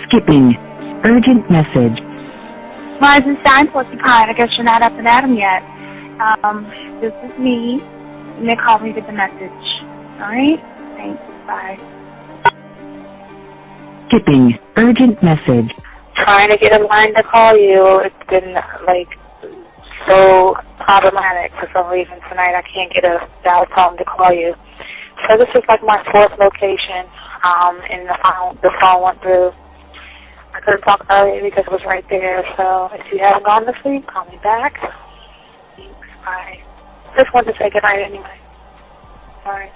Skipping. Urgent message. Rise and shine, porcupine. I guess you're not up and at 'em yet. This is me. You may call me with the message. Alright? Thanks. Bye. Skipping. Urgent message. Trying to get a line to call you. It's been, so problematic for some reason tonight. I can't get a dial tone to call you. So this is my fourth location, and the phone went through. I couldn't talk earlier because it was right there. So if you haven't gone to sleep, call me back. Thanks. Bye. Just wanted to say goodnight anyway. All right.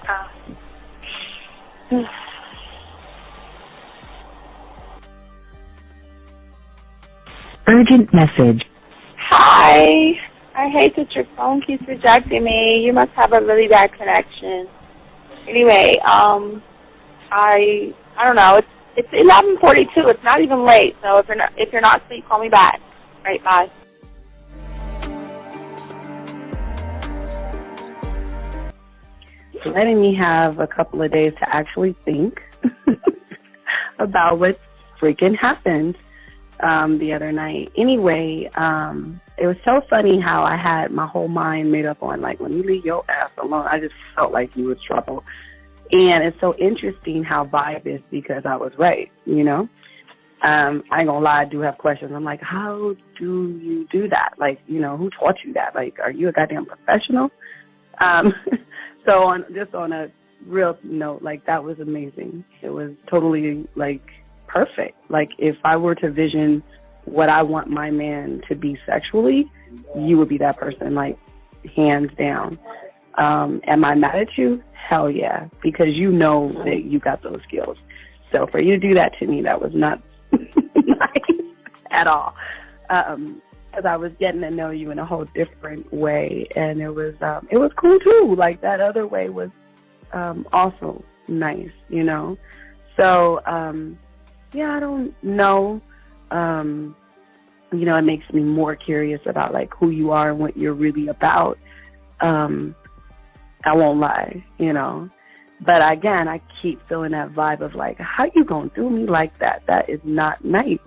Urgent message. Hi. I hate that your phone keeps rejecting me. You must have a really bad connection. Anyway, I don't know. It's 11:42. It's not even late. So if you're not asleep, call me back. All right. Bye. Letting me have a couple of days to actually think about what freaking happened the other night. Anyway, it was so funny how I had my whole mind made up on, let me leave your ass alone. I just felt like you was trouble. And it's so interesting how vibe is because I was right, you know? I ain't gonna lie, I do have questions. I'm like, how do you do that? Who taught you that? Are you a goddamn professional? So on a real note, that was amazing. It was totally, perfect. If I were to vision what I want my man to be sexually, you would be that person, hands down. Am I mad at you? Hell yeah, because you know that you got those skills. So for you to do that to me, that was not nice at all. Because I was getting to know you in a whole different way, and it was cool too. That other way was also nice, you know. So yeah, I don't know. It makes me more curious about who you are and what you're really about. I won't lie, you know. But again, I keep feeling that vibe of how you gonna do me like that? That is not nice.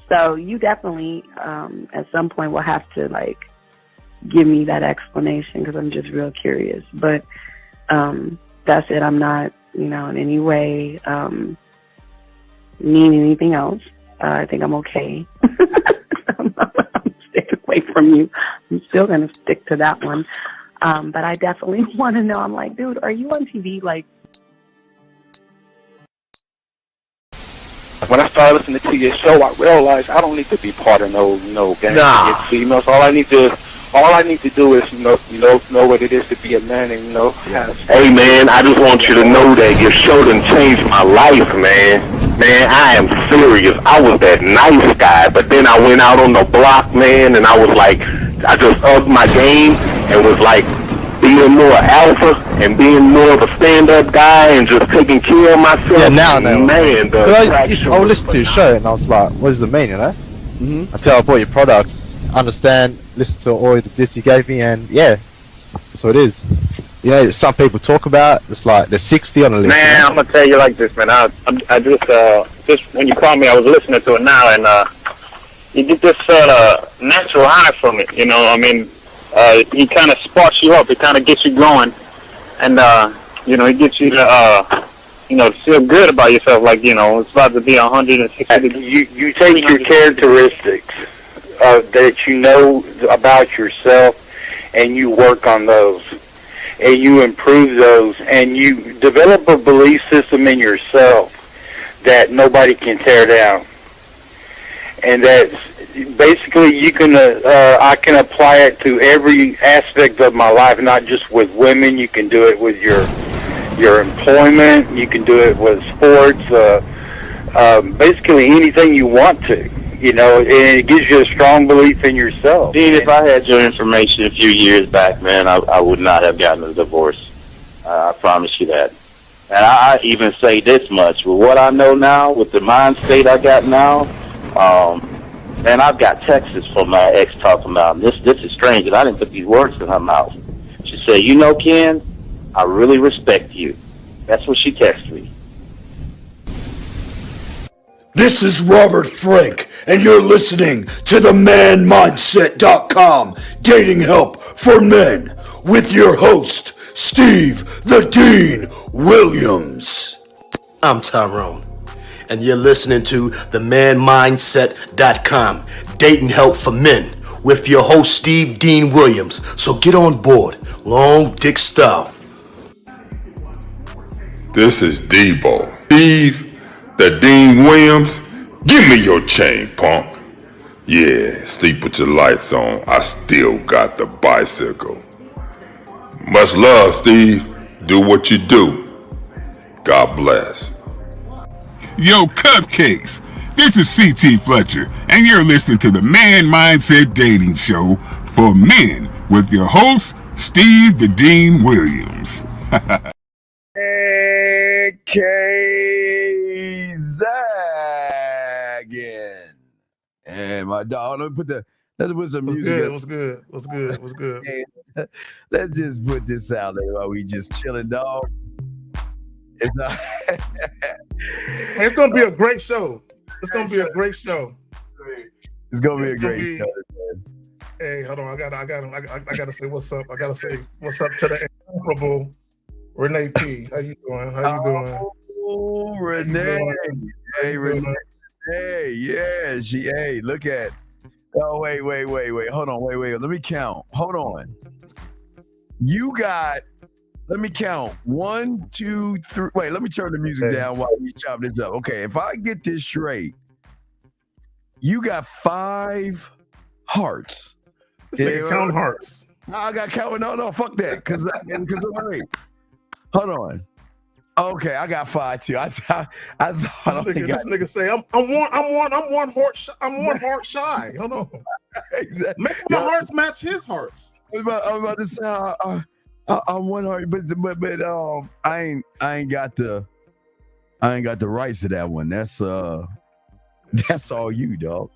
So you definitely, at some point, will have to give me that explanation because I'm just real curious. But that's it. I'm not, in any way need anything else. I think I'm okay. I'm staying away from you. I'm still gonna stick to that one. But I definitely want to know. I'm dude, are you on TV? When I started listening to your show, I realized I don't need to be part of no gang against females. All I need to do is know what it is to be a man and Hey man, I just want you to know that your show done changed my life, man. Man, I am serious. I was that nice guy, but then I went out on the block, man, and I was I just upped my game and was being more alpha and being more of a stand-up guy and just taking care of myself. Yeah, now, man. I would listen to your show and I was like, what does it mean, you know? Mm-hmm. Until I bought your products, understand, listen to all the discs you gave me, and yeah, that's what it is. You know, some people talk about, it's they're 60 on the list. Man, I'm gonna tell you like this, man. I just when you called me, I was listening to it now, and you get this natural high from it. You know, I mean, he kind of sparks you up. It kind of gets you going, and it gets you to feel good about yourself. It's about to be 160 degrees. You take your characteristics that you know about yourself, and you work on those, and you improve those, and you develop a belief system in yourself that nobody can tear down. And that's basically I can apply it to every aspect of my life, not just with women. You can do it with your employment. You can do it with sports. Basically anything you want to. And it gives you a strong belief in yourself. Dean, if I had your information a few years back, man, I would not have gotten a divorce. I promise you that. And I even say this much. With what I know now, with the mind state I got now, man, I've got texts from my ex talking about, this is strange, and I didn't put these words in her mouth. She said, Ken, I really respect you. That's what she texted me. This is Robert Frank, and you're listening to the manmindset.com dating help for men with your host, Steve the Dean Williams. I'm Tyrone, and you're listening to the manmindset.com dating help for men with your host, Steve Dean Williams. So get on board, long dick style. This is Debo. Steve the Dean Williams, give me your chain, punk. Yeah, sleep with your lights on. I still got the bicycle. Much love, Steve. Do what you do. God bless. Yo, Cupcakes. This is C.T. Fletcher, and you're listening to the Man Mindset Dating Show for men with your host, Steve the Dean Williams. A.K. Zaggin. And my dog, let's put some music. What's good? Let's just put this out there while we just chilling, dog. It's gonna be a great show. It's gonna be a great show. It's gonna be a great show. Hey, hold on. I gotta say what's up. I gotta say what's up to the incomparable Renee P. How you doing? Oh, Renee. Hey, Renee. Hey, yeah. Hey, look at. Oh, wait. Hold on. Wait. Let me count. Hold on. You got. Let me count. 1, 2, 3. Wait, let me turn the music down while we chop this up. Okay, if I get this straight, you got 5 hearts. This nigga counting hearts. I got counting. No, fuck that. Because wait. Hold on. Okay, I got 5 too. I thought this nigga say I'm one heart shy. Hold on. Exactly. Make my hearts match his hearts. I'm about to say I'm one heart, but I ain't got the rights to that one. That's all you, dog.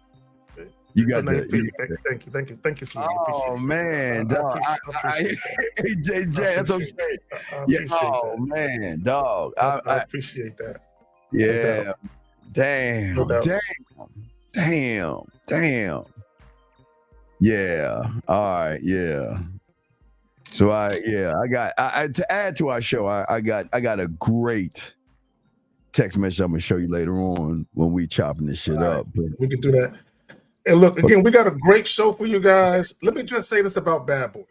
You got thank you, Slim. Oh man, dog. Hey, JJ, that's what I'm saying. Yeah, oh man, dog. I appreciate that. Yeah. Damn. Yeah. All right. Yeah. So I got to add to our show. I got a great text message I'm gonna show you later on when we chopping this shit up. But we can do that. And look, again, we got a great show for you guys. Let me just say this about bad boys.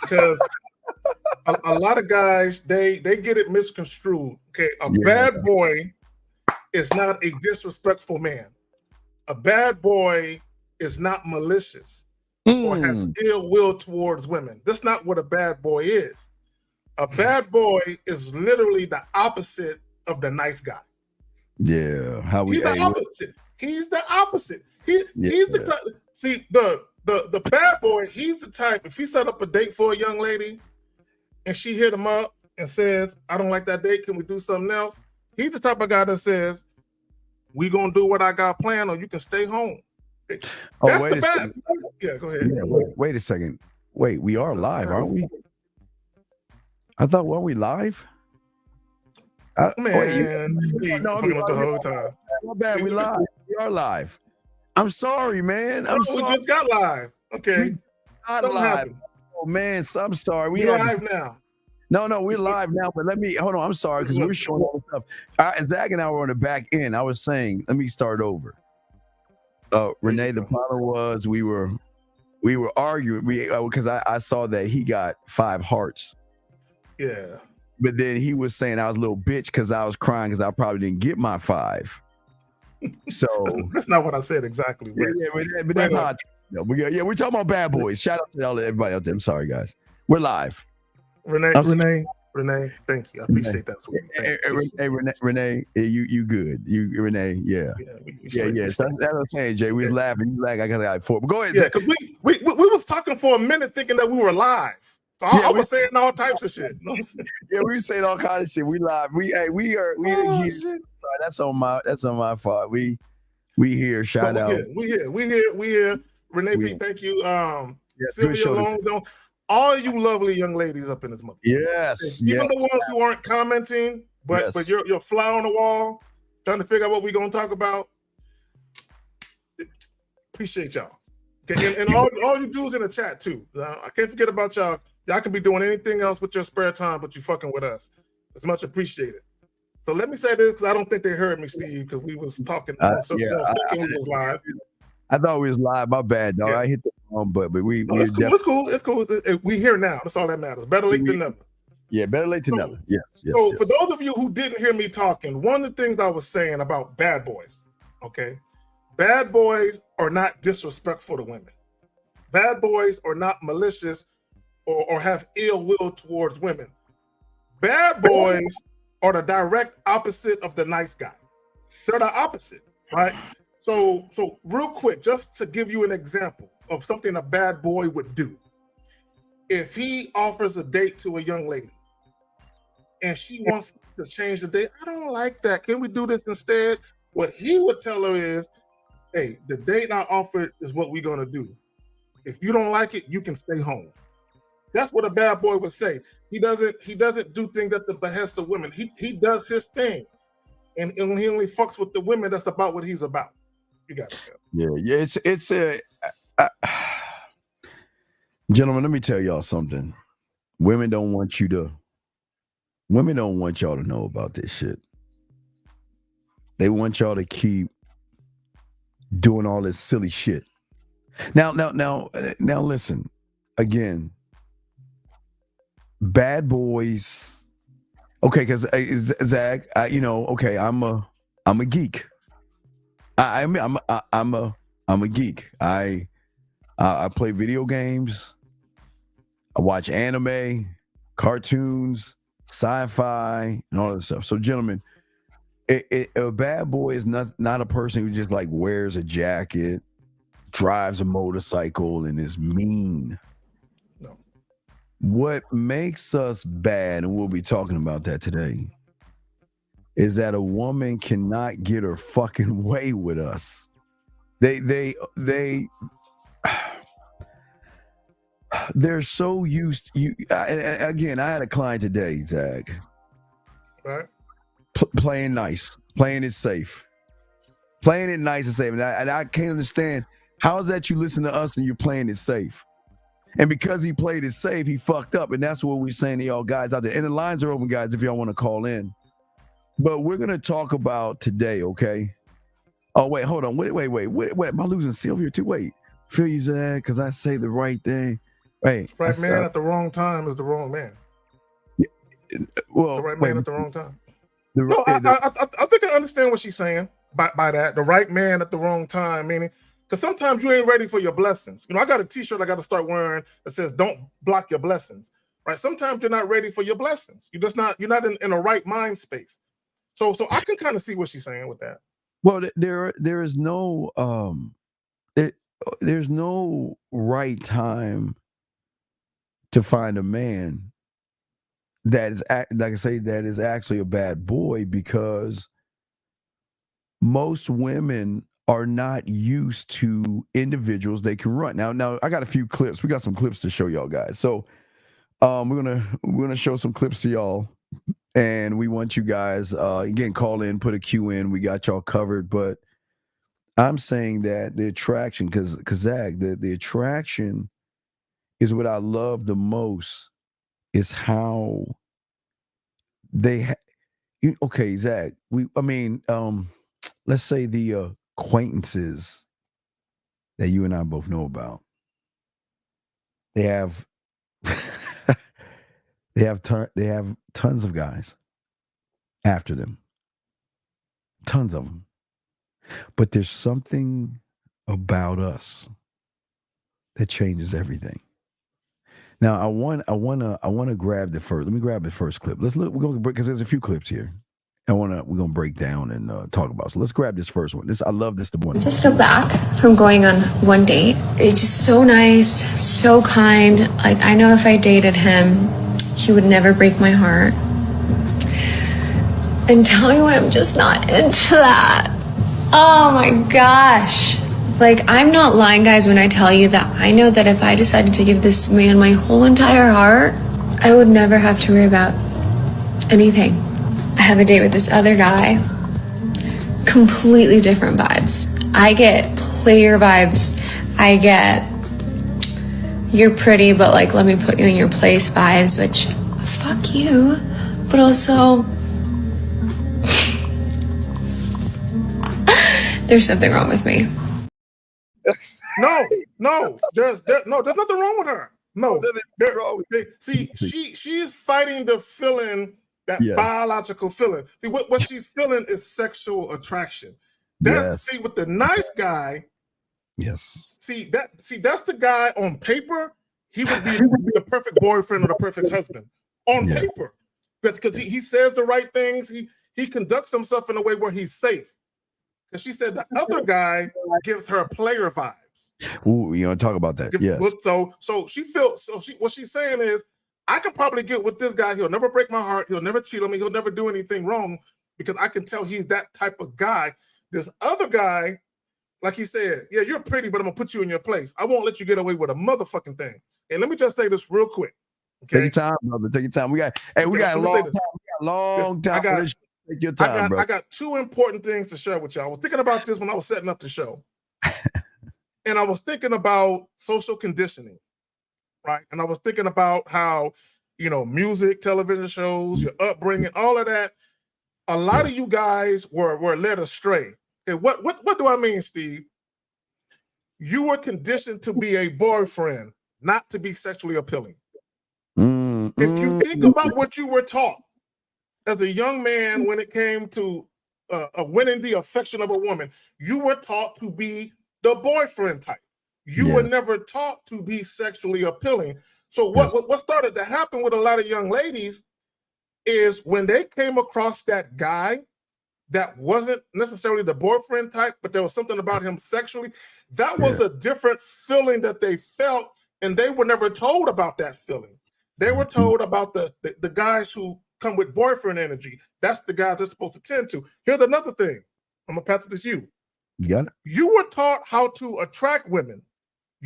Because a lot of guys, they get it misconstrued. Okay, bad boy is not a disrespectful man. A bad boy is not malicious or has ill will towards women. That's not what a bad boy is. A bad boy is literally the opposite of the nice guy. Yeah, he's the opposite. He's the opposite. He's the type. See, the bad boy, he's the type, if he set up a date for a young lady and she hit him up and says, I don't like that date, can we do something else? He's the type of guy that says, we gonna do what I got planned or you can stay home. That's the bad. Yeah, go ahead. Yeah, wait a second. Wait, we are live, aren't we? I thought, weren't we live? Man, Steve, fucking up the whole time. My bad, we live. We are live. I'm sorry, man. We just got live. Okay. Not live. Oh man, I'm sorry. We're live now. No, we're live now. But hold on. I'm sorry because we're showing all the stuff. Zach and I were on the back end. I was saying, let me start over. Renee, the problem was we were arguing because I saw that he got 5 hearts. Yeah. But then he was saying I was a little bitch because I was crying because I probably didn't get my 5. So that's not what I said exactly. But that's how we're talking about bad boys. Shout out to everybody out there. I'm sorry, guys. We're live. Renee, thank you. I appreciate that. Hey, Renee, you good? Renee, yeah. That's what I'm saying, Jay. We was laughing. You like I got 4. But go ahead. Yeah, because we was talking for a minute thinking that we were live. So I was saying all types of shit. Yeah, we were saying all kind of shit. We live. We are here. Sorry, that's on my fault. We here. Shout out. We here. Renee P, thank you. Sylvia Long, all you lovely young ladies up in this mother. Yes. Even the ones who aren't commenting, but you're fly on the wall. trying to figure out what we're gonna talk about. Appreciate y'all. Okay, and all you dudes in the chat too. I can't forget about y'all. Y'all can be doing anything else with your spare time, but you fucking with us. It's much appreciated. So let me say this because I don't think they heard me, Steve, because we was talking. We was live. I thought we was live. My bad, dog. I hit the wrong button, but we. No, it's cool. It's cool. It's cool. We here now. That's all that matters. Better late than never. Yeah, better late than never. Yes. So for those of you who didn't hear me talking, one of the things I was saying about bad boys, okay, bad boys are not disrespectful to women. Bad boys are not malicious or have ill will towards women. Bad boys are the direct opposite of the nice guy. They're the opposite, right? So real quick, just to give you an example of something a bad boy would do. If he offers a date to a young lady and she wants to change the date, I don't like that. Can we do this instead? What he would tell her is, hey, the date I offered is what we're gonna do. If you don't like it, you can stay home. That's what a bad boy would say. He doesn't do things at the behest of women. He does his thing. And he only fucks with the women that's about what he's about. You got it. Yeah. It's a gentlemen, let me tell y'all something. Women don't want y'all to know about this shit. They want y'all to keep doing all this silly shit. Now listen, again, bad boys. Okay, because Zach, okay, I'm a geek. I'm a geek. I play video games. I watch anime, cartoons, sci-fi, and all that stuff. So, gentlemen, a bad boy is not a person who just like wears a jacket, drives a motorcycle, and is mean. No. What makes us bad, and we'll be talking about that today, is that a woman cannot get her fucking way with us. They're so used. Again, I had a client today, Zach. Right. Playing nice, playing it safe, playing it nice and safe. And I can't understand how is that you listen to us and you're playing it safe. And because he played it safe, he fucked up. And that's what we're saying to y'all guys out there. And the lines are open, guys, if y'all want to call in. But we're going to talk about today, okay? Oh, wait, hold on. Wait. Am I losing Sylvia too? Wait. Feel you, Zach, because I say the right thing. Wait. Right man at the wrong time is the wrong man. Well, the right man at the wrong time. I think I understand what she's saying by that. The right man at the wrong time, meaning because sometimes you ain't ready for your blessings. I got a T-shirt I got to start wearing that says "Don't block your blessings." Right? Sometimes you're not ready for your blessings. You're not in a right mind space. So I can kind of see what she's saying with that. Well, there is no there's no right time to find a man that is, like I say, that is actually a bad boy, because most women are not used to individuals they can run. Now I got a few clips. We got some clips to show y'all guys. So we're gonna show some clips to y'all, and we want you guys again, call in, put a Q in. We got y'all covered. But I'm saying that the attraction, because Zach, the attraction is what I love the most, is how they okay, Zach, let's say the acquaintances that you and I both know about, they have they have tons of guys after them, tons of them, but there's something about us that changes everything. Now I want to grab the first. Let me grab the first clip. Let's look. We're going to break, because there's a few clips here. We're gonna break down and talk about. So let's grab this first one. I love this. The one. Just got back from going on one date. It's just so nice, so kind. Like, I know if I dated him, he would never break my heart. And tell me why I'm just not into that. Oh my gosh. Like, I'm not lying, guys, when I tell you that I know that if I decided to give this man my whole entire heart, I would never have to worry about anything. I have a date with this other guy. completely different vibes. I get player vibes. I get you're pretty, but like, let me put you in your place vibes, which fuck you. But also, there's something wrong with me. No, there's nothing wrong with her. No, she's fighting the feeling, that biological feeling. See, what she's feeling is sexual attraction. See, with the nice guy, See, that's the guy on paper. He would be the perfect boyfriend or the perfect husband on paper, because he says the right things. He conducts himself in a way where he's safe. And she said the other guy gives her player vibes. Ooh, you want to talk about that? Yes. So she feels. What she's saying is, I can probably get with this guy. He'll never break my heart. He'll never cheat on me. He'll never do anything wrong, because I can tell he's that type of guy. This other guy, like he said, yeah, you're pretty, but I'm gonna put you in your place. I won't let you get away with a motherfucking thing. And let me just say this real quick. Okay? Take your time, brother. Take your time. We got a long time. Take your time, bro. I got two important things to share with y'all. I was thinking about this when I was setting up the show. And I was thinking about social conditioning, right? And I was thinking about how, music, television shows, your upbringing, all of that. A lot of you guys were led astray. Okay, what do I mean, Steve? You were conditioned to be a boyfriend, not to be sexually appealing. If you think about what you were taught as a young man when it came to winning the affection of a woman, you were taught to be the boyfriend type. You were never taught to be sexually appealing. So what started to happen with a lot of young ladies is when they came across that guy that wasn't necessarily the boyfriend type, but there was something about him sexually, that was a different feeling that they felt, and they were never told about that feeling. They were told about the guys who come with boyfriend energy. That's the guys they're supposed to tend to. Here's another thing. I'm gonna pass it to you. You got it. You were taught how to attract women.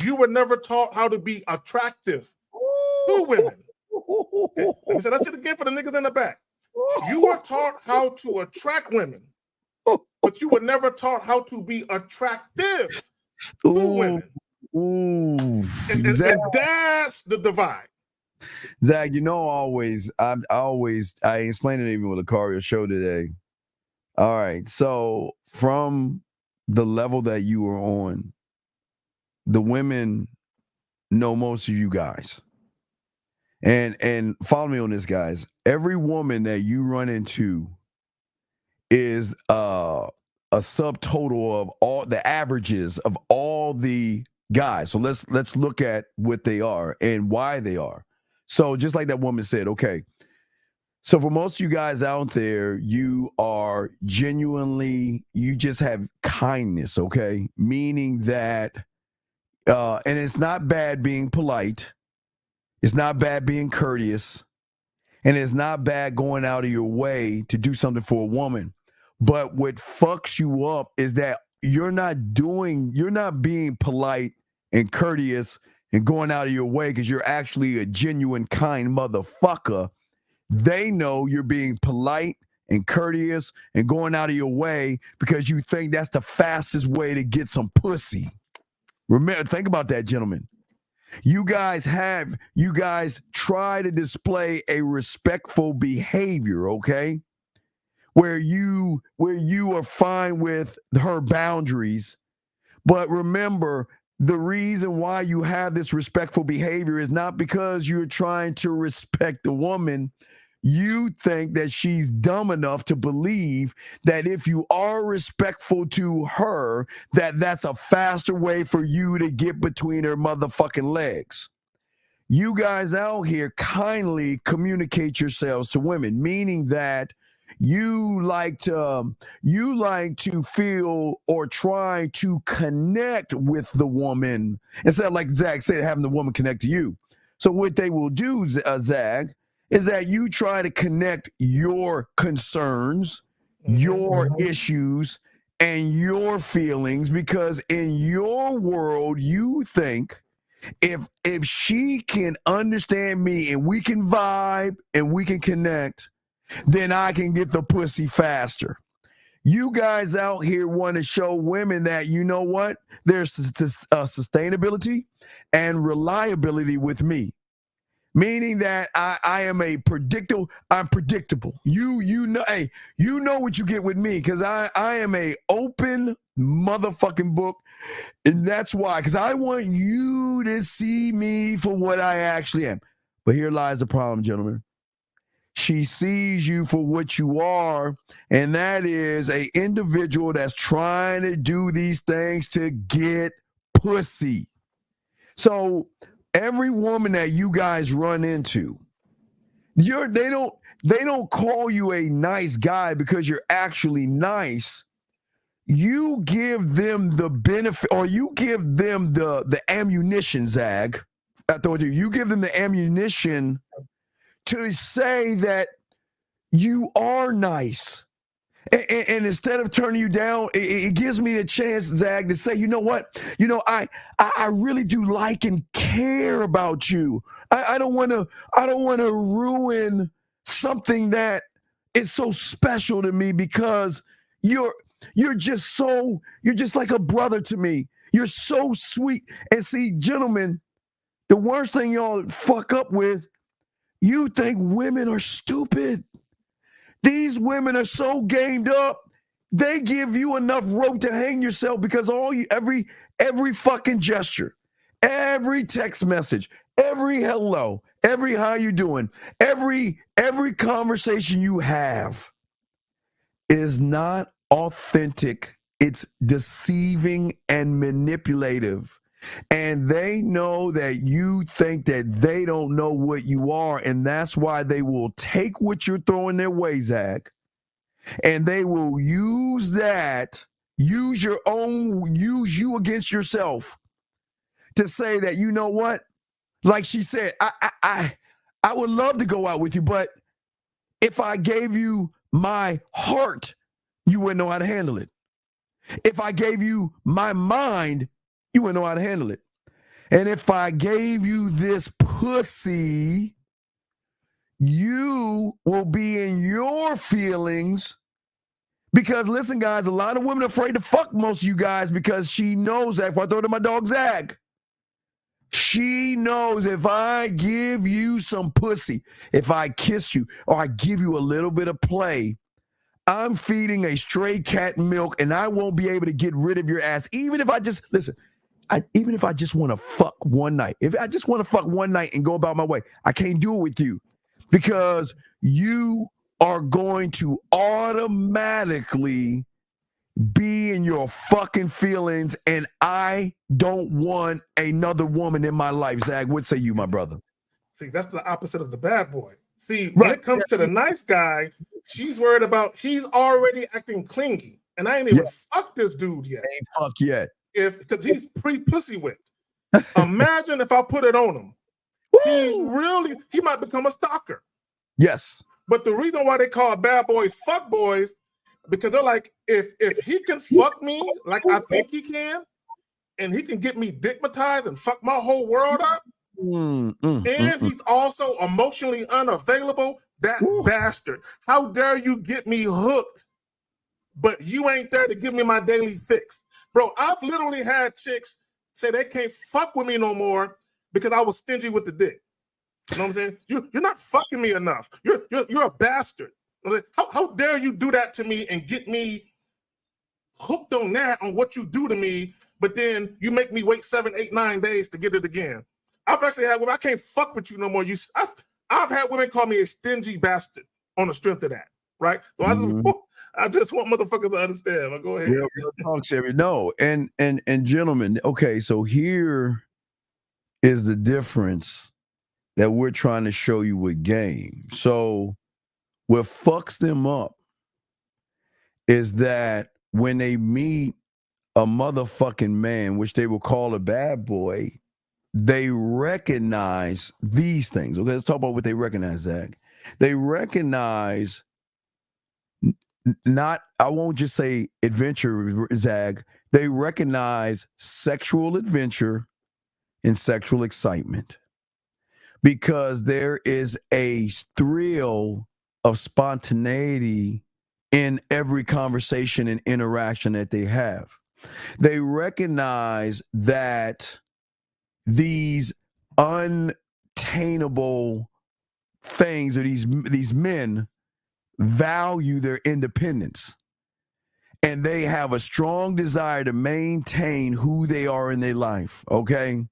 You were never taught how to be attractive to women. Okay. Let me say that shit again for the niggas in the back. You were taught how to attract women, but you were never taught how to be attractive to women. And that's the divide. Zach, I explained it even with the Cario show today. All right, so from the level that you were on, the women know most of you guys. And follow me on this, guys. Every woman that you run into is a subtotal of all the averages of all the guys. So let's look at what they are and why they are. So just like that woman said, okay. So for most of you guys out there, you are genuinely, you just have kindness, okay? Meaning that, and it's not bad being polite. It's not bad being courteous, and it's not bad going out of your way to do something for a woman. But what fucks you up is that you're not being polite and courteous and going out of your way because you're actually a genuine, kind motherfucker. They know you're being polite and courteous and going out of your way because you think that's the fastest way to get some pussy. Remember, think about that, gentlemen. You guys try to display a respectful behavior, okay? Where you are fine with her boundaries. But remember, the reason why you have this respectful behavior is not because you're trying to respect the woman. You think that she's dumb enough to believe that if you are respectful to her, that's a faster way for you to get between her motherfucking legs. You guys out here kindly communicate yourselves to women, meaning that you like to feel or try to connect with the woman instead of, like Zach said, having the woman connect to you. So what they will do, Zach, is that you try to connect your concerns, your issues, and your feelings, because in your world, you think if she can understand me and we can vibe and we can connect, then I can get the pussy faster. You guys out here want to show women that, you know what? There's sustainability and reliability with me. Meaning that I am I'm predictable. You know, hey, you know what you get with me, because I am a open motherfucking book. And that's why, because I want you to see me for what I actually am. But here lies the problem, gentlemen. She sees you for what you are, and that is a individual that's trying to do these things to get pussy. So every woman that you guys run into, they don't call you a nice guy because you're actually nice. You give them the benefit, or you give them the ammunition, Zag. I told you, you give them the ammunition to say that you are nice. And instead of turning you down, it gives me the chance, Zag, to say, you know what? You know, I really do like and care about you. I don't want to ruin something that is so special to me, because you're just like a brother to me. You're so sweet. And see, gentlemen, the worst thing y'all fuck up with, you think women are stupid. These women are so gamed up. They give you enough rope to hang yourself, because every fucking gesture, every text message, every hello, every how you doing, every conversation you have is not authentic. It's deceiving and manipulative. And they know that you think that they don't know what you are, and that's why they will take what you're throwing their way, Zach, and they will use that, use you against yourself, to say that, you know what? Like she said, I would love to go out with you, but if I gave you my heart, you wouldn't know how to handle it. If I gave you my mind, you wouldn't know how to handle it. And if I gave you this pussy, you will be in your feelings. Because listen, guys, a lot of women are afraid to fuck most of you guys, because she knows that. If I throw to my dog Zag, she knows if I give you some pussy, if I kiss you, or I give you a little bit of play, I'm feeding a stray cat milk, and I won't be able to get rid of your ass. Even if I just want to fuck one night, if I just want to fuck one night and go about my way, I can't do it with you, because you are going to automatically be in your fucking feelings, and I don't want another woman in my life. Zag, what say you, my brother? See, that's the opposite of the bad boy. See, when it comes to the nice guy, she's worried about he's already acting clingy, and I ain't even fucked this dude yet. Ain't fuck yet. Because he's pre-pussy whipped. Imagine if I put it on him. He might become a stalker. Yes. But the reason why they call bad boys fuck boys, because they're like, if he can fuck me like I think he can, and he can get me dickmatized and fuck my whole world up, and he's also emotionally unavailable, that bastard. How dare you get me hooked, but you ain't there to give me my daily fix. Bro, I've literally had chicks say they can't fuck with me no more because I was stingy with the dick. You know what I'm saying? You're not fucking me enough. You're a bastard. How dare you do that to me and get me hooked on that, on what you do to me, but then you make me wait 7, 8, 9 days to get it again. I've actually had women, I can't fuck with you no more. I've had women call me a stingy bastard on the strength of that, right? So I just want motherfuckers to understand. But go ahead. No, and gentlemen, okay, so here is the difference that we're trying to show you with game. So what fucks them up is that when they meet a motherfucking man, which they will call a bad boy, they recognize these things. Okay, let's talk about what they recognize, Zach. They recognize not, I won't just say adventure, Zag. They recognize sexual adventure and sexual excitement, because there is a thrill of spontaneity in every conversation and interaction that they have. They recognize that these untainable things, or these men value their independence, and they have a strong desire to maintain who they are in their life. Okay.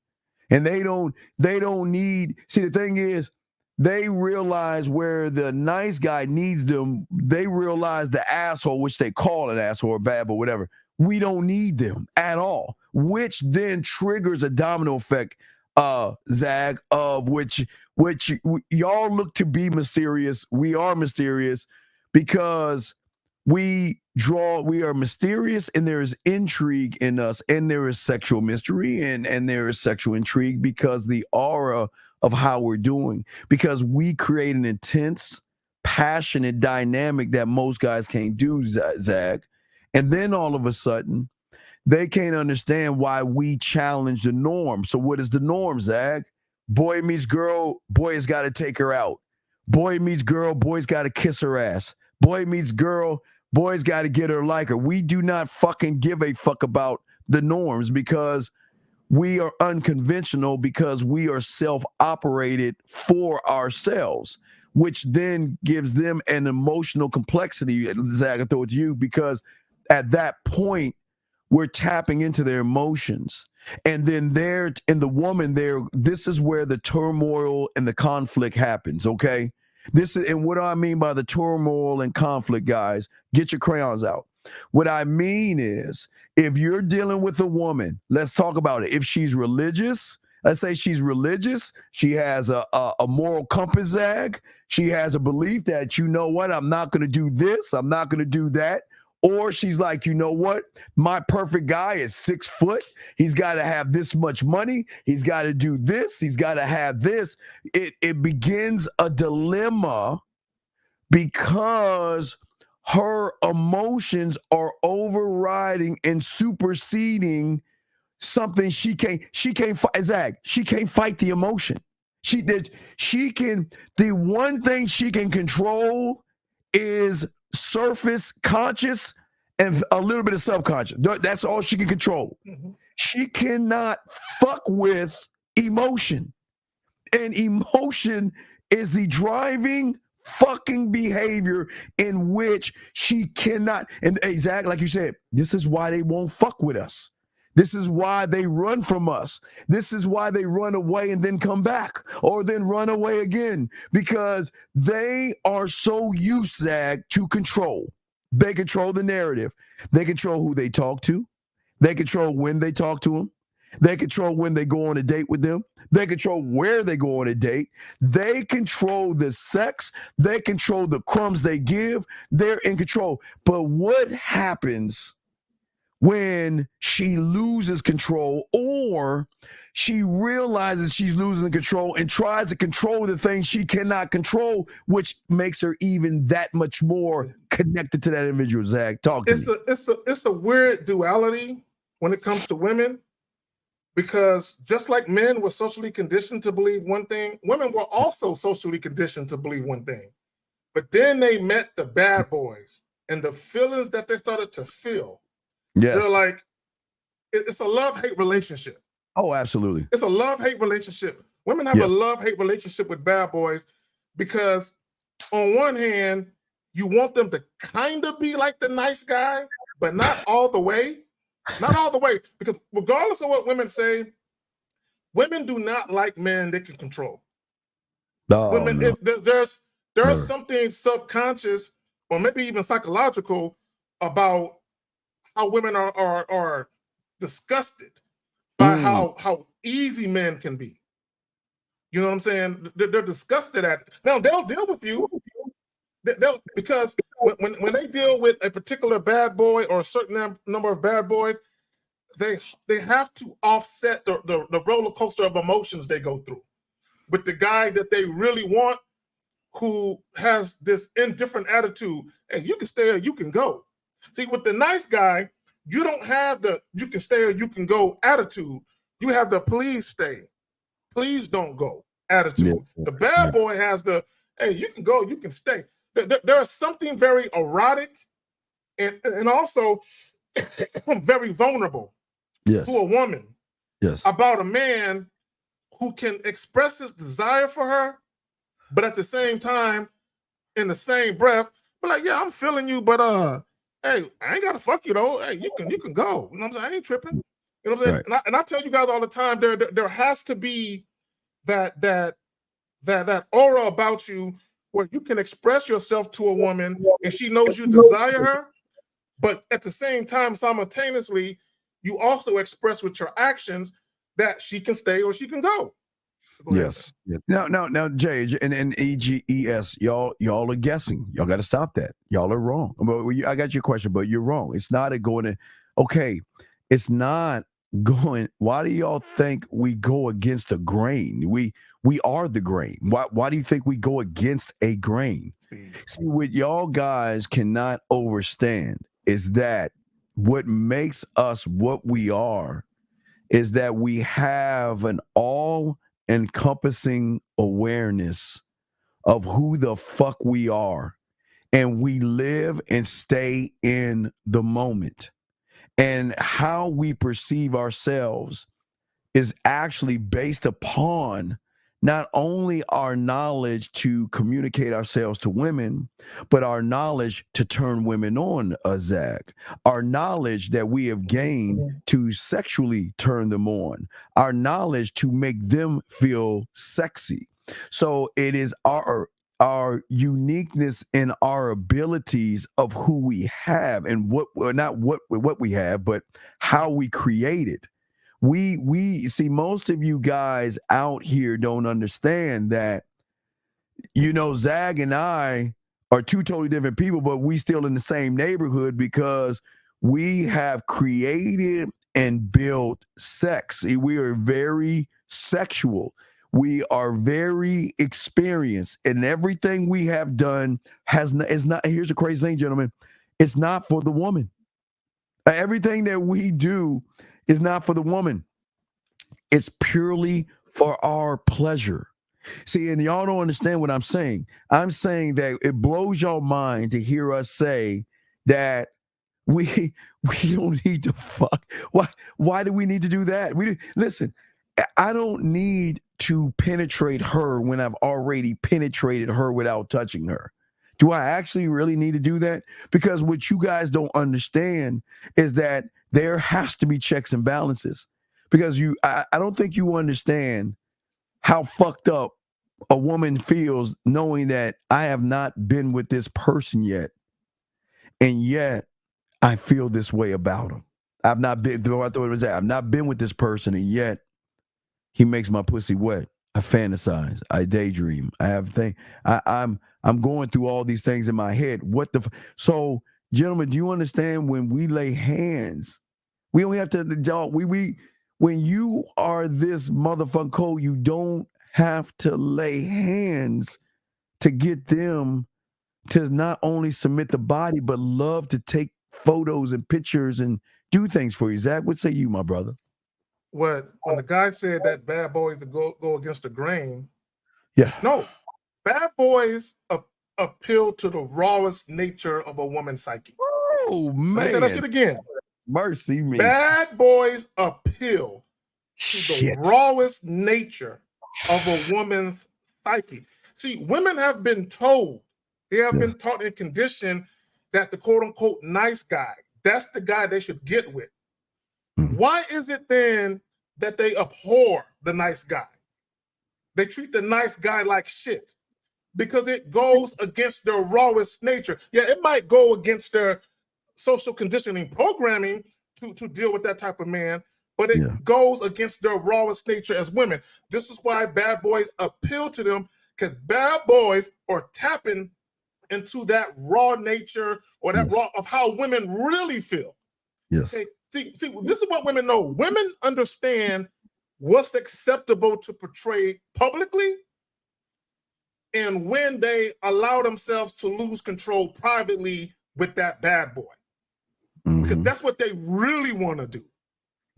And they don't need, see, the thing is, they realize where the nice guy needs them. They realize the asshole, which they call an asshole or bad, but whatever. We don't need them at all, which then triggers a domino effect, Zag, of which y'all look to be mysterious. We are mysterious because we are mysterious, and there is intrigue in us, and there is sexual mystery, and there is sexual intrigue because the aura of how we're doing, because we create an intense, passionate dynamic that most guys can't do, Zag. And then all of a sudden, they can't understand why we challenge the norm. So what is the norm, Zag? Boy meets girl, boy has got to take her out. Boy meets girl, boy's got to kiss her ass. Boy meets girl, boy's got to get her like her. We do not fucking give a fuck about the norms because we are unconventional, because we are self-operated for ourselves, which then gives them an emotional complexity, Zach, I throw it to you, because at that point, we're tapping into their emotions. And then there, in the woman there, this is where the turmoil and the conflict happens, okay? This is, and what do I mean by the turmoil and conflict, guys? Get your crayons out. What I mean is, if you're dealing with a woman, let's talk about it. If she's religious, let's say she's religious, she has a moral compass, Zag. She has a belief that, you know what, I'm not going to do this, I'm not going to do that. Or she's like, you know what, my perfect guy is 6 foot. He's got to have this much money. He's got to do this. He's got to have this. It begins a dilemma because her emotions are overriding and superseding something she can't fight. Zach, she can't fight the emotion. The one thing she can control is surface conscious and a little bit of subconscious. That's all she can control. Mm-hmm. She cannot fuck with emotion. And emotion is the driving fucking behavior in which she cannot. And exactly like you said, this is why they won't fuck with us. This is why they run from us. This is why they run away and then come back, or then run away again, because they are so used, Zag, to control. They control the narrative. They control who they talk to. They control when they talk to them. They control when they go on a date with them. They control where they go on a date. They control the sex. They control the crumbs they give. They're in control. But what happens when she loses control, or she realizes she's losing control and tries to control the things she cannot control, which makes her even that much more connected to that individual? Zach, talk to me. It's a weird duality when it comes to women, because just like men were socially conditioned to believe one thing, women were also socially conditioned to believe one thing. But then they met the bad boys, and the feelings that they started to feel. Yes. They're like, it's a love-hate relationship. Oh, absolutely. It's a love-hate relationship. Women have a love-hate relationship with bad boys because on one hand, you want them to kind of be like the nice guy, but not all the way. Not all the way. Because regardless of what women say, women do not like men they can control. Women, no. There's something subconscious or maybe even psychological about how women are disgusted by how easy men can be. You know what I'm saying? They're disgusted at it. Now they'll deal with you. Because when they deal with a particular bad boy or a certain number of bad boys, they have to offset the roller coaster of emotions they go through with the guy that they really want, who has this indifferent attitude. Hey, you can stay or you can go. See, with the nice guy, you don't have the you can stay or you can go attitude. You have the please stay, please don't go attitude. Yeah. The bad boy has the, hey, you can go, you can stay. There is something very erotic and also very vulnerable Yes. to a woman Yes. about a man who can express his desire for her, but at the same time, in the same breath, be like, yeah, I'm feeling you, but hey, I ain't gotta fuck you though. Hey, you can go. You know what I'm saying? I ain't tripping. You know what I'm saying? Right. And I tell you guys all the time, there has to be that aura about you where you can express yourself to a woman and she knows you desire her, but at the same time, simultaneously, you also express with your actions that she can stay or she can go. Yes. Now, Jay and EGES, y'all are guessing. Y'all got to stop that. Y'all are wrong. I got your question, but you're wrong. It's not going to. Okay, it's not going. Why do y'all think we go against a grain? We are the grain. Why do you think we go against a grain? See, what y'all guys cannot understand is that what makes us what we are is that we have an all-encompassing awareness of who the fuck we are, and we live and stay in the moment. And how we perceive ourselves is actually based upon not only our knowledge to communicate ourselves to women, but our knowledge to turn women on, Zach. Our knowledge that we have gained to sexually turn them on. Our knowledge to make them feel sexy. So it is our uniqueness in our abilities of who we have and what we have, but how we create it. We see, most of you guys out here don't understand that, Zag and I are two totally different people, but we still in the same neighborhood because we have created and built sex. We are very sexual. We are very experienced, and everything we have done is not. Here's the crazy thing, gentlemen. It's not for the woman. Everything that we do is not for the woman. It's purely for our pleasure. See, and y'all don't understand what I'm saying. I'm saying that it blows your mind to hear us say that we don't need to fuck. Why do we need to do that? Listen, I don't need to penetrate her when I've already penetrated her without touching her. Do I actually really need to do that? Because what you guys don't understand is that there has to be checks and balances. Because I don't think you understand how fucked up a woman feels knowing that I have not been with this person yet, and yet I feel this way about him. I've not been. I've not been with this person, and yet he makes my pussy wet. I fantasize. I daydream. I have things. I'm going through all these things in my head. So, gentlemen, do you understand when we lay hands? We don't have to. When you are this motherfucking cold, you don't have to lay hands to get them to not only submit the body, but love to take photos and pictures and do things for you. Zach, what say you, my brother? When the guy said that bad boys to go against the grain, yeah, no, bad boys appeal to the rawest nature of a woman's psyche. Oh man, let me say that shit again. Mercy me. Bad boys appeal to the rawest nature of a woman's psyche. See, women have been told, they have been taught and conditioned that the quote unquote nice guy, that's the guy they should get with. Why is it then that they abhor the nice guy? They treat the nice guy like shit because it goes against their rawest nature. Yeah, it might go against their social conditioning programming to deal with that type of man, but it goes against their rawest nature as women. This is why bad boys appeal to them, because bad boys are tapping into that raw nature or that raw of how women really feel. Yes. Okay? See, this is what women know. Women understand what's acceptable to portray publicly and when they allow themselves to lose control privately with that bad boy. Because that's what they really want to do.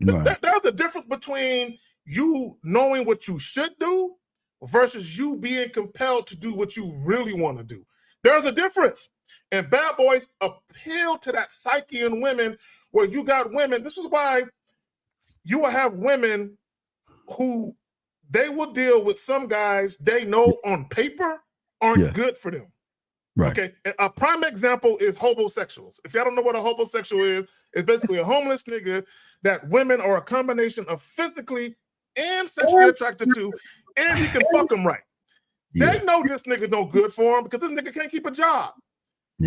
Right. There's a difference between you knowing what you should do versus you being compelled to do what you really want to do. There's a difference. And bad boys appeal to that psyche in women where you got women. This is why you will have women who they will deal with some guys they know on paper aren't good for them. Right. Okay. A prime example is homosexuals. If y'all don't know what a homosexual is, it's basically a homeless nigga that women are a combination of physically and sexually attracted to, and he can fuck them right. They know this nigga no good for him because this nigga can't keep a job.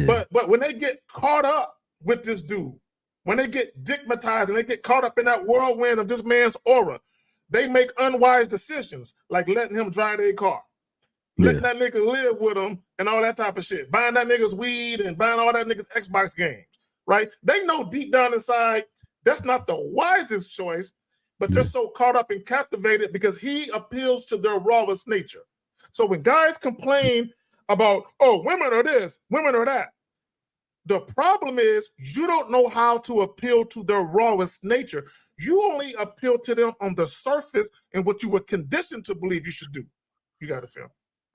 But when they get caught up with this dude, when they get digmatized and they get caught up in that whirlwind of this man's aura, they make unwise decisions like letting him drive their car. Letting that nigga live with them and all that type of shit. Buying that nigga's weed and buying all that nigga's Xbox games, right? They know deep down inside that's not the wisest choice, but they're so caught up and captivated because he appeals to their rawest nature. So when guys complain about, oh, women are this, women are that, the problem is you don't know how to appeal to their rawest nature. You only appeal to them on the surface and what you were conditioned to believe you should do. You got to feel.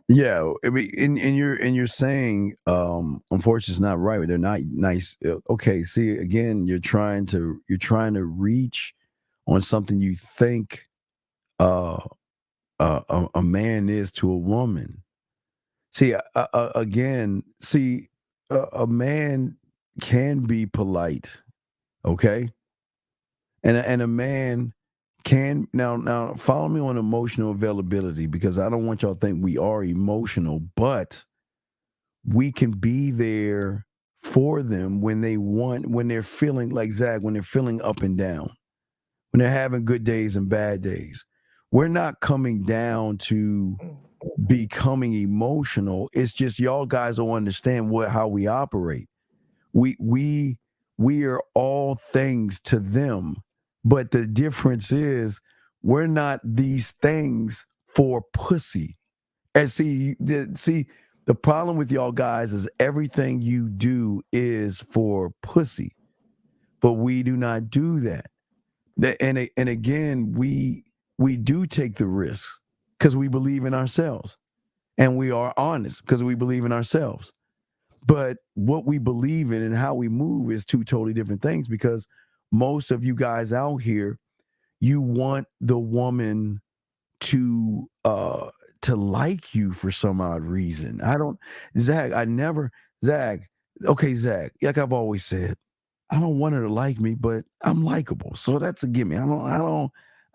Yeah, I mean, and you're saying, unfortunately, it's not right. They're not nice. Okay, see, again, you're trying to reach on something you think a man is to a woman. See, again, a man can be polite, okay, and a man can now follow me on emotional availability, because I don't want y'all to think we are emotional, but we can be there for them when they're feeling like Zach, when they're feeling up and down, when they're having good days and bad days. We're not coming down to becoming emotional. It's just y'all guys don't understand how we operate. We are all things to them. But the difference is we're not these things for pussy. And see, the problem with y'all guys is everything you do is for pussy. But we do not do that. And again, we do take the risk because we believe in ourselves. And we are honest because we believe in ourselves. But what we believe in and how we move is two totally different things, because most of you guys out here, you want the woman to like you for some odd reason. Zach, okay, Zach, like I've always said, I don't want her to like me, but I'm likable. So that's a gimme. I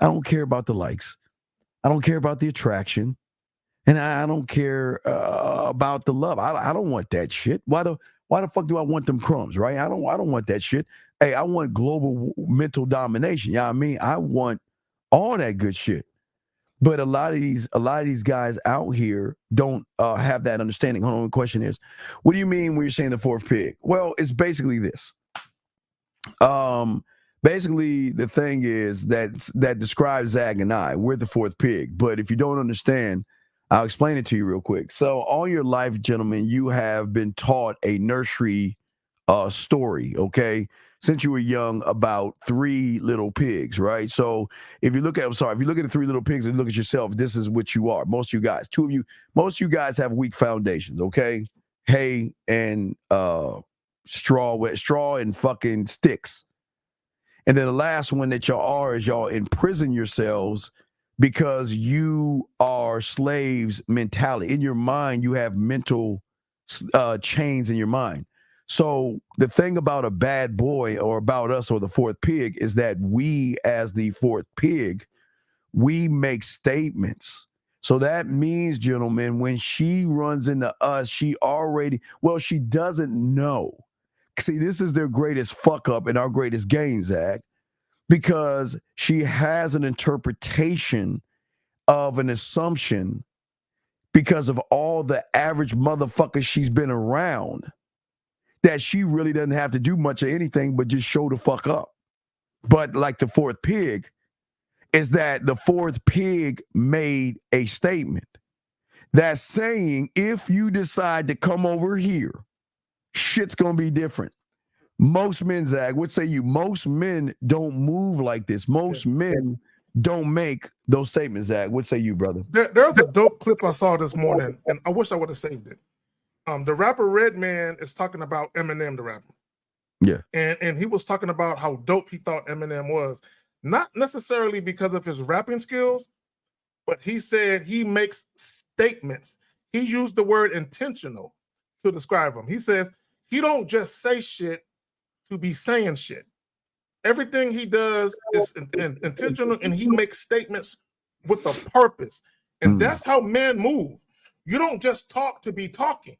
don't care about the likes. I don't care about the attraction. And I don't care about the love. I don't want that shit. Why the fuck do I want them crumbs, right? I don't want that shit. Hey, I want global mental domination. You know what I mean? I want all that good shit. But a lot of these guys out here don't have that understanding. Hold on, the question is, what do you mean when you're saying the fourth pig? Well, it's basically this. Basically, the thing is that describes Zach and I. We're the fourth pig. But if you don't understand, I'll explain it to you real quick. So all your life, gentlemen, you have been taught a nursery story, okay, since you were young, about three little pigs, right? So if you look at the three little pigs and look at yourself, this is what you are. Most of you guys, most of you guys have weak foundations, okay? Hay and straw and fucking sticks. And then the last one that y'all are is y'all imprison yourselves because you are slaves mentality. In your mind, you have mental chains in your mind. So the thing about a bad boy or about us or the fourth pig is that we, as the fourth pig, we make statements. So that means, gentlemen, when she runs into us, she doesn't know. See, this is their greatest fuck up and our greatest gain, Zach, because she has an interpretation of an assumption because of all the average motherfuckers she's been around, that she really doesn't have to do much of anything but just show the fuck up. But like the fourth pig, is that the fourth pig made a statement that's saying, if you decide to come over here, shit's gonna be different. Most men, Zach, what say you? Most men don't move like this. Most men don't make those statements, Zach. What say you, brother? There's a dope clip I saw this morning, and I wish I would have saved it. The rapper Redman is talking about Eminem, the rapper. Yeah. And he was talking about how dope he thought Eminem was. Not necessarily because of his rapping skills, but he said he makes statements. He used the word intentional to describe him. He says he don't just say shit to be saying shit. Everything he does is intentional, and he makes statements with a purpose. And that's how men move. You don't just talk to be talking.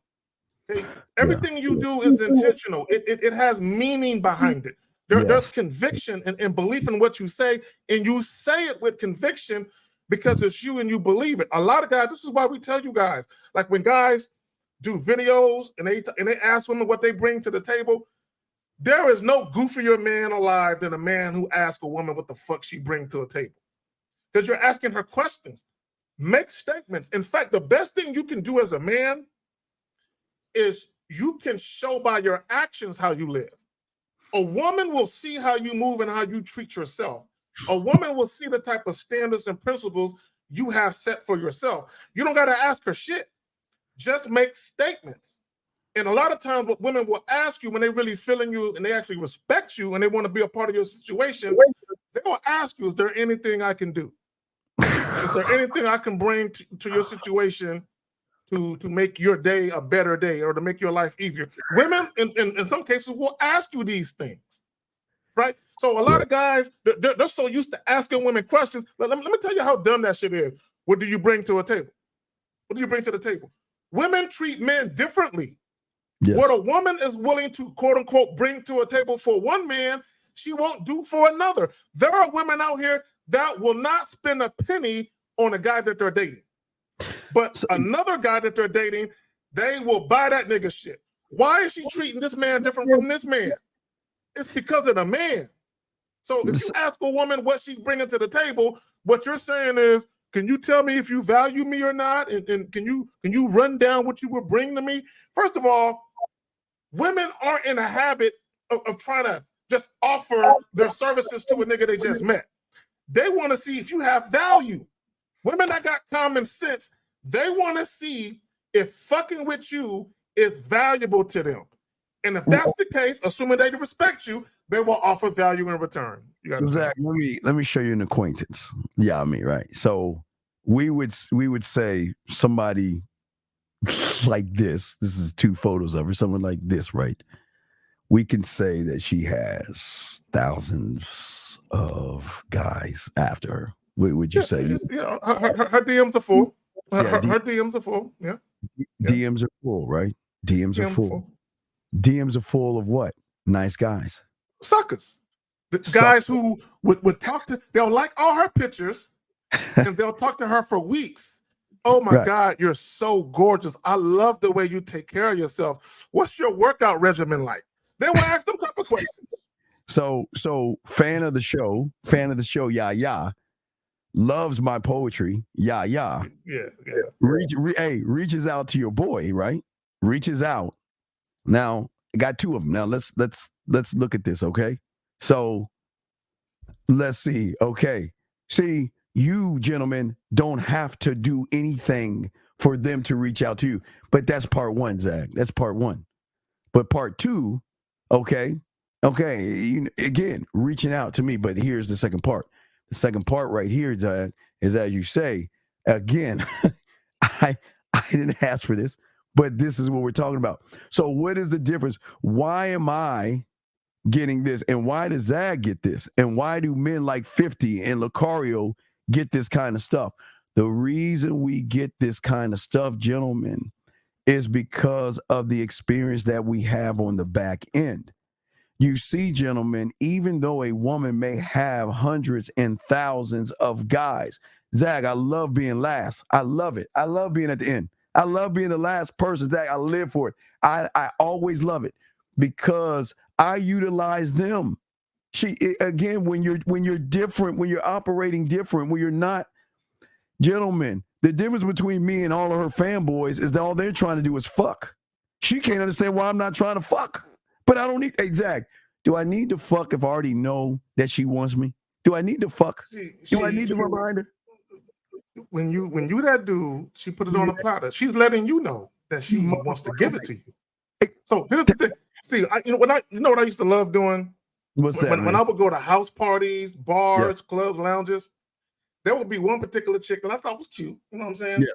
Okay? Everything you do is intentional. It has meaning behind it. There's conviction and belief in what you say, and you say it with conviction because it's you and you believe it. A lot of guys, this is why we tell you guys, like when guys do videos and they ask women what they bring to the table, there is no goofier man alive than a man who asks a woman what the fuck she brings to a table. Because you're asking her questions. Make statements. In fact, the best thing you can do as a man is you can show by your actions how you live. A woman will see how you move and how you treat yourself. A woman will see the type of standards and principles you have set for yourself. You don't got to ask her shit. Just make statements. And a lot of times what women will ask you when they really feeling you and they actually respect you and they want to be a part of your situation, they will ask you, is there anything I can do? Is there anything I can bring to your situation to make your day a better day or to make your life easier? Women, in some cases, will ask you these things, right? So a lot of guys, they're so used to asking women questions. Let me tell you how dumb that shit is. What do you bring to a table? What do you bring to the table? Women treat men differently. Yes. What a woman is willing to, quote unquote, bring to a table for one man, she won't do for another. There are women out here that will not spend a penny on a guy that they're dating. But another guy that they're dating, they will buy that nigga shit. Why is she treating this man different from this man? It's because of the man. So if you ask a woman what she's bringing to the table, what you're saying is, can you tell me if you value me or not? And can you run down what you will bring to me? First of all, women aren't in a habit of trying to just offer their services to a nigga they just met. They want to see if you have value. Women that got common sense, they want to see if fucking with you is valuable to them. And if that's the case, assuming they respect you, they will offer value in return. Zach, let me show you an acquaintance. Yeah, I mean, right. So we would say somebody like this. This is two photos of her. Someone like this, right? We can say that she has thousands of guys after her. Would you say? Yeah, her DMs are full. Her DMs are full. Yeah. DMs are full, right? DMs are full. DMs are full of what? Nice guys. Suckers. The guys who would talk to, they'll like all her pictures and they'll talk to her for weeks. Oh my God, you're so gorgeous. I love the way you take care of yourself. What's your workout regimen like? They will ask them type of questions. So fan of the show, yeah. Loves my poetry, yeah. Yeah. Reaches out to your boy, right? Reaches out. Now, I got two of them. Now let's look at this, okay? So let's see. Okay. See, you gentlemen don't have to do anything for them to reach out to you. But that's part one, Zach. That's part one. But part two, okay, again, reaching out to me. But here's the second part. The second part right here, Zach, is as you say, again, I didn't ask for this, but this is what we're talking about. So what is the difference? Why am I getting this? And why does Zag get this? And why do men like 50 and Lucario get this kind of stuff? The reason we get this kind of stuff, gentlemen, is because of the experience that we have on the back end. You see, gentlemen, even though a woman may have hundreds and thousands of guys, Zag, I love being last. I love it. I love being at the end. I love being the last person. Zag, I live for it. I always love it because I utilize them. Again, when you're different, when you're operating different, when you're not, gentlemen, the difference between me and all of her fanboys is that all they're trying to do is fuck. She can't understand why I'm not trying to fuck. But I don't need, Zach, do I need to fuck if I already know that she wants me? Do I need to fuck? Do I need to remind her? When you that dude, she put it on a platter. She's letting you know. that she wants to give it to you. So here's the thing, Steve. You know what I used to love doing? What's that, When I would go to house parties, bars, clubs, lounges, there would be one particular chick that I thought was cute. You know what I'm saying?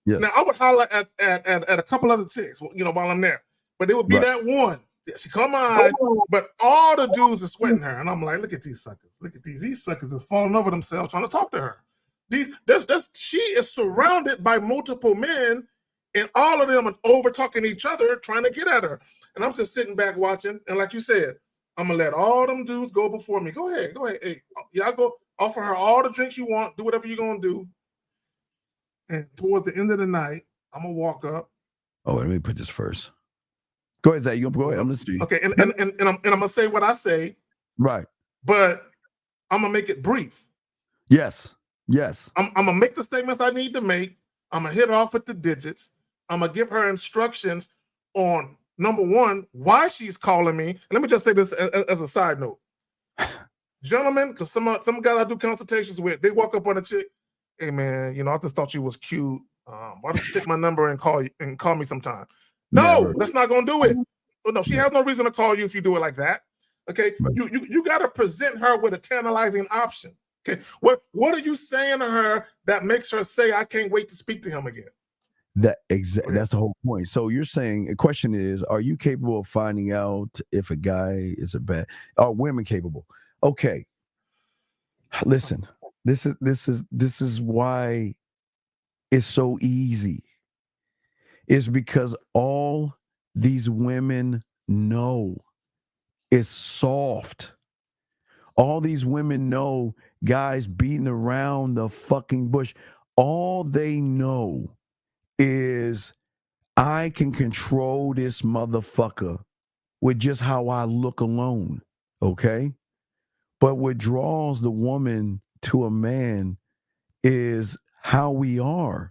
Yeah. Now I would holler at a couple other chicks, while I'm there, but it would be that one. Yeah, she come on, but all the dudes are sweating her, and I'm like, look at these suckers. Look at these suckers is falling over themselves trying to talk to her. She is surrounded by multiple men, and all of them are over talking each other, trying to get at her. And I'm just sitting back watching, and like you said, I'm gonna let all them dudes go before me. Go ahead. Hey, y'all go offer her all the drinks you want, do whatever you're gonna do. And towards the end of the night, I'm gonna walk up. Oh, let me put this first. Go ahead, Zach. You go ahead. I'm listening to you. Okay, and I'm gonna say what I say. Right. But I'm gonna make it brief. Yes. I'm gonna make the statements I need to make. I'm gonna hit her off with the digits. I'm gonna give her instructions on number one, why she's calling me. And let me just say this as a side note. Gentlemen, because some guys I do consultations with, they walk up on a chick, hey man, I just thought you was cute. Why don't you take my number and call me sometime? No, that's not gonna do it. No, she has no reason to call you if you do it like that. Okay, you got to present her with a tantalizing option. Okay, what are you saying to her that makes her say, "I can't wait to speak to him again"? That's the whole point. So you're saying the question is, are you capable of finding out if a guy is a bad? Are women capable? Okay, listen. This is why it's so easy. It's because all these women know is soft. All these women know guys beating around the fucking bush. All they know is I can control this motherfucker with just how I look alone. Okay? But what draws the woman to a man is how we are.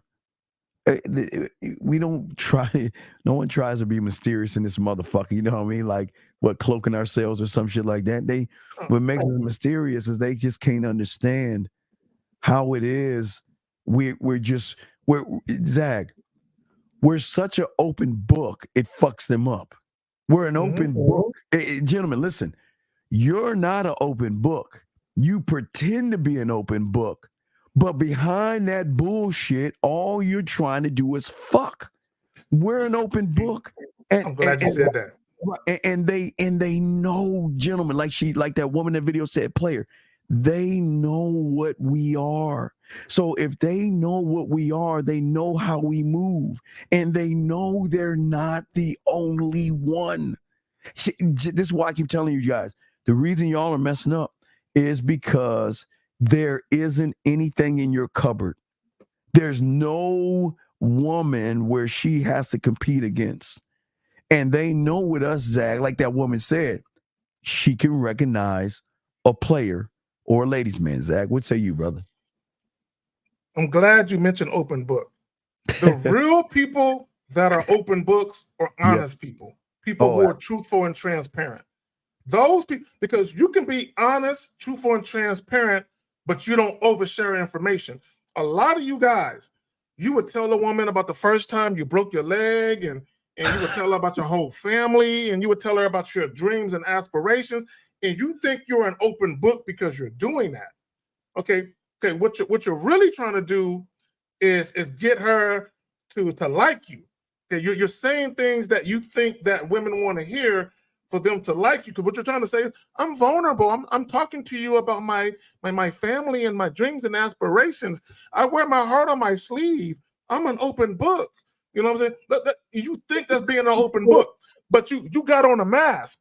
We don't try. No one tries to be mysterious in this motherfucker. You know what I mean? Like what, cloaking ourselves or some shit like that. What makes them mysterious is they just can't understand how it is. We're Zag. We're such an open book. It fucks them up. We're an open book. Gentlemen, listen. You're not an open book. You pretend to be an open book. But behind that bullshit, all you're trying to do is fuck. We're an open book. I'm glad you said that. And they know, gentlemen, like that woman in the video said, player, they know what we are. So if they know what we are, they know how we move. And they know they're not the only one. This is why I keep telling you guys, the reason y'all are messing up is because there isn't anything in your cupboard. There's no woman where she has to compete against. And they know with us, Zag, like that woman said, she can recognize a player or a ladies' man. Zag, what say you, brother? I'm glad you mentioned open book. The real people that are open books are honest people who are truthful and transparent. Those people, because you can be honest, truthful, and transparent, but you don't overshare information. A lot of you guys, you would tell a woman about the first time you broke your leg, and you would tell her about your whole family, and you would tell her about your dreams and aspirations, and you think you're an open book because you're doing that. Okay. What you're really trying to do is get her to like you. Okay, you're saying things that you think that women want to hear for them to like you. Because what you're trying to say is, I'm vulnerable. I'm talking to you about my family and my dreams and aspirations. I wear my heart on my sleeve. I'm an open book. You know what I'm saying? You think that's being an open book, but you got on a mask.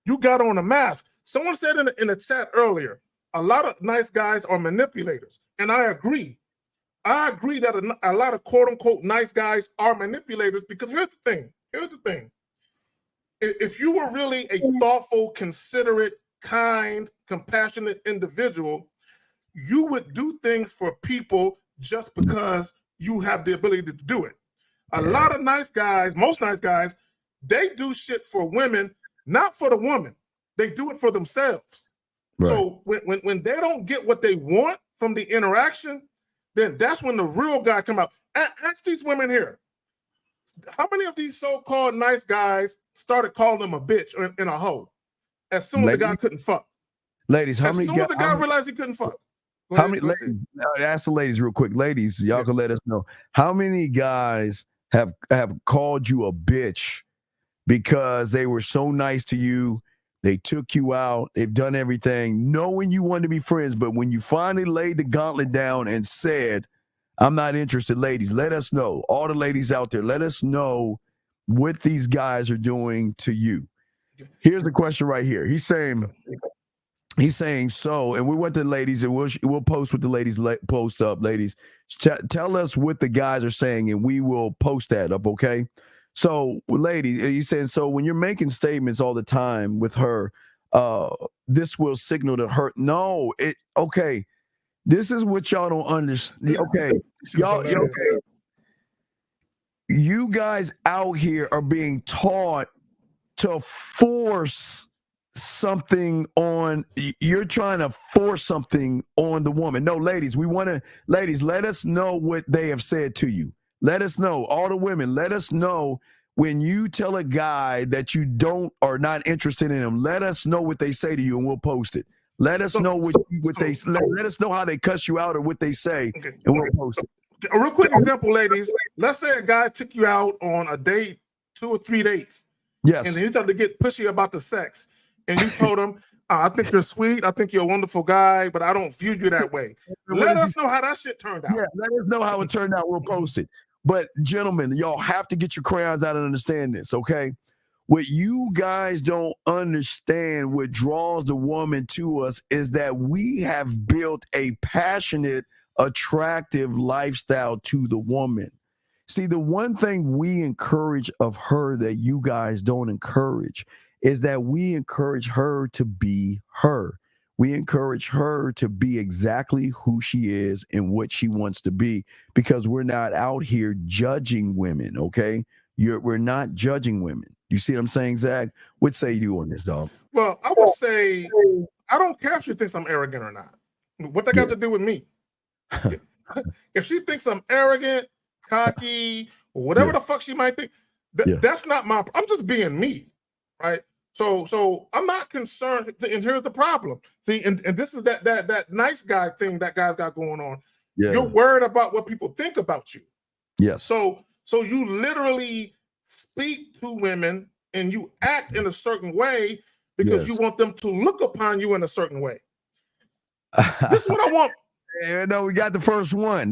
You got on a mask. Someone said in the chat earlier, a lot of nice guys are manipulators. And I agree. I agree that a lot of quote unquote nice guys are manipulators, because here's the thing. If you were really a thoughtful, considerate, kind, compassionate individual, you would do things for people just because you have the ability to do it. A lot of nice guys, most nice guys, they do shit for women, not for the woman. They do it for themselves. Right. So when they don't get what they want from the interaction, then that's when the real guy come out. Ask these women here. How many of these so-called nice guys started calling them a bitch and a hoe as soon as the guy couldn't fuck? Ladies, how as many soon as the guy realized he couldn't fuck. How many ladies? Ask the ladies real quick. Ladies, y'all can let us know. How many guys have called you a bitch because they were so nice to you? They took you out. They've done everything, knowing you wanted to be friends. But when you finally laid the gauntlet down and said, I'm not interested, ladies, let us know. All the ladies out there, let us know what these guys are doing to you. Here's the question right here. He's saying so, and we went to the ladies, and we'll post what the ladies post up. Ladies, tell us what the guys are saying, and we will post that up, okay? So, ladies, you saying, so when you're making statements all the time with her, this will signal to her. No, okay. This is what y'all don't understand. Okay, okay. You guys out here are being taught to force something on. You're trying to force something on the woman. No, ladies, ladies, let us know what they have said to you. Let us know, all the women, let us know when you tell a guy that you are not interested in him. Let us know what they say to you, and we'll post it. Let us know what they let us know how they cuss you out or what they say, and we'll post it. A real quick example, ladies. Let's say a guy took you out on a date, 2 or 3 dates. Yes. And then he started to get pushy about the sex. And you told him, I think you're sweet. I think you're a wonderful guy, but I don't view you that way. Let us know how that shit turned out. Yeah, let us know how it turned out. We'll post it. But gentlemen, y'all have to get your crayons out and understand this, okay? What you guys don't understand, what draws the woman to us, is that we have built a passionate, attractive lifestyle to the woman. See, the one thing we encourage of her that you guys don't encourage is that we encourage her to be her. We encourage her to be exactly who she is and what she wants to be, because we're not out here judging women, okay? We're not judging women. You see what I'm saying, Zach? What say you on this, dog? Well, I would say I don't care if she thinks I'm arrogant or not. What they got to do with me? If she thinks I'm arrogant, cocky, or whatever the fuck she might think, that's not my. I'm just being me, right? So I'm not concerned. And here's the problem. See, and this is that nice guy thing that guy's got going on. Yeah. You're worried about what people think about you. Yes. So you literally speak to women and you act in a certain way because you want them to look upon you in a certain way. This is what I want. Yeah, no, we got the first one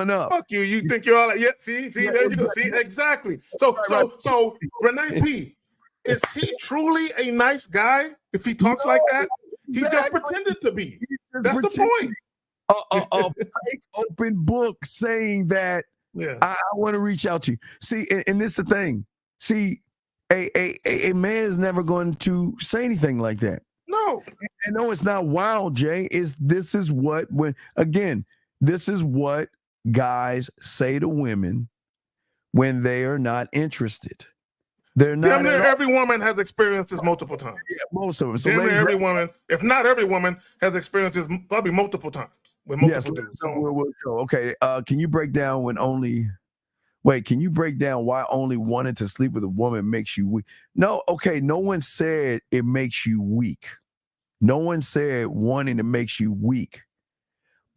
up. Fuck you. You think you're all like, yeah, see, there you go. See, exactly. So Renee P, is he truly a nice guy if he talks like that? He just pretended to be. That's the point. A fake open book saying that I want to reach out to you. See, and this is the thing. See, a man is never going to say anything like that. No. And no, it's not wild, Jay. This is what guys say to women when they are not interested. They're not. Damn near every woman has experienced this multiple times. Yeah, most of them. So damn near every woman, if not every woman, has experienced this probably multiple times with multiple dudes. Okay. Can you break down can you break down why only wanting to sleep with a woman makes you weak? No, okay. No one said it makes you weak. No one said wanting to makes you weak.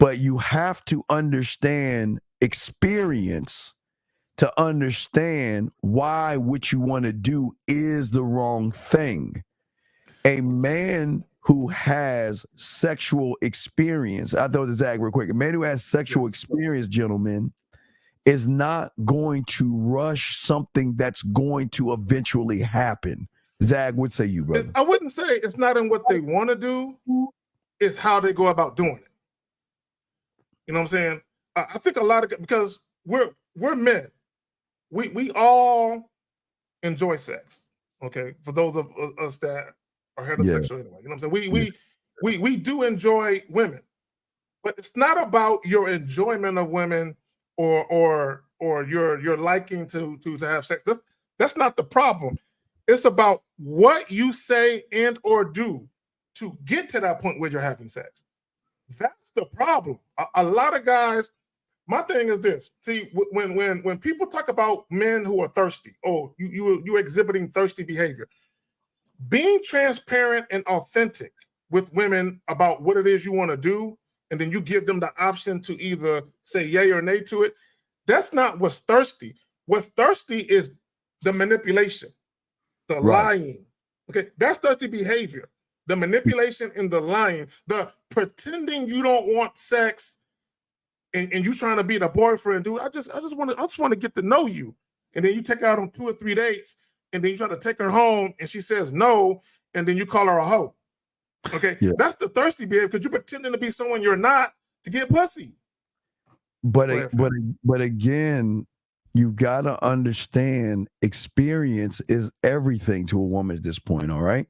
But you have to understand experience to understand why what you want to do is the wrong thing. A man who has sexual experience, I throw this Zach real quick. A man who has sexual experience, gentlemen, is not going to rush something that's going to eventually happen. Zach, what say you, brother? I wouldn't say it's not in what they want to do, it's how they go about doing it. You know what I'm saying? I think a lot of, because we're men. We all enjoy sex, okay? For those of us that are heterosexual anyway. You know what I'm saying? We do enjoy women. But it's not about your enjoyment of women or your liking to have sex. That's not the problem. It's about what you say and or do to get to that point where you're having sex. That's the problem. A lot of guys My thing is this. See, when people talk about men who are thirsty, oh, you exhibiting thirsty behavior. Being transparent and authentic with women about what it is you want to do, and then you give them the option to either say yay or nay to it. That's not what's thirsty. What's thirsty is the manipulation, the lying. Okay, that's thirsty behavior. The manipulation and the lying, the pretending you don't want sex, and you trying to be the boyfriend, dude. I just want to get to know you, and then you take her out on 2 or 3 dates, and then you try to take her home, and she says no, and then you call her a hoe. Okay, that's the thirsty behavior because you're pretending to be someone you're not to get pussy. But again, you got to understand experience is everything to a woman at this point. All right,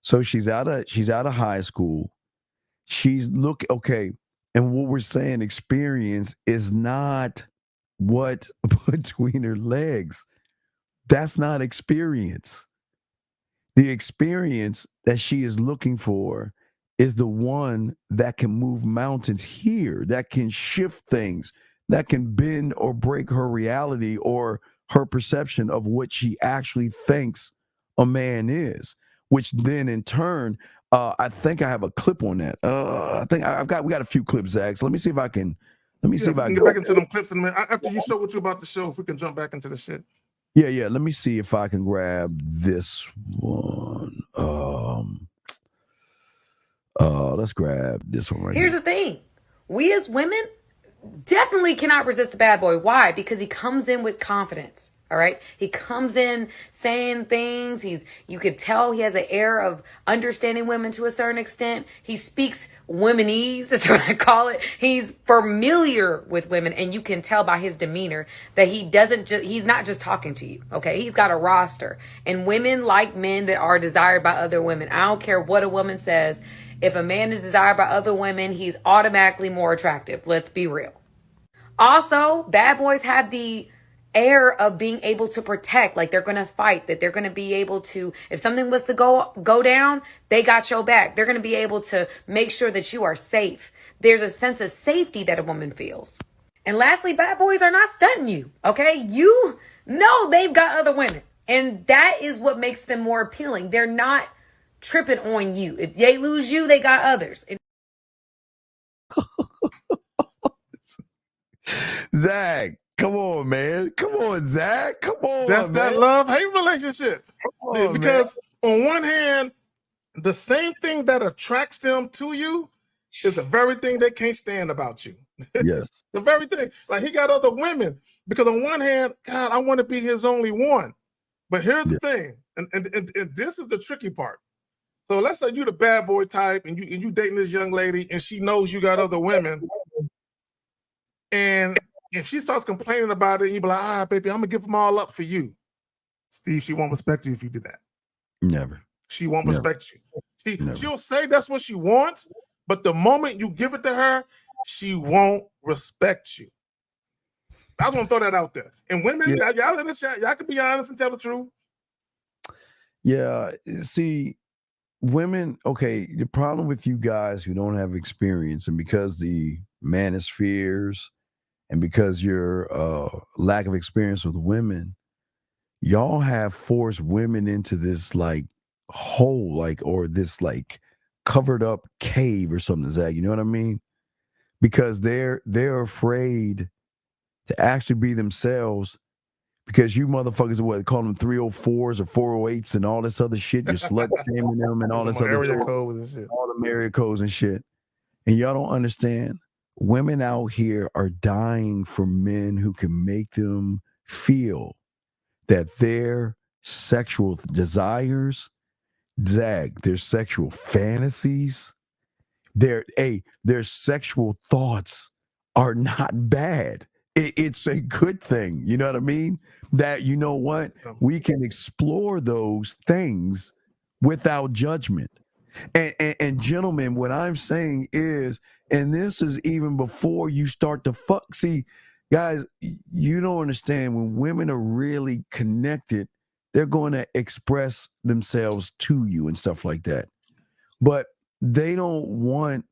so she's out of high school. Okay, and what we're saying, experience is not what between her legs. That's not experience. The experience that she is looking for is the one that can move mountains here, that can shift things, that can bend or break her reality or her perception of what she actually thinks a man is, which then in turn, I think I have a clip on that. I think we got a few clips, Zach. So let me see if I can get back into them clips in a minute. After you show what you're about to show, if we can jump back into the shit. Yeah. Let me see if I can grab this one. Let's grab this one right here. Here's the thing. We as women definitely cannot resist the bad boy. Why? Because he comes in with confidence. All right. He comes in saying things. You could tell he has an air of understanding women to a certain extent. He speaks womenese. That's what I call it. He's familiar with women, and you can tell by his demeanor that he's not just talking to you. Okay. He's got a roster, and women like men that are desired by other women. I don't care what a woman says. If a man is desired by other women, he's automatically more attractive. Let's be real. Also, bad boys have the air of being able to protect, like they're going to fight, that they're going to be able to, if something was to go down, they got your back. They're going to be able to make sure that you are safe. There's a sense of safety that a woman feels. And lastly, bad boys are not stunting you. Okay. You know, they've got other women, and that is what makes them more appealing. They're not tripping on you. If they lose you, they got others. Zach, come on, man. Come on, Zach. Come on. That's man. That love-hate relationship. Because on one hand, the same thing that attracts them to you is the very thing they can't stand about you. Yes. The very thing. Like, he got other women. Because on one hand, God, I want to be his only one. But here's the thing, and this is the tricky part. So let's say you the bad boy type, and you dating this young lady, and she knows you got other women. And if she starts complaining about it, and you be like, baby, I'm gonna give them all up for you. Steve, she won't respect you if you do that. Never. She won't respect you. She'll say that's what she wants, but the moment you give it to her, she won't respect you. I just want to throw that out there. And women, y'all in the chat, y'all can be honest and tell the truth. Yeah. See, women, okay, the problem with you guys who don't have experience, and because the manospheres and because your lack of experience with women, y'all have forced women into this like hole, like, or this like covered up cave or something, Zach. You know what I mean? Because they're afraid to actually be themselves, because you motherfuckers are what, call them 304s or 408s and all this other shit. You're slut shaming them and all this other area codes and shit. All the area codes and shit. And y'all don't understand. Women out here are dying for men who can make them feel that their sexual desires, their sexual fantasies, their sexual thoughts are not bad. It's a good thing. You know what I mean? That, you know what? We can explore those things without judgment. And gentlemen, what I'm saying is, and this is even before you start to fuck. See, guys, you don't understand, when women are really connected, they're going to express themselves to you and stuff like that. But they don't want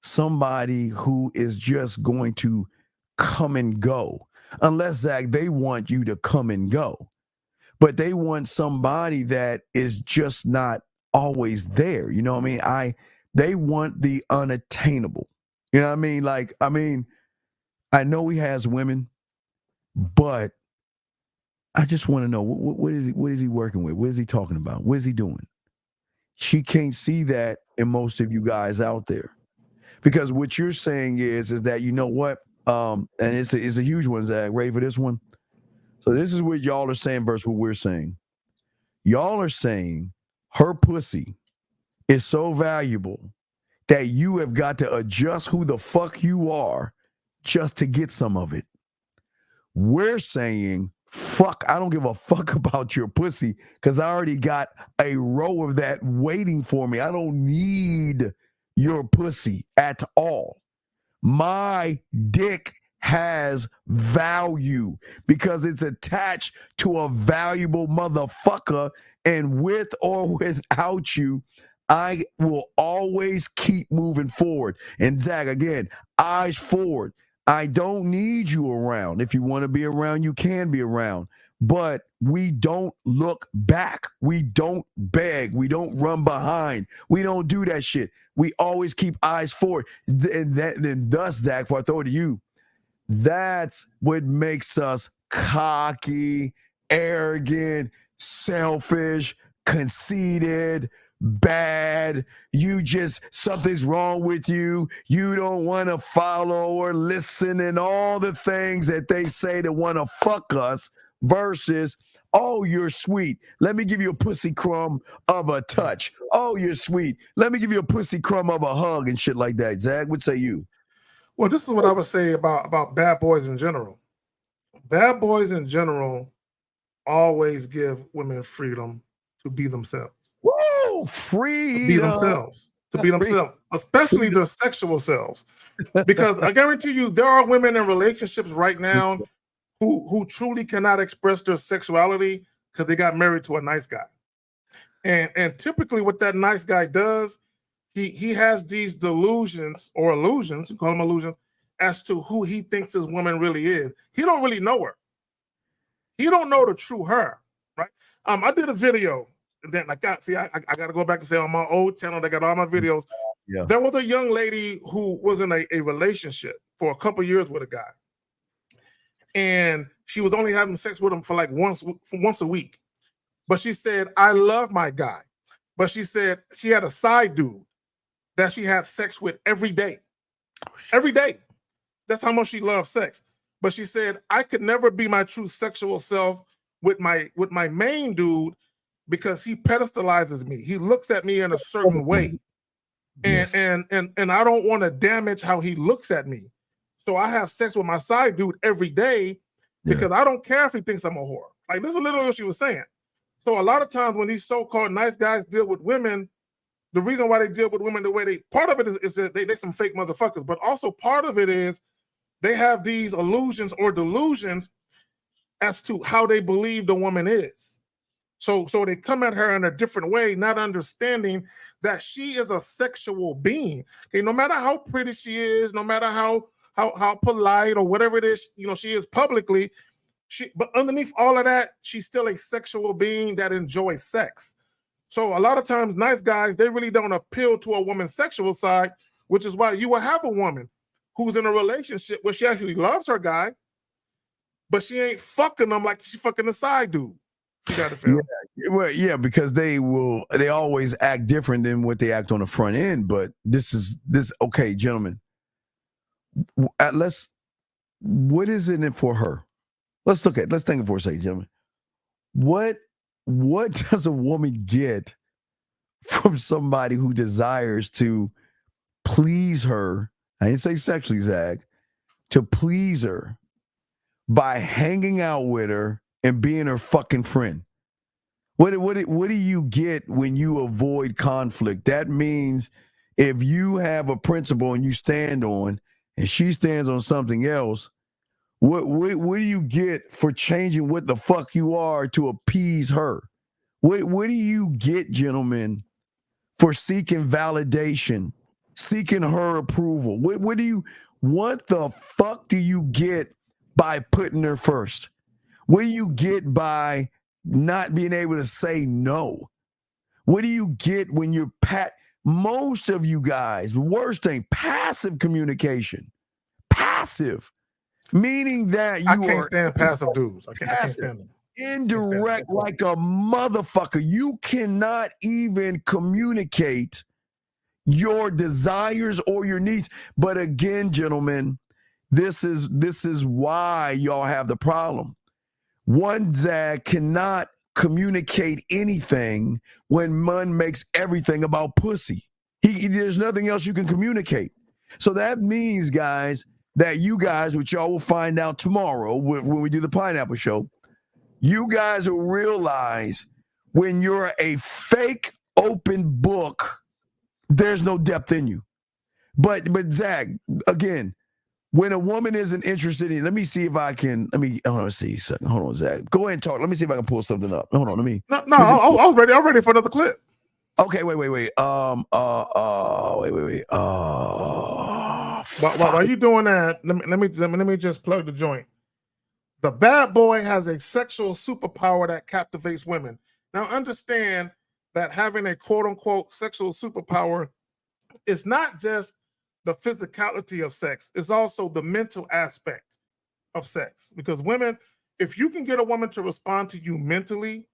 somebody who is just going to come and go. Unless, Zach, they want you to come and go. But they want somebody that is just not always there. You know what I mean? They want the unattainable. You know what I mean? Like, I know he has women, but I just want to know what is he working with? What is he talking about? What is he doing? She can't see that in most of you guys out there. Because what you're saying is that, you know what? And it's a huge one, Zach. Ready for this one? So this is what y'all are saying versus what we're saying. Y'all are saying her pussy is so valuable that you have got to adjust who the fuck you are just to get some of it. We're saying, fuck, I don't give a fuck about your pussy because I already got a row of that waiting for me. I don't need your pussy at all. My dick has value because it's attached to a valuable motherfucker, and with or without you, I will always keep moving forward. And Zach, again, eyes forward. I don't need you around. If you want to be around, you can be around. But we don't look back. We don't beg. We don't run behind. We don't do that shit. We always keep eyes forward. And then thus, Zach, before I throw it to you, that's what makes us cocky, arrogant, selfish, conceited, bad. Something's wrong with you. You don't want to follow or listen and all the things that they say to want to fuck us versus, oh, you're sweet. Let me give you a pussy crumb of a touch. Oh, you're sweet. Let me give you a pussy crumb of a hug and shit like that. Zach, what say you? Well, this is what I would say about bad boys in general. Bad boys in general always give women freedom to be themselves. Woo! Freedom. To be themselves. To be themselves, especially their sexual selves. Because I guarantee you, there are women in relationships right now who truly cannot express their sexuality because they got married to a nice guy. And typically what that nice guy does, he has these delusions or illusions, you call them illusions, as to who he thinks his woman really is. He don't really know her. He don't know the true her, right? I did a video, and then I got to go back and say on my old channel, they got all my videos. Yeah. There was a young lady who was in a relationship for a couple years with a guy. And she was only having sex with him for like once a week. But she said, I love my guy. But she said she had a side dude that she had sex with every day. Every day. That's how much she loved sex. But she said, I could never be my true sexual self with my main dude because he pedestalizes me. He looks at me in a certain way. Yes. And I don't want to damage how he looks at me. So I have sex with my side dude every day because I don't care if he thinks I'm a whore. Like, this is literally what she was saying. So a lot of times when these so-called nice guys deal with women, the reason why they deal with women the way they, part of it is that they some fake motherfuckers, but also part of it is they have these illusions or delusions as to how they believe the woman is. So they come at her in a different way, not understanding that she is a sexual being. Okay, no matter how pretty she is, no matter how polite or whatever it is, she is publicly, but underneath all of that, she's still a sexual being that enjoys sex. So a lot of times, nice guys, they really don't appeal to a woman's sexual side, which is why you will have a woman who's in a relationship where she actually loves her guy, but she ain't fucking them like she fucking the side dude. You gotta feel. Yeah, because they always act different than what they act on the front end. But this okay, gentlemen. What is in it for her? Let's think it for a second, gentlemen. What does a woman get from somebody who desires to please her? I didn't say sexually, Zach. To please her by hanging out with her and being her fucking friend. What do you get when you avoid conflict? That means if you have a principle and you stand on, and she stands on something else, what do you get for changing what the fuck you are to appease her? What do you get, gentlemen, for seeking validation, seeking her approval? What the fuck do you get by putting her first? What do you get by not being able to say no? What do you get when you're most of you guys, worst thing, passive communication. Passive. Meaning that I can't stand passive dudes. I can't stand them. Indirect like a motherfucker. You cannot even communicate your desires or your needs. But again, gentlemen, this is why y'all have the problem. One that cannot communicate anything when man makes everything about pussy. There's nothing else you can communicate. So that means, guys, that you guys, which y'all will find out tomorrow when we do the Pineapple Show, you guys will realize when you're a fake open book, there's no depth in you. But Zach, again, when a woman isn't interested in, let me see if I can. Hold on, see. Hold on, Zach. Go ahead and talk. Let me see if I can pull something up. Hold on, let me. No, I was ready. I'm ready for another clip. Okay, wait. Wait. While you doing that, let me just plug the joint. The bad boy has a sexual superpower that captivates women. Now, understand that having a quote unquote sexual superpower is not just the physicality of sex, it's also the mental aspect of sex. Because women, if you can get a woman to respond to you mentally,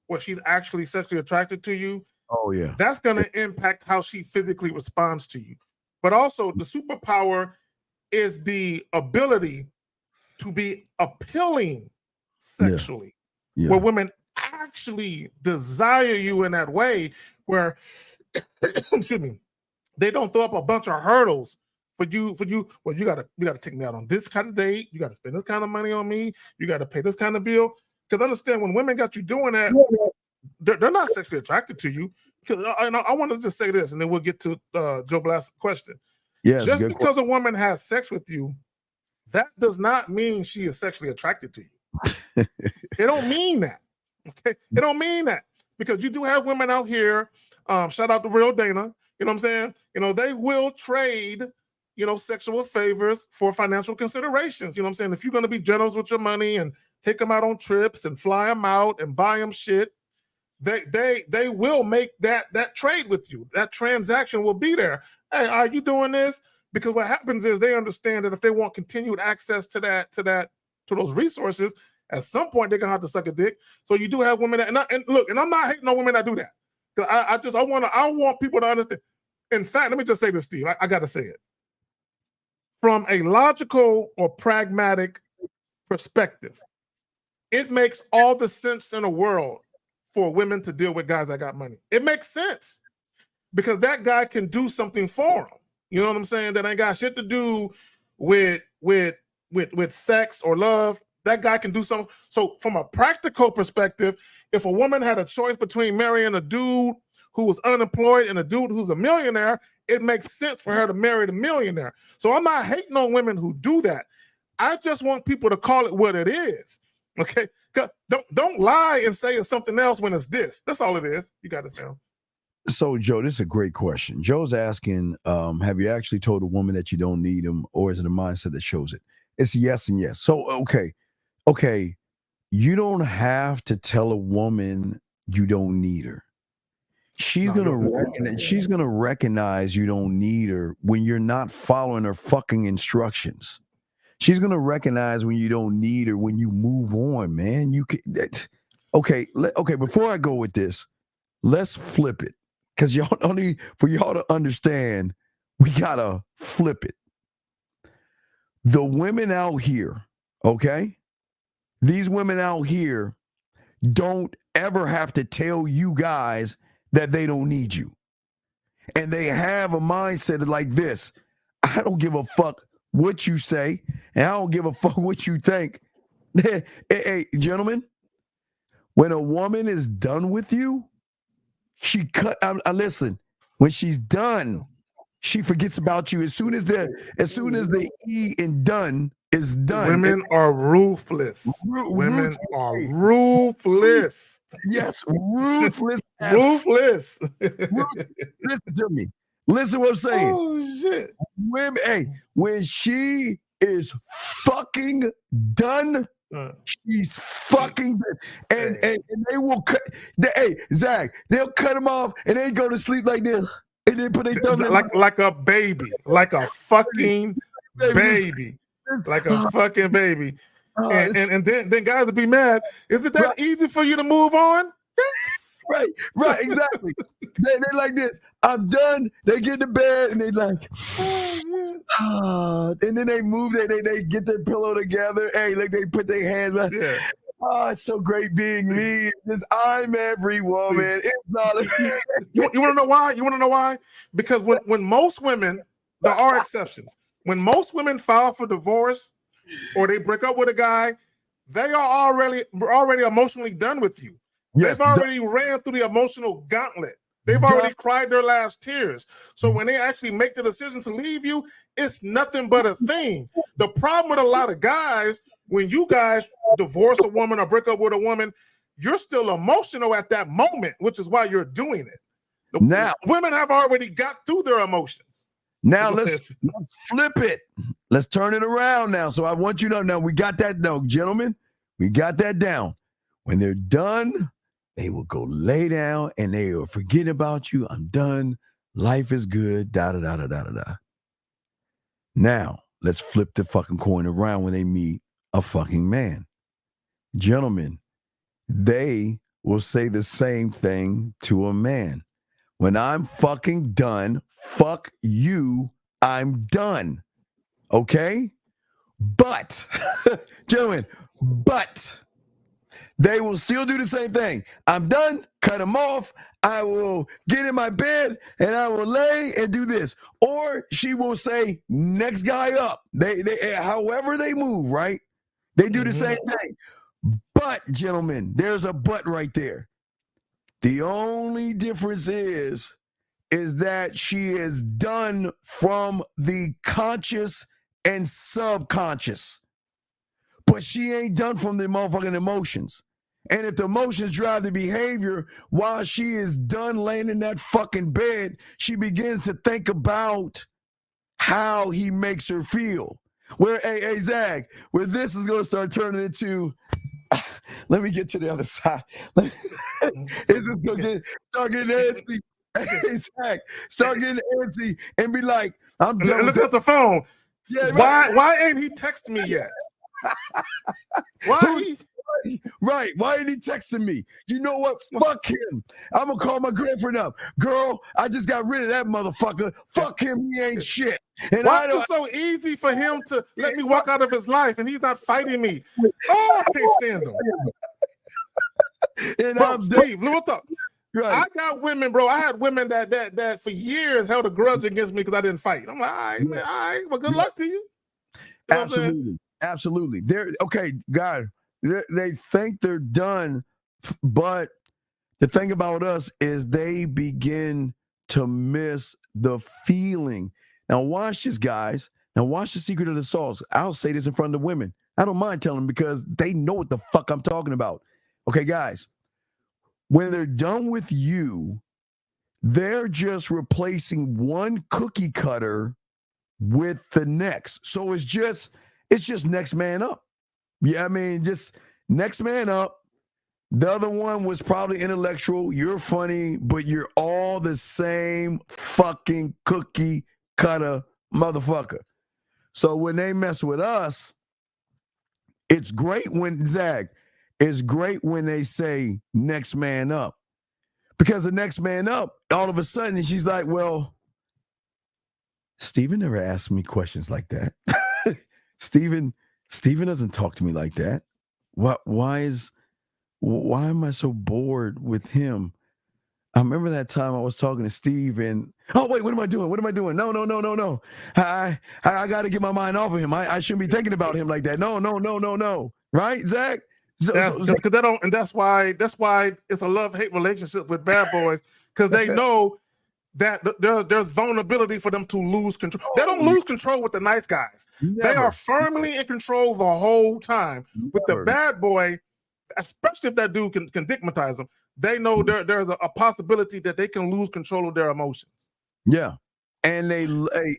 where she's actually sexually attracted to you, that's going to impact how she physically responds to you. But also, the superpower is the ability to be appealing sexually, where women actually desire you in that way, where excuse me, they don't throw up a bunch of hurdles for you. Well, you gotta take me out on this kind of date. You gotta spend this kind of money on me. You gotta pay this kind of bill. Because understand, when women got you doing that, they're not sexually attracted to you. Because I want to just say this, and then we'll get to Joe Blast's question. Yes, just because a woman has sex with you, that does not mean she is sexually attracted to you. It don't mean that. Okay, it don't mean that, because you do have women out here. Shout out to Real Dana. You know what I'm saying? You know, they will trade, sexual favors for financial considerations. You know what I'm saying? If you're going to be generous with your money and take them out on trips and fly them out and buy them shit, they will make that trade with you. That transaction will be there. Hey, are you doing this? Because what happens is they understand that if they want continued access to those resources, at some point they're gonna have to suck a dick. So you do have women that, and look, and I'm not hating on women that do that. Because I want people to understand. In fact, let me just say this, Steve. I got to say it. From a logical or pragmatic perspective, it makes all the sense in the world for women to deal with guys that got money. It makes sense because that guy can do something for them. You know what I'm saying? That ain't got shit to do with sex or love. That guy can do something. So from a practical perspective, if a woman had a choice between marrying a dude who was unemployed and a dude who's a millionaire, it makes sense for her to marry the millionaire. So I'm not hating on women who do that. I just want people to call it what it is. Okay? Don't lie and say it's something else when it's this. That's all it is. You got to sound. So, Joe, this is a great question. Joe's asking, have you actually told a woman that you don't need them, or is it a mindset that shows it? It's yes and yes. So, okay, you don't have to tell a woman you don't need her. She's gonna recognize you don't need her when you're not following her fucking instructions. She's gonna recognize when you don't need her when you move on, man. Okay. Before I go with this, let's flip it, because for y'all to understand, we gotta flip it. The women out here, okay? These women out here don't ever have to tell you guys that they don't need you. And they have a mindset like this. I don't give a fuck what you say, and I don't give a fuck what you think. Hey, gentlemen, when a woman is done with you, listen, when she's done, she forgets about you. As soon as the E in done is done. Women are ruthless. Women are ruthless. Yes, ruthless. Ruthless. Listen to me. Listen what I'm saying. Oh shit. Women, hey, when she is fucking done, she's fucking done. And they will cut. Hey, Zach, they'll cut them off and they go to sleep like this. And then put their thumb in like a baby, like a fucking baby, like a fucking baby. And then guys will be mad. Is it that easy for you to move on? Right, exactly. They're like this. I'm done. They get to bed and they like, and then they move. They get their pillow together. Hey, like they put their hands. Yeah. Oh, it's so great being me. I'm every woman. It's not. You want to know why? You want to know why? Because when most women, there are exceptions. When most women file for divorce or they break up with a guy, they are already emotionally done with you. Yes, they've already ran through the emotional gauntlet. They've already cried their last tears. So when they actually make the decision to leave you, it's nothing but a thing. The problem with a lot of guys, when you guys divorce a woman or break up with a woman, you're still emotional at that moment, which is why you're doing it. Now, women have already got through their emotions. Now let's flip it. Let's turn it around now. So I want you to know, we got that down, gentlemen. We got that down. When they're done, they will go lay down and they will forget about you. I'm done. Life is good. Da da da da da da. Now let's flip the fucking coin around when they meet a fucking man. Gentlemen, they will say the same thing to a man. When I'm fucking done, fuck you, I'm done. Okay? But, gentlemen, they will still do the same thing. I'm done, cut them off. I will get in my bed and I will lay and do this. Or she will say, next guy up. They however they move, right? They do the same thing. But, gentlemen, there's a but right there. The only difference is that she is done from the conscious and subconscious. But she ain't done from the motherfucking emotions. And if the emotions drive the behavior, while she is done laying in that fucking bed, she begins to think about how he makes her feel. Where, hey, Zach, where this is going to start turning into, let me get to the other side. It's just going to start getting antsy. Hey, Zach, start getting antsy and be like, I'm done. Look at the phone. Yeah, why ain't he texting me yet? Why ain't he texting me? You know what? Fuck him. I'm gonna call my girlfriend up. Girl, I just got rid of that motherfucker. Fuck him. He ain't shit. And why is it so easy for him to let me walk out of his life and he's not fighting me? Oh, I can't stand him. And bro, Steve, what's up? Right. I got women, bro. I had women that for years held a grudge against me because I didn't fight. I'm like, all right, man, all right. Well, good luck to you. Absolutely. They're okay, God. They think they're done, but the thing about us is they begin to miss the feeling. Now watch this, guys. Now watch the secret of the sauce. I'll say this in front of the women. I don't mind telling them because they know what the fuck I'm talking about. Okay, guys. When they're done with you, they're just replacing one cookie cutter with the next. So it's just next man up. Yeah, I mean, just next man up. The other one was probably intellectual. You're funny, but you're all the same fucking cookie cutter motherfucker. So when they mess with us, it's great when, Zach, it's great when they say next man up. Because the next man up, all of a sudden, she's like, well, Steven never asked me questions like that. Steven doesn't talk to me like that. Why am I so bored with him? I remember that time I was talking to Steve and, oh, wait, what am I doing? No. I got to get my mind off of him. I shouldn't be thinking about him like that. No. Right, Zach? That's why it's a love-hate relationship with bad boys, because they know that there's vulnerability for them to lose control. They don't lose control with the nice guys. Never. They are firmly in control the whole time. Never. With the bad boy, especially if that dude can stigmatize them, they know there's a possibility that they can lose control of their emotions. Yeah. And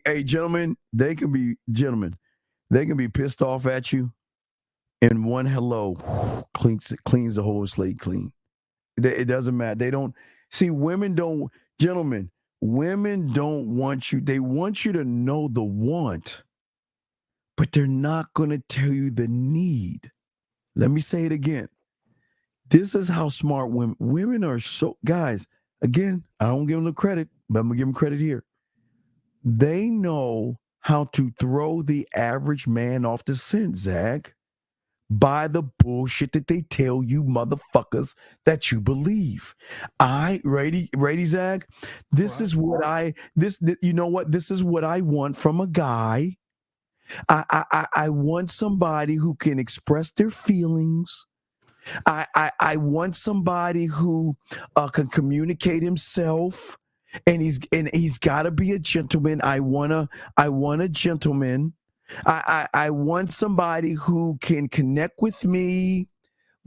hey, gentlemen, they can be pissed off at you, and one hello cleans the whole slate clean. It doesn't matter. They don't see women don't, gentlemen, women don't want you. They want you to know the want, but they're not going to tell you the need. Let me say it again. This is how smart women are. So, guys, again, I don't give them the credit, but I'm going to give them credit here. They know how to throw the average man off the scent, Zach, by the bullshit that they tell you motherfuckers that you believe. Ready, Zach? This is what you know what? This is what I want from a guy. I want somebody who can express their feelings. I want somebody who can communicate himself, and he's got to be a gentleman. I want a gentleman. I want somebody who can connect with me,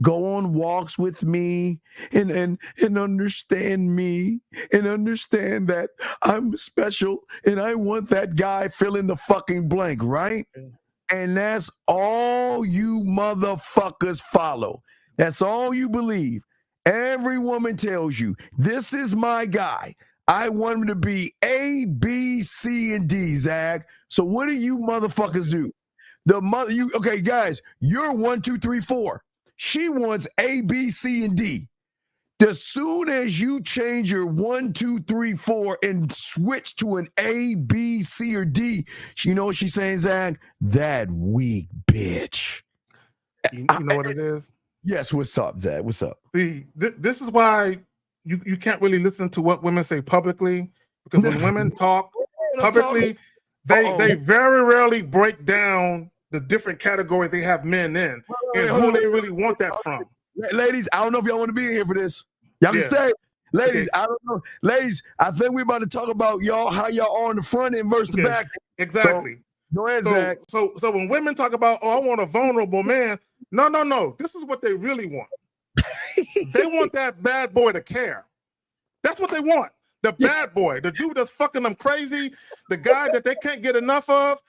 go on walks with me, and understand me, and understand that I'm special, and I want that guy fill in the fucking blank, right? And that's all you motherfuckers follow. That's all you believe. Every woman tells you, this is my guy. I want him to be A, B, C, and D, Zach. So what do you motherfuckers do? Okay, guys, you're 1, 2, 3, 4. She wants A, B, C, and D. As soon as you change your 1, 2, 3, 4 and switch to an A, B, C, or D, you know what she's saying, Zach? That weak bitch. You know what it is? Yes, what's up, Zach? What's up? See, this is why you can't really listen to what women say publicly, because when women talk publicly, they very rarely break down the different categories they have men in and who they really want that from. Ladies, I don't know if y'all want to be here for this. Y'all can stay. Ladies, I don't know. Ladies, I think we're about to talk about how y'all are on the front end versus the back. Exactly. So, go ahead, Zach. So when women talk about, I want a vulnerable man, no. This is what they really want. They want that bad boy to care. That's what they want. The bad boy, the dude that's fucking them crazy, the guy that they can't get enough of.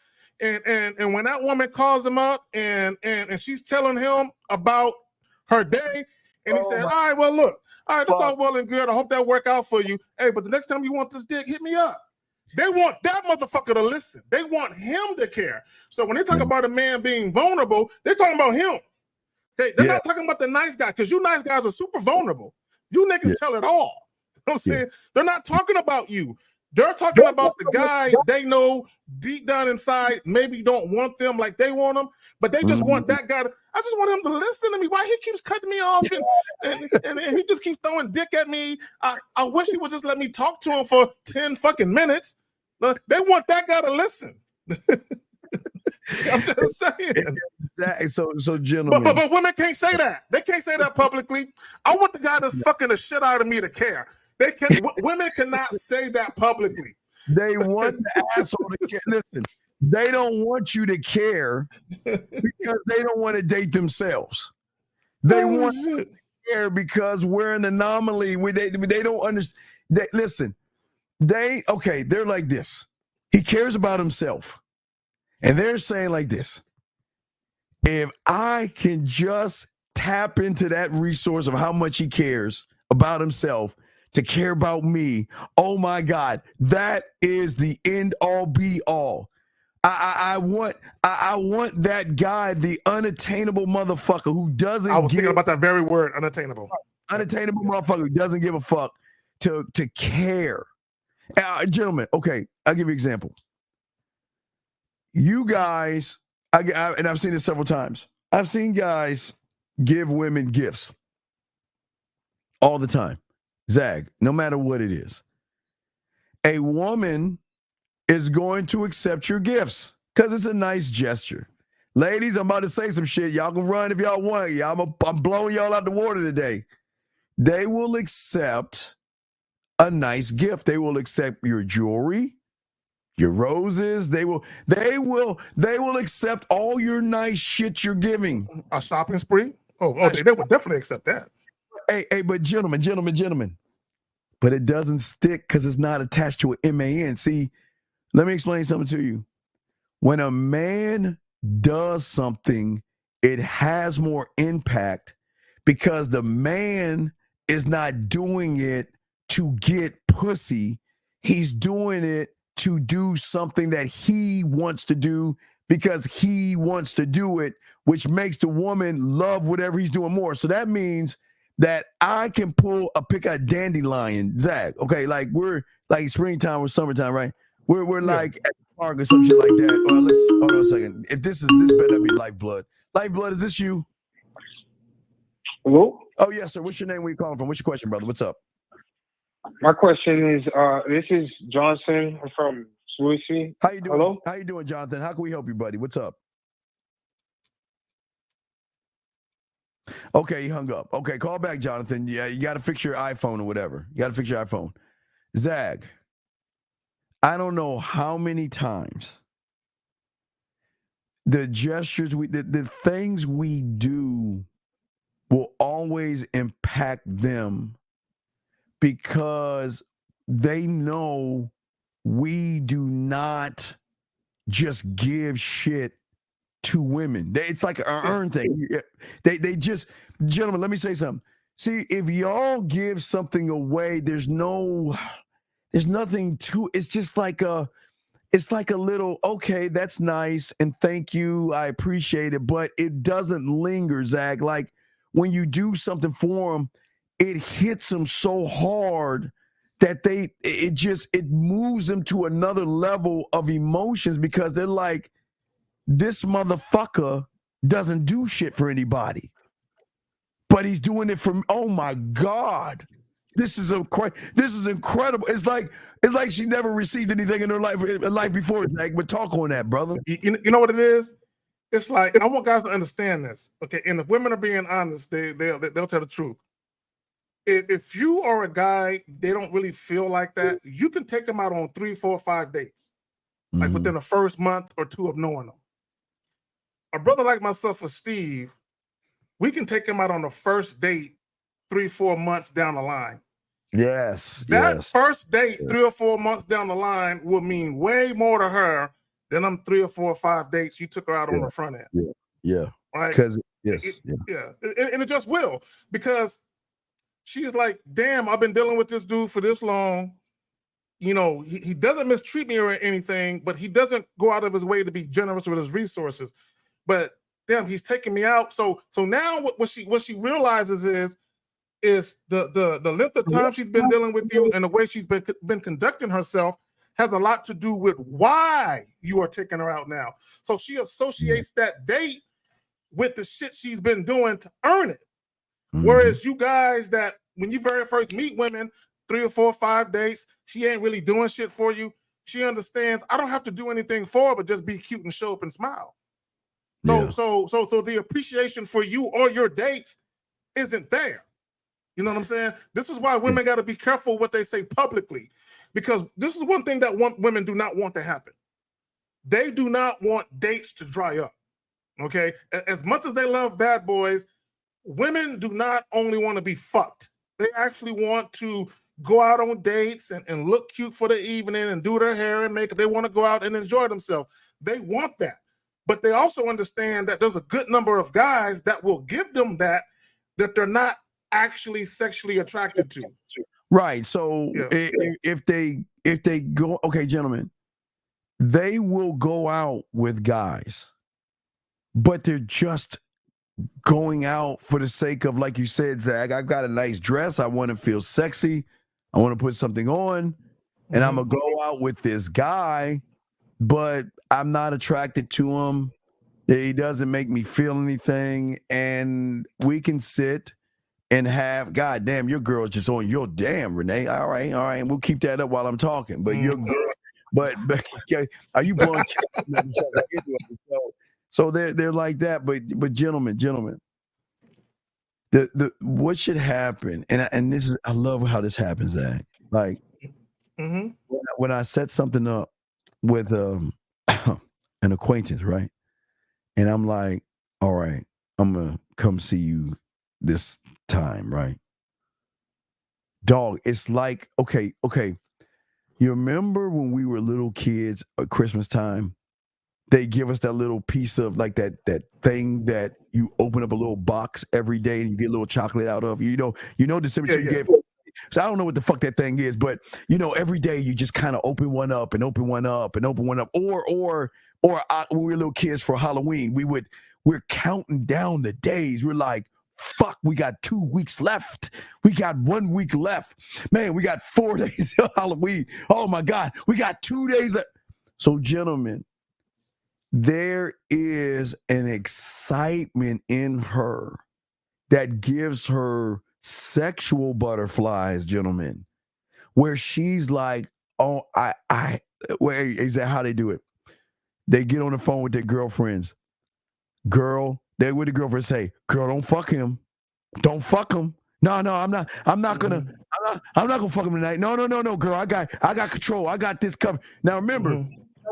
And when that woman calls him up and she's telling him about her day, and he said, all right, well, look, all right, that's all well and good. I hope that work out for you. Hey, but the next time you want this dick, hit me up. They want that motherfucker to listen. They want him to care. So when they talk about a man being vulnerable, they're talking about him. They're not talking about the nice guy, because you nice guys are super vulnerable. You niggas tell it all. You know what I'm saying? They're not talking about you. They're talking about the guy they know deep down inside maybe don't want them like they want them, but they just want that guy. I just want him to listen to me. Why he keeps cutting me off and he just keeps throwing dick at me. I wish he would just let me talk to him for 10 fucking minutes. They want that guy to listen. I'm just saying. So gentlemen. But women can't say that. They can't say that publicly. I want the guy that's fucking the shit out of me to care. Women cannot say that publicly. They want the asshole to care. Listen, they don't want you to care because they don't want to date themselves. They want you to care because we're an anomaly. They don't understand. Listen, they're like this. He cares about himself. And they're saying like this. If I can just tap into that resource of how much he cares about himself to care about me, oh my God, that is the end all be all. I want that guy, the unattainable motherfucker who doesn't. I was thinking about that very word, unattainable. Unattainable motherfucker who doesn't give a fuck to care. Gentlemen, okay, I'll give you an example. You guys, and I've seen this several times. I've seen guys give women gifts all the time. Zag, no matter what it is. A woman is going to accept your gifts because it's a nice gesture. Ladies, I'm about to say some shit. Y'all can run if y'all want. I'm blowing y'all out the water today. They will accept a nice gift. They will accept your jewelry, your roses. They will accept all your nice shit you're giving. A shopping spree? They would definitely accept that. Hey, but gentlemen. But it doesn't stick because it's not attached to an MAN. See, Let me explain something to you. When a man does something, it has more impact because the man is not doing it to get pussy. He's doing it to do something that he wants to do because he wants to do it, which makes the woman love whatever he's doing more. So that means that I can pick a dandelion, Zach. Okay, like we're like springtime or summertime, right? We're like at the park or some shit like that. Or let's hold on a second. If this better be Lifeblood. Lifeblood, is this you? Hello? Oh yes, sir. What's your name? Where you calling from? What's your question, brother? What's up? My question is, this is Johnson from Swansea. How you doing? Hello? How you doing, Jonathan? How can we help you, buddy? What's up? Okay, he hung up. Okay, call back, Jonathan. Yeah, you got to fix your iPhone or whatever. You got to fix your iPhone. Zag, I don't know how many times the gestures the things we do will always impact them because they know we do not just give shit to women. It's like an earned thing. They just, gentlemen, let me say something. See, if y'all give something away, there's nothing to, it's just like it's like a little, okay, that's nice and thank you, I appreciate it, but it doesn't linger, Zach. Like when you do something for them, it hits them so hard that it moves them to another level of emotions because they're like, this motherfucker doesn't do shit for anybody, but he's doing it for me. Oh my God. This is incredible. It's like she never received anything in her life before. Like, but talk on that, brother. You know what it is? It's like I want guys to understand this, okay? And if women are being honest, they'll tell the truth. If you are a guy, they don't really feel like that. You can take them out on 3, 4, 5 dates, like within the first month or two of knowing them. A brother like myself or Steve, we can take him out on the first date 3, 4 months down the line. Yes. That first date 3 or 4 months down the line will mean way more to her than them 3 or 4 or 5 dates you took her out on the front end. Yeah. Right? Because And it just will, because she's like, damn, I've been dealing with this dude for this long. You know, he doesn't mistreat me or anything, but he doesn't go out of his way to be generous with his resources. But damn, he's taking me out. So now what she realizes is the length of time she's been dealing with you and the way she's been conducting herself has a lot to do with why you are taking her out now. So she associates that date with the shit she's been doing to earn it. Whereas you guys that when you very first meet women, 3 or 4 or 5 dates, she ain't really doing shit for you. She understands I don't have to do anything for her, but just be cute and show up and smile. So the appreciation for you or your dates isn't there. You know what I'm saying? This is why women got to be careful what they say publicly, because this is one thing that women do not want to happen. They do not want dates to dry up. Okay, as much as they love bad boys, women do not only want to be fucked. They actually want to go out on dates and look cute for the evening and do their hair and makeup. They want to go out and enjoy themselves. They want that. But they also understand that there's a good number of guys that will give them that they're not actually sexually attracted to. Right. So if they go, okay, gentlemen, they will go out with guys, but they're just going out for the sake of, like you said, Zach, I've got a nice dress. I want to feel sexy. I want to put something on, and I'm going to go out with this guy, but I'm not attracted to him. He doesn't make me feel anything. And we can sit and have, God damn, your girl's just on your damn, Renee. All right. We'll keep that up while I'm talking. But your girl, but okay, are you blowing? So they're like that. But gentlemen, the what should happen, and this is, I love how this happens, Zach. Like when I set something up with an acquaintance, right? And I'm like, all right, I'm gonna come see you this time, right? Dog, it's like, okay. You remember when we were little kids at Christmas time? They give us that little piece of like that thing that you open up a little box every day and you get a little chocolate out of. You know December 2 you gave. So I don't know what the fuck that thing is, but every day you just kind of open one up and open one up and open one up. Or when we were little kids for Halloween, we're counting down the days. We're like, fuck, we got 2 weeks left. We got 1 week left. Man, we got 4 days of Halloween. Oh my God, we got 2 days. So gentlemen, there is an excitement in her that gives her sexual butterflies, gentlemen, where she's like, oh, where is that how they do it? They get on the phone with their girlfriends. Girl, they with the girlfriend say, girl, don't fuck him. Don't fuck him. No, I'm not gonna fuck him tonight. No, girl, I got control. I got this covered. Now remember,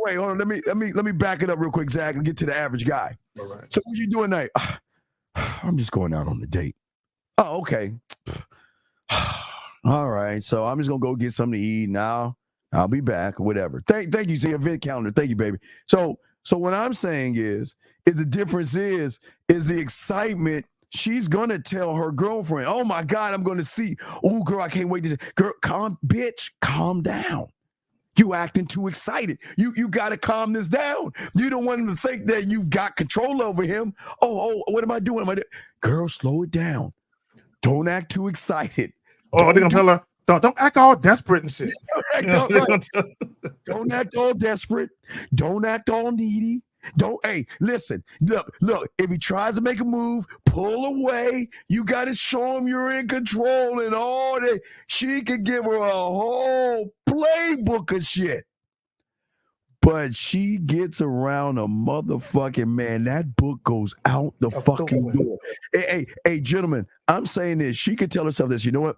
wait, hold on. Let me back it up real quick, Zach, and get to the average guy. All right. So what you doing tonight? I'm just going out on the date. Oh, okay. All right. So I'm just gonna go get something to eat now. I'll be back or whatever. Thank you to your event calendar. Thank you, baby. So what I'm saying is the difference is the excitement. She's gonna tell her girlfriend, oh my God, I'm gonna see. Oh, girl, I can't wait to see. Girl, calm down. You acting too excited. You got to calm this down. You don't want him to think that you've got control over him. Oh, what am I doing? Girl, slow it down. Don't act too excited. Oh, they're gonna tell her, don't act all desperate and shit. Don't act all desperate. Don't act all needy. Hey, listen, look, if he tries to make a move, pull away. You got to show him you're in control and all that. She could give her a whole playbook of shit. But she gets around a motherfucking man. That book goes out the fucking door. Hey, gentlemen, I'm saying this. She could tell herself this. You know what?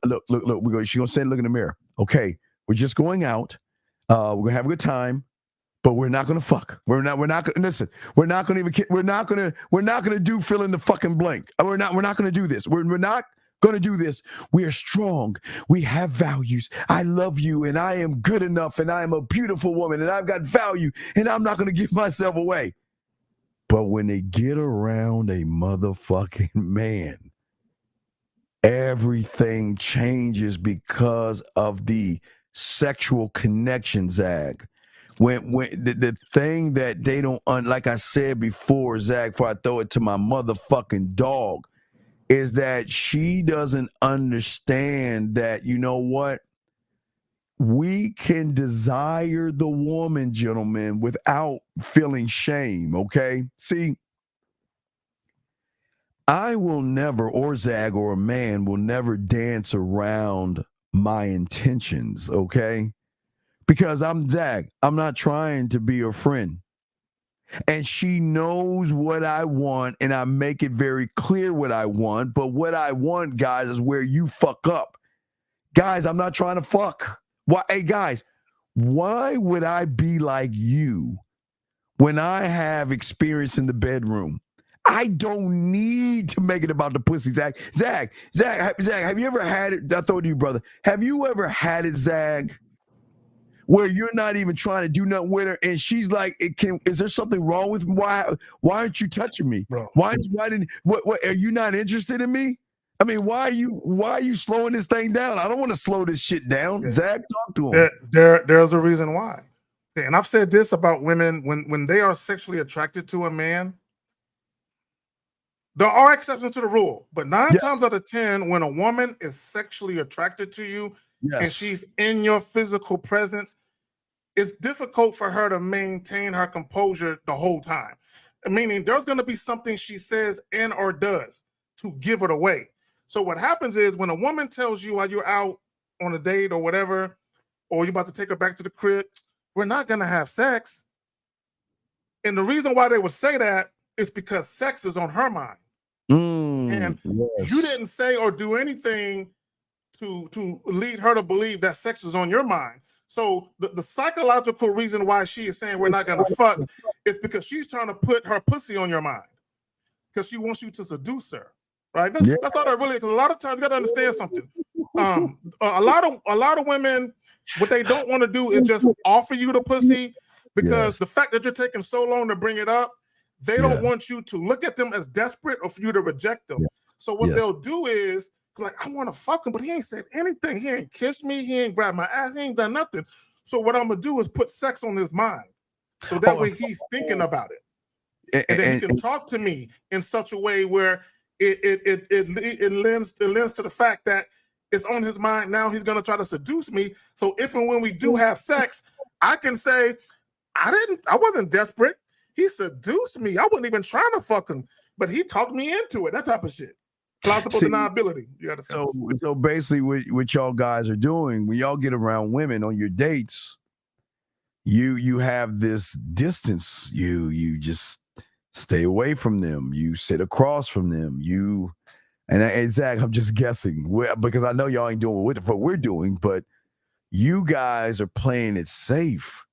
Look. She's gonna say, look in the mirror. Okay, we're just going out. We're gonna have a good time. But we're not gonna fuck. We're not gonna listen. We're not gonna do fill in the fucking blank. We're not gonna do this. We're not gonna do this. We are strong. We have values. I love you, and I am good enough, and I am a beautiful woman, and I've got value, and I'm not gonna give myself away. But when they get around a motherfucking man, everything changes because of the sexual connection, Zag. When the thing that they don't like I said before, Zach, before I throw it to my motherfucking dog, is that she doesn't understand that, you know what? We can desire the woman, gentlemen, without feeling shame, okay? See, I will never, or Zag or a man will never dance around my intentions, okay? Because I'm Zag. I'm not trying to be a friend. And she knows what I want, and I make it very clear what I want. But what I want, guys, is where you fuck up. Guys, I'm not trying to fuck. Why? Hey, guys, why would I be like you when I have experience in the bedroom? I don't need to make it about the pussy, Zag. Zag, have you ever had it? I throw it to you, brother. Have you ever had it, Zag, where you're not even trying to do nothing with her, and she's like, is there something wrong with me? Why aren't you touching me? Bro. Why didn't what are you not interested in me? I mean, why are you slowing this thing down? I don't want to slow this shit down. Yeah. Zach, talk to him. There's a reason why. And I've said this about women when they are sexually attracted to a man. There are exceptions to the rule, but 9 times out of 10, when a woman is sexually attracted to you, and she's in your physical presence, it's difficult for her to maintain her composure the whole time. Meaning there's going to be something she says and or does to give it away. So what happens is when a woman tells you while you're out on a date or whatever, or you're about to take her back to the crib, we're not going to have sex. And the reason why they would say that is because sex is on her mind. And you didn't say or do anything to lead her to believe that sex is on your mind. So the psychological reason why she is saying we're not gonna fuck is because she's trying to put her pussy on your mind because she wants you to seduce her, right? That's all that really. Because a lot of times you gotta understand something. A lot of women, what they don't want to do is just offer you the pussy, because the fact that you're taking so long to bring it up, they don't want you to look at them as desperate or for you to reject them. So what they'll do is, like, I want to fuck him, but he ain't said anything. He ain't kissed me. He ain't grabbed my ass. He ain't done nothing. So what I'm gonna do is put sex on his mind, so that way he's thinking about it, and then he can talk to me in such a way where it lends to the fact that it's on his mind. Now he's gonna try to seduce me. So if and when we do have sex, I can say, I wasn't desperate. He seduced me. I wasn't even trying to fuck him, but he talked me into it. That type of shit. Plausible deniability. You gotta so basically, what y'all guys are doing when y'all get around women on your dates, you have this distance. You just stay away from them. You sit across from them. And Zach, I'm just guessing because I know y'all ain't doing what we're doing, but you guys are playing it safe.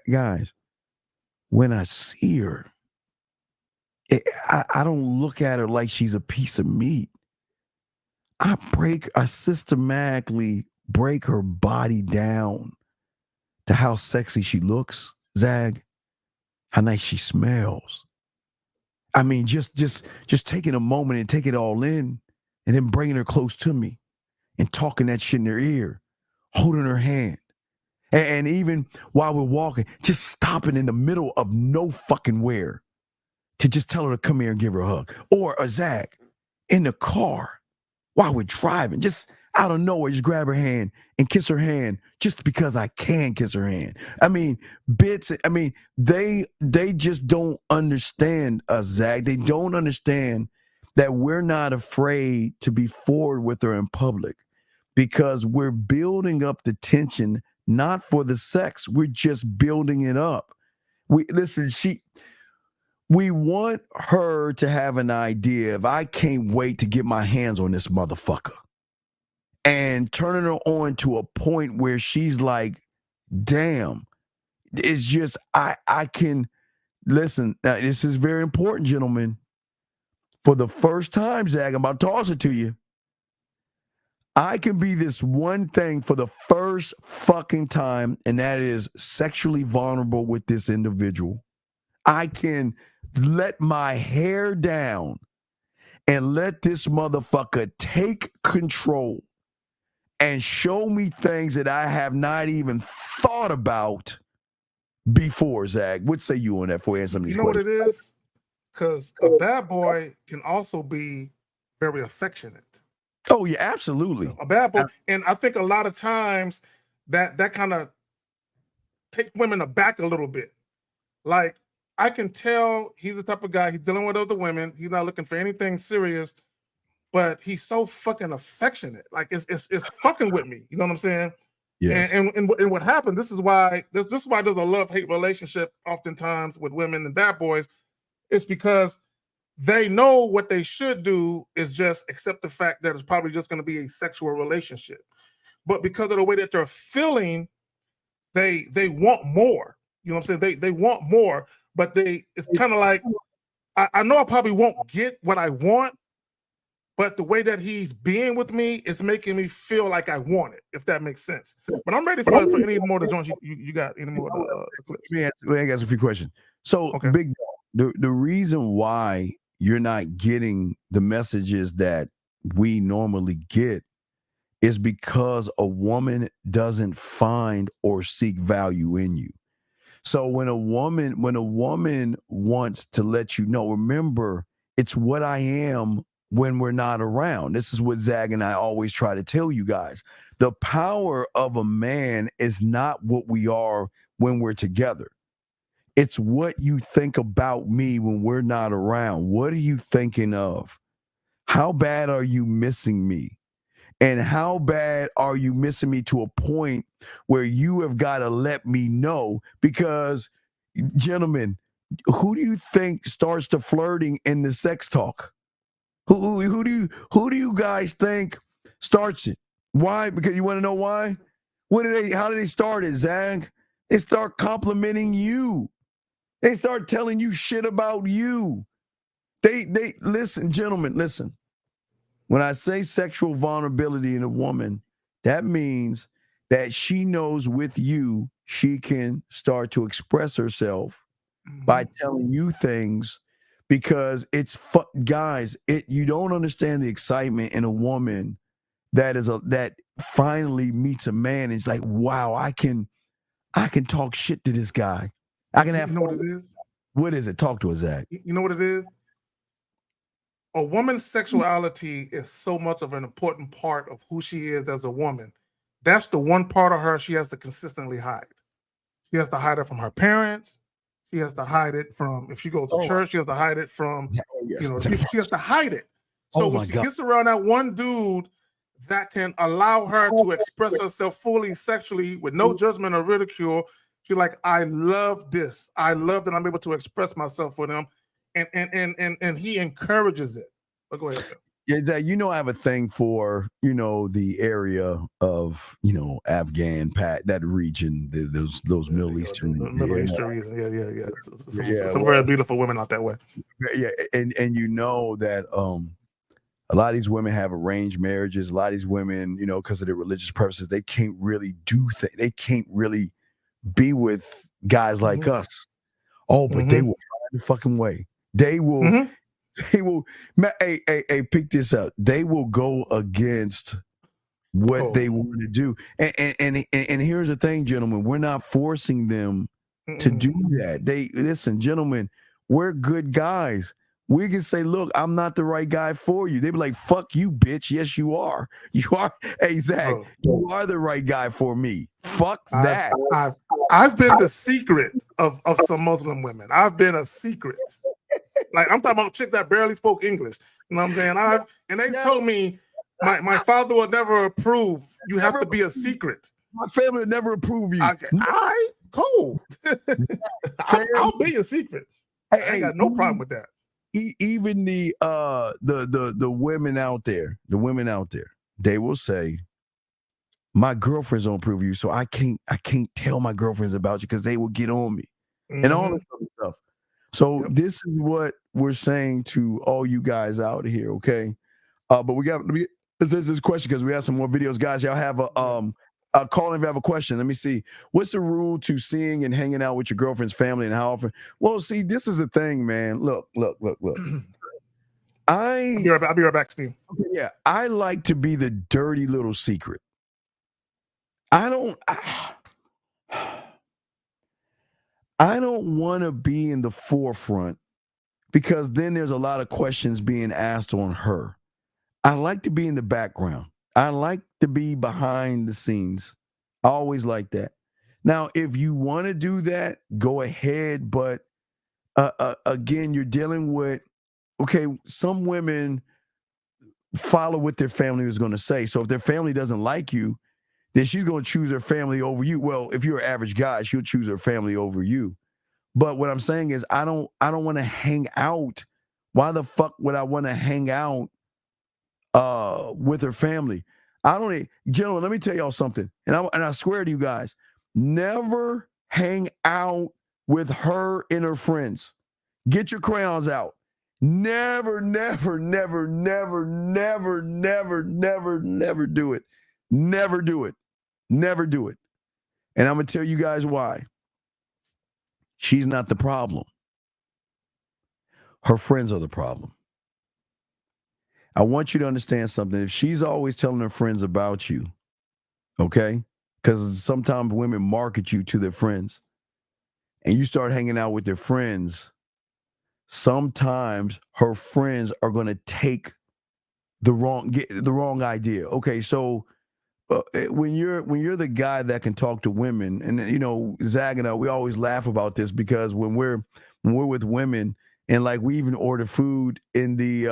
Guys, when I see her, I don't look at her like she's a piece of meat. I systematically break her body down to how sexy she looks, Zag, how nice she smells. I mean, just taking a moment and take it all in, and then bringing her close to me and talking that shit in her ear, holding her hand. And even while we're walking, just stopping in the middle of no fucking where to just tell her to come here and give her a hug. Or a Zag in the car while we're driving, just out of nowhere, just grab her hand and kiss her hand just because I can kiss her hand. I mean, they just don't understand us, Zag. They don't understand that we're not afraid to be forward with her in public because we're building up the tension, not for the sex. We're just building it up. We want her to have an idea of, I can't wait to get my hands on this motherfucker. And turning her on to a point where she's like, damn, it's just, I can, listen, this is very important, gentlemen. For the first time, Zag, I'm about to toss it to you. I can be this one thing for the first fucking time, and that is sexually vulnerable with this individual. I can let my hair down and let this motherfucker take control and show me things that I have not even thought about before, Zag. What say you on that for answering these questions? You know what it is? Because a bad boy can also be very affectionate. Oh, yeah, absolutely. A bad boy. And I think a lot of times that kind of takes women aback a little bit. Like, I can tell he's the type of guy, he's dealing with other women. He's not looking for anything serious, but he's so fucking affectionate. Like, it's fucking with me. You know what I'm saying? Yes. And what happened, this is why there's a love-hate relationship oftentimes with women and bad boys. It's because they know what they should do is just accept the fact that it's probably just going to be a sexual relationship. But because of the way that they're feeling, they want more. You know what I'm saying? They want more, but it's kind of like, I know I probably won't get what I want, but the way that he's being with me is making me feel like I want it, if that makes sense. But I'm ready for any more of the joints you got, any more of the clips. Let me ask a few questions. So, okay. Big Dog, the reason why you're not getting the messages that we normally get is because a woman doesn't find or seek value in you. So when a woman wants to let you know, remember, it's what I am when we're not around. This is what Zag and I always try to tell you guys. The power of a man is not what we are when we're together. It's what you think about me when we're not around. What are you thinking of? How bad are you missing me? And how bad are you missing me to a point where you have got to let me know? Because, gentlemen, who do you think starts the flirting in the sex talk? Who do you guys think starts it? Why? Because you want to know why? How do they start it, Zag? They start complimenting you. They start telling you shit about you. They listen, gentlemen, listen. When I say sexual vulnerability in a woman, that means that she knows with you, she can start to express herself by telling you things, because it's guys, you don't understand the excitement in a woman that finally meets a man and it's like, wow, I can talk shit to this guy. I can have You know what it is? What is it? Talk to us, Zach. You know what it is? A woman's sexuality is so much of an important part of who she is as a woman. That's the one part of her she has to consistently hide. She has to hide it from her parents. She has to hide it from, if she goes to church, she has to hide it from, she has to hide it. So when she gets around that one dude that can allow her to express herself fully sexually with no judgment or ridicule, she's like, I love this. I love that I'm able to express myself with him. And he encourages it. But go ahead, Phil. Yeah, Zach, I have a thing for, the area of, Afghan, that region, those Middle Eastern. Middle Eastern region. Yeah. Some very beautiful women out that way. Yeah. And that a lot of these women have arranged marriages. A lot of these women, because of their religious purposes, they can't really they can't really be with guys like us. Oh, but they will find the fucking way. They will. They will. Hey, pick this up. They will go against what they want to do. And here's the thing, gentlemen. We're not forcing them to do that. Listen, gentlemen. We're good guys. We can say, look, I'm not the right guy for you. They be like, fuck you, bitch. Yes, you are. You are. Hey, Zach, you are the right guy for me. Fuck that. I've been the secret of some Muslim women. I've been a secret. Like, I'm talking about chicks that barely spoke English. You know what I'm saying? And they told me my father would never approve. You have to be a secret. My family would never approve you. All right, cool. I'll be a secret. I ain't got no problem with that. Even the women out there, they will say, my girlfriends don't approve of you, so I can't tell my girlfriends about you because they will get on me and all this other stuff. So this is what we're saying to all you guys out here, okay? But this is this question because we have some more videos, guys. Y'all have a call if you have a question. Let me see. What's the rule to seeing and hanging out with your girlfriend's family and how often? Well, see, this is the thing, man. Look. I'll be right back, Steve. Yeah, I like to be the dirty little secret. I don't want to be in the forefront because then there's a lot of questions being asked on her. I like to be in the background. I like to be behind the scenes. I always like that. Now, if you want to do that, go ahead. But again, you're dealing with, some women follow what their family is going to say. So if their family doesn't like you, then she's going to choose her family over you. Well, if you're an average guy, she'll choose her family over you. But what I'm saying is I don't want to hang out. Why the fuck would I want to hang out with her family? Gentlemen, let me tell y'all something. And I swear to you guys, never hang out with her and her friends. Get your crayons out. Never do it. Never do it. And I'm going to tell you guys why. She's not the problem. Her friends are the problem. I want you to understand something. If she's always telling her friends about you, okay? Because sometimes women market you to their friends, and you start hanging out with their friends, sometimes her friends are going to take the wrong idea. Okay, so when you're the guy that can talk to women, and Zach and I, we always laugh about this because when we're with women and like we even order food in the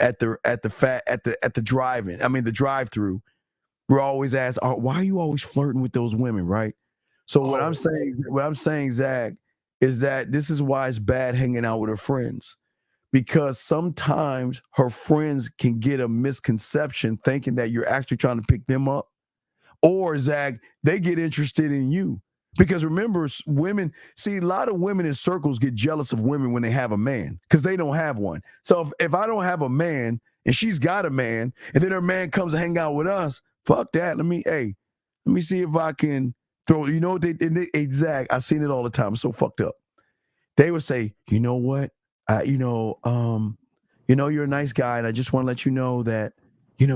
at the drive-in, I mean the drive-through, we're always asked, why are you always flirting with those women, right? So what I'm saying, Zach, is that this is why it's bad hanging out with her friends. Because sometimes her friends can get a misconception thinking that you're actually trying to pick them up. Or, Zach, they get interested in you. Because remember, women, see, a lot of women in circles get jealous of women when they have a man because they don't have one. So if I don't have a man and she's got a man and then her man comes to hang out with us, fuck that. Let me see if I can throw, exact. I've seen it all the time. It's so fucked up. They would say, you know what? You're a nice guy and I just want to let you know that,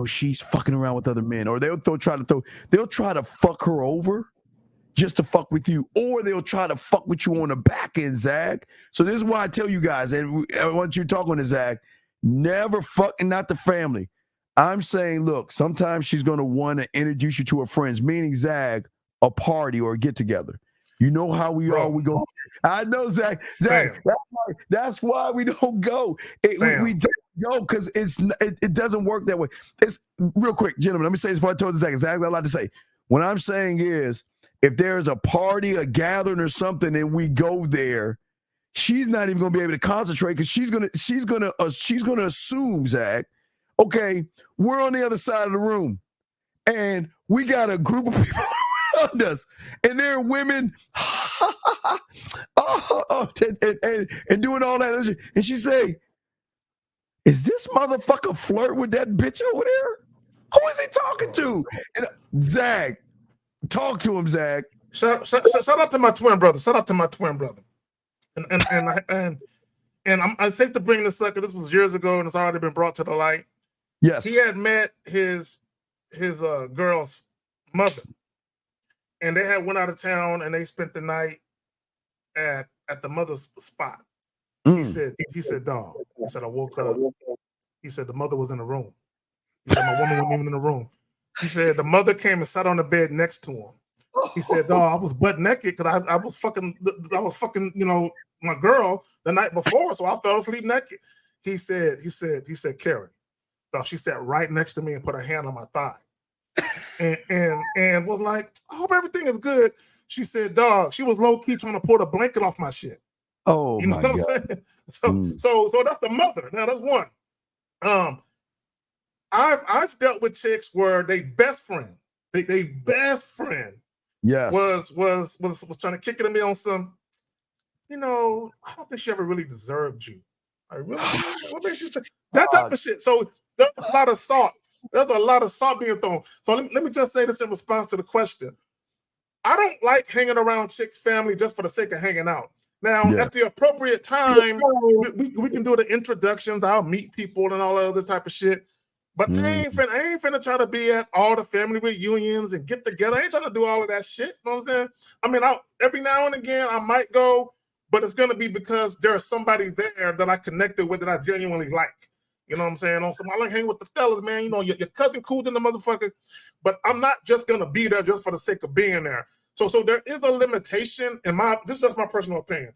she's fucking around with other men. Or they'll try to fuck her over just to fuck with you, or they'll try to fuck with you on the back end, Zach. So this is why I tell you guys, and I want you to talk on this, Zach, never fucking not the family. I'm saying, look, sometimes she's going to want to introduce you to her friends, meaning, Zach, a party or a get-together. You know how we are. We go. I know, Zach. That's why we don't go. We don't go because it doesn't work that way. It's real quick, gentlemen. Let me say this before I told Zach. Zach, I like to say. What I'm saying is, if there's a party, a gathering, or something, and we go there, she's not even gonna be able to concentrate because she's gonna assume, Zach, okay, we're on the other side of the room, and we got a group of people around us, and there are women, and doing all that, and she say, "Is this motherfucker flirting with that bitch over there? Who is he talking to?" And Zach. Talk to him, Zach. Shout out to my twin brother. Shout out to my twin brother. And I'm safe to bring this up because this was years ago and it's already been brought to the light. Yes. He had met his girl's mother, and they had went out of town and they spent the night at the mother's spot. He said, dog. He said, I woke up. He said the mother was in the room. He said my woman wasn't even in the room. He said the mother came and sat on the bed next to him. He said, "Dog, I was butt naked because I was fucking, my girl the night before, so I fell asleep naked." He said, Karen, dog, she sat right next to me and put her hand on my thigh, and was like, "I hope everything is good." She said, "Dog, she was low key trying to pull the blanket off my shit." Oh, you know what I'm saying? So that's the mother. Now that's one. I've dealt with chicks where they best friend, they best friend, yes, was trying to kick it at me on some, I don't think she ever really deserved you. I really, what makes you say that type of shit? So there's a lot of salt. There's a lot of salt being thrown. So let me just say this in response to the question. I don't like hanging around chicks' family just for the sake of hanging out. Now, at the appropriate time, we can do the introductions. I'll meet people and all that other type of shit. But I ain't finna try to be at all the family reunions and get together. I ain't trying to do all of that shit. You know what I'm saying? I mean, every now and again I might go, but it's gonna be because there's somebody there that I connected with that I genuinely like. You know what I'm saying? I like hanging with the fellas, man. Your cousin cool than the motherfucker, but I'm not just gonna be there just for the sake of being there. So there is a limitation this is just my personal opinion.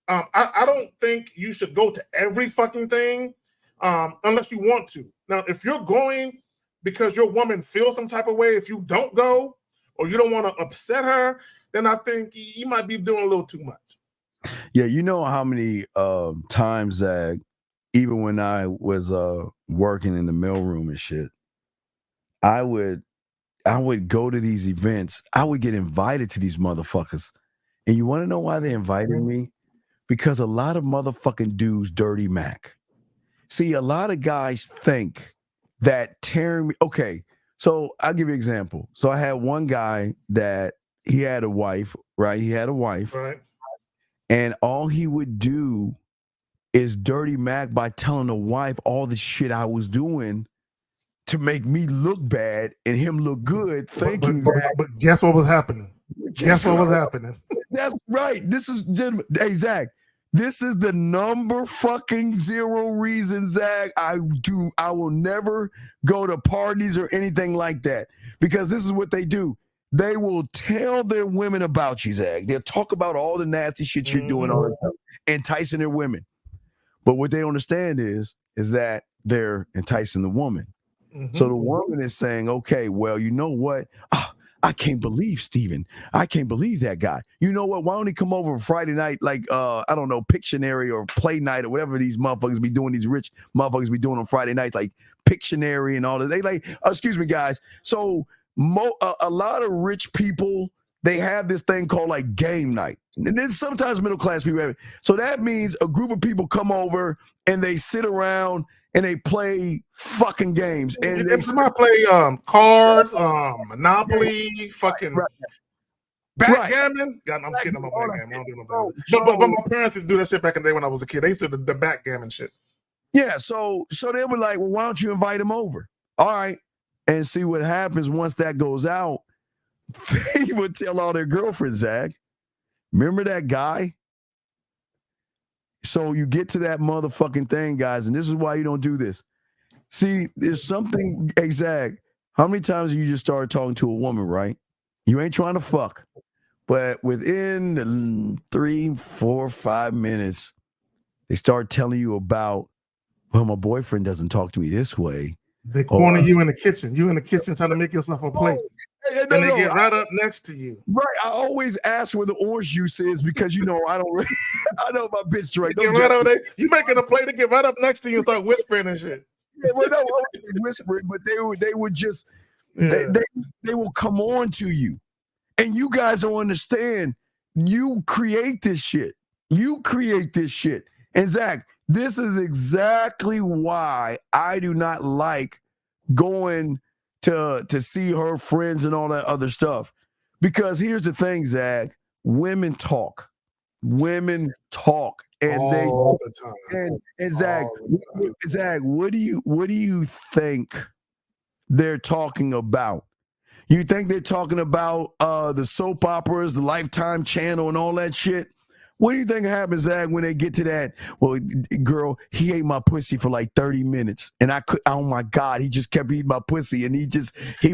I don't think you should go to every fucking thing unless you want to. Now, if you're going because your woman feels some type of way, if you don't go or you don't want to upset her, then I think you might be doing a little too much. Yeah, you know how many times that even when I was working in the mailroom and shit, I would go to these events. I would get invited to these motherfuckers. And you want to know why they invited me? Because a lot of motherfucking dudes dirty Mac. See, a lot of guys think that tearing me. Okay, so I'll give you an example. So I had one guy that he had a wife, right? He had a wife. Right. And all he would do is dirty Mac by telling the wife all the shit I was doing to make me look bad and him look good, thinking but guess what was happening? Guess what was happening? That's right. This is, hey, Zach, this is the number fucking zero reason, Zach, I will never go to parties or anything like that. Because this is what they do. They will tell their women about you, Zach. They'll talk about all the nasty shit you're doing, all the time, enticing their women. But what they don't understand is that they're enticing the woman. Mm-hmm. So the woman is saying, okay, well, you know what? I can't believe Steven. I can't believe that guy. You know what? Why don't he come over Friday night, like, I don't know, Pictionary or Play Night or whatever these motherfuckers be doing, these rich motherfuckers be doing on Friday nights, like Pictionary and all that. They like, excuse me, guys. So a lot of rich people they have this thing called like game night. And then sometimes middle class people have it. So that means a group of people come over and they sit around and they play fucking games. And they might play cards, Monopoly, fucking backgammon. Yeah, I'm kidding about backgammon. I don't do no backgammon. But my parents used to do that shit back in the day when I was a kid. They used to do the backgammon shit. Yeah, so they were like, well, why don't you invite them over? All right. And see what happens once that goes out. They would tell all their girlfriends, Zach, remember that guy? So you get to that motherfucking thing, guys, and this is why you don't do this. See, there's something, Zach, how many times have you just started talking to a woman, right? You ain't trying to fuck. But within 3, 4, 5 minutes, they start telling you about, well, my boyfriend doesn't talk to me this way. They corner you in the kitchen. You in the kitchen trying to make yourself a plate. And they get right up next to you. Right. I always ask where the orange juice is because, you know, I don't really, I know my bitch drink. You making a plate to get right up next to you and start whispering and shit. Yeah, well, no, I wasn't whispering, but they would just, they will come on to you. And you guys don't understand. You create this shit. And Zach, this is exactly why I do not like going to see her friends and all that other stuff. Because here's the thing, Zach, women talk. And all the time. And Zach, what do you think they're talking about? You think they're talking about the soap operas, the Lifetime channel, and all that shit? What do you think happens, Zach, when they get to that? Well, girl, he ate my pussy for like 30 minutes. And I could, oh my God, he just kept eating my pussy. And he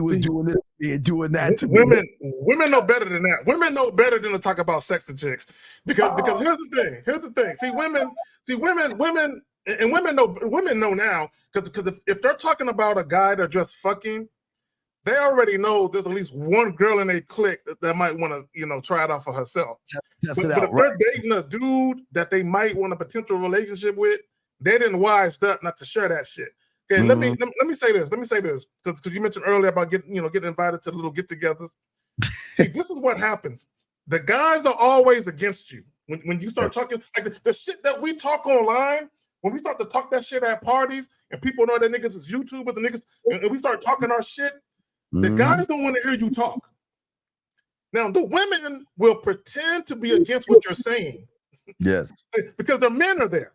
was doing this and doing that to me. Women know better than that. Women know better than to talk about sex to chicks. Because here's the thing. Women know now, because if they're talking about a guy that's just fucking, they already know there's at least one girl in their clique that might want to, try it out for herself. But if they're dating a dude that they might want a potential relationship with, they didn't wise up not to share that shit. Okay, let me say this. Because you mentioned earlier about getting invited to the little get-togethers. See, this is what happens. The guys are always against you when you start talking like the shit that we talk online. When we start to talk that shit at parties and people know that niggas is YouTubers and niggas, and we start talking our shit. The guys don't want to hear you talk. Now, the women will pretend to be against what you're saying. Yes. Because their men are there.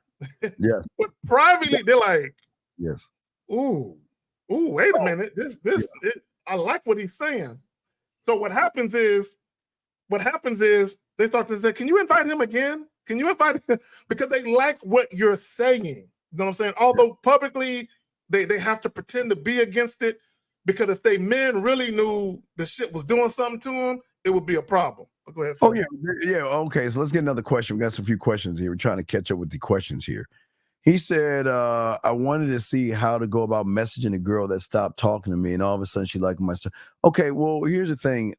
Yes. But privately, they're like, yes. Ooh, wait a minute. I like what he's saying. So what happens is they start to say, can you invite him again? Can you invite him? Because they like what you're saying. You know what I'm saying? Although publicly, they have to pretend to be against it. Because if they men really knew the shit was doing something to them, it would be a problem. But go ahead. Oh, yeah. Okay, so let's get another question. We got some few questions here. We're trying to catch up with the questions here. He said, I wanted to see how to go about messaging a girl that stopped talking to me, and all of a sudden she liked my stuff. Okay, well, here's the thing.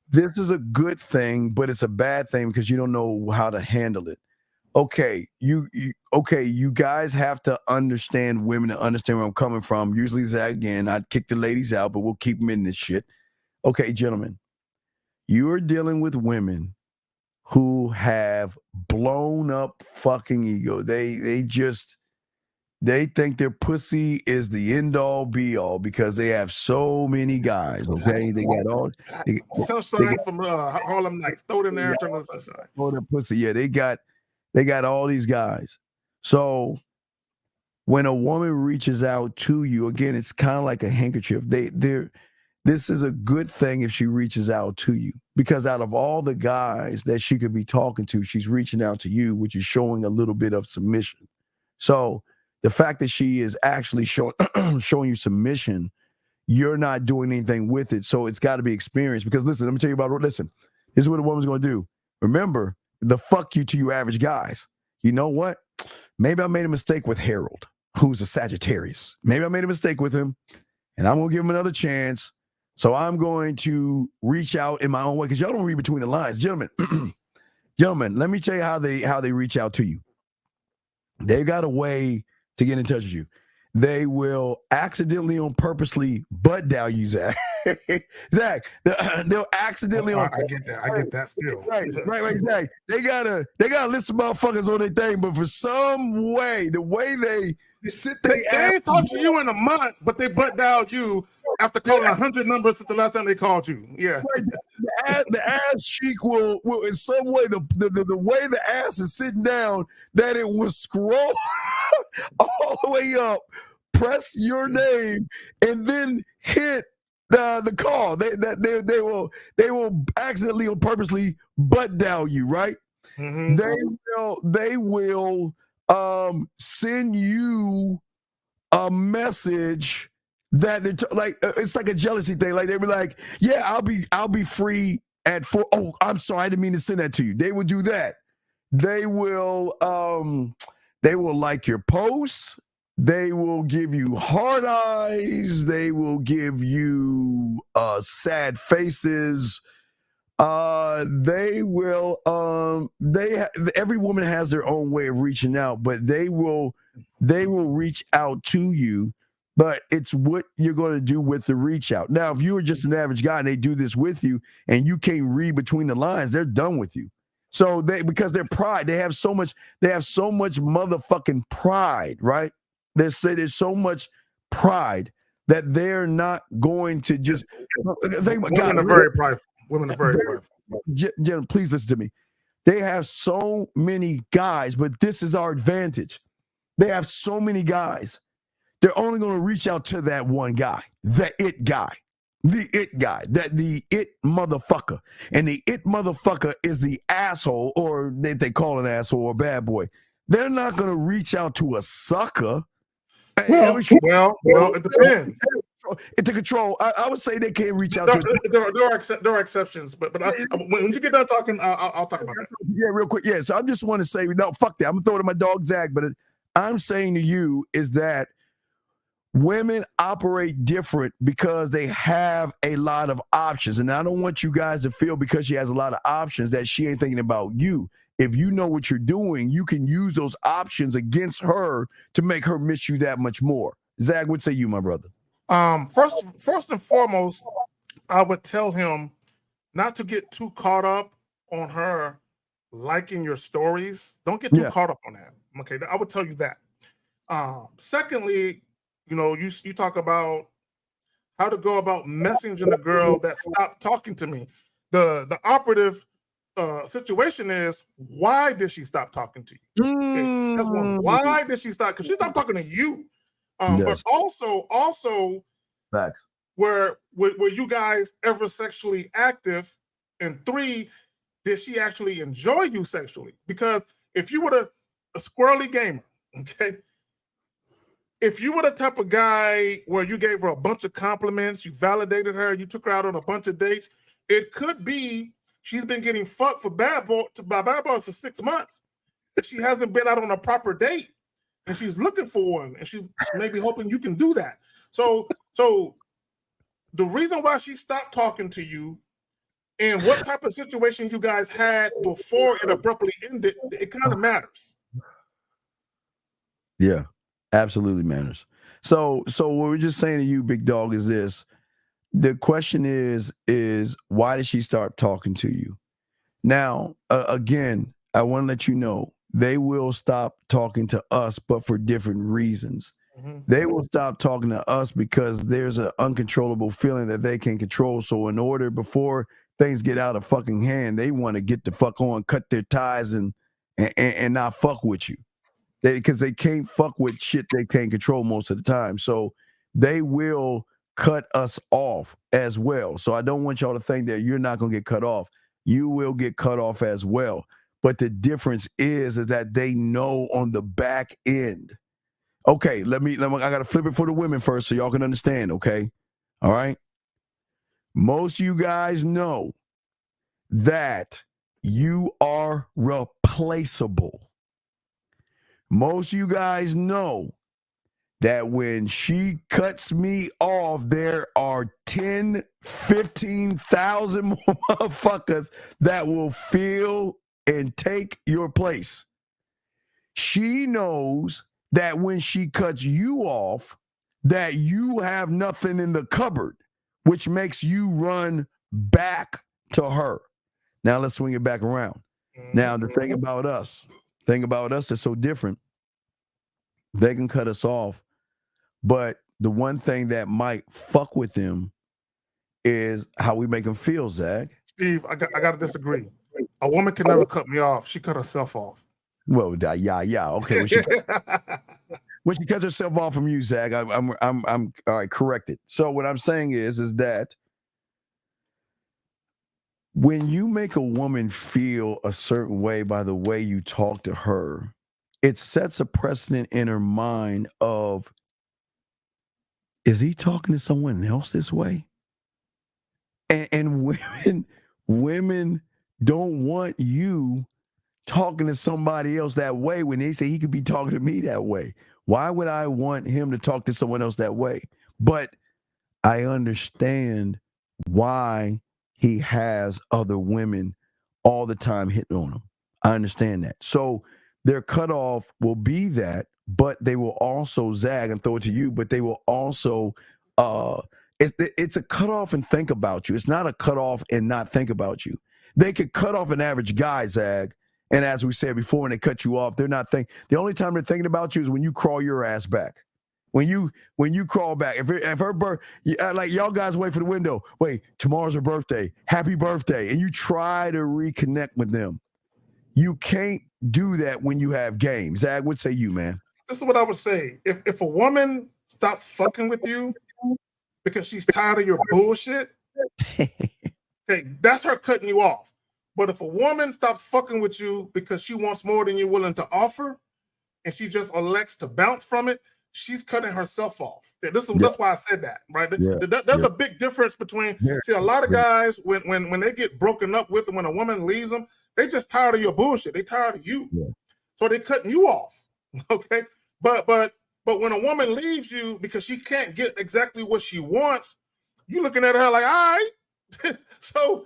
This is a good thing, but it's a bad thing because you don't know how to handle it. Okay, you guys have to understand women and understand where I'm coming from. Usually, again, I'd kick the ladies out, but we'll keep them in this shit. Okay, gentlemen, you are dealing with women who have blown up fucking ego. They think their pussy is the end all be all because they have so many guys. Okay, they got all sunshine from Harlem Nights. Throw it in there and turn on the sunshine. Oh, their pussy. Yeah, they got all these guys. So when a woman reaches out to you, again, it's kind of like a handkerchief. This is a good thing if she reaches out to you, because out of all the guys that she could be talking to, she's reaching out to you, which is showing a little bit of submission. So the fact that she is actually showing you submission, you're not doing anything with it. So it's got to be experienced. Because listen, let me tell you about, this is what a woman's going to do. Remember, the fuck you to you average guys. You know what? Maybe I made a mistake with Harold, who's a Sagittarius. Maybe I made a mistake with him, and I'm going to give him another chance. So I'm going to reach out in my own way, because y'all don't read between the lines. Gentlemen, let me tell you how they reach out to you. They've got a way to get in touch with you. They will accidentally on purposely butt dial you, Zach. Zach, they'll accidentally I get that. I get that still. Right, Zach. They gotta list of motherfuckers on their thing, but for some way, the way they sit They ain't talked to you in a month, but they butt dialed you after calling 100 numbers since the last time they called you. Yeah. The ass cheek will in some way the way the ass is sitting down that it will scroll all the way up, press your name, and then hit the call. They will accidentally or purposely butt dial you, right? Mm-hmm. They will send you a message that it's like a jealousy thing. Like they were like, yeah, I'll be free at 4. Oh, I'm sorry, I didn't mean to send that to you. They will do that. They will like your posts. They will give you hard eyes. They will give you sad faces. They will every woman has their own way of reaching out, but they will reach out to you, but it's what you're going to do with the reach out. Now, if you were just an average guy and they do this with you and you can't read between the lines, they're done with you. So because their pride, they have so much motherfucking pride, right? There's so much pride that they're not going to just Women are very prideful. Women are very prideful. Jen, please listen to me. They have so many guys, but this is our advantage. They have so many guys. They're only going to reach out to that one guy, the it guy, the it motherfucker. And the it motherfucker is the asshole, or they call an asshole or a bad boy. They're not going to reach out to a sucker. Well, it depends. Into control, I would say they can't reach out. There are exceptions, but when you get done talking, I'll talk about that. Yeah, real quick. Yeah, so I just want to say, no, fuck that. I'm gonna throw it to my dog Zach, but I'm saying to you is that women operate different because they have a lot of options, and I don't want you guys to feel because she has a lot of options that she ain't thinking about you. If you know what you're doing, you can use those options against her to make her miss you that much more. Zach, what say you, my brother? First and foremost, I would tell him not to get too caught up on her liking your stories. Don't get too caught up on that. Okay, I would tell you that. Secondly, you talk about how to go about messaging a girl that stopped talking to me. The operative situation is, why did she stop talking to you? Okay, that's one. Why did she stop? Because she stopped talking to you. But also, facts. Were you guys ever sexually active? And 3, did she actually enjoy you sexually? Because if you were a squirrely gamer, okay, if you were the type of guy where you gave her a bunch of compliments, you validated her, you took her out on a bunch of dates, it could be she's been getting fucked by bad boys for 6 months, but she hasn't been out on a proper date. And she's looking for one, and she's maybe hoping you can do that. So the reason why she stopped talking to you and what type of situation you guys had before it abruptly ended, it kind of matters. Yeah, absolutely matters. So what we're just saying to you, big dog, is this. The question is why did she start talking to you? Now, again, I want to let you know, they will stop talking to us, but for different reasons. Mm-hmm. They will stop talking to us because there's an uncontrollable feeling that they can't control. So in order, before things get out of fucking hand, they want to get the fuck on, cut their ties, and not fuck with you. Because they can't fuck with shit they can't control most of the time. So they will cut us off as well. So I don't want y'all to think that you're not going to get cut off. You will get cut off as well. But the difference is that they know on the back end. Okay, I got to flip it for the women first so y'all can understand, okay? All right? Most of you guys know that you are replaceable. Most of you guys know that when she cuts me off, there are 10, 15,000 more motherfuckers that will feel and take your place. She knows that when she cuts you off, that you have nothing in the cupboard. which makes you run back to her. Now let's swing it back around. Now the thing about us is so different. They can cut us off, but the one thing that might fuck with them is how we make them feel, Zach. Steve, I got to disagree. A woman can never cut me off. She cut herself off. Well, yeah. Okay, when she cuts herself off from you, Zach, I'm all right. Corrected. So what I'm saying is that when you make a woman feel a certain way by the way you talk to her, it sets a precedent in her mind of, is he talking to someone else this way? And women don't want you talking to somebody else that way when they say he could be talking to me that way. Why would I want him to talk to someone else that way? But I understand why he has other women all the time hitting on him. I understand that. So their cutoff will be that, but they will also zag and throw it to you, but they will also it's a cutoff and think about you. It's not a cutoff and not think about you. They could cut off an average guy, Zag, and as we said before, when they cut you off, they're not thinking. The only time they're thinking about you is when you crawl your ass back. When you crawl back, if her birth, like y'all guys wait for the window. Wait, tomorrow's her birthday. Happy birthday, and you try to reconnect with them. You can't do that when you have games. Zag, what say you, man? This is what I would say. If a woman stops fucking with you because she's tired of your bullshit, okay, that's her cutting you off. But if a woman stops fucking with you because she wants more than you're willing to offer, and she just elects to bounce from it, she's cutting herself off. That's why I said that, right? There's a big difference between, see, a lot of guys, when they get broken up with them, when a woman leaves them, they just tired of your bullshit. They tired of you. So they cutting you off, okay? But when a woman leaves you because she can't get exactly what she wants, you looking at her like, all right. so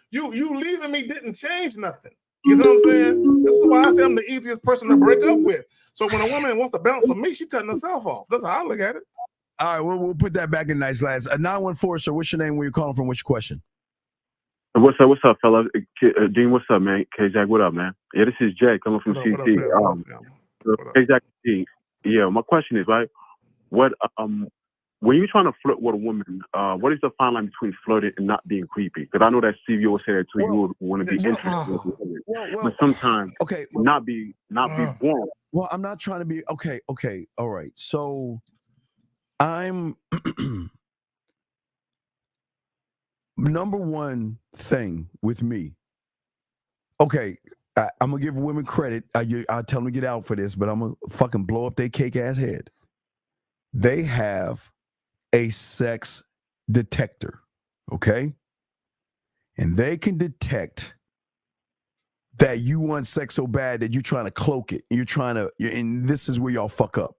you leaving me didn't change nothing. You know what I'm saying? This is why I say I'm the easiest person to break up with. So when a woman wants to bounce from me, she cutting herself off. That's how I look at it. All right, we'll put that back in nice glass. 914, sir, what's your name? Where you calling from? What's your question? What's up, fella? Dean, what's up, man? K-Jack, what up, man? Yeah, this is Jay coming from CT. K-Jack, yeah, my question is, right, what when you're trying to flirt with a woman, what is the fine line between flirting and not being creepy? Because I know that Steve, you always say that too. You would want to be interested in women, but sometimes not be warm. Well, I'm not trying to be okay. All right. So I'm number one thing with me. Okay, I'm gonna give women credit. I'll tell them to get out for this, but I'm gonna fucking blow up their cake ass head. They have a sex detector, okay? And they can detect that you want sex so bad that you're trying to cloak it. And this is where y'all fuck up.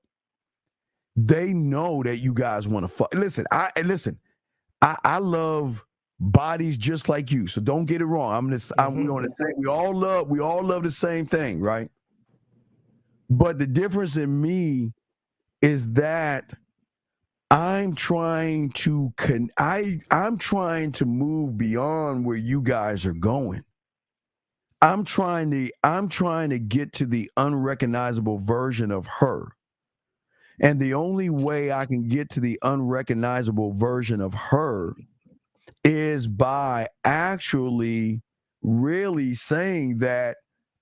They know that you guys want to fuck. Listen, I love bodies just like you, so don't get it wrong. We all love the same thing, right? But the difference in me is that I'm trying to move beyond where you guys are going. I'm trying to get to the unrecognizable version of her. And the only way I can get to the unrecognizable version of her is by actually really saying that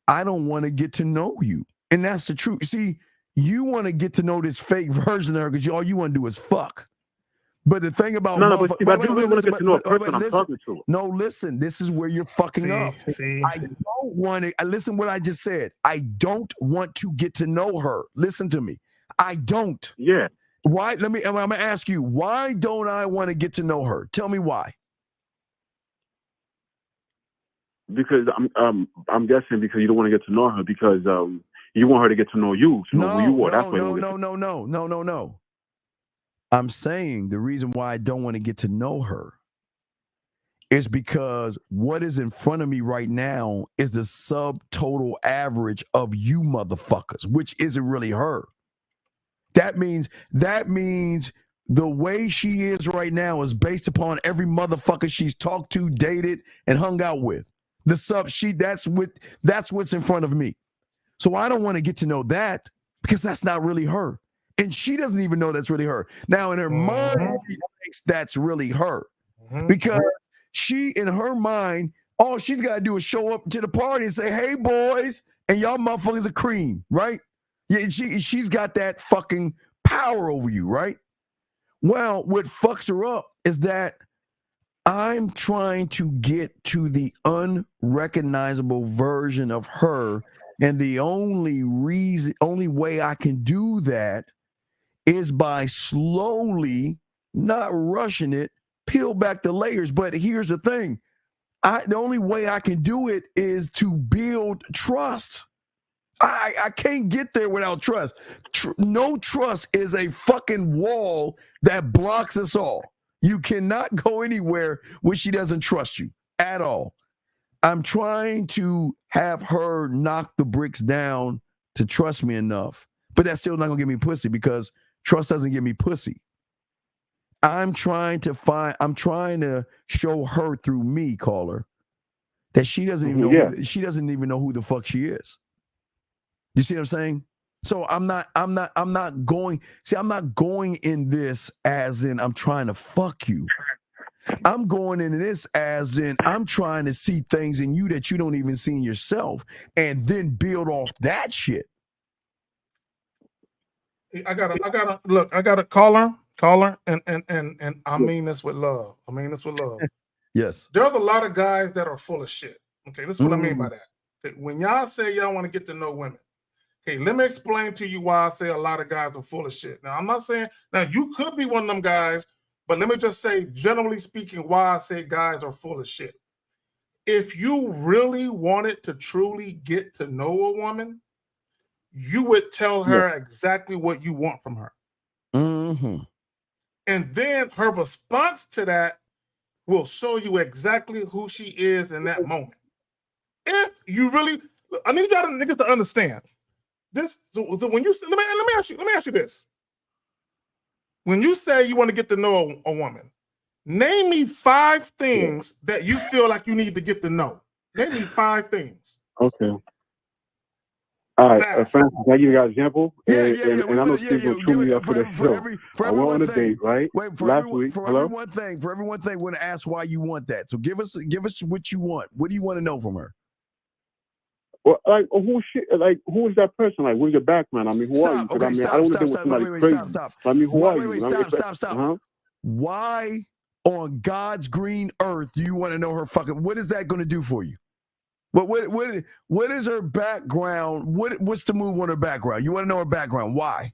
I don't want to get to know you. And that's the truth. See, you want to get to know this fake version of her because all you want to do is fuck. But the thing about but I do really want to get to know a person I'm talking to. No, listen, this is where you're fucking up. I don't want to. Listen what I just said. I don't want to get to know her. Listen to me. I don't. Yeah. Why? I'm gonna ask you. Why don't I want to get to know her? Tell me why. Because I'm guessing because you don't want to get to know her because you want her to get to know you, to know who you are. That's why. No. I'm saying the reason why I don't want to get to know her is because what is in front of me right now is the subtotal average of you motherfuckers, which isn't really her. That means the way she is right now is based upon every motherfucker she's talked to, dated, and hung out with. That's what's in front of me. So I don't want to get to know that because that's not really her. And she doesn't even know that's really her. Now, in her mind, she thinks that's really her. Because she, in her mind, all she's got to do is show up to the party and say, hey, boys, and y'all motherfuckers are cream, right? Yeah, she's got that fucking power over you, right? Well, what fucks her up is that I'm trying to get to the unrecognizable version of her, and the only way I can do that is by slowly, not rushing it, peel back the layers. But here's the thing. The only way I can do it is to build trust. I can't get there without trust. No trust is a fucking wall that blocks us all. You cannot go anywhere where she doesn't trust you at all. I'm trying to have her knock the bricks down to trust me enough, but that's still not gonna get me pussy because trust doesn't get me pussy. I'm trying to show her through me, caller, that she doesn't even know. She doesn't even know who the fuck she is. You see what I'm saying? So I'm not going in this as in I'm trying to fuck you. I'm going into this as in I'm trying to see things in you that you don't even see in yourself and then build off that shit. I got a caller, and I mean this with love. Yes. There's a lot of guys that are full of shit. Okay, this is what I mean by that. Okay, when y'all say y'all want to get to know women, okay, let me explain to you why I say a lot of guys are full of shit. Now, I'm not saying, now you could be one of them guys, but let me just say, generally speaking, why I say guys are full of shit. If you really wanted to truly get to know a woman, you would tell her exactly what you want from her. Mm-hmm. And then her response to that will show you exactly who she is in that moment. If you really, I need y'all niggas to understand this. So when you let me ask you this. When you say you want to get to know a woman, name me 5 things that you feel like you need to get to know. Name me 5 things. Okay. All right, Francis, can I give you guys an example? And I know Steve will chew me up for this show. I went on a date, right? Last week. For every one thing, we're going to ask why you want that. So give us what you want. What do you want to know from her? Well, who is that person? Like, who's your background? I mean, who are you? Okay, I mean, I don't want to deal with somebody crazy. Stop. I mean, who are you? Stop. Uh-huh. Why on God's green earth do you want to know her fucking? What is that going to do for you? What is her background? What's the move on her background? You want to know her background? Why?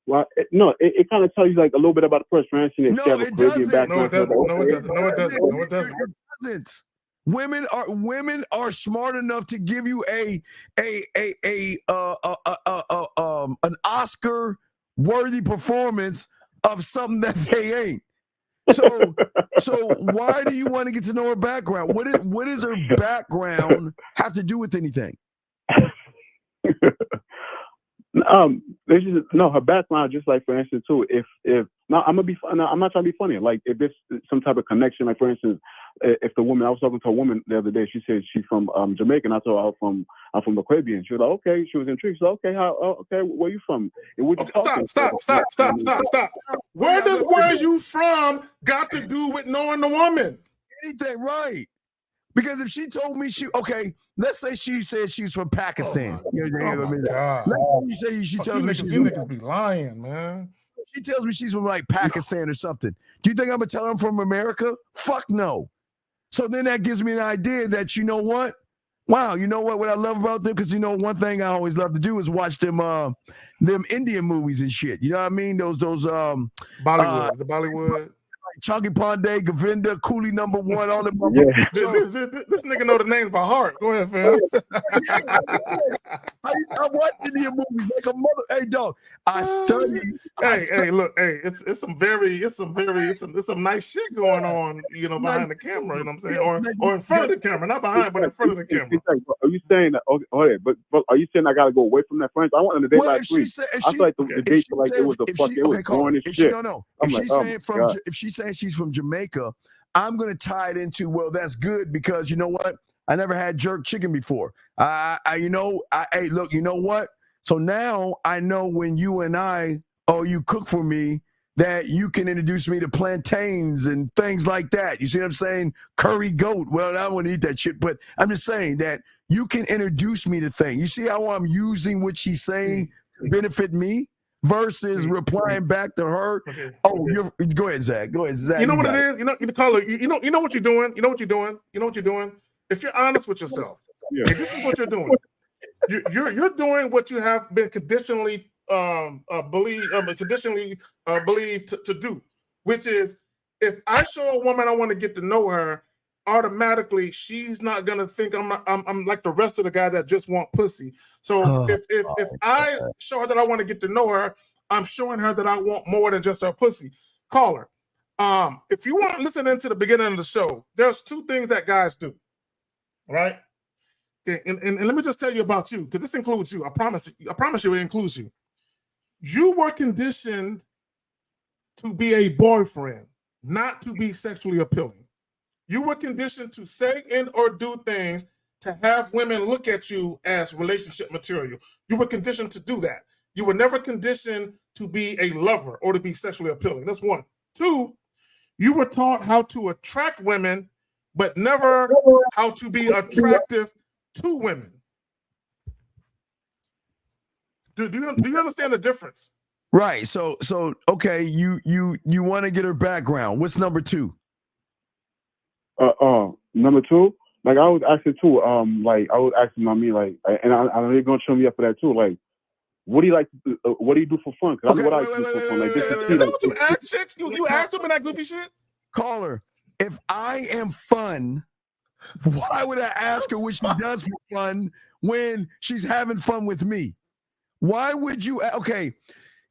Well, it kind of tells you like a little bit about the person. For instance, no, it doesn't. No, it doesn't. Women are smart enough to give you an Oscar worthy performance of something that they ain't. So why do you want to get to know her background? What does her background have to do with anything? Her background, just like for instance too, if I'm not trying to be funny. Like if there's some type of connection, like for instance, if the woman, I was talking to a woman the other day, she said she's from Jamaica, and I told her I'm from the Caribbean. She was like, okay, she was intrigued. She said, okay, where you from? Stop. Where you from got to do with knowing the woman? Anything, right? Because if she told me let's say she said she's from Pakistan. God. She tells me she's niggas be lying, man. She tells me she's from like Pakistan or something. Do you think I'm gonna tell her I'm from America? Fuck no. So then that gives me an idea that, you know what? Wow, you know what I love about them? Because one thing I always love to do is watch them Indian movies and shit. You know what I mean? Those Bollywood, the Bollywood. Chunky Pandey, Govinda, Cooley #1, all them. Yeah. This nigga know the names by heart. Go ahead, fam. I watched Indian movies like a mother. Hey, dog, I studied. Hey, look, hey, it's some nice shit going on, behind the camera. You know what I'm saying, or in front of the camera, not behind, but in front of the camera. Are you saying that? Okay, but are you saying I gotta go away from that friend? I went on a date last week. I feel like the date like it was boring as shit. If she's saying she's from Jamaica, I'm gonna tie it into, well, that's good because you know what? I never had jerk chicken before. Hey, look, you know what? So now I know when you and you cook for me, that you can introduce me to plantains and things like that. You see what I'm saying? Curry goat. Well, I wouldn't eat that shit, but I'm just saying that you can introduce me to things. You see how I'm using what she's saying to benefit me versus replying back to her. Go ahead, Zach. Go ahead, Zach. You know what it is? You know, caller. You know what you're doing. You know what you're doing. You know what you're doing. If you're honest with yourself, okay, this is what you're doing. You're doing what you have been conditionally believed to do, which is if I show a woman I want to get to know her, automatically she's not gonna think I'm like the rest of the guy that just want pussy. So if I show her that I want to get to know her, I'm showing her that I want more than just her pussy. Caller, if you want to listen into the beginning of the show, there's two things that guys do. All right. And let me just tell you about you, because this includes you. I promise you it includes you. You were conditioned to be a boyfriend, not to be sexually appealing. You were conditioned to say and or do things to have women look at you as relationship material. You were conditioned to do that. You were never conditioned to be a lover or to be sexually appealing. That's one. Two, you were taught how to attract women, but never how to be attractive to women. Do you understand the difference? Right. So okay, you want to get her background. What's number two? Number two, like I was asking too, like I was asking on me, like, and I know you're gonna show me up for that too, like. What do you like? What do you do for fun? Because I know what I do for fun. Like, is that what you ask chicks? You ask them in that goofy shit? Caller, if I am fun, why would I ask her what she does for fun when she's having fun with me? Why would you? Okay,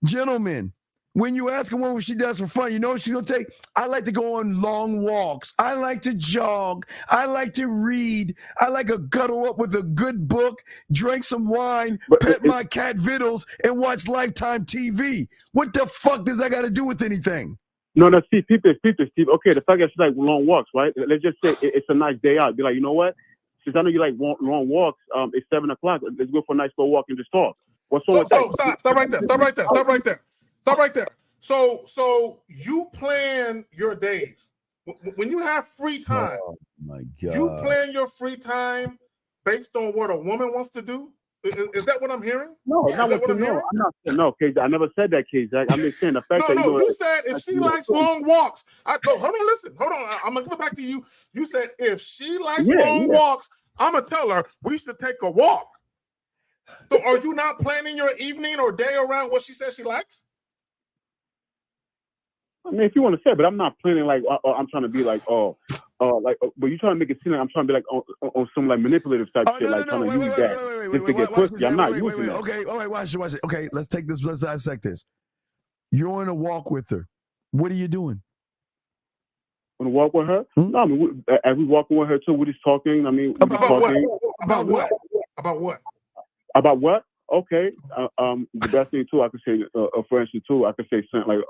gentlemen, when you ask a woman what she does for fun, you know what she's gonna take? I like to go on long walks. I like to jog. I like to read. I like to cuddle up with a good book, drink some wine, pet my cat Vittles, and watch Lifetime TV. What the fuck does that got to do with anything? No, Steve. Steve. Okay, the fact that she like long walks, right? Let's just say it's a nice day out. Be like, you know what? Since I know you like long walks, it's 7 o'clock. Let's go for a nice slow walk and just talk. What's wrong with that? Stop right there. So you plan your days. When you have free time, oh my God, you plan your free time based on what a woman wants to do? Is that what I'm hearing? No, not what I'm hearing. I'm not saying no, K. I never said that, K. I'm just saying the fact that you said if she likes long walks. Hold on. I'm gonna give it back to you. You said if she likes long walks, I'm gonna tell her we should take a walk. So are you not planning your evening or day around what she says she likes? I mean, if you want to say it, but I'm not planning like I'm trying to be like, but you trying to make it seem like I'm trying to be like on some like manipulative type shit, like trying to use that just to get pussy. I'm not using that. Okay, all right, watch it. Okay, let's take this. Let's dissect this. You're on a walk with her. What are you doing? On a walk with her? Hmm? No, I mean, as we walking with her too, we're just talking. I mean, About what? About what? Okay. The best thing too, I could say, for instance too, I could say something like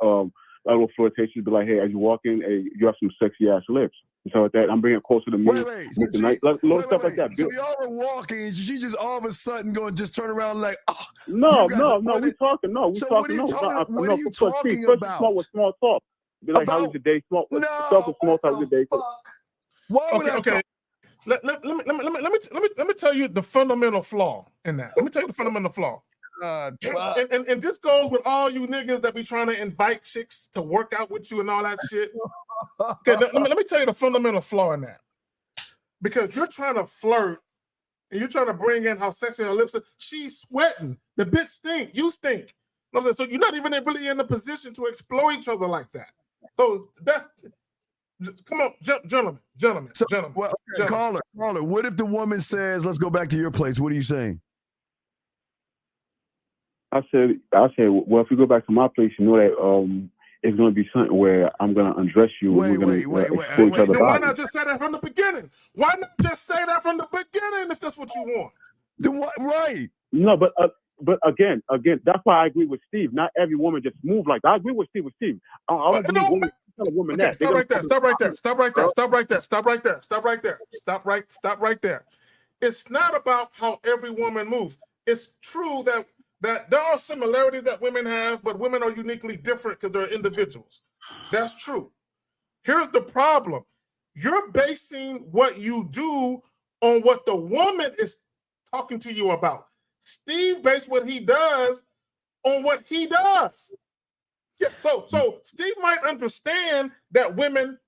a little flirtation, be like, hey, as you're walking, hey, you have some sexy ass lips. And so like that, I'm bringing it closer to me. Little stuff like that. So y'all are walking, and she just all of a sudden going to just turn around like, oh. No, we talking. No, we so talking. What are you talking about? Start with small talk. Be like, how was your day? Start with small talk. How was your day? Why would I talk? Let me tell you the fundamental flaw in that. Let me tell you the fundamental flaw. And this goes with all you niggas that be trying to invite chicks to work out with you and all that shit. Okay, let me tell you the fundamental flaw in that. Because you're trying to flirt and you're trying to bring in how sexy her lips are. She's sweating. The bitch stink. You stink. So you're not even really in the position to explore each other like that. So that's come on, gentlemen. Well, okay, caller. What if the woman says, "Let's go back to your place"? What are you saying? I said, well, if we go back to my place, you know that it's going to be something where I'm going to undress you and we're going to explore each other's Then why bodies. not just say that from the beginning? Why not just say that from the beginning if that's what you want? Then what? Right. No, but again, that's why I agree with Steve. Not every woman just move like that. I agree with Steve. I don't believe women tell a woman that. Stop right there. Stop right there. It's not about how every woman moves. It's true that there are similarities that women have, but women are uniquely different because they're individuals. That's true. Here's the problem. You're basing what you do on what the woman is talking to you about. Steve based what he does on what he does. Yeah, so Steve might understand that women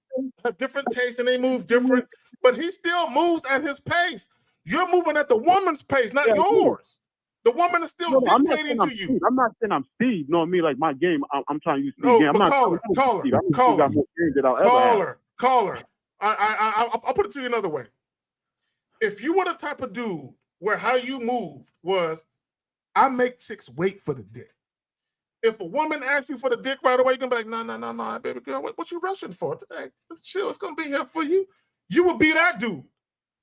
have different tastes and they move different, but he still moves at his pace. You're moving at the woman's pace, not yours. The woman is still dictating to you. Steve. I'm not saying I'm Steve. You know what I mean? Like my game, I'm trying to use Steve. No, game. I'm but caller. I'll put it to you another way. If you were the type of dude where how you moved was, I make chicks wait for the dick. If a woman asks you for the dick right away, you're going to be like, no, baby girl, what you rushing for today? It's chill. It's going to be here for you. You would be that dude.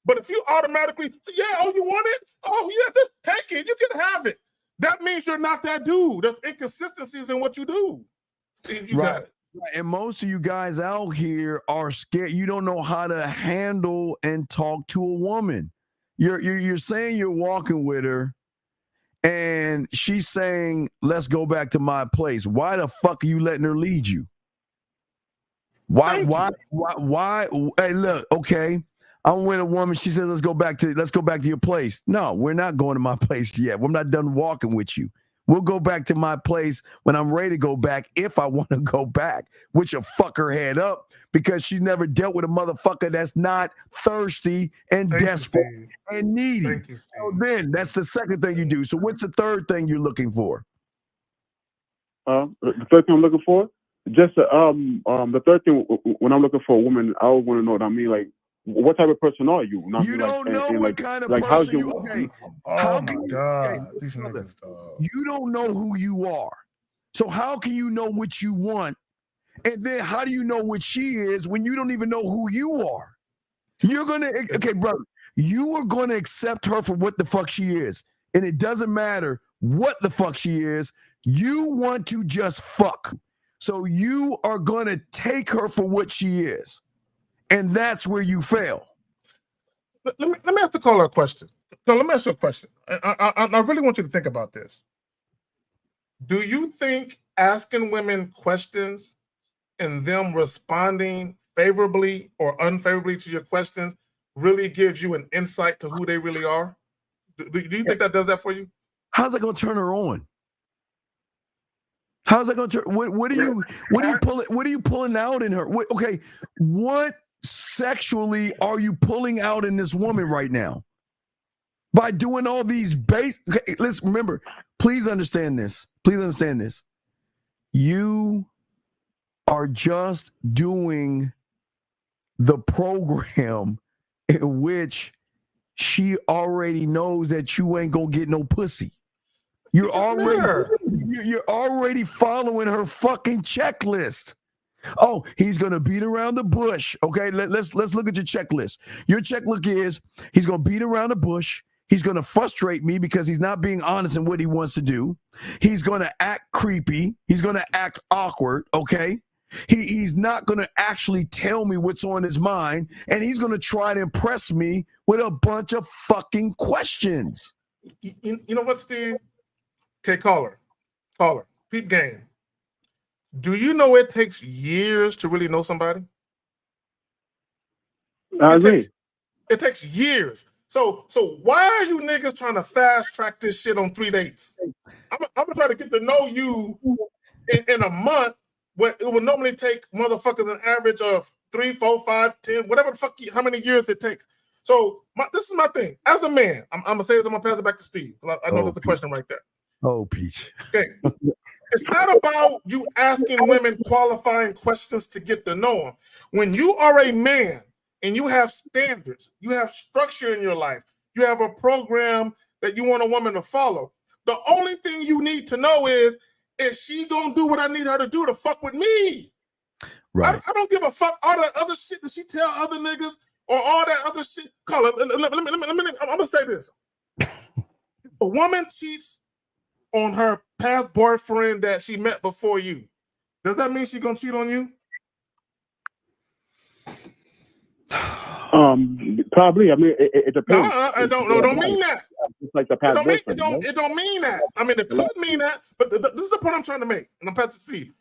But if you automatically, you want it? Oh, yeah, just take it. You can have it. That means you're not that dude. There's inconsistencies in what you do. Steve, you got it. And most of you guys out here are scared. You don't know how to handle and talk to a woman. You're saying you're walking with her, and she's saying, "Let's go back to my place." Why the fuck are you letting her lead you? Why? Hey, look, okay. I'm with a woman. She says, let's go back to your place. No, we're not going to my place yet. We're not done walking with you. We'll go back to my place when I'm ready to go back, if I want to go back, which will fuck her head up because she's never dealt with a motherfucker that's not thirsty and desperate and needy. So then that's the second thing you do. So what's the third thing you're looking for? The third thing I'm looking for? Just the third thing, when I'm looking for a woman, I always want to know what I mean, like, what type of person are you? You don't know what kind of person you are. Okay. Oh my God. You don't know who you are. So how can you know what you want? And then how do you know what she is when you don't even know who you are? Okay, brother, you are going to accept her for what the fuck she is. And it doesn't matter what the fuck she is. You want to just fuck. So you are going to take her for what she is. And that's where you fail. Let me ask the caller a question. So let me ask you a question. I really want you to think about this. Do you think asking women questions and them responding favorably or unfavorably to your questions really gives you an insight to who they really are? Do you think that does that for you? How's that going to turn her on? How's that going to turn? What are you pulling out in her? What sexually are you pulling out in this woman right now by doing all these let's remember, please understand this. You are just doing the program in which she already knows that you ain't gonna get no pussy. You're already following her fucking checklist. Oh, he's gonna beat around the bush. Okay, let's look at your checklist. Your checklist is he's gonna beat around the bush. He's gonna frustrate me because he's not being honest in what he wants to do. He's gonna act creepy. He's gonna act awkward. Okay, he's not gonna actually tell me what's on his mind, and he's gonna try to impress me with a bunch of fucking questions. You know what, Steve? Okay, caller, peep game. Do you know it takes years to really know somebody? It takes years. So why are you niggas trying to fast track this shit on 3 dates? I'm gonna try to get to know you in a month, where it would normally take motherfuckers an average of 3, 4, 5, 10, whatever the fuck, how many years it takes. So this is my thing. As a man, I'm gonna say this. I'm gonna pass it back to Steve. I know there's a question right there. Oh, Peach. Okay. It's not about you asking women qualifying questions to get to know them. When you are a man and you have standards, you have structure in your life, you have a program that you want a woman to follow. The only thing you need to know is she gonna do what I need her to do to fuck with me? Right. I don't give a fuck all that other shit that she tell other niggas or all that other shit. Call it. I'm gonna say this: if a woman cheats on her past boyfriend that she met before you, does that mean she's gonna cheat on you? Probably. I mean, it depends. I don't mean that. It's like the past It don't mean that. I mean, it could mean that, but this is the point I'm trying to make, and I'm about to see.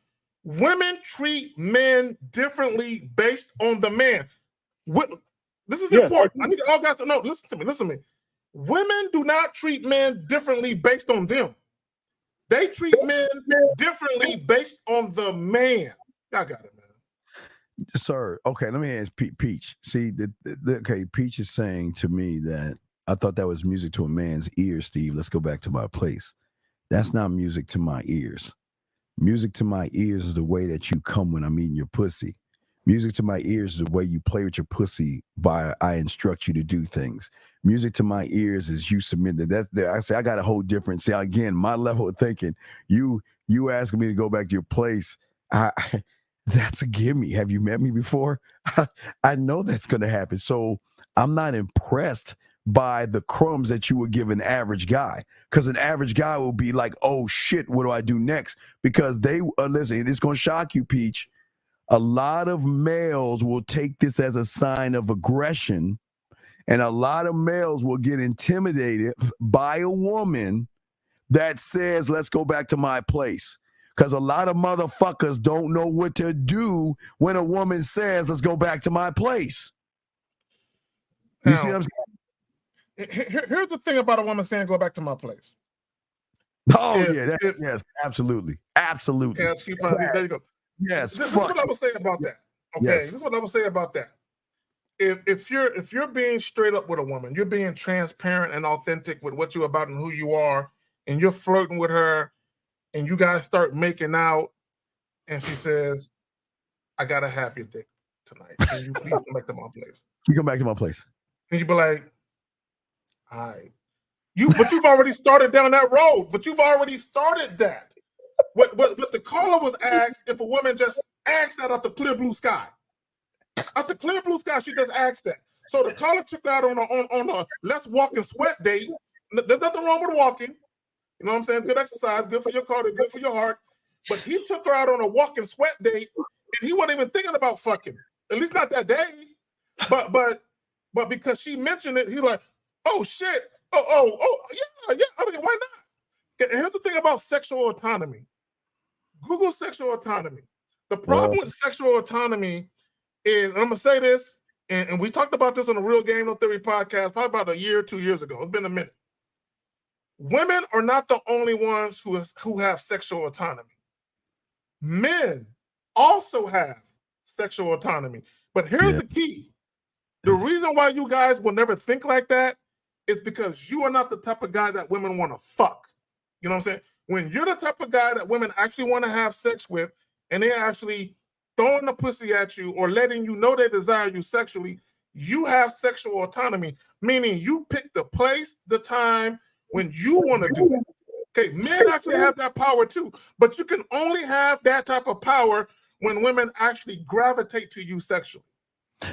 Women treat men differently based on the man. This is important. I need all guys to know. Listen to me. Women do not treat men differently based on them. They treat men differently based on the man. Y'all got it, man. Sir, okay, let me ask Peach. See, okay, Peach is saying to me that I thought that was music to a man's ears, Steve. Let's go back to my place. That's not music to my ears. Music to my ears is the way that you come when I'm eating your pussy. Music to my ears is the way you play with your pussy by I instruct you to do things. Music to my ears is you submit that. I say I got a whole different. See, again, my level of thinking. You asking me to go back to your place. That's a gimme. Have you met me before? I know that's going to happen. So I'm not impressed by the crumbs that you would give an average guy, because an average guy will be like, oh shit, what do I do next? Because they listen, it's going to shock you, Peach. A lot of males will take this as a sign of aggression, and a lot of males will get intimidated by a woman that says, let's go back to my place. Because a lot of motherfuckers don't know what to do when a woman says, let's go back to my place. You see what I'm saying? Here's the thing about a woman saying, go back to my place. Oh, yes, absolutely. Absolutely. There you go. Yes. This is what I would say about that. Okay. Yes. This is what I would say about that. If you're being straight up with a woman, you're being transparent and authentic with what you're about and who you are, and you're flirting with her, and you guys start making out, and she says, I gotta have your dick tonight. Can you please come back to my place? You come back to my place. And you be like, all right. But you've already started down that road. But you've already started that. What the caller was asked, if a woman just asked that out the clear blue sky. Out the clear blue sky, she just asked that. So the caller took out on a let's walk and sweat date. There's nothing wrong with walking. You know what I'm saying? Good exercise, good for your cardio, good for your heart. But he took her out on a walk and sweat date, and he wasn't even thinking about fucking. At least not that day. But because she mentioned it, he like, oh shit. Oh yeah. I mean, why not? And here's the thing about sexual autonomy. Google sexual autonomy. The problem with sexual autonomy is, and I'm gonna say this, and we talked about this on the Real Game No Theory podcast probably about a year or 2 years ago. It's been a minute. Women are not the only ones who have sexual autonomy. Men also have sexual autonomy. But here's the key. The reason why you guys will never think like that is because you are not the type of guy that women want to fuck. You know what I'm saying? When you're the type of guy that women actually want to have sex with, and they're actually throwing the pussy at you or letting you know they desire you sexually, you have sexual autonomy, meaning you pick the place, the time when you want to do it. Okay, men actually have that power too, but you can only have that type of power when women actually gravitate to you sexually.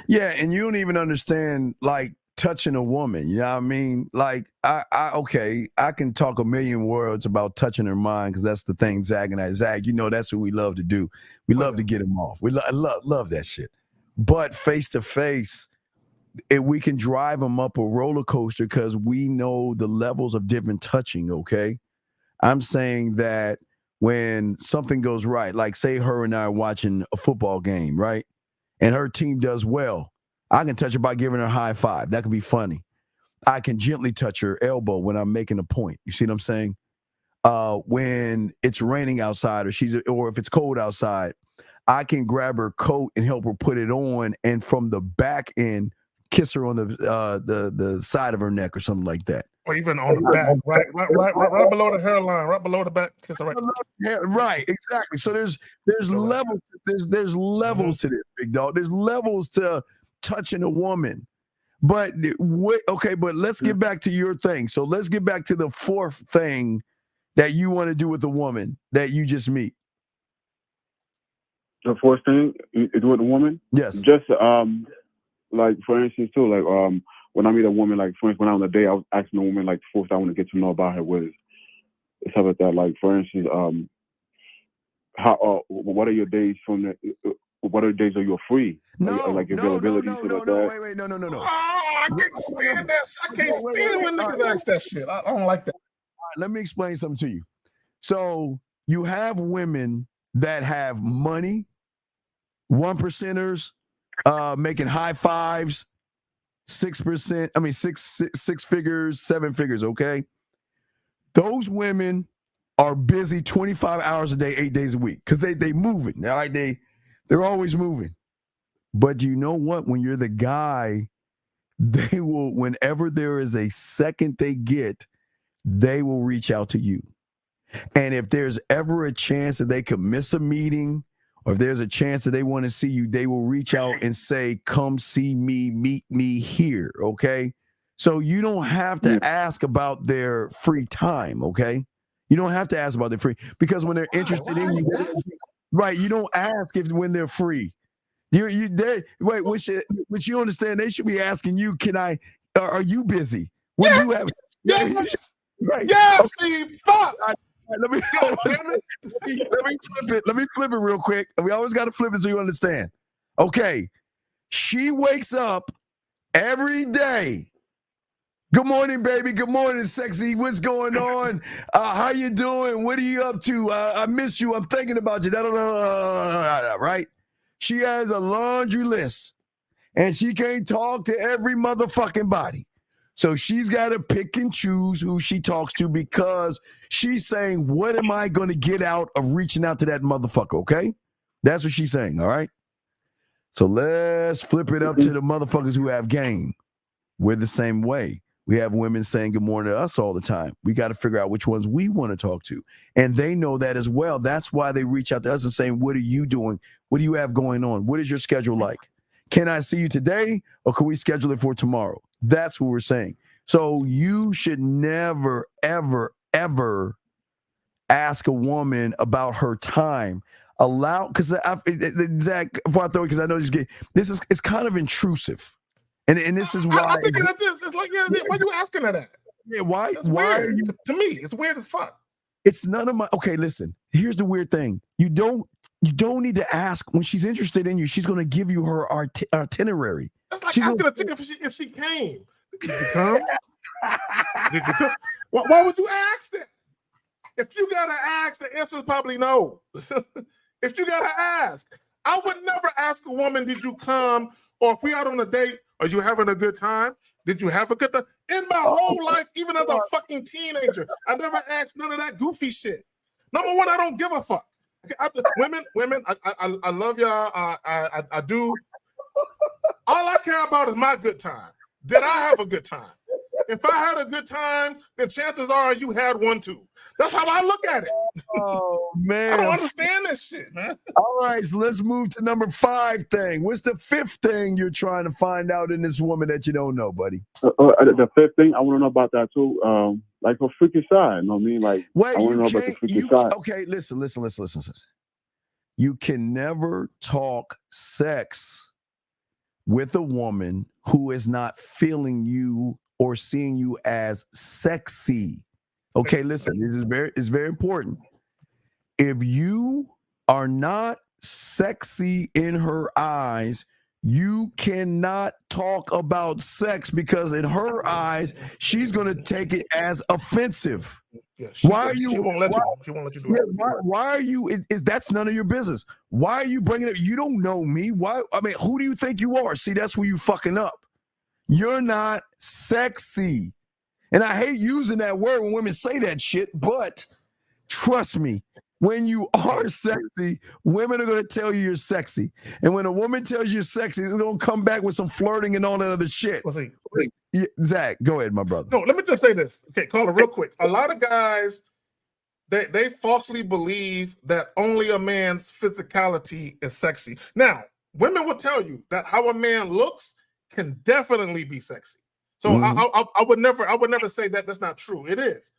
Yeah, and you don't even understand, like, touching a woman. You know what I mean? Like, I can talk a million words about touching her mind, because that's the thing Zach and I, Zach, you know, that's what we love to do. We love to get them off. I love that shit. But face to face, we can drive them up a roller coaster because we know the levels of different touching, okay? I'm saying that when something goes right, like say her and I are watching a football game, right? And her team does well, I can touch her by giving her a high five. That could be funny. I can gently touch her elbow when I'm making a point. You see what I'm saying? When it's raining outside or if it's cold outside, I can grab her coat and help her put it on, and from the back end, kiss her on the side of her neck or something like that. Or even on the back, right below the hairline, right below the back. Kiss her right. Yeah, right, exactly. So there's levels. There's levels to this, big dog. There's levels to touching a woman. But okay, but let's get back to your thing. So let's get back to the fourth thing that you want to do with a woman that you just meet. The fourth thing is with a woman? Yes. Just like for instance too, like when I meet a woman, like for instance when I'm on a date, I was asking a woman like first I want to get to know about her was stuff like that. Like for instance, how what are your days from the what are the days are you free? Like availability, no, wait, no. Oh, I can't stand that. I can't stand when niggas ask that shit. I don't like that. All right, let me explain something to you. So you have women that have money, 1%ers, making high fives, 6%. I mean six figures, 7 figures. Okay, those women are busy 25 hours a day, 8 days a week because they moving. All right, they're always moving. But you know what? When you're the guy, they will, whenever there is a second they get, they will reach out to you. And if there's ever a chance that they could miss a meeting, or if there's a chance that they want to see you, they will reach out and say, come see me, meet me here. Okay. So you don't have to ask about their free time. Okay. You don't have to ask about their free, because when they're interested in you, right, you don't ask when they're free. Which you understand, they should be asking you, are you busy? When you have right. Yeah, Steve, fuck. Let me flip it real quick. We always got to flip it so you understand. Okay. She wakes up every day. Good morning, baby. Good morning, sexy. What's going on? How you doing? What are you up to? I miss you. I'm thinking about you. Right? She has a laundry list, and she can't talk to every motherfucking body. So she's got to pick and choose who she talks to, because she's saying, what am I going to get out of reaching out to that motherfucker, okay? That's what she's saying, all right? So let's flip it up to the motherfuckers who have game. We're the same way. We have women saying good morning to us all the time. We got to figure out which ones we want to talk to. And they know that as well. That's why they reach out to us and saying, what are you doing? What do you have going on? What is your schedule like? Can I see you today, or can we schedule it for tomorrow? That's what we're saying. So you should never, ever, ever ask a woman about her time. Because Zach, before I throw it, because I know it's kind of intrusive. And this is why I think it's like, why are you asking her that? Yeah, why? That's why weird. are you? To me, it's weird as fuck. It's none of my. Okay, listen. Here's the weird thing. You don't need to ask when she's interested in you. She's going to give you her itinerary. That's like asking a chick if she came. Did you come? Did you come? Why would you ask that? If you gotta ask, the answer is probably no. If you gotta ask, I would never ask a woman, did you come? Or if we out on a date, are you having a good time? Did you have a good time? In my whole life, even as a fucking teenager, I never asked none of that goofy shit. Number one, I don't give a fuck. Women, I love y'all. I do. All I care about is my good time. Did I have a good time? If I had a good time, then chances are you had one too. That's how I look at it. Oh, man. I don't understand this shit, man. All right, so let's move to number 5 thing. What's the 5th thing you're trying to find out in this woman that you don't know, buddy? The 5th thing, I want to know about that too. Like her freaky side, you know what I mean? Like, wait, I want to know about the freaky side. Okay, listen. You can never talk sex with a woman who is not feeling you or seeing you as sexy. Okay, listen, it's very important. If you are not sexy in her eyes, you cannot talk about sex, because in her eyes, she's going to take it as offensive. Yeah, She won't let you do it. Why are you? That's none of your business. Why are you bringing it? You don't know me. Why? I mean, who do you think you are? See, that's where you fucking up. You're not sexy. And I hate using that word when women say that shit, but trust me, when you are sexy, women are going to tell you you're sexy. And when a woman tells you you're sexy, they're going to come back with some flirting and all that other shit. Well, see, Yeah, Zach, go ahead, my brother. no, let me just say this. Okay, caller, real quick. A lot of guys, they falsely believe that only a man's physicality is sexy. Now, women will tell you that how a man looks can definitely be sexy. So I would never say that that's not true. It is.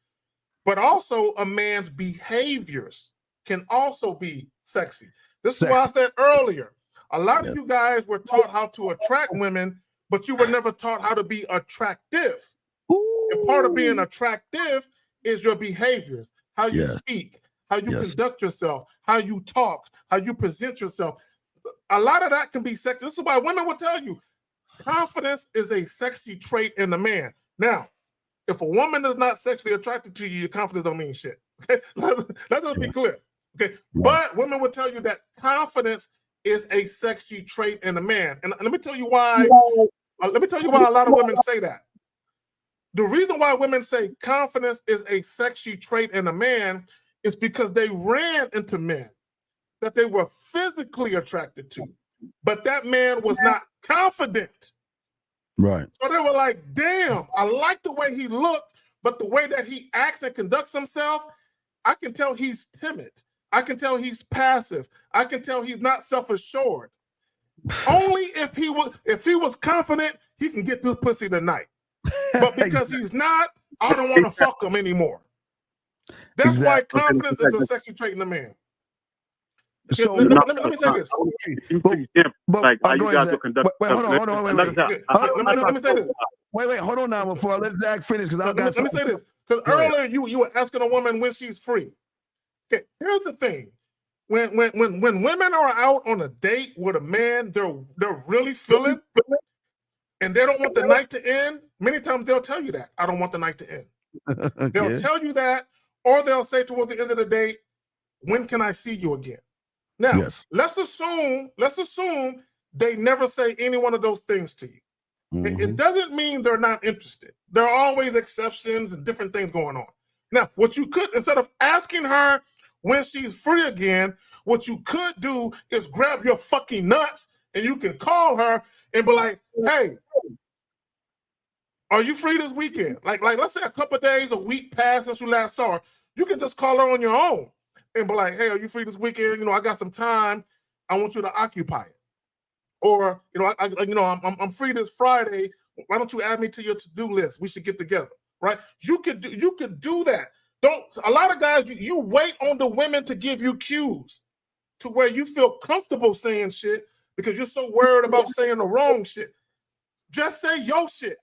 But also a man's behaviors can also be sexy. This is why I said earlier, a lot of you guys were taught how to attract women, but you were never taught how to be attractive. And part of being attractive is your behaviors, how you speak, how you conduct yourself, how you talk, how you present yourself. A lot of that can be sexy. This is why women will tell you, confidence is a sexy trait in a man. Now, if a woman is not sexually attracted to you, your confidence don't mean shit. Okay? Let's just be clear. Okay, but women will tell you that confidence is a sexy trait in a man. And let me tell you why. Let me tell you why a lot of women say that. The reason why women say confidence is a sexy trait in a man is because they ran into men that they were physically attracted to, but that man was not confident. Right. So they were like, damn, I like the way he looked, but the way that he acts and conducts himself, I can tell he's timid. I can tell he's passive. I can tell he's not self-assured. Only if he was confident, he can get this pussy tonight. But because he's not, I don't want to fuck him anymore. That's why confidence is a sexy trait in a man. So let me say this. Like how you guys will conduct. Wait, hold on. Let me say this. Wait, hold on now before I let Zach finish because I got. Let me say this because earlier you were asking a woman when she's free. Okay, here's the thing: when women are out on a date with a man, they're really feeling, and they don't want the night to end. Many times they'll tell you that I don't want the night to end. Okay. They'll tell you that, or they'll say towards the end of the date, "When can I see you again?" Now, let's assume they never say any one of those things to you. It doesn't mean they're not interested. There are always exceptions and different things going on. Now, what you could, instead of asking her when she's free again, what you could do is grab your fucking nuts and you can call her and be like, hey, are you free this weekend? Like let's say a couple of days, a week passed since you last saw her. You can just call her on your own and be like, hey, are you free this weekend? You know, I got some time. I want you to occupy it. Or, you know, I'm free this Friday. Why don't you add me to your to-do list? We should get together, right? You could do that. A lot of guys, you wait on the women to give you cues to where you feel comfortable saying shit because you're so worried about saying the wrong shit. Just say your shit.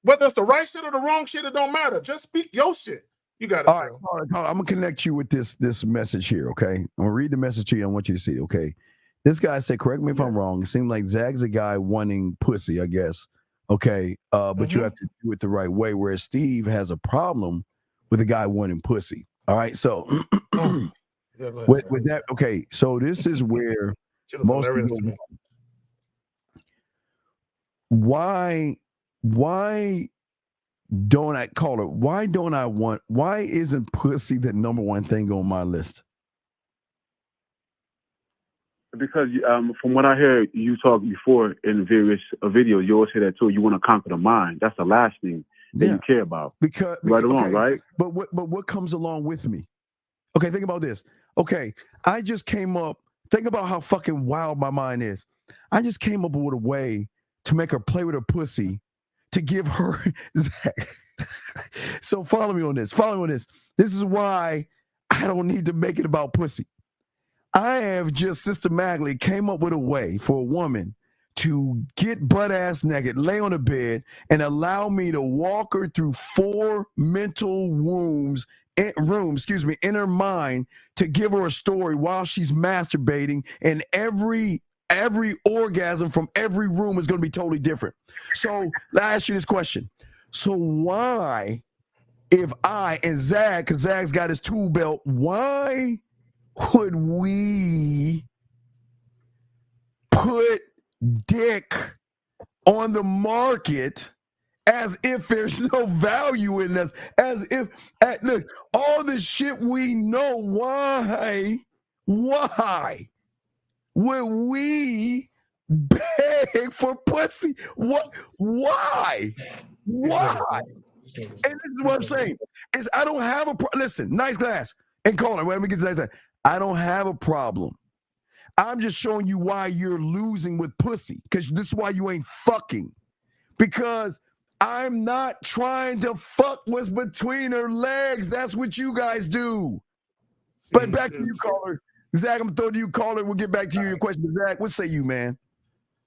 Whether it's the right shit or the wrong shit, it don't matter. Just speak your shit. You got it. All right, I'm gonna connect you with this message here, okay? I'm gonna read the message to you. I want you to see it, okay? This guy said, correct me if I'm wrong. It seemed like Zag's a guy wanting pussy, I guess. Okay, but you have to do it the right way. Whereas Steve has a problem with a guy wanting pussy. All right, so with that, okay. So this is where most people. Why don't I call it? Why isn't pussy the number one thing on my list? Because from what I heard you talk before in various videos, you always say that too. You want to conquer the mind. That's the last thing that you care about. Because right or wrong, right? But what comes along with me? Okay, think about this. Okay, I just came up. Think about how fucking wild my mind is. I just came up with a way to make her play with her pussy to give her. So follow me on this. This is why I don't need to make it about pussy. I have just systematically came up with a way for a woman to get butt ass naked, lay on a bed, and allow me to walk her through 4 mental rooms in her mind to give her a story while she's masturbating, and every orgasm from every room is going to be totally different. So I ask you this question. So why, if I and Zag, because Zag's got his tool belt, why would we put dick on the market as if there's no value in us, as if, look, all this shit we know, why would we beg for pussy? What? Why? And this is what I'm saying, is I don't have a listen, nice glass, and caller, let me get to that. I don't have a problem. I'm just showing you why you're losing with pussy, because this is why you ain't fucking. Because I'm not trying to fuck what's between her legs. That's what you guys do. But back to you, caller. Zach, I'm going to throw to you, caller. We'll get back to your question. Zach, what say you, man?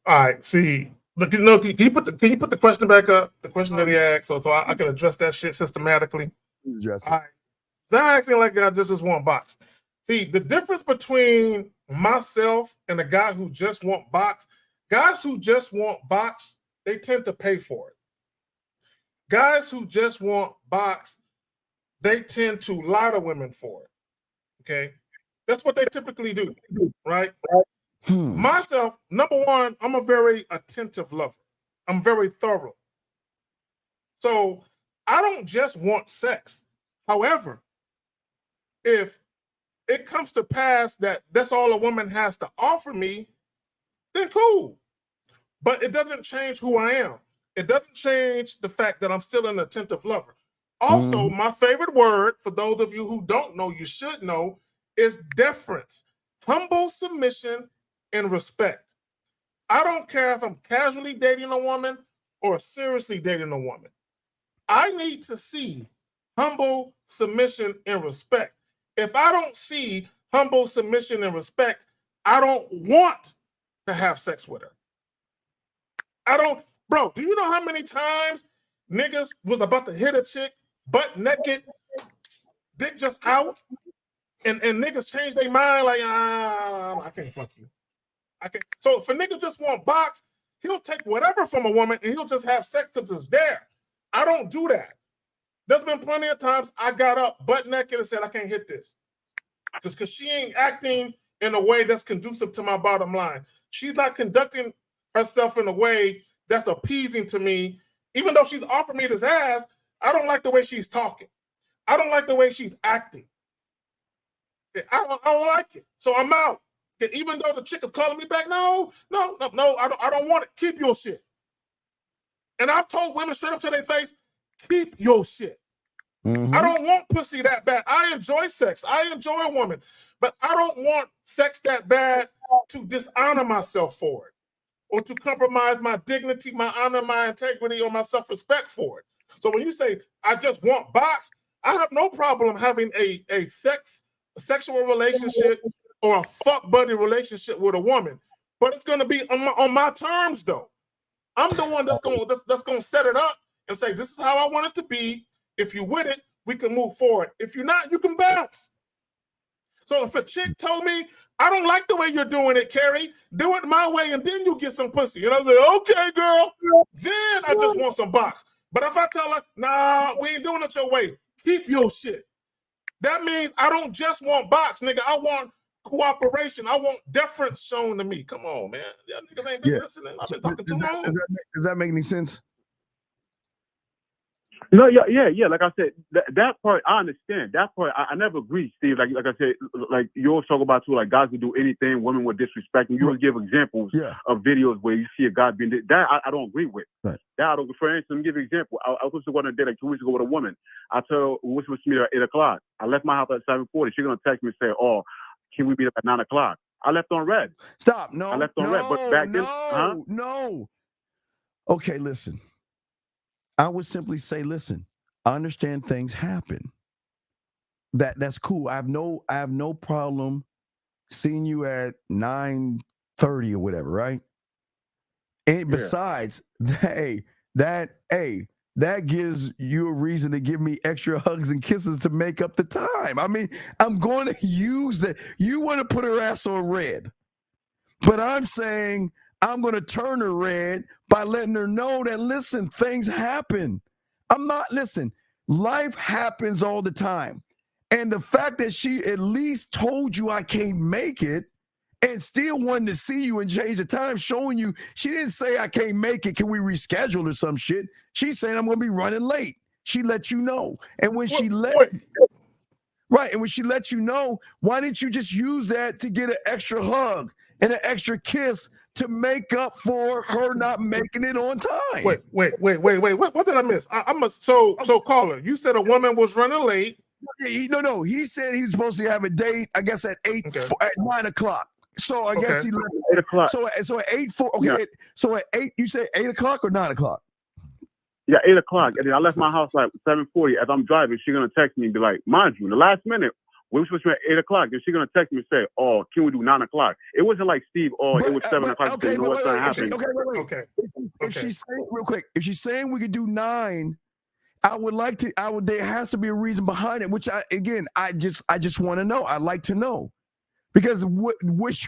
All right, see, look, can you put the question back up? The question that he asked, so I can address that shit systematically. All right, Zach acting like I just want box. See, the difference between myself and a guy who just want box, guys who just want box, they tend to pay for it. Guys who just want box, they tend to lie to women for it. Okay, that's what they typically do, right? Myself, number one, I'm a very attentive lover. I'm very thorough. So I don't just want sex. However, if it comes to pass that that's all a woman has to offer me, then cool. But it doesn't change who I am. It doesn't change the fact that I'm still an attentive lover. Also, my favorite word, for those of you who don't know, you should know, is deference. Humble submission and respect. I don't care if I'm casually dating a woman or seriously dating a woman. I need to see humble submission and respect. If I don't see humble submission and respect, I don't want to have sex with her. I don't, bro, do you know how many times niggas was about to hit a chick, butt naked, dick just out, and niggas change their mind like, I can't fuck you. I can't. So if a nigga just want box, he'll take whatever from a woman and he'll just have sex because it's there. I don't do that. There's been plenty of times I got up butt naked and said, I can't hit this. Just because she ain't acting in a way that's conducive to my bottom line. She's not conducting herself in a way that's appeasing to me. Even though she's offered me this ass, I don't like the way she's talking. I don't like the way she's acting. I don't like it. So I'm out. Even though the chick is calling me back, no, I don't want it. Keep your shit. And I've told women straight up to their face, keep your shit. I don't want pussy that bad. I enjoy sex. I enjoy a woman. But I don't want sex that bad to dishonor myself for it or to compromise my dignity, my honor, my integrity, or my self-respect for it. So when you say, I just want box, I have no problem having a sexual relationship or a fuck buddy relationship with a woman. But it's going to be on my terms, though. I'm the one that's going to set it up and say, this is how I want it to be. If you're with it, we can move forward. If you're not, you can bounce. So if a chick told me, I don't like the way you're doing it, Carrie, do it my way, and then you get some pussy. And I was like, okay, girl. Then I just want some box. But if I tell her, nah, we ain't doing it your way, keep your shit. That means I don't just want box, nigga. I want cooperation. I want deference shown to me. Come on, man. Y'all niggas ain't been listening. I've been talking too long. Does that make any sense? No, yeah. Like I said, that part I understand. That part I never agree, Steve. Like I said, like you always talk about too, like guys would do anything, women would disrespect, and you always give examples of videos where you see a guy being that I don't agree with. Right. That I don't. For instance, let me give you an example. I was supposed to go on a date like 2 weeks ago with a woman. I told her we supposed to meet her at 8 o'clock. I left my house at 7:40. She's gonna text me and say, "Oh, can we meet up at 9 o'clock?" I left on red. Stop. No. I left on red. But back then, no. Okay, listen. I would simply say, listen. I understand things happen. That's cool. I have no problem seeing you at 9:30 or whatever, right? And besides, that gives you a reason to give me extra hugs and kisses to make up the time. I mean, I'm going to use that. You want to put her ass on red, but I'm saying I'm going to turn her red by letting her know that, listen, things happen. Life happens all the time. And the fact that she at least told you I can't make it and still wanting to see you and change the time, showing you. She didn't say, I can't make it. Can we reschedule or some shit? She's saying, I'm going to be running late. She let you know. And when she let you know, why didn't you just use that to get an extra hug and an extra kiss to make up for her not making it on time? Wait. What did I miss? I must. So caller, you said a woman was running late. No. He said he was supposed to have a date, I guess, at 9 o'clock. So I guess he left 8 o'clock. So at 8:04. Okay. Yeah. So at 8, you said 8 o'clock or 9 o'clock? Yeah, 8 o'clock. And then I left my house like 7:40. As I'm driving, she's gonna text me and be like, mind you, in the last minute, we were supposed to be at 8 o'clock. Then she's gonna text me and say, oh, can we do 9 o'clock? It wasn't like Steve, it was 7 o'clock. Okay, you know what's gonna happen? If she's saying real quick, if she's saying we could do 9, there has to be a reason behind it, which I just want to know. I'd like to know. Because what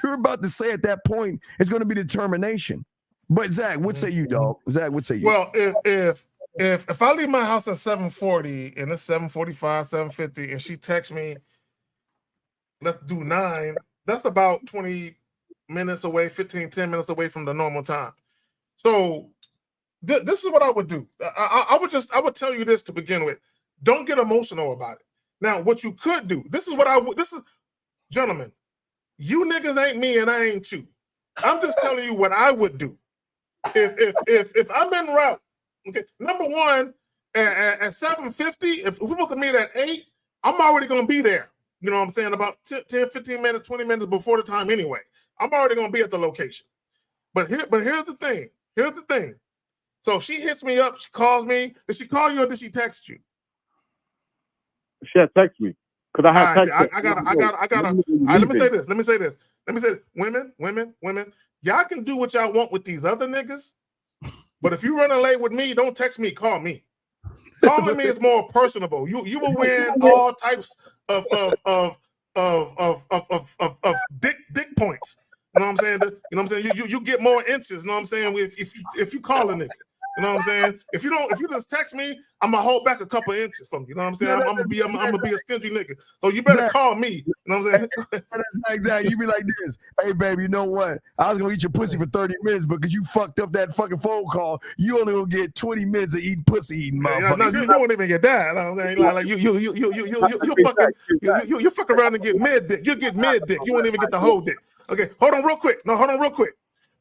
you're about to say at that point is going to be determination. But Zach, what say you, dog? Zach, what say you? Well, if I leave my house at 7:40 and it's 7:45, 7:50, and she texts me, let's do 9, that's about 20 minutes away, 10 minutes away from the normal time. So this is what I would do. I would tell you this to begin with. Don't get emotional about it. Now, what you could do, gentlemen, you niggas ain't me and I ain't you. I'm just telling you what I would do. If I'm en route, okay, number one, at 7:50, if we're supposed to meet at 8, I'm already gonna be there. You know what I'm saying? About 10, 15 minutes, 20 minutes before the time anyway. I'm already gonna be at the location. But here's the thing. Here's the thing. So she hits me up, she calls me. Did she call you or did she text you? She had text me. Because I have text. I gotta. All right, let me say this. Women, y'all can do what y'all want with these other niggas, but if you running late with me, don't text me, call me. Calling me is more personable. You will win all types of dick points. You know what I'm saying? You get more inches. You know what I'm saying? If you call a nigga. You know what I'm saying? If you just text me, I'm gonna hold back a couple inches from you. You know what I'm saying? I'm gonna be a stingy nigga. So you better call me. You know what I'm saying? Exactly. You be like this. Hey, baby, you know what? I was gonna eat your pussy for 30 minutes, but because you fucked up that fucking phone call, you only gonna get 20 minutes of eating pussy, motherfucker. No, you won't even get that. You know what I'm saying? You fuck around and get mid dick. You get mid dick. You won't even get the whole dick. Okay, hold on real quick.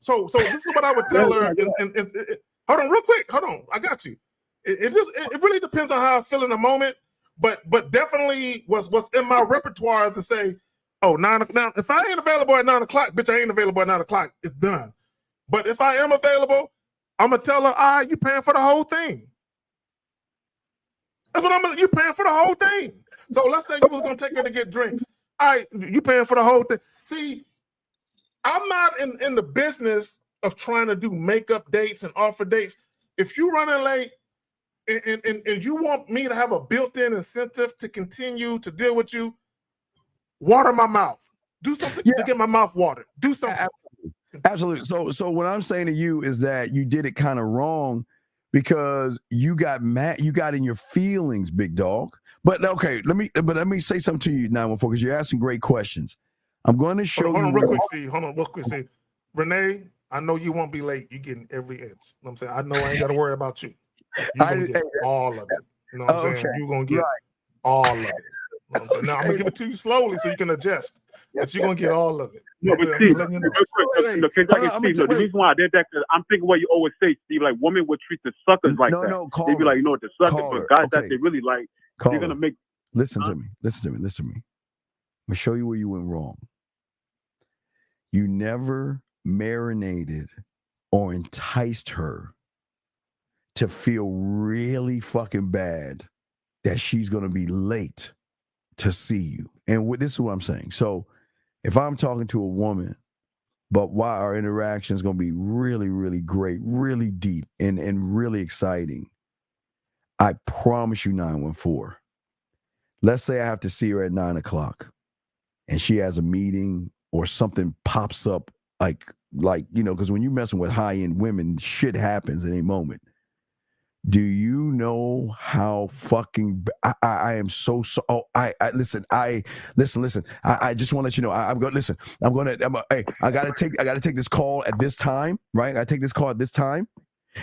So this is what I would tell her. Hold on, real quick. Hold on, I got you. It really depends on how I feel in the moment, but definitely what's in my repertoire to say, oh, 9 o'clock. Now, if I ain't available at 9 o'clock, bitch, I ain't available at 9 o'clock. It's done. But if I am available, I'm gonna tell her, all right, you paying for the whole thing. That's what you paying for the whole thing. So let's say you was gonna take her to get drinks. All right, you paying for the whole thing. See, I'm not in the business of trying to do makeup dates and offer dates. If you running late and you want me to have a built-in incentive to continue to deal with you, water my mouth. Do something to get my mouth watered. Do something. Absolutely. So what I'm saying to you is that you did it kind of wrong because you got mad, you got in your feelings, big dog. But okay, let me say something to you, 914, because you're asking great questions. I'm going to show you. Hold on real quick, Steve. Renee, I know you won't be late. You're getting every inch. You know what I'm saying? I know I ain't got to worry about you. You're going to get all of it. You know what I'm saying? You're going to get all of it. You know now, I'm going to give it to you slowly so you can adjust. But you're going to get all of it. No, but Steve, the reason why I did that, because I'm thinking what you always say, Steve, like women would treat the suckers like that. No, they be like, the suckers, but guys that they really like, they're going to make... Listen to me. I'm going to show you where you went wrong. You never marinated or enticed her to feel really fucking bad that she's going to be late to see you. And this is what I'm saying. So if I'm talking to a woman, but why our interaction is going to be really, really great, really deep and really exciting, I promise you 914. Let's say I have to see her at 9 o'clock and she has a meeting or something pops up like, because when you're messing with high-end women, shit happens at any moment. Do you know how fucking I am so I listen. Listen. I just want to let you know. I'm going to listen. Hey, I gotta take this call at this time, right? I take this call at this time,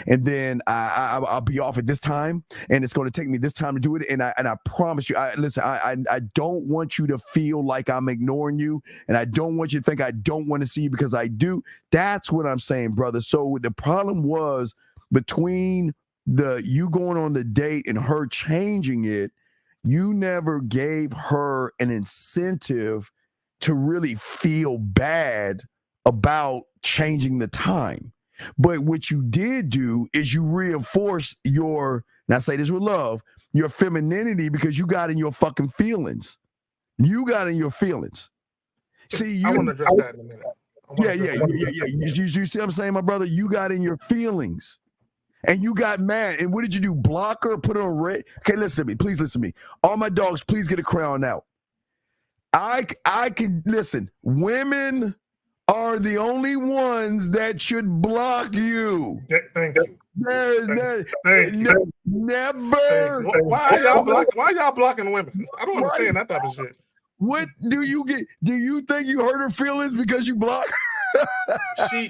and then I'll be off at this time, and it's going to take me this time to do it. And I promise you, listen. I don't want you to feel like I'm ignoring you, and I don't want you to think I don't want to see you, because I do. That's what I'm saying, brother. So the problem was between you going on the date and her changing it, you never gave her an incentive to really feel bad about changing the time. But what you did do is you reinforce your, and I say this with love, your femininity, because you got in your fucking feelings. You got in your feelings. See, I want to address that in a minute. Yeah. You see what I'm saying, my brother? You got in your feelings. And you got mad. And what did you do? Block her? Put her on red? Okay, listen to me. Please listen to me. All my dogs, please get a crown out. I can listen. Women are the only ones that should block you. Thank you. Thank you. Never. Why y'all blocking women? I don't understand that type of shit. What do you get? Do you think you hurt her feelings because you block her? I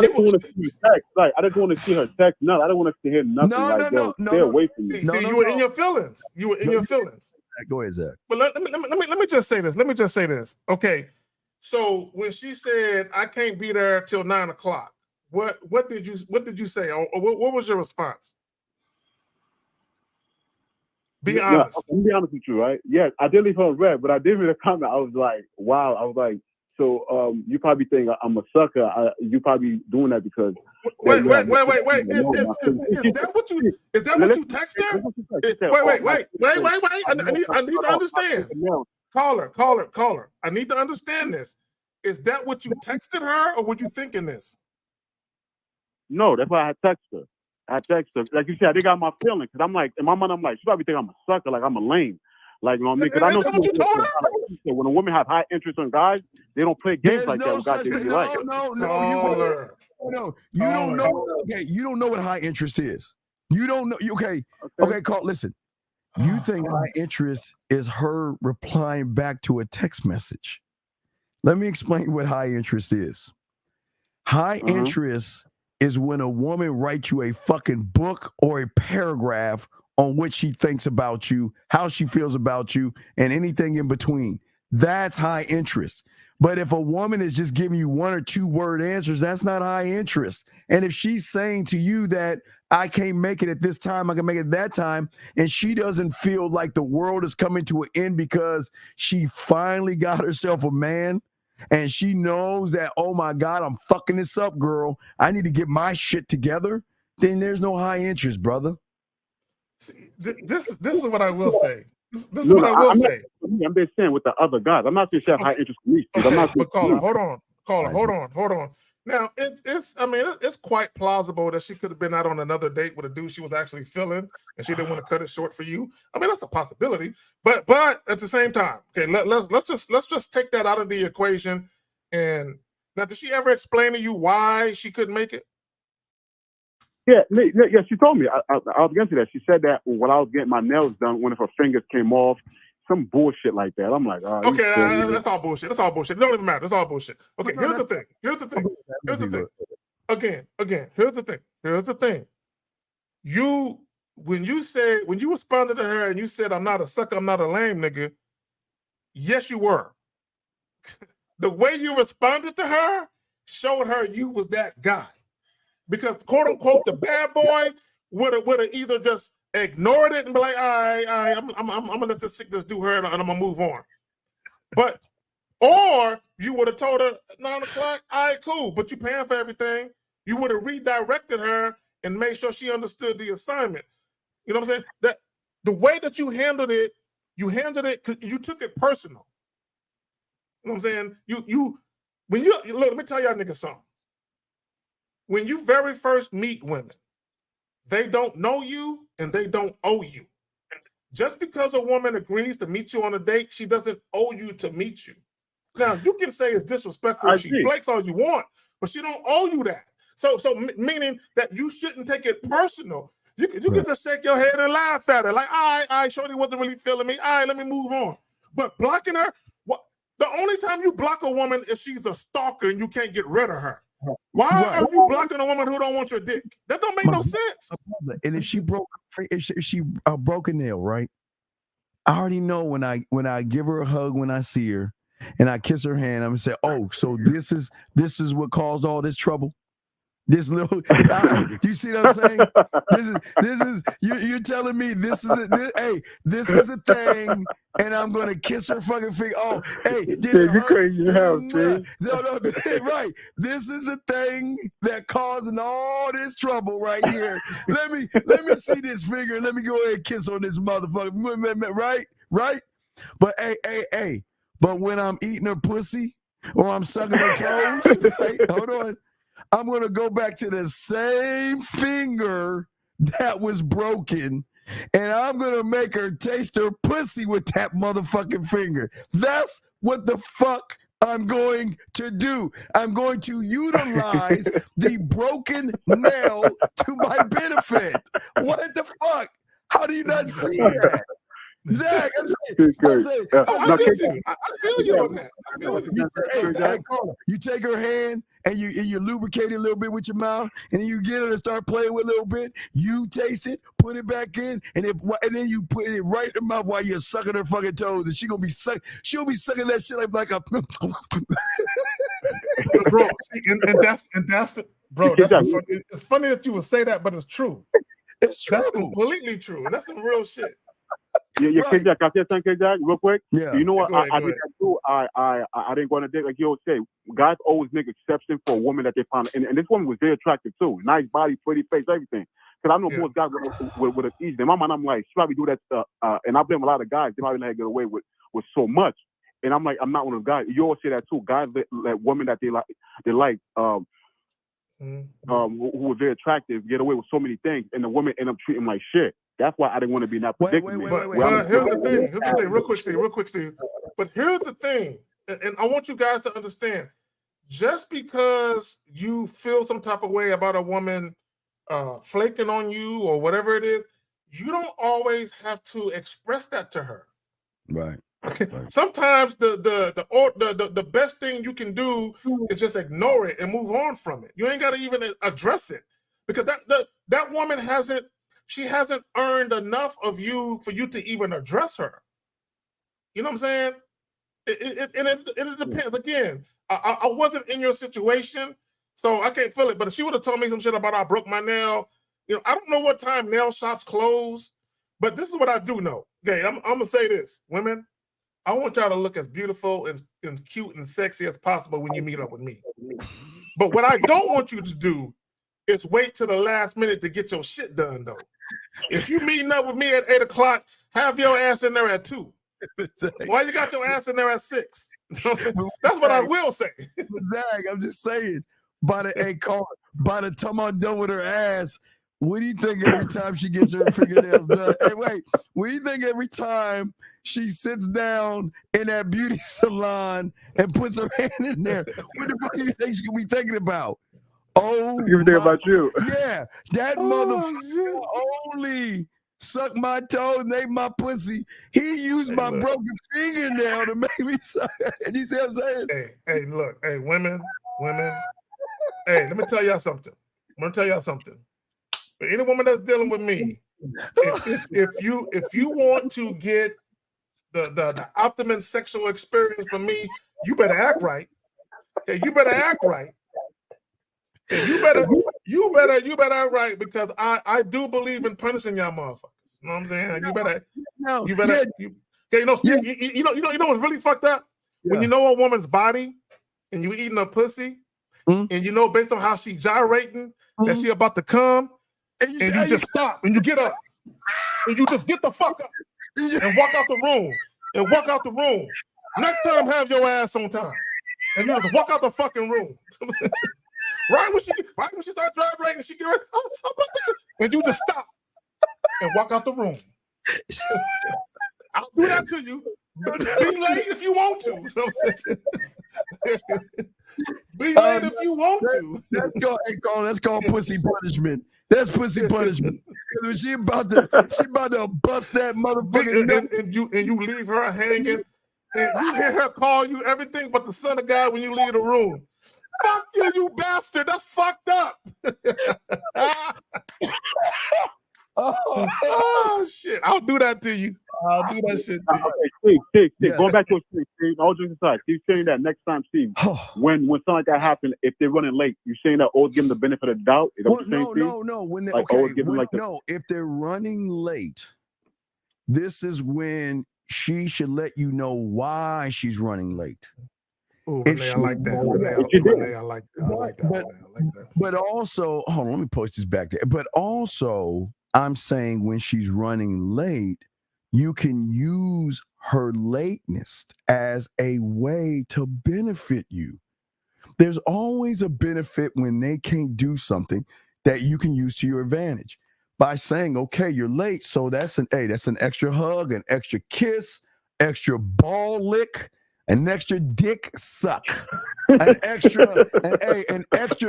just want to see her text. Like, I just want to see her text. No, I don't want to hear nothing. No. Stay away from me. You were in your feelings. You were in your feelings. Go ahead, Zach. But let me just say this. Okay, so when she said I can't be there till 9:00, what did you say? Or what was your response? Be honest. I'm be honest with you, right? Yes, I did leave her red, but I did read a comment. I was like, wow. I was like, so you probably think I'm a sucker. You probably doing that because wait. Is that what you text her? Wait. I need to understand. Caller. I need to understand this. Is that what you texted her, or were you thinking this? No, that's why I texted her. Like you said, I think I got my feelings, because I'm like, in my mind, I'm like, she probably think I'm a sucker, like I'm a lame. Like, you know what I mean? Because I know what you told her? When a woman have high interest on guys, they don't play games like that. No. You don't know. Okay, you don't know what high interest is. You don't know. Okay, Carl, listen. You think high interest is her replying back to a text message. Let me explain what high interest is. High interest is when a woman writes you a fucking book or a paragraph on what she thinks about you, how she feels about you, and anything in between. That's high interest. But if a woman is just giving you 1 or 2 word answers, that's not high interest. And if she's saying to you that I can't make it at this time, I can make it at that time, and she doesn't feel like the world is coming to an end because she finally got herself a man, and she knows that, oh my God, I'm fucking this up, girl, I need to get my shit together, then there's no high interest, brother. See, this is what I will say. This is what I will say. I'm just saying with the other guys. I'm not saying she have high interest in me. Okay, but caller, hold on. Now it's quite plausible that she could have been out on another date with a dude she was actually feeling, and she didn't want to cut it short for you. I mean, that's a possibility. But at the same time, okay, let's just take that out of the equation. And now, did she ever explain to you why she couldn't make it? Yeah, she told me. I was against that. She said that when I was getting my nails done, one of her fingers came off, some bullshit like that. I'm like, okay, that's all bullshit. It don't even matter. That's all bullshit. Okay, here's the thing. Again, here's the thing. When you responded to her and you said, I'm not a sucker, I'm not a lame nigga, yes, you were. The way you responded to her showed her you was that guy. Because quote unquote the bad boy would have either just ignored it and be like, all right, I'm gonna let this do her and I'm gonna move on. Or you would have told her 9:00, all right, cool, but you paying for everything. You would have redirected her and made sure she understood the assignment. You know what I'm saying? That the way that you handled it, because you took it personal. You know what I'm saying? Look, let me tell y'all niggas something. When you very first meet women, they don't know you and they don't owe you. Just because a woman agrees to meet you on a date, she doesn't owe you to meet you. Now, you can say it's disrespectful if she flakes all you want, but she don't owe you that. So meaning that you shouldn't take it personal. You can just shake your head and laugh at her. Like, all right, Shorty wasn't really feeling me. All right, let me move on. But blocking her, the only time you block a woman is she's a stalker and you can't get rid of her. Why are you blocking a woman who don't want your dick? That don't make no sense. And if she broke a nail, right? I already know when I give her a hug when I see her and I kiss her hand, I'm gonna say, "Oh, so this is what caused all this trouble." This little, you see what I'm saying? This is you're telling me this is a thing, and I'm gonna kiss her fucking finger. Oh, hey, did it hurt? Crazy hell, No, right. This is the thing that causing all this trouble right here. Let me see this finger. Let me go ahead and kiss on this motherfucker. Right. But hey. But when I'm eating her pussy or I'm sucking her toes, right? Hold on. I'm going to go back to the same finger that was broken, and I'm going to make her taste her pussy with that motherfucking finger. That's what the fuck I'm going to do. I'm going to utilize the broken nail to my benefit. What the fuck? How do you not see that? Zach, I'm saying, I feel you on that. You take her hand and you lubricate it a little bit with your mouth, and then you get her to start playing with it a little bit. You taste it, put it back in, and then you put it right in her mouth while you're sucking her fucking toes, and she'll be sucking that shit like a. Bro, see, and that's bro. It's funny that you would say that, but it's true. It's true. That's completely true, and that's some real shit. Yeah, right. K-Jack, can I say something, K-Jack, real quick? Yeah. You know what? Go ahead, I did that too. I didn't go on a date like you always say. Guys always make exception for a woman that they found, and this woman was very attractive too. Nice body, pretty face, everything. Because I know most guys would have eased them. In my mind, I'm like, she probably do that stuff. And I blame a lot of guys. They probably let her get away with so much. And I'm like, I'm not one of those guys. You always say that too. Guys let women that they like who are very attractive get away with so many things, and the women end up treating them like shit. That's why I didn't want to be in that predicament. But here's the thing. Real quick, Steve. But here's the thing, and I want you guys to understand. Just because you feel some type of way about a woman flaking on you or whatever it is, you don't always have to express that to her. Right. Sometimes the best thing you can do is just ignore it and move on from it. You ain't got to even address it, because that woman hasn't earned enough of you for you to even address her. You know what I'm saying? It depends. Again, I wasn't in your situation, so I can't feel it. But if she would have told me some shit about I broke my nail, I don't know what time nail shops close, but this is what I do know. Okay, I'm gonna say this, women. I want y'all to look as beautiful and cute and sexy as possible when you meet up with me. But what I don't want you to do is wait till the last minute to get your shit done, though. If you meeting up with me at 8 o'clock, have your ass in there at 2. Why you got your ass in there at 6? That's what I will say. Zach, I'm just saying, by the time I'm done with her ass, what do you think every time she gets her fingernails done? Hey, wait, what do you think every time she sits down in that beauty salon and puts her hand in there? What the fuck do you think she's going to be thinking about? Oh, everything about you. Yeah, that motherfucker only sucked my toes and ate my pussy. He used my broken fingernail to make me suck. You see what I'm saying? Hey, look, hey, women. Hey, let me tell y'all something. I'm gonna tell y'all something. For any woman that's dealing with me, if you want to get the optimum sexual experience from me, you better act right. Okay, you better act right. You better act right, because I do believe in punishing y'all motherfuckers. You know what I'm saying? You better. You know what's really fucked up? When you know a woman's body and you eating her pussy, and you know based on how she gyrating that she about to come, and you just stop and you get up and you just get the fuck up and walk out the room. Next time, have your ass on time, and you just walk out the fucking room. Right when she starts gyrating, she get ready, and you just stop and walk out the room. I'll do that to you. But be late if you want to. You know what I'm saying? Be late if you want to. That's called pussy punishment. That's pussy punishment. Because she about to bust that motherfucking nut. And you leave her hanging, and you hear her call you everything but the son of God when you leave the room. Fuck you, you bastard. That's fucked up. Oh shit! I'll do that to you. I'll do that shit to you. Okay, Steve, yes. Going back to Steve, all jokes aside, Steve's saying that next time, Steve, when something like that happens, if they're running late, you're saying that always give them the benefit of the doubt? No. When if they're running late, this is when she should let you know why she's running late. Oh, Renee, I like that. Renee, I like that. But also, hold on, let me post this back there. But also, I'm saying when she's running late, you can use her lateness as a way to benefit you. There's always a benefit when they can't do something that you can use to your advantage by saying, okay, you're late. So that's an extra hug, an extra kiss, extra ball lick, an extra dick suck, an extra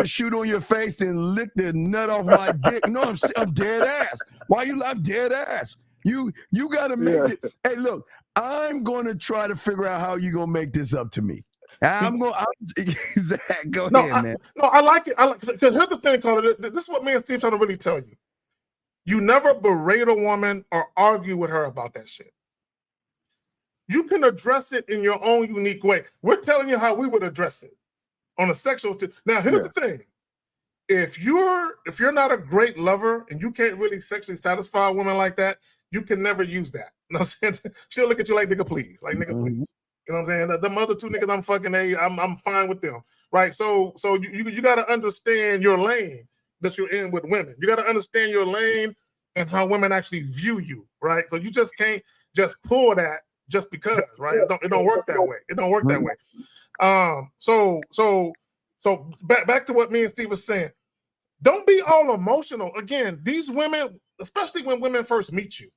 shoot on your face and lick the nut off my dick. No, I'm dead ass. Why you? I'm dead ass. You got to make it. Hey, look, I'm going to try to figure out how you're going to make this up to me. Zach, go ahead, man. I like it. Because here's the thing, Carter. This is what me and Steve trying to really tell you. You never berate a woman or argue with her about that shit. You can address it in your own unique way. We're telling you how we would address it on a sexual. Now, here's the thing: if you're not a great lover and you can't really sexually satisfy a woman like that, you can never use that. You know what I'm saying? She'll look at you like nigga, please, please. You know what I'm saying? The other two niggas I'm fucking, I'm fine with them, right? So you got to understand your lane that you're in with women. You got to understand your lane and how women actually view you, right? So you just can't just pull that. Just because, right? It don't work that way. It don't work that way. So back to what me and Steve was saying. Don't be all emotional. Again, these women, especially when women first meet you,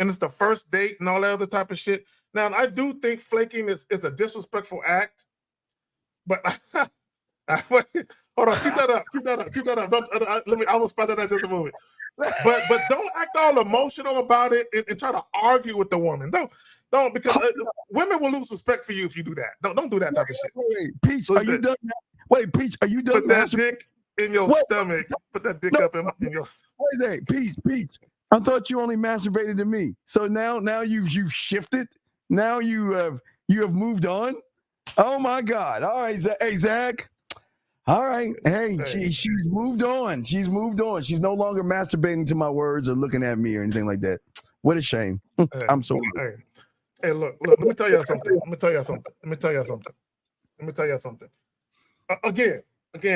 and it's the first date and all that other type of shit. Now, I do think flaking is a disrespectful act, but hold on, keep that up. Don't, I will spaz on that just a moment. But don't act all emotional about it and try to argue with the woman. Don't, because women will lose respect for you if you do that. Don't do that type of shit. Wait, Peach, are you done? Wait, Peach, are you done? Put that dick in your stomach. Put that dick up in your. Wait, Peach. I thought you only masturbated to me. So now you've shifted. Now you have moved on. Oh my God! All right, hey Zach. All right, hey, she's moved on. She's moved on. She's no longer masturbating to my words or looking at me or anything like that. What a shame. I'm so. Hey, look, let me tell you something. Again,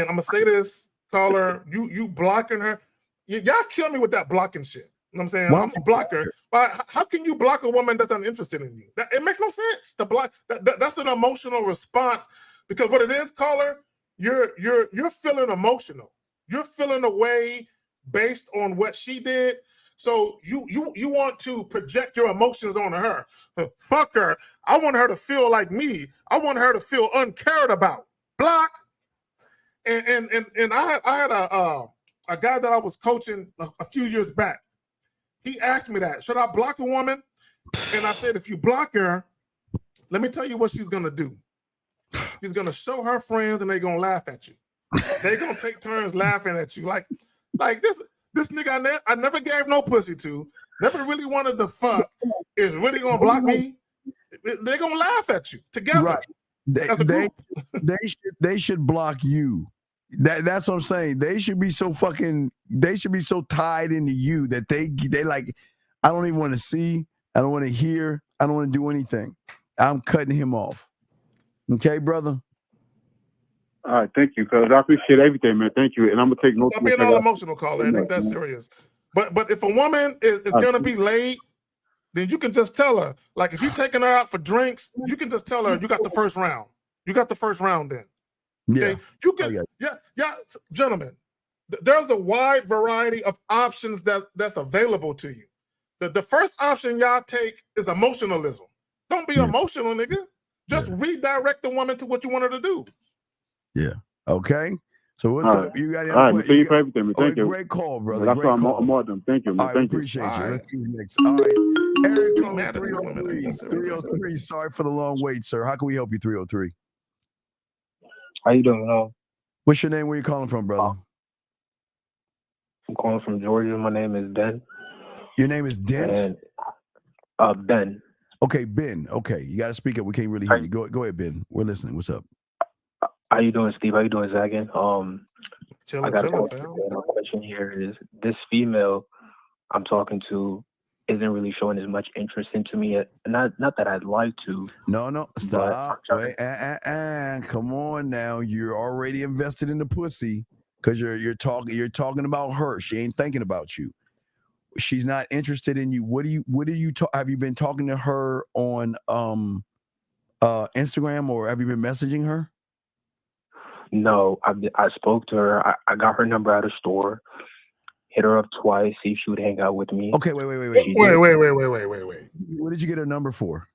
I'm gonna say this, caller. You blocking her. Y'all kill me with that blocking shit. You know what I'm saying? I'm a blocker. But how can you block a woman that's uninterested in you? It makes no sense to block. That's an emotional response, because what it is, caller, you're feeling emotional. You're feeling a way based on what she did. So you want to project your emotions on her. Fuck her. I want her to feel like me. I want her to feel uncared about. Block. And I had a guy that I was coaching a few years back. He asked me that. Should I block a woman? And I said, if you block her, let me tell you what she's gonna do. She's gonna show her friends and they're gonna laugh at you. They're gonna take turns laughing at you. Like this nigga I never gave no pussy to, never really wanted to fuck, is really gonna block me. They're gonna laugh at you together. Right. As a group. They should block you. That's what I'm saying. They should be so tied into you that they like, I don't even want to see, I don't want to hear, I don't want to do anything. I'm cutting him off. Okay, brother? All right, thank you, cuz. I appreciate everything, man. Thank you. And I'm gonna take notes. Stop being all emotional, caller. I think that's serious. But if a woman is gonna be late, then you can just tell her. Like if you're taking her out for drinks, you can just tell her you got the first round. You got the first round then. Okay? Yeah. You can gentlemen, there's a wide variety of options that's available to you. The first option y'all take is emotionalism. Don't be emotional, nigga. Just redirect the woman to what you want her to do. Yeah. Okay. So what you got any All other right, so you questions? for everything. Thank you. Great call, brother. That's why Great call. I'm all done. Thank you, man. All right, we Thank you. appreciate you. Let's see who's next. All right. Area Be code mad at these women like 303. this. 303. Sorry for the long wait, sir. How can we help you, 303? How you doing? What's your name? Where you calling from, brother? I'm calling from Georgia. My name is Ben. Your name is Dent? And, Ben. Okay, Ben. Okay, you got to speak up. We can't really hear you. Go ahead, Ben. We're listening. What's up? How you doing, Steve? How you doing, Zagan? I got a chilling, question. My question here is: this female I'm talking to isn't really showing as much interest into me. Not that I'd like to. No, stop. Wait, come on now. You're already invested in the pussy because you're talking about her. She ain't thinking about you. She's not interested in you. What do you have you been talking to her on Instagram, or have you been messaging her? No, I spoke to her. I got her number at a store. Hit her up twice, see if she would hang out with me. Okay, wait. Wait. What did you get her number for?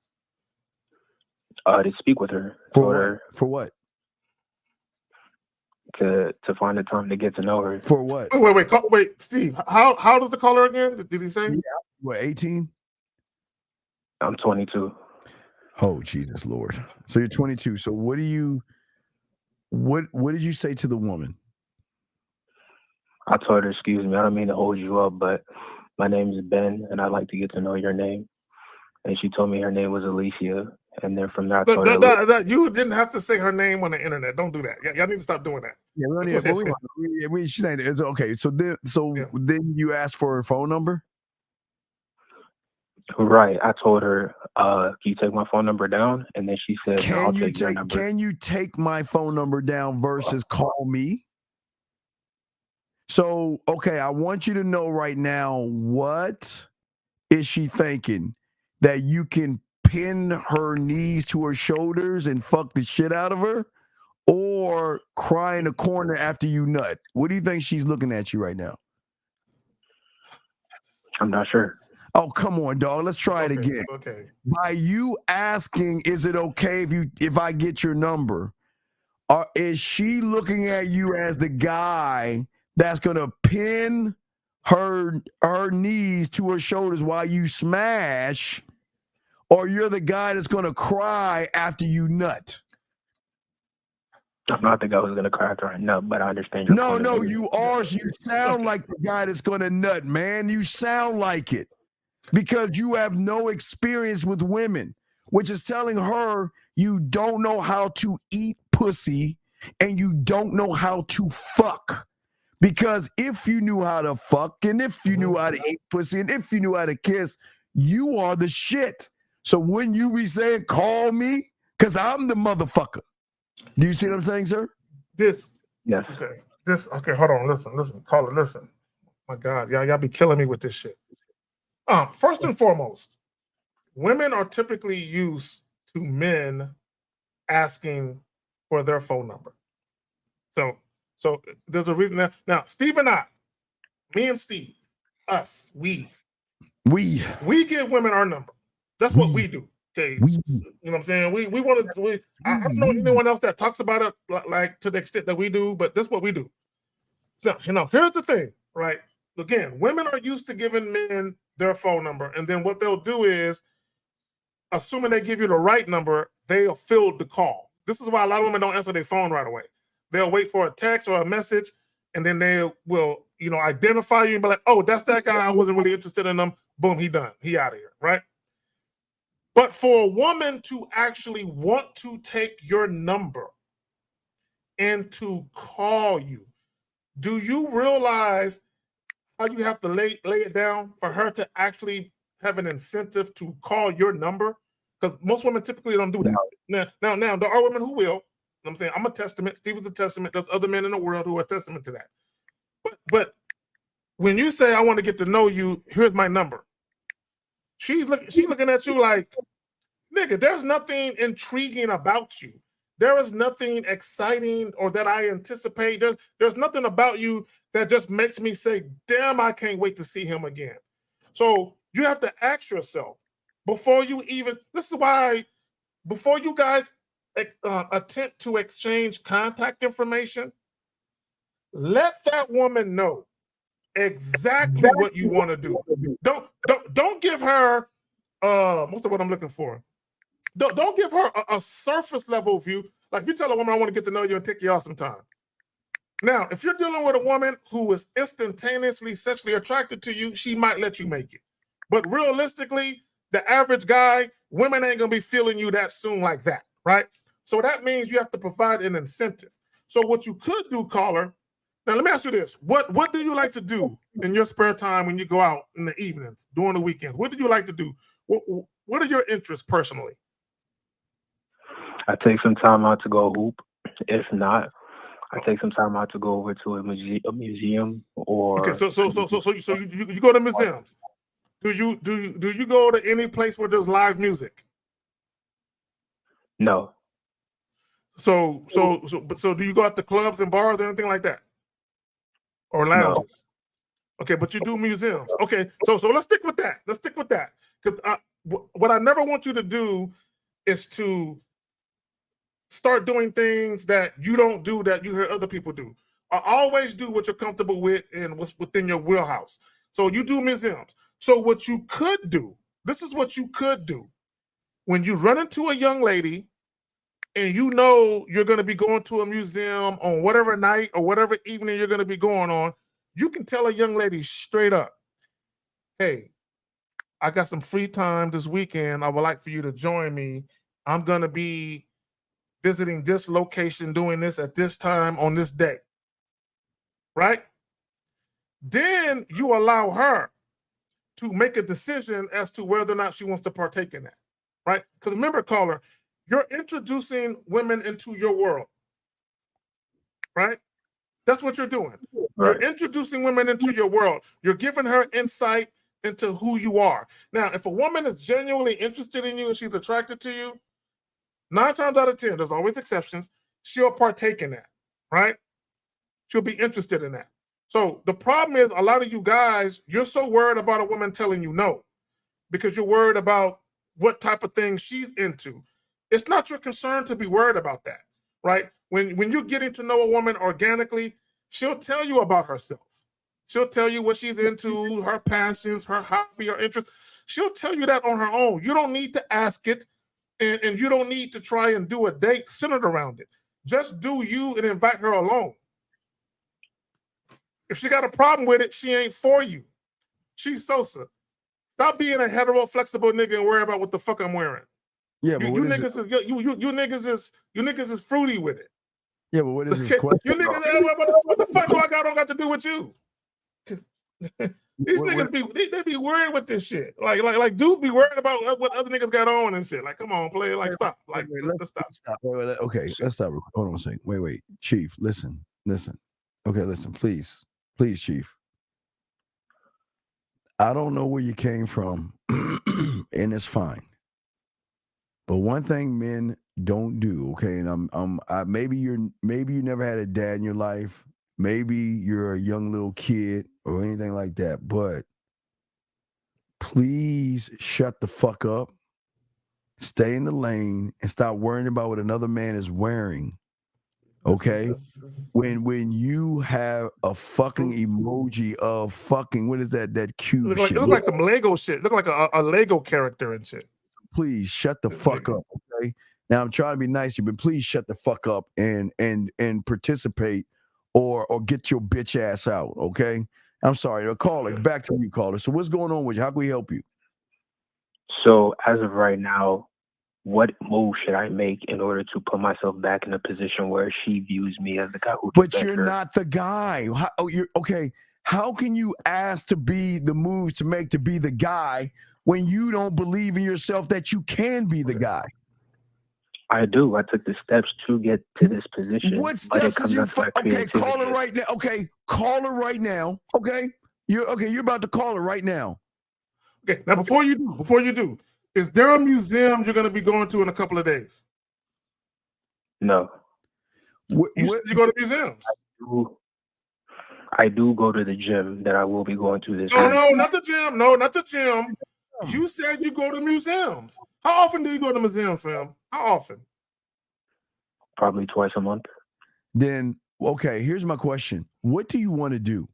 To speak with her. For what? To find the time to get to know her. For what? Wait, Steve. How does the caller again? Did he say? Yeah. What, 18? I'm 22. Oh, Jesus Lord. So you're 22. So what did you say to the woman? I told her, excuse me, I don't mean to hold you up, but my name is Ben, and I'd like to get to know your name. And she told me her name was Alicia. And then from there, I told her... You didn't have to say her name on the internet. Don't do that. Y'all need to stop doing that. Yeah, she's not, it's okay. So then you asked for her phone number? Right. I told her, can you take my phone number down? And then she said, no, I'll take your number. Can you take my phone number down versus call me? So, okay, I want you to know right now, what is she thinking? That you can pin her knees to her shoulders and fuck the shit out of her? Or cry in the corner after you nut? What do you think she's looking at you right now? I'm not sure. Oh, come on, dog. Let's try it again. Okay. By you asking, is it okay if I get your number? Or is she looking at you as the guy that's gonna pin her knees to her shoulders while you smash? Or you're the guy that's gonna cry after you nut? I'm not the guy who's gonna cry after I nut, but I understand your point of No, view. you are. You sound like the guy that's gonna nut, man. You sound like it. Because you have no experience with women, which is telling her you don't know how to eat pussy and you don't know how to fuck. Because if you knew how to fuck, and if you knew how to eat pussy, and if you knew how to kiss, you are the shit. So wouldn't you be saying, call me? Because I'm the motherfucker. Do you see what I'm saying, sir? Yes. Okay, hold on. Listen. Caller, listen. My God, y'all be killing me with this shit. First and foremost, women are typically used to men asking for their phone number. So there's a reason that now Steve and I, me and Steve, us, we give women our number. That's what we do. Okay, you know what I'm saying? We want to. I don't know anyone else that talks about it like to the extent that we do, but that's what we do. So here's the thing, right? Again, women are used to giving men their phone number, and then what they'll do is, assuming they give you the right number, they'll field the call. This is why a lot of women don't answer their phone right away. They'll wait for a text or a message, and then they will, identify you and be like, "Oh, that's that guy. I wasn't really interested in him. Boom, he done. He out of here." Right? But for a woman to actually want to take your number and to call you, do you realize how you have to lay it down for her to actually have an incentive to call your number? Because most women typically don't do that. Now, there are women who will. You know what I'm saying? I'm a testament. Steve is a testament. There's other men in the world who are a testament to that. But when you say, I want to get to know you, here's my number. She's looking at you like, nigga, there's nothing intriguing about you. There is nothing exciting or that I anticipate. There's nothing about you that just makes me say, damn, I can't wait to see him again. So you have to ask yourself before you even, this is why, before you guys attempt to exchange contact information, let that woman know exactly what you want to do. Don't give her what's the word I'm looking for? Don't give her a surface level view. Like if you tell a woman I want to get to know you and take you out sometime. Now, if you're dealing with a woman who is instantaneously sexually attracted to you, she might let you make it. But realistically, the average guy, women ain't gonna be feeling you that soon like that, right? So that means you have to provide an incentive. So what you could do, caller. Now let me ask you this: what do you like to do in your spare time when you go out in the evenings, during the weekends? What do you like to do? What are your interests personally? I take some time out to go hoop. If not, I take some time out to go over to a museum or. Okay, so you go to museums. Do you go to any place where there's live music? No. So do you go out to clubs and bars or anything like that? Or lounges? No. Okay, but you do museums. Okay, so let's stick with that. Let's stick with that. Because what I never want you to do is to start doing things that you don't do that you hear other people do. I always do what you're comfortable with and what's within your wheelhouse. So you do museums. So what you could do, this is what you could do. When you run into a young lady and you know you're going to be going to a museum on whatever night or whatever evening you're going to be going on, you can tell a young lady straight up, hey, I got some free time this weekend. I would like for you to join me. I'm going to be visiting this location, doing this at this time on this day. Right? Then you allow her to make a decision as to whether or not she wants to partake in that. Right? Because remember, caller, you're introducing women into your world. Right? That's what you're doing. Right. You're introducing women into your world. You're giving her insight into who you are. Now, if a woman is genuinely interested in you and she's attracted to you, 9 times out of 10, there's always exceptions, she'll partake in that, right? She'll be interested in that. So the problem is a lot of you guys, you're so worried about a woman telling you no because you're worried about what type of thing she's into. It's not your concern to be worried about that, right? When you're getting to know a woman organically, she'll tell you about herself. She'll tell you what she's into, her passions, her hobby, her interests. She'll tell you that on her own. You don't need to ask it, and you don't need to try and do a date centered around it. Just do you and invite her along. If she got a problem with it, she ain't for you. Chief Sosa, stop being a hetero, flexible nigga and worry about what the fuck I'm wearing. Yeah, but you niggas is fruity with it. Yeah, but what is this question? You niggas, what the fuck do I got to do with you? These niggas they be worried with this shit. Like dudes be worried about what other niggas got on and shit. Like, come on, play. Like, stop. Like, let's stop. Okay, let's stop. Hold on a second. Wait, Chief. Listen. Okay, listen, please, Chief. I don't know where you came from, and it's fine. But one thing men don't do, okay, and maybe you never had a dad in your life, maybe you're a young little kid or anything like that, but please shut the fuck up, stay in the lane, and stop worrying about what another man is wearing. Okay, when you have a fucking emoji of fucking what is that cube shit? It looks like some Lego shit. Look like a Lego character and shit. Please shut the fuck up, okay? Now I'm trying to be nice to you, but please shut the fuck up and participate or get your bitch ass out, okay? I'm sorry. Caller, back to you, caller. So what's going on with you? How can we help you? So as of right now, what move should I make in order to put myself back in a position where she views me as the guy who? But you're not the guy. You're okay. How can you ask to be the moves to make to be the guy when you don't believe in yourself that you can be the guy? I do. I took the steps to get to this position. What steps did you? Okay, call her right now. Okay, call her right now. Okay, you're about to call her right now. Okay, now before you do, is there a museum you're going to be going to in a couple of days? No. You go to museums? I do go to the gym that I will be going to this week. No, not the gym. No, not the gym. You said you go to museums. How often do you go to museums, fam? How often? Probably twice a month. Then Okay, here's my question. What do you want to do?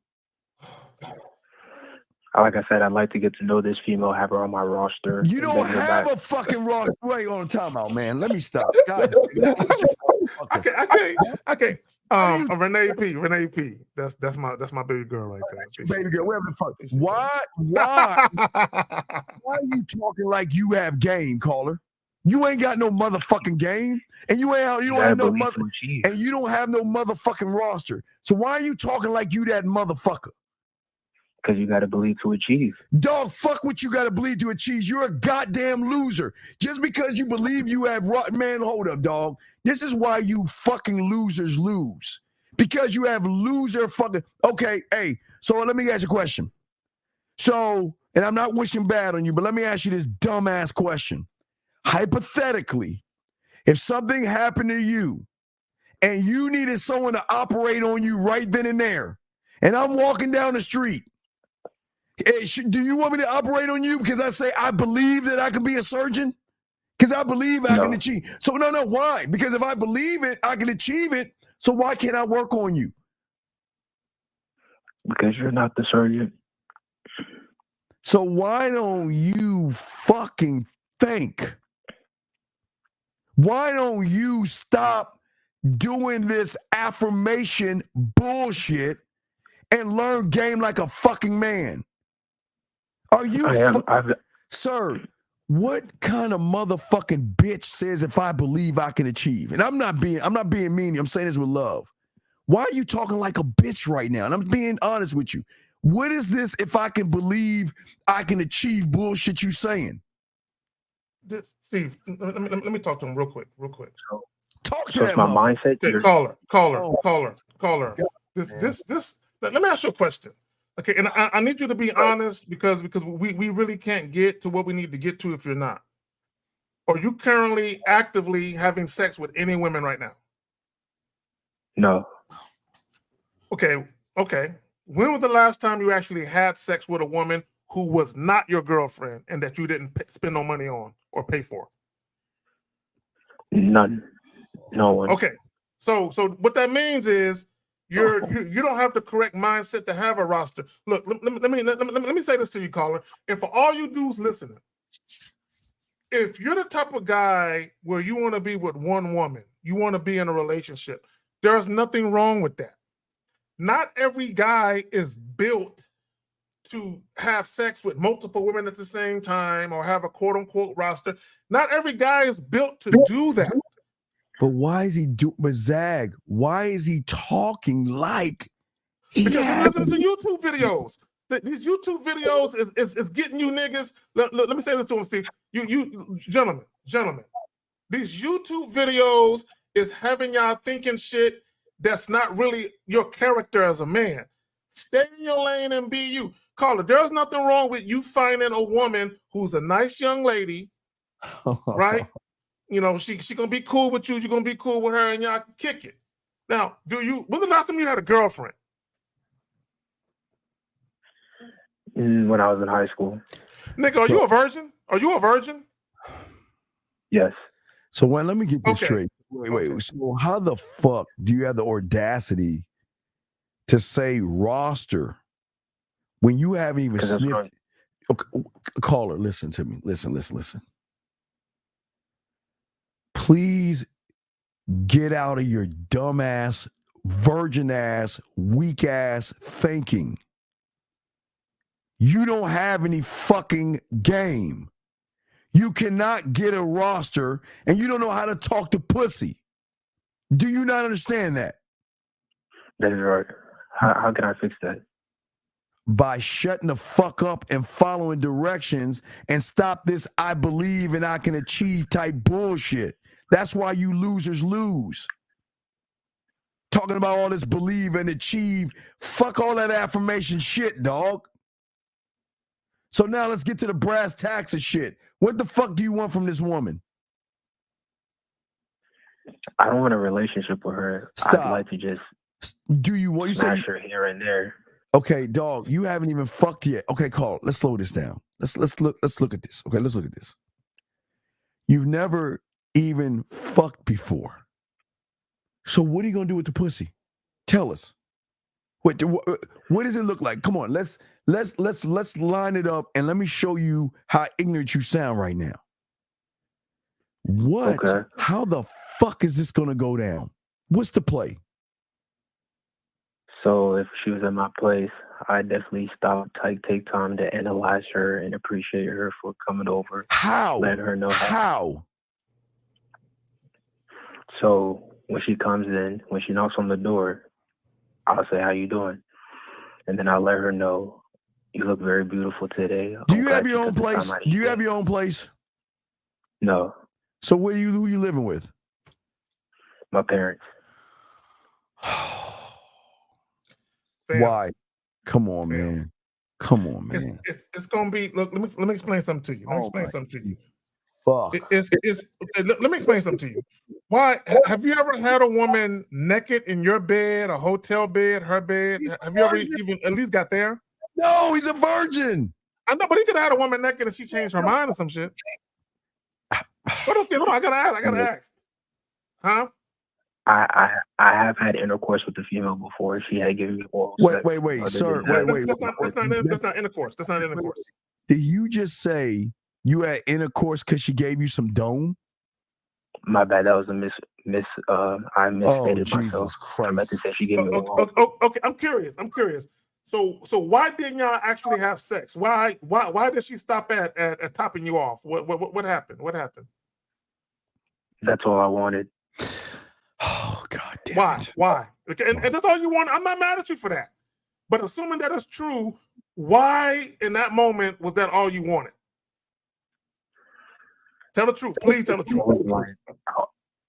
Like I said, I'd like to get to know this female, have her on my roster. You don't have a fucking roster. Wait on time out, man. Let me stop. God, Okay. Renee P. That's my baby girl right there. Baby girl, whatever the fuck. Why are you talking like you have game, caller? You ain't got no motherfucking game, and you don't have no motherfucking roster. So why are you talking like you that motherfucker? Because you got to believe to achieve. Dog, fuck what you got to believe to achieve. You're a goddamn loser. Just because you believe you have man, hold up, dog. This is why you fucking losers lose. Because you have loser fucking. Okay, hey. So let me ask you a question. So, and I'm not wishing bad on you, but let me ask you this dumbass question. Hypothetically, if something happened to you and you needed someone to operate on you right then and there, and I'm walking down the street, hey, do you want me to operate on you because I say I believe that I can be a surgeon? Because I believe I can achieve. So no, why? Because if I believe it, I can achieve it. So why can't I work on you? Because you're not the surgeon. So why don't you fucking think? Why don't you stop doing this affirmation bullshit and learn game like a fucking man? Are you, sir? What kind of motherfucking bitch says if I believe I can achieve? And I'm not being mean. I'm saying this with love. Why are you talking like a bitch right now? And I'm being honest with you. What is this? If I can believe I can achieve bullshit you saying? Steve, let me talk to him real quick. Talk to so that my mindset. Okay, caller. This. Let me ask you a question. Okay, and I need you to be honest because we really can't get to what we need to get to if you're not. Are you currently actively having sex with any women right now? No. Okay. When was the last time you actually had sex with a woman who was not your girlfriend and that you didn't spend no money on or pay for? None. No one. Okay. So what that means is you don't have the correct mindset to have a roster. Look, let me say this to you, caller. And for all you dudes listening, if you're the type of guy where you want to be with one woman, you want to be in a relationship, there's nothing wrong with that. Not every guy is built to have sex with multiple women at the same time or have a quote unquote roster. Not every guy is built to do that. But why is he but Zag, why is he talking like because he listens to YouTube videos. These YouTube videos is getting you niggas. Let me say this to him, Steve. You gentlemen. These YouTube videos is having y'all thinking shit that's not really your character as a man. Stay in your lane and be you. Caller, there's nothing wrong with you finding a woman who's a nice young lady, right? You know, she gonna be cool with you. You're gonna be cool with her, and y'all kick it. Now, when's the last time you had a girlfriend? When I was in high school. Nigga, are you a virgin? Are you a virgin? Yes. So let me get this straight. Wait. So how the fuck do you have the audacity to say roster when you haven't even sniffed? Okay, caller, listen to me. Listen. Please get out of your dumbass, virgin ass, weak ass thinking. You don't have any fucking game. You cannot get a roster and you don't know how to talk to pussy. Do you not understand that? That is right. How can I fix that? By shutting the fuck up and following directions and stop this I believe and I can achieve type bullshit. That's why you losers lose. Talking about all this believe and achieve. Fuck all that affirmation shit, dog. So now let's get to the brass tacks of shit. What the fuck do you want from this woman? I don't want a relationship with her. Stop. I'd like to just smash her here and there. Okay, dog, you haven't even fucked yet. Okay, Carl, let's slow this down. Let's look at this. Okay, let's look at this. You've never even fucked before. So what are you gonna do with the pussy? Tell us. What does it look like? Come on, let's line it up and let me show you how ignorant you sound right now. What? Okay. How the fuck is this gonna go down? What's the play? So if she was in my place, I definitely take time to analyze her and appreciate her for coming over. How? Let her know how. So when she comes in, when she knocks on the door, I'll say, "How you doing?" And then I'll let her know, "You look very beautiful today." Do you have your own place? Do you have your own place? No. So who you living with? My parents. Why? Come on, man. Come on, man. It's gonna be. Look, let me explain something to you. Let me explain something to you. Fuck. Let me explain something to you. Why have you ever had a woman naked in your bed, a hotel bed, her bed? Have you ever even at least got there? No, he's a virgin. I know, but he could have had a woman naked and she changed her mind or some shit. What else? Hold on, I gotta ask. Huh? I have had intercourse with a female before. She had given me oral sex. Wait, sir. Wait. That's not intercourse. That's not intercourse. Did you just say you had intercourse because she gave you some dome? My bad. That was a I misstated myself. Jesus Christ. I meant to say she gave me oral. Okay, I'm curious. So why didn't y'all actually have sex? Why did she stop at topping you off? What happened? What happened? That's all I wanted. Oh God damn it. Why? Okay, and that's all you want. I'm not mad at you for that. But assuming that is true, why in that moment was that all you wanted? Tell the truth. Please tell the truth.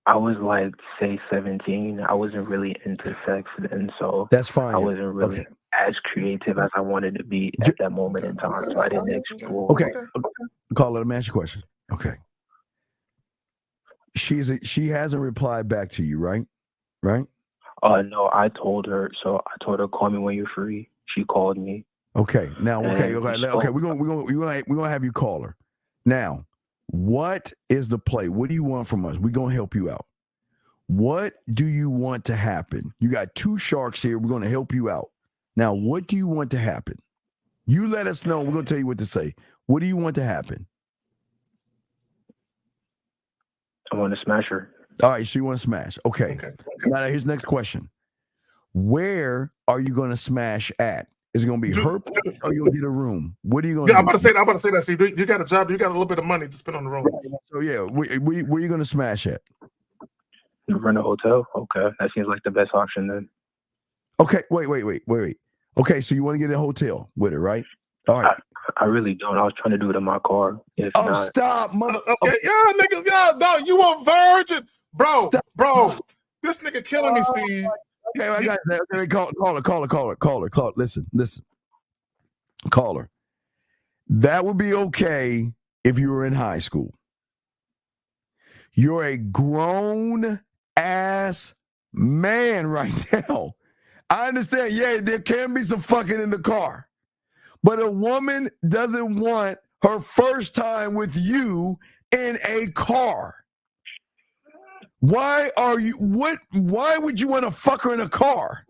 I was like, say 17. I wasn't really into sex then, so that's fine. I wasn't really as creative as I wanted to be at that moment in time. So I didn't explore. Okay. Caller, let me ask you a question. Okay. She hasn't replied back to you, right? Right? No, I told her. So I told her, "Call me when you're free." She called me. Okay. Now, okay. We're gonna have you call her. Now, what is the play? What do you want from us? We're gonna help you out. What do you want to happen? You got two sharks here. We're gonna help you out. Now, what do you want to happen? You let us know. We're gonna tell you what to say. What do you want to happen? I want to smash her. All right, so you want to smash. Okay. Now here's the next question. Where are you going to smash at? Is it going to be her place or you'll get a room? What are you going to do? I'm about to say that. See, you got a job, you got a little bit of money to spend on the room. So yeah, where are you going to smash at? Rent a hotel? Okay. That seems like the best option then. Okay, wait. Okay, so you want to get a hotel with her, right? All right. I really don't. I was trying to do it in my car. Stop, mother. Okay, yeah, nigga, no, you a virgin, bro. Stop. Bro. This nigga killing me, Steve. Okay, I got that. Okay, call her. Listen. Call her. That would be okay if you were in high school. You're a grown ass man right now. I understand. Yeah, there can be some fucking in the car. But a woman doesn't want her first time with you in a car. Why would you want to fuck her in a car?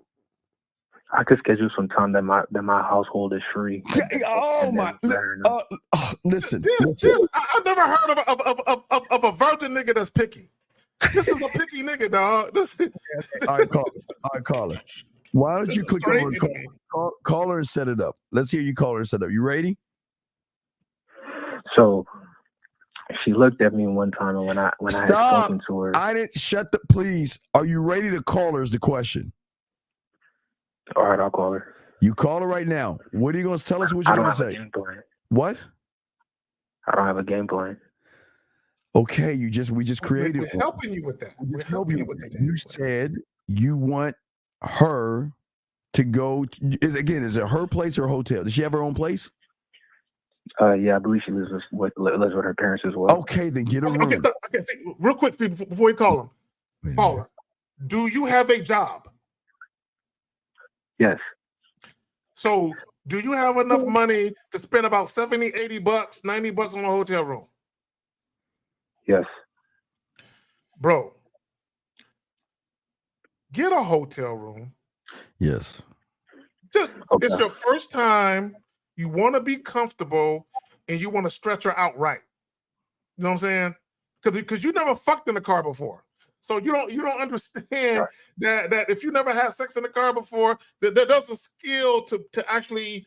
I could schedule some time that my household is free. Listen. I've never heard of a virgin nigga that's picky. This is a picky nigga, dog. All right, call her. Why don't you click over and call her and set it up? Let's hear you call her and set it up. You ready? So she looked at me one time, and when I had spoken to her, I didn't please. Are you ready to call her is the question. All right, I'll call her. You call her right now. What are you going to tell us? What you're going to say? What? I don't have a game plan. Okay, we just created. We're helping you with that. We're helping you with that. You said you want her to go. Is it her place or a hotel? Does she have her own place? Yeah, I believe she lives with her parents as well. Okay, then get a room. Okay, see, real quick, Steve, before we call him, caller, do you have a job? Yes. So, do you have enough money to spend about $70, $80, $90 on a hotel room? Yes. Bro, get a hotel room, Yes. Just it's your first time. You want to be comfortable, and you want to stretch her out right. You know what I'm saying? Because you never fucked in the car before, so you don't understand that if you never had sex in the car before, that there's a skill to actually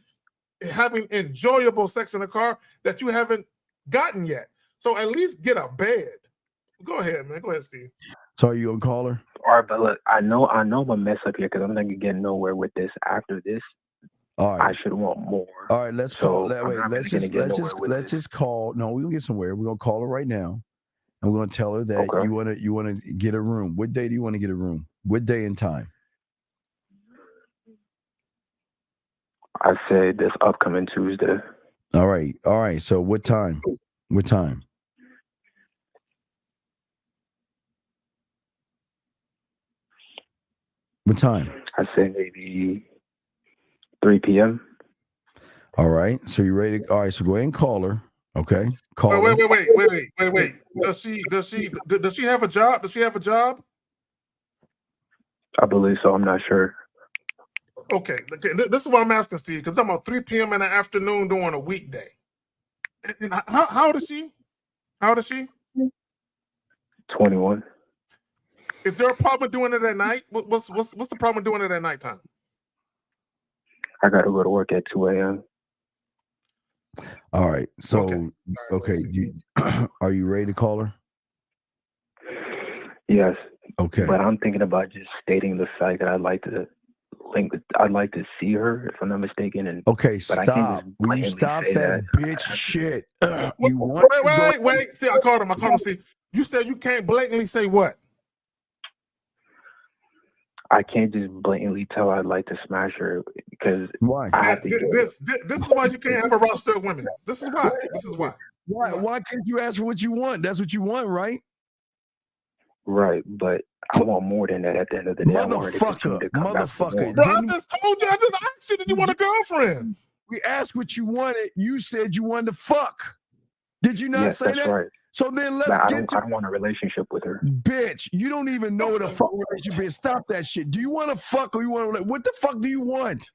having enjoyable sex in the car that you haven't gotten yet. So at least get a bed. Go ahead, man. Go ahead, Steve. So are you gonna call her? All right, but look, I know I'm gonna mess up here because I'm not gonna get nowhere with this. After this, all right. I should want more. All right, let's call. Let's Let's just call. No, we'll get somewhere. We're gonna call her right now, and we're gonna tell her that you wanna get a room. What day do you want to get a room? What day and time? I said this upcoming Tuesday. All right. So what time? What time? What time? I say maybe 3 p.m. All right. So you ready? All right. So go ahead and call her. Okay. Call her. Wait. Does she have a job? Does she have a job? I believe so. I'm not sure. Okay. This is what I'm asking, Steve, because I'm at 3 p.m. in the afternoon during a weekday. And how old is she? How old is she? 21. Is there a problem doing it at night? What's the problem doing it at nighttime? I got to go to work at 2 a.m. All right. So, okay. Are you ready to call her? Yes. Okay. But I'm thinking about just stating the fact that I'd like to see her, if I'm not mistaken. And okay, but stop. Will you stop that bitch shit? You Wait. See, I called him. See, you said you can't blatantly say what? I can't just blatantly tell I'd like to smash her because why? This is why you can't have a roster of women. This is why. Why can't you ask for what you want? That's what you want, right? Right, but I want more than that at the end of the day. Motherfucker. Bro, I just told you. I just asked you, did you want a girlfriend? We asked what you wanted. You said you wanted to fuck. Did you not say that? Right. So then I don't want a relationship with her. Bitch, you don't even know what a fuck relationship is. Stop that shit. Do you want to fuck or you want to? What the fuck do you want?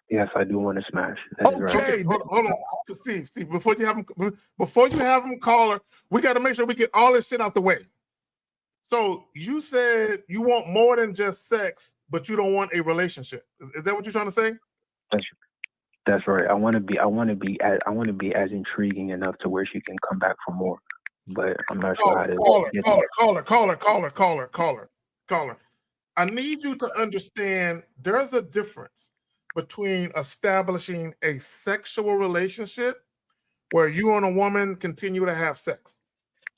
Yes, I do want to smash. Okay, hold on. Steve, before you have him call her, we got to make sure we get all this shit out the way. So you said you want more than just sex, but you don't want a relationship. Is that what you're trying to say? That's right. I want to be as intriguing enough to where she can come back for more. But I'm not sure how to call her. I need you to understand there's a difference between establishing a sexual relationship where you and a woman continue to have sex.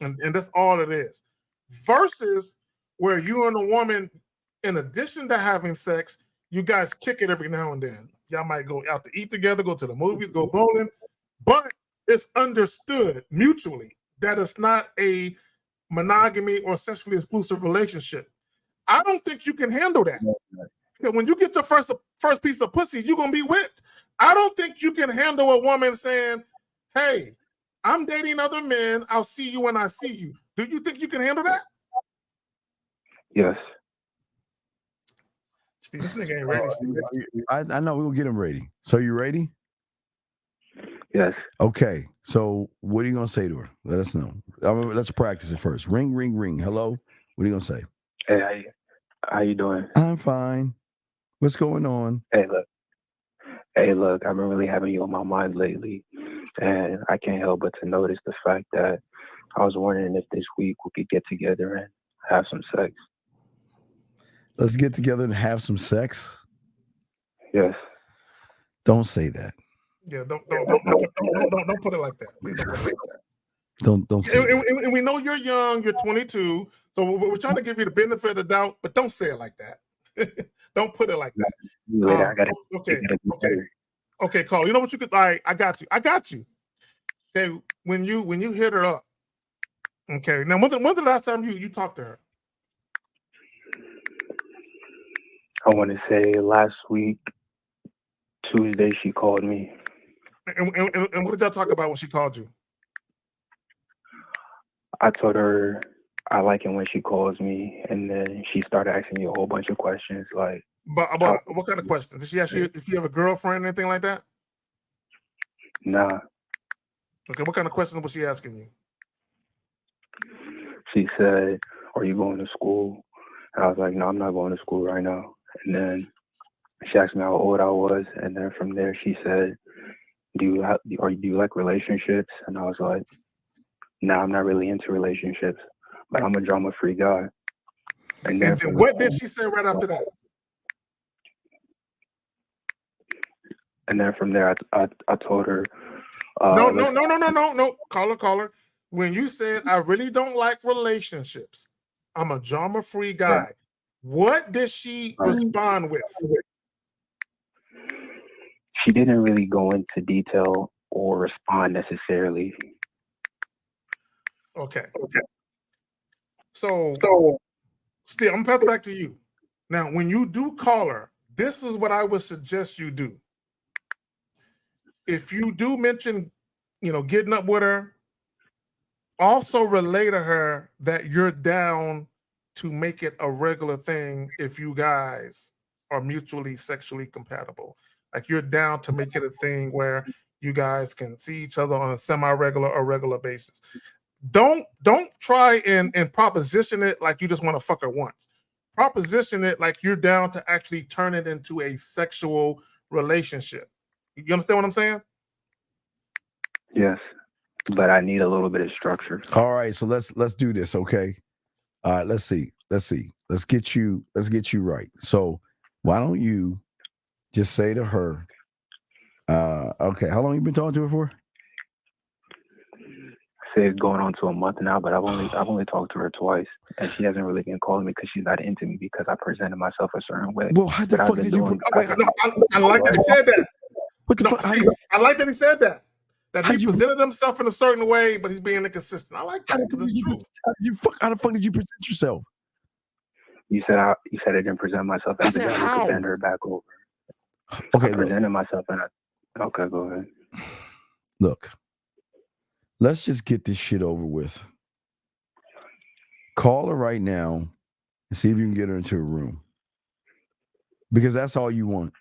And that's all it is. Versus where you and a woman, in addition to having sex, you guys kick it every now and then. Y'all might go out to eat together, go to the movies, go bowling, but it's understood mutually that it's not a monogamy or sexually exclusive relationship. I don't think you can handle that. When you get your first piece of pussy, you're going to be whipped. I don't think you can handle a woman saying, hey, I'm dating other men. I'll see you when I see you. Do you think you can handle that? Yes. Steve, this nigga ain't ready. I know we'll get him ready. So you ready? Yes. Okay. So what are you gonna say to her? Let us know. Let's practice it first. Ring, ring, ring. Hello. What are you gonna say? Hey, how you doing? I'm fine. What's going on? Hey, look. I've been really having you on my mind lately, and I can't help but to notice the fact that I was wondering if this week we could get together and have some sex. Let's get together and have some sex. Yes. Don't say that. Yeah, don't put it like that. Please don't put it like that. Don't say that. And we know you're young. You're 22, so we're trying to give you the benefit of the doubt, but don't say it like that. Don't put it like that. Okay, Carl. You know what you could? All right, I got you. Okay, when you hit her up. Okay, now when's the last time you talked to her? I want to say last week, Tuesday, she called me. And what did y'all talk about when she called you? I told her I like it when she calls me, and then she started asking me a whole bunch of questions like, But what kind of questions? Did she ask you if you have a girlfriend or anything like that? Nah. Okay, what kind of questions was she asking you? She said, "Are you going to school?" And I was like, "No, I'm not going to school right now." And then she asked me how old I was, and then from there she said, "Do you like relationships?" And I was like, "No, I'm not really into relationships, but I'm a drama-free guy." And then what did she say right after that? And then from there, I told her, No. Caller. When you said, I really don't like relationships, I'm a drama-free guy, right. What did she respond with? She didn't really go into detail or respond necessarily. Okay. So Steve, I'm gonna pass it back to you. Now, when you do call her, this is what I would suggest you do. If you do mention, getting up with her, also relay to her that you're down to make it a regular thing if you guys are mutually sexually compatible. Like you're down to make it a thing where you guys can see each other on a semi-regular or regular basis. Don't try and proposition it like you just want to fuck her once. Proposition it like you're down to actually turn it into a sexual relationship. You understand what I'm saying? Yes, but I need a little bit of structure. All right, so let's do this, okay? All right, let's see. Let's get you right. So why don't you just say to her, okay, how long you been talking to her for? Say it's going on to a month now, but I've only talked to her twice, and she hasn't really been calling me because she's not into me because I presented myself a certain way. Well, how the fuck did you? I like that he said that. What the fuck? Steve, I like that he said that. That he presented himself in a certain way, but he's being inconsistent. I like that because it's true. How the fuck did you present yourself? You said I didn't present myself as a guy who could bend her back over. Okay, I presented myself and okay, go ahead. Look, let's just get this shit over with. Call her right now and see if you can get her into a room. Because that's all you want.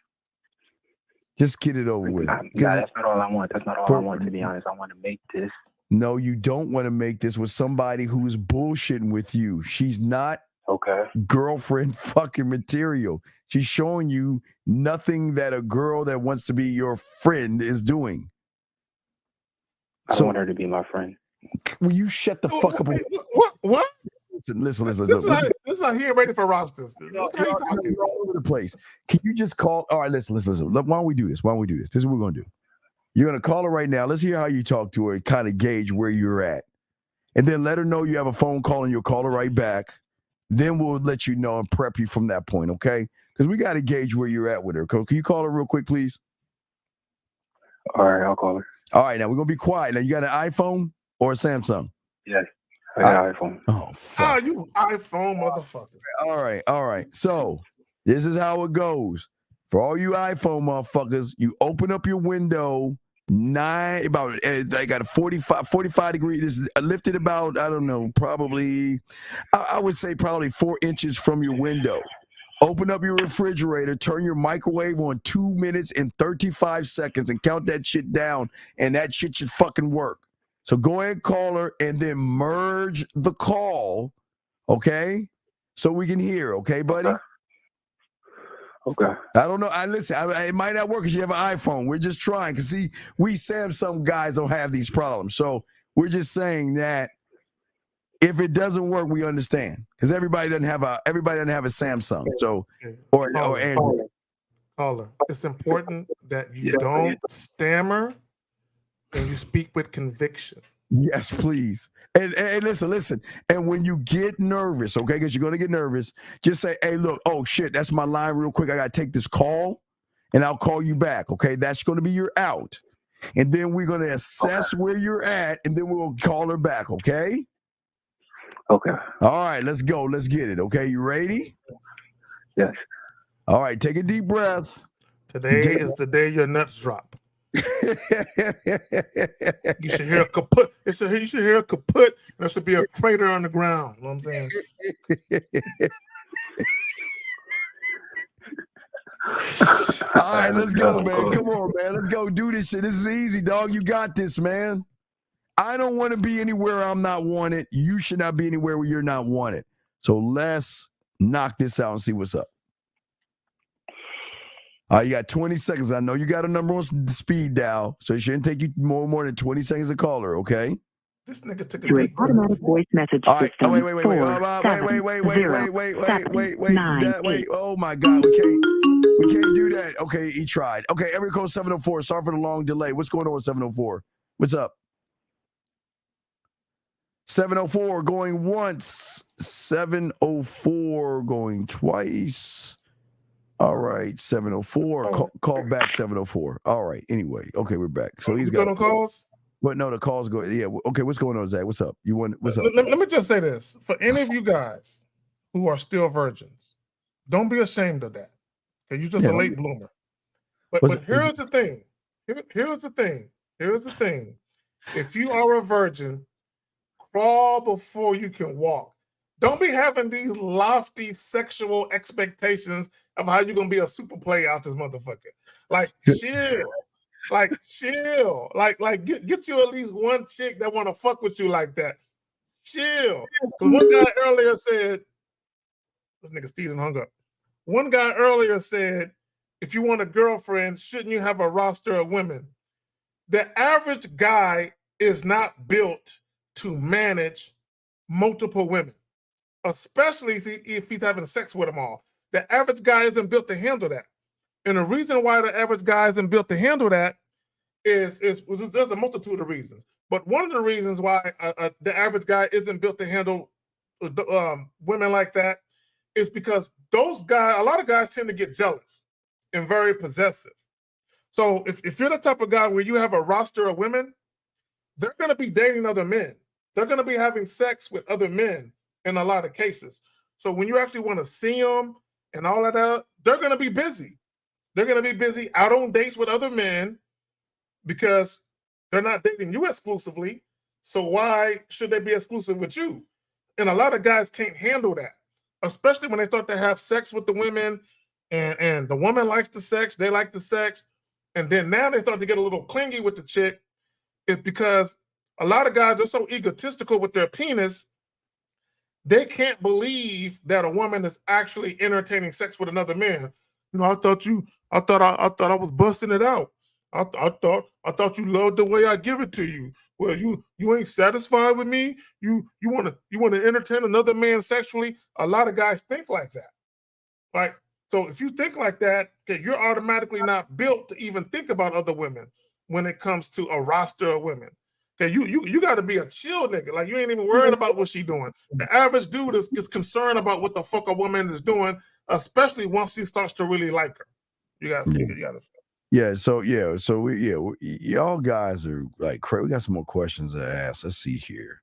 Just get it over with. Yeah, that's not all I want. That's not all I want, to be honest. I want to make this. No, you don't want to make this with somebody who's bullshitting with you. She's not girlfriend fucking material. She's showing you nothing that a girl that wants to be your friend is doing. I want her to be my friend. Will you shut the fuck up? What? Listen. This is how he ain't ready for rosters. Look how you talking. All over the place. Can you just call? All right, listen. Why don't we do this? This is what we're going to do. You're going to call her right now. Let's hear how you talk to her and kind of gauge where you're at. And then let her know you have a phone call and you'll call her right back. Then we'll let you know and prep you from that point, okay? Because we got to gauge where you're at with her. Can you call her real quick, please? All right, I'll call her. All right, now we're going to be quiet. Now, you got an iPhone or a Samsung? Yes. I got an iPhone. Oh, fuck. Oh, you iPhone motherfucker. All right. So this is how it goes. For all you iPhone motherfuckers, you open up your window I got a 45 degree. This is lifted about, I don't know, probably, I would say probably 4 inches from your window. Open up your refrigerator, turn your microwave on 2 minutes and 35 seconds and count that shit down, and that shit should fucking work. So go ahead and call her and then merge the call, okay? So we can hear, okay, buddy? Okay. I don't know. It might not work because you have an iPhone. We're just trying. Because see, we Samsung guys don't have these problems. So we're just saying that if it doesn't work, we understand. Because everybody doesn't have a Samsung. So or Android. Caller, it's important that you don't stammer and you speak with conviction. Yes, please. And listen. And when you get nervous, okay, because you're going to get nervous, just say, hey, look, oh, shit, that's my line real quick. I got to take this call, and I'll call you back, okay? That's going to be your out. And then we're going to assess where you're at, and then we'll call her back, okay? Okay. All right, let's go. Let's get it, okay? You ready? Yes. All right, take a deep breath. Today is the day your nuts drop. You should hear a kaput. You should hear a kaput. There should be a crater on the ground. You know what I'm saying? All right, let's go, man. Come on, man. Let's go do this shit. This is easy, dog. You got this, man. I don't want to be anywhere I'm not wanted. You should not be anywhere where you're not wanted. So let's knock this out and see what's up. All right, you got 20 seconds. I know you got a number on speed dial, so it shouldn't take you more than 20 seconds to call her, okay? This nigga took a Through an deep breath. automatic voice message All right. system. Oh, wait. Wait. Oh my God. We can't do that. Okay, he tried. Okay, area code 704. Sorry for the long delay. What's going on with 704? What's up? 704 going once. 704 going twice. All right, 704. Call back 704. All right. Anyway, okay, we're back. So he's got on calls. But no, the calls go. Yeah. Okay. What's going on, Zach? What's up? What's up? Let me just say this: for any of you guys who are still virgins, don't be ashamed of that. Okay, you're just a late bloomer. But here's the thing. Here's the thing. If you are a virgin, crawl before you can walk. Don't be having these lofty sexual expectations of how you're gonna be a super player out this motherfucker. Like chill. Get you at least one chick that want to fuck with you like that. Chill. Because one guy earlier said, this nigga Steven hung up. One guy earlier said, if you want a girlfriend, shouldn't you have a roster of women? The average guy is not built to manage multiple women, especially if he's having sex with them all. The average guy isn't built to handle that. And the reason why the average guy isn't built to handle that is there's a multitude of reasons. But one of the reasons why the average guy isn't built to handle women like that is because a lot of guys tend to get jealous and very possessive. So if you're the type of guy where you have a roster of women, they're going to be dating other men. They're going to be having sex with other men in a lot of cases. So when you actually want to see them and all of that, they're going to be busy. They're going to be busy out on dates with other men because they're not dating you exclusively. So why should they be exclusive with you? And a lot of guys can't handle that, especially when they start to have sex with the women and the woman likes the sex, they like the sex. And then now they start to get a little clingy with the chick. It's because a lot of guys are so egotistical with their penis, they can't believe that a woman is actually entertaining sex with another man. You know, I thought I was busting it out. I thought you loved the way I give it to you. Well, you ain't satisfied with me. You want to entertain another man sexually. A lot of guys think like that. Right? So if you think like that, okay, you're automatically not built to even think about other women when it comes to a roster of women. Okay, you got to be a chill nigga. Like you ain't even worried about what she doing. The average dude is concerned about what the fuck a woman is doing, especially once he starts to really like her. You got to. Yeah. So y'all guys are like crazy. We got some more questions to ask. Let's see here.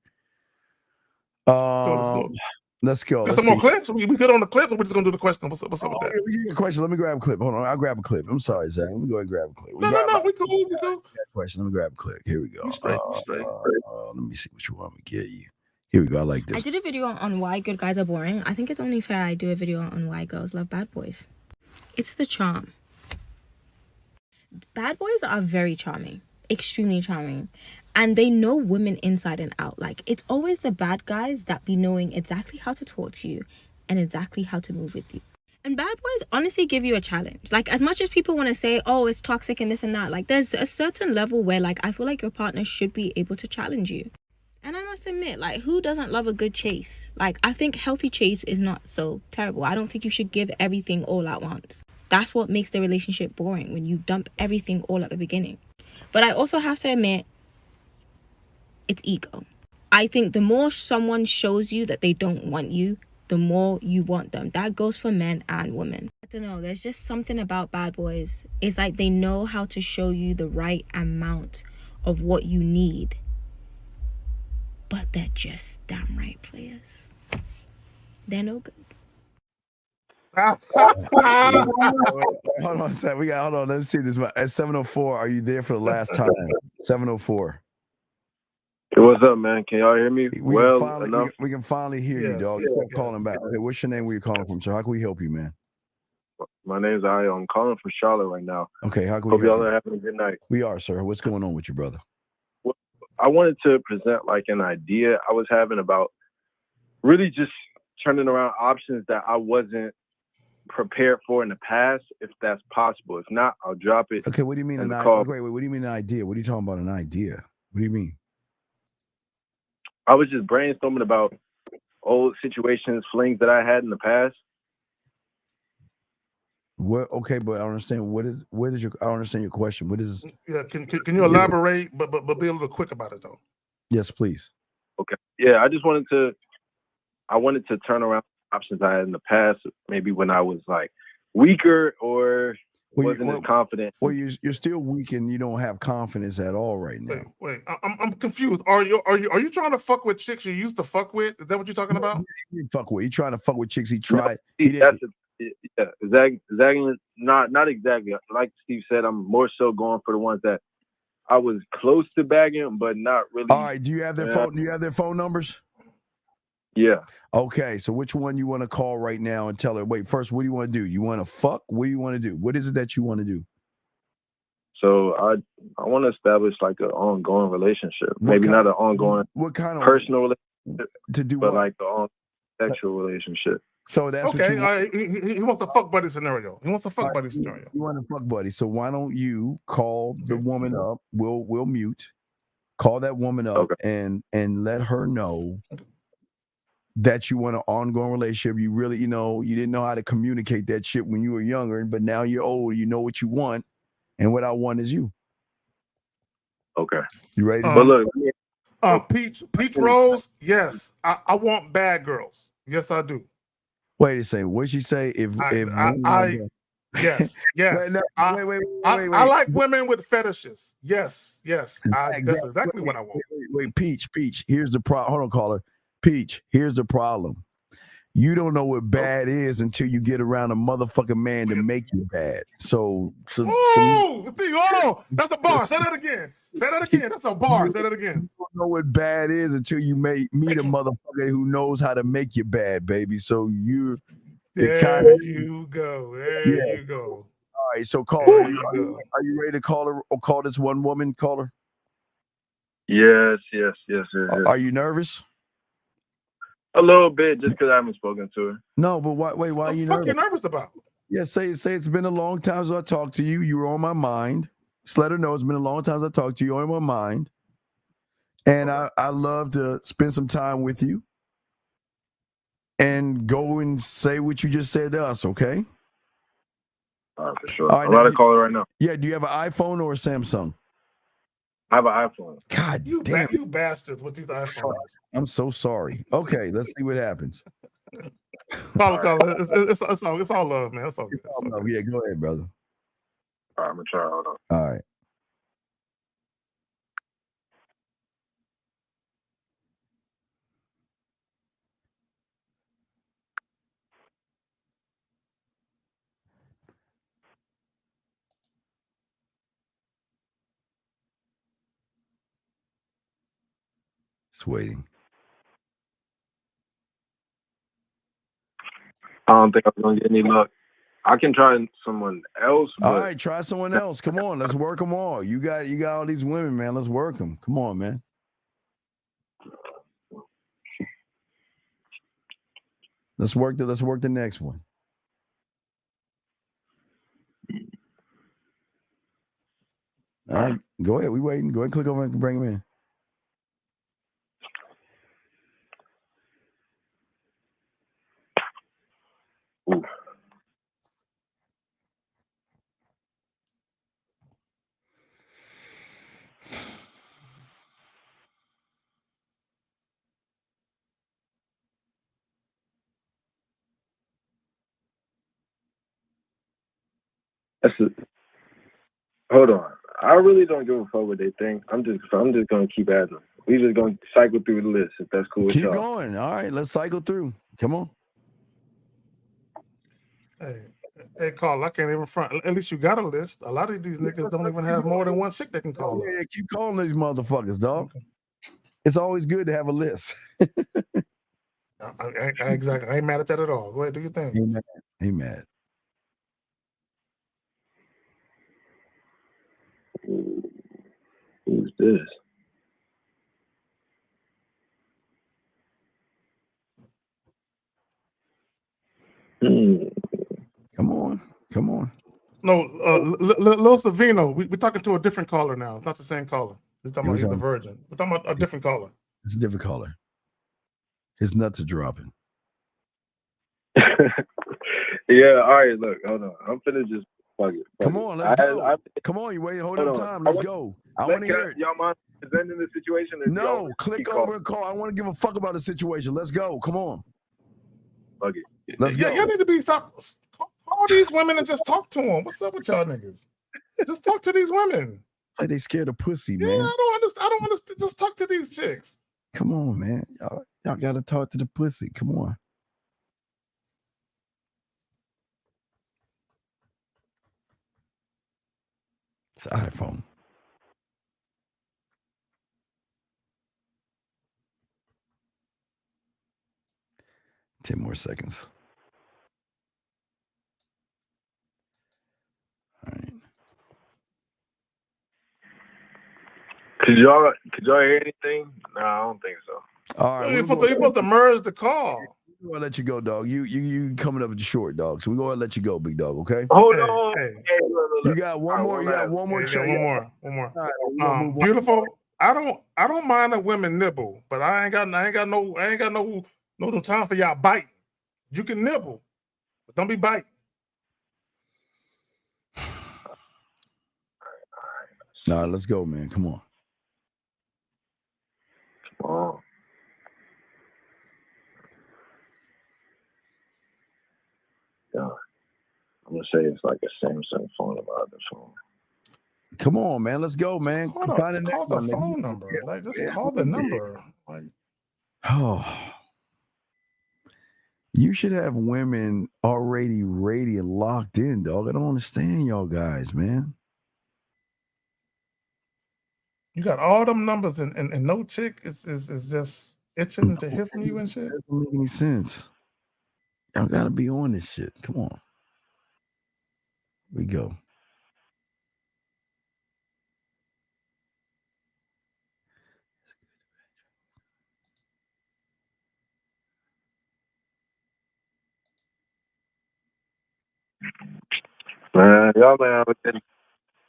Let's go. Got some more clips. We good on the clips, or we're just gonna do the question. What's up with that? You get a question. Let me grab a clip. Hold on. I'll grab a clip. I'm sorry, Zach. Let me go ahead and grab a clip. No. We cool. Question. Let me grab a clip. Here we go. You straight. Let me see what you want me to get you. Here we go. I like this. I did a video on why good guys are boring. I think it's only fair I do a video on why girls love bad boys. It's the charm. Bad boys are very charming, extremely charming, and they know women inside and out. Like, it's always the bad guys that be knowing exactly how to talk to you and exactly how to move with you. And bad boys honestly give you a challenge. Like, as much as people want to say, oh, it's toxic and this and that, like, there's a certain level where, like, I feel like your partner should be able to challenge you. And I must admit, like, who doesn't love a good chase? Like, I think healthy chase is not so terrible. I don't think you should give everything all at once. That's what makes the relationship boring, when you dump everything all at the beginning. But I also have to admit, it's ego. I think the more someone shows you that they don't want you, the more you want them. That goes for men and women. I don't know, there's just something about bad boys. It's like they know how to show you the right amount of what you need. But they're just damn right players. They're no good. Hold on a second. Hold on. Let's see this. At 7:04, are you there for the last time? 7:04. Hey, what's up, man? Can y'all hear me? We can finally hear you, dog. You kept calling back. Okay, what's your name? Where you calling from? So how can we help you, man? My name's Ayo. I'm calling from Charlotte right now. Okay, how can we Hope y'all help are you? having a good night. We are, sir. What's going on with you, brother? Well, I wanted to present like an idea I was having about really just turning around options that I wasn't prepared for in the past, if that's possible. If not, I'll drop it. Okay, what do you mean an idea? Wait, what do you mean an idea? What are you talking about, an idea? What do you mean? I was just brainstorming about old situations, flings that I had in the past. What? Okay, but I don't understand. What is your? I don't understand your question. What is? Yeah, can you elaborate, but be a little quick about it though? Yes, please. Okay. Yeah, I wanted to turn around options I had in the past, maybe when I was like weaker or wasn't as confident. Well, you're still weak and you don't have confidence at all right now. Wait, I'm confused. Are you trying to fuck with chicks you used to fuck with? Is that what you're talking about? He fuck with. He trying to fuck with chicks. He No, tried. yeah, exactly. Not exactly. Like Steve said, I'm more so going for the ones that I was close to bagging, but not really. All right. Do you have their phone? Do you have their phone numbers? Yeah. Okay. So which one you want to call right now and tell her? Wait. First, what do you want to do? You want to fuck? What do you want to do? What is it that you want to do? So I want to establish like an ongoing relationship. Maybe not an ongoing what kind of personal relationship, to do but what? like the sexual relationship. So that's okay. what you want. He wants a fuck buddy scenario. He wants a fuck buddy scenario. You want a fuck buddy. So why don't you call the woman up? We'll mute. Call that woman up and let her know that you want an ongoing relationship. You really, you didn't know how to communicate that shit when you were younger, but now you're old. You know what you want, and what I want is you. Okay. You ready? But look, peach rolls. Yes, I want bad girls. Yes, I do. Wait a second. What'd she say? Yes. Wait. I like women with fetishes. Yes. That's exactly what I want. Wait, Peach. Here's the problem. Hold on, caller. Peach, here's the problem. You don't know what bad is until you get around a motherfucking man to make you bad. So Steve, hold on. That's a bar. Say that again. That's a bar. Say that again. You don't know what bad is until you meet a motherfucker who knows how to make you bad, baby. So you you go. You go. All right, so caller, are you ready to call her or call this one woman, caller? Yes. Are you nervous? A little bit, just because I haven't spoken to her. No, but why are you nervous? What the fuck you nervous about? Yeah, say it's been a long time since I talked to you. You were on my mind. Just let her know it's been a long time since I talked to you. You're on my mind. And I love to spend some time with you. And go and say what you just said to us, okay? All right, for sure. All right, I'm about to call her right now. Yeah, do you have an iPhone or a Samsung? I have an iPhone. God damn. You bastards with these iPhones. I'm so sorry. Okay, let's see what happens. Call. It's all love, man. It's all good. It's all good. Yeah, go ahead, brother. All right, I'm going to try. Hold on. All right. It's waiting. I don't think I'm going to get any luck. I can try someone else. All right, try someone else. Come on, let's work them all. You got all these women, man. Let's work them. Come on, man. Let's work the next one. All right, go ahead. We waiting. Go ahead, click over and bring him in. Ooh. Hold on. I really don't give a fuck what they think. I'm just gonna keep adding them. We just gonna cycle through the list if that's cool with y'all. Keep going. All right, let's cycle through. Come on. Hey, Carl, I can't even front. At least you got a list. A lot of these niggas don't even have more than one chick they can call. Yeah, keep calling these motherfuckers, dog. Okay. It's always good to have a list. Exactly. I ain't mad at that at all. Go ahead, do your thing. Ain't mad. Who's this? Come on. No, Lil Savino, we're talking to a different caller now. It's not the same caller. We're talking about he's the virgin. We're talking about a different caller. It's a different caller. His nuts are dropping. Yeah, all right, look, hold on. I'm finna just fuck it. Come on, let's go. Come on, you waiting, hold up time. Let's go. I want to hear it. Y'all mind presenting the situation? No, click over and call. I want to give a fuck about the situation. Let's go. Come on. Fuck it. Let's go. Y'all need to be call these women and just talk to them. What's up with y'all niggas? Just talk to these women. Like they scared of pussy, man. Yeah, I don't understand. Just talk to these chicks. Come on, man. Y'all got to talk to the pussy. Come on. It's an iPhone. Ten more seconds. All right. Could y'all hear anything? No, I don't think so. All right. You're supposed to merge the call. We're gonna let you go, dog. You coming up with the short, dog. So we're gonna let you go, big dog. Okay. Hold on. Hey. You got one more. You got one more. One more. Right, beautiful. I don't mind a women nibble, but I ain't got no time for y'all biting. You can nibble, but don't be biting. All right, let's go, man. Come on. Come on. Yeah. I'm gonna say it's like a Samsung phone about the phone. Come on, man. Let's go, man. Call the phone number. Like, just call the number. Like, oh, you should have women already ready and locked in, dog. I don't understand y'all guys, man. You got all them numbers and no chick is just itching to hear from you and shit. That doesn't make any sense. Y'all gotta be on this shit. Come on. We go. Man, y'all man,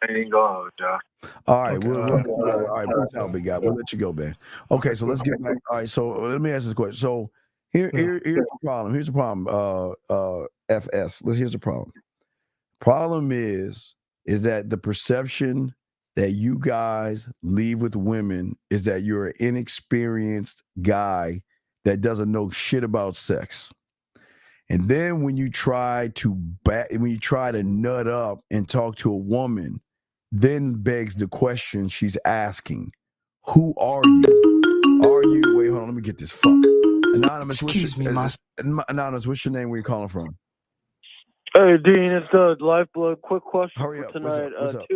I ain't going with y'all. All right, all right, peace out, big guy. We'll let you go, man. Okay, so let's get back. All right, so let me ask this question. So here's the problem. Here's the problem. FS. Here's the problem. Problem is that the perception that you guys leave with women is that you're an inexperienced guy that doesn't know shit about sex. And then when you try to nut up and talk to a woman, then begs the question she's asking, who are you? Wait, hold on, let me get this fuck. Anonymous, Anonymous, what's your name? Where you calling from? Hey, Dean, it's Lifeblood. Quick question Hurry up. for tonight. What's up?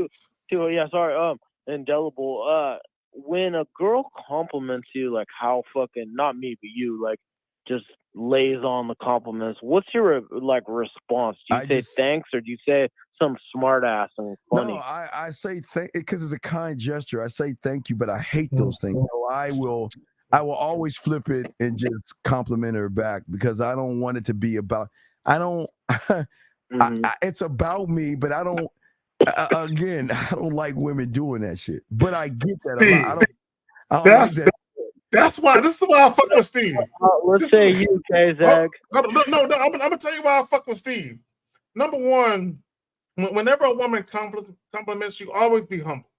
Indelible. When a girl compliments you, like how fucking, not me, but you, like just lays on the compliments, what's your response? Do you say thanks, or do you say some smart ass and funny? No, I say thank because it's a kind gesture. I say thank you, but I hate those things. So I will always flip it and just compliment her back because I don't want it to be about. I don't. It's about me, but I don't. Again, I don't like women doing that shit. But I get that. Steve, I don't like that. This is why I fuck with Steve. Let's say you, K-Zag. No, I'm gonna tell you why I fuck with Steve. Number one, whenever a woman compliments you, always be humble.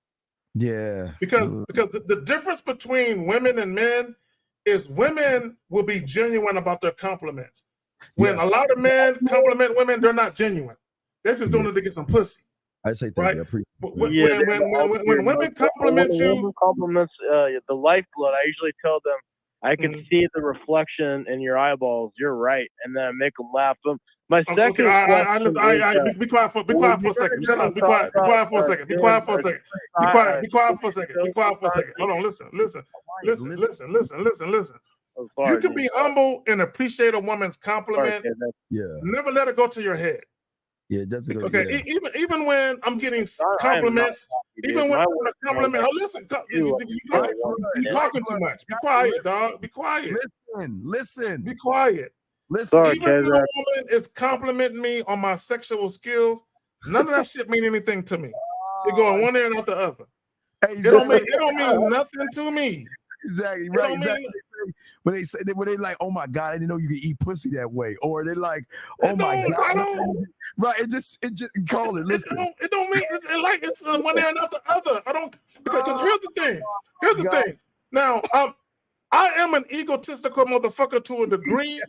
Yeah. Because the difference between women and men is women will be genuine about their compliments. When a lot of men compliment women, they're not genuine. They're just doing it to get some pussy. I say thank right? you. When women compliment you, woman compliments the lifeblood, I usually tell them, I can see the reflection in your eyeballs. You're right, and then I make them laugh. My second question be quiet for a second. Shut up. Be quiet for a second. Be quiet for a second. Hold on. Listen. You can be humble and appreciate a woman's compliment. Never let it go to your head. Yeah, it doesn't go. Okay, even when I'm getting compliments, dude. Even when My I wife compliment, oh listen, you talking too much. Be quiet, dog. Be quiet. Listen. Be quiet. Listen. Even when a woman is complimenting me on my sexual skills, none of that shit mean anything to me. It going one ear and out the other. It don't mean nothing to me. Exactly right. Exactly. When they like, oh my God, I didn't know you could eat pussy that way, or they're like, oh my God, right? It just call it. Listen, it don't mean like it's one ear and out the other. I don't because here's the thing. Here's the thing. Now, I am an egotistical motherfucker to a degree.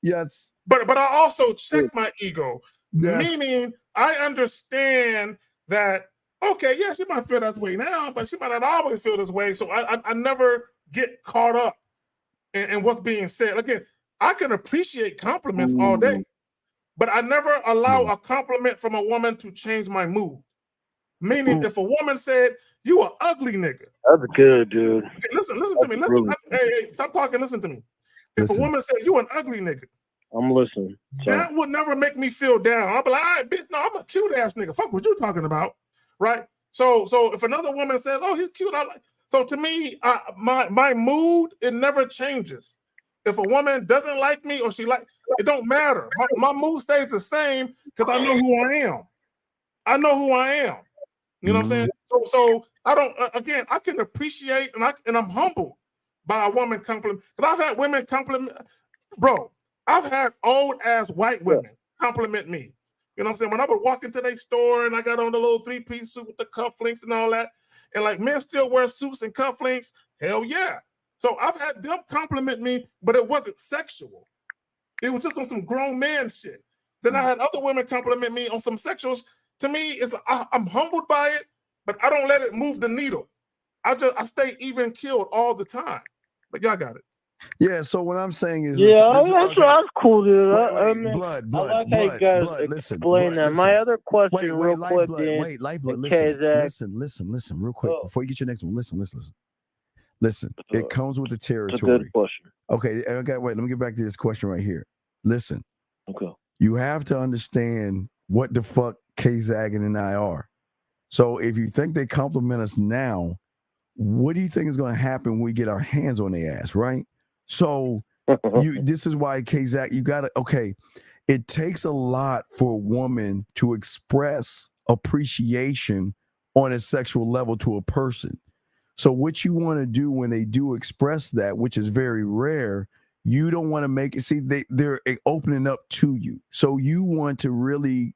Yes. But I also check my ego. Yes. Meaning I understand that, okay, yeah, she might feel that way now, but she might not always feel this way. So I never get caught up in what's being said. Again, I can appreciate compliments all day, but I never allow a compliment from a woman to change my mood. Meaning, if a woman said, "You an ugly nigga," that's good, dude. Okay, listen to me. Listen, hey, stop talking. Listen to me. If a woman says, "You an ugly nigga," I'm listening. that would never make me feel down. I'll be like, all right, bitch, no, I'm a cute ass nigga. Fuck what you talking about, right? So if another woman says, "Oh, he's cute," I'm like, so to me, my mood, it never changes. If a woman doesn't like me or it don't matter. My mood stays the same because I know who I am. I know who I am. You know what I'm saying? So I don't. Again, I can appreciate and I'm humbled by a woman compliment. Because I've had women compliment, bro. I've had old ass white women compliment me. You know what I'm saying? When I would walk into their store and I got on the little 3-piece suit with the cufflinks and all that, and like men still wear suits and cufflinks. Hell yeah. So I've had them compliment me, but it wasn't sexual. It was just on some grown man shit. Then I had other women compliment me on some sexuals. To me, it's I'm humbled by it, but I don't let it move the needle. I stay even keeled all the time. But y'all got it. Yeah. So what I'm saying is, that's cool, dude. I mean, blood. I like how you guys explain that. My other question, real quick, Lifeblood. Listen, real quick before you get your next one. Listen. It comes with the territory. It's a good question. Okay. Wait. Let me get back to this question right here. Listen. Okay. You have to understand what the fuck K-Zaggin and I are. So if you think they compliment us now, what do you think is going to happen when we get our hands on their ass, right? So this is why K-Zag, you got to, okay, it takes a lot for a woman to express appreciation on a sexual level to a person. So what you want to do when they do express that, which is very rare, you don't want to make it, see, they're opening up to you. So you want to really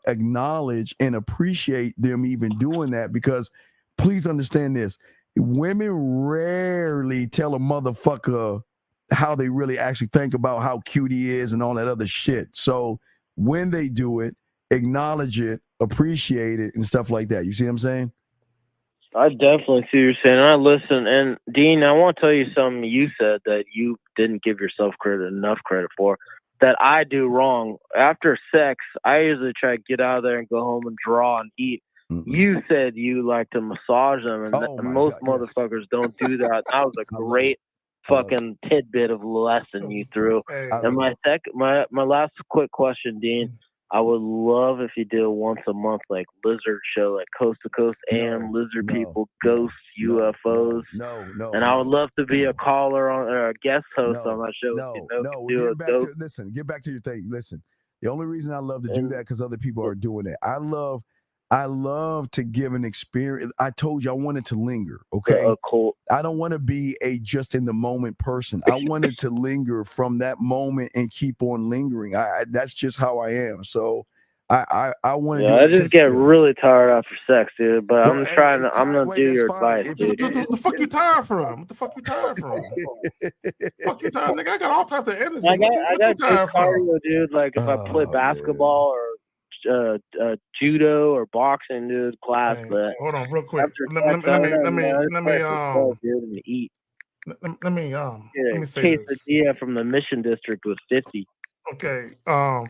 acknowledge and appreciate them even doing that, because please understand this. Women rarely tell a motherfucker how they really actually think about how cute he is and all that other shit. So when they do it, acknowledge it, appreciate it, and stuff like that. You see what I'm saying? I definitely see what you're saying. I listen. And Dean, I want to tell you something you said that you didn't give yourself enough credit for, that I do wrong. After sex, I usually try to get out of there and go home and draw and eat. You said you like to massage them, and most motherfuckers don't do that. That was a great fucking tidbit of lesson you threw. And my last quick question, Dean. I would love if you did a once a month like lizard show, like coast to coast AM, lizard people, ghosts, UFOs. And I would love to be a caller on or a guest host on my show. Get back to your thing. Listen, the only reason I love to do that because other people are doing it. I love to give an experience. I told you I wanted to linger. Okay. Cool. I don't want to be a just in the moment person. I wanted to linger from that moment and keep on lingering. That's just how I am. So I want to do I just get really tired after sex, dude. But I'm gonna do your advice, dude. What the fuck you tired from? What the fuck you tired from? Fuck you tired, nigga. I got all types of energy. I got tired cardio, dude. Like if I play basketball or judo or boxing, dude, class. But hold on, real quick. Let me say this. Quesadilla from the Mission District was 50. Okay.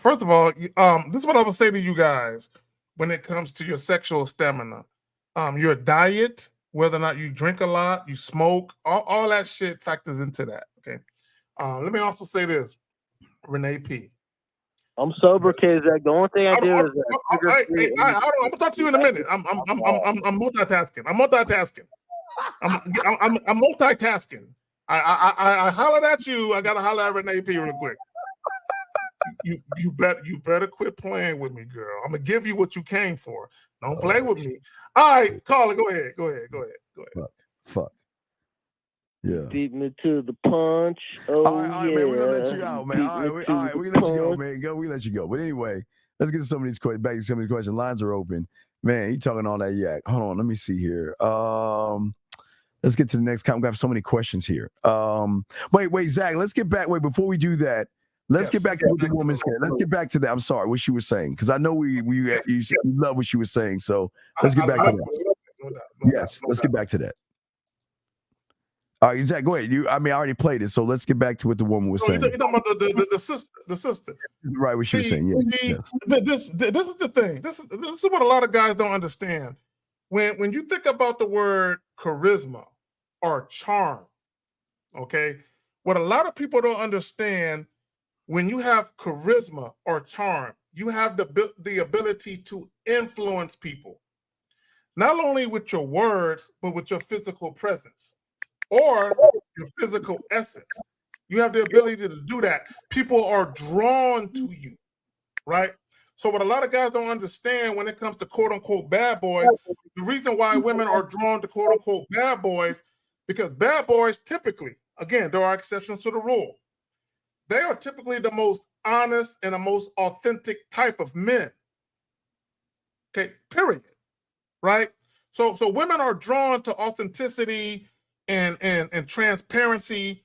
First of all, this is what I will say to you guys when it comes to your sexual stamina. Your diet, whether or not you drink a lot, you smoke, all that shit factors into that. Okay. Let me also say this, Renee P. I'm sober, Kazak. The only thing I do is I'm gonna talk to you in a minute. I'm multitasking. I'm multitasking. I'm multitasking. I hollered at you. I gotta holler at Renee P real quick. You better quit playing with me, girl. I'm gonna give you what you came for. Don't play with me. All right, Carla, go ahead. Fuck. Yeah. Beat me to the punch. Oh, all right, yeah. man. We're gonna let you out, man. All right, we let you go, man. We let you go. But anyway, let's get to some of these questions. Back to some of these questions. Lines are open. Man, you talking all that yak. Hold on, let me see here. Let's get to the next comment. We have so many questions here. Wait, Zach, let's get back. Wait, before we do that, let's get back to what the woman said. Let's get back to that. I'm sorry, what she was saying. Because I know you love what she was saying. So let's get back to that. Yes, let's get back to that. All right, Zach, go ahead. I already played it, so let's get back to what the woman was saying. You're talking about the sister. Right, what she was saying. Yes. This is the thing. This is what a lot of guys don't understand. When you think about the word charisma or charm, okay, what a lot of people don't understand, when you have charisma or charm, you have the ability to influence people, not only with your words, but with your physical presence or your physical essence. You have the ability to do that. People are drawn to you, right? So what a lot of guys don't understand when it comes to quote unquote bad boys, the reason why women are drawn to quote unquote bad boys, because bad boys typically, again, there are exceptions to the rule, they are typically the most honest and the most authentic type of men. Okay, period. Right? So women are drawn to authenticity and transparency.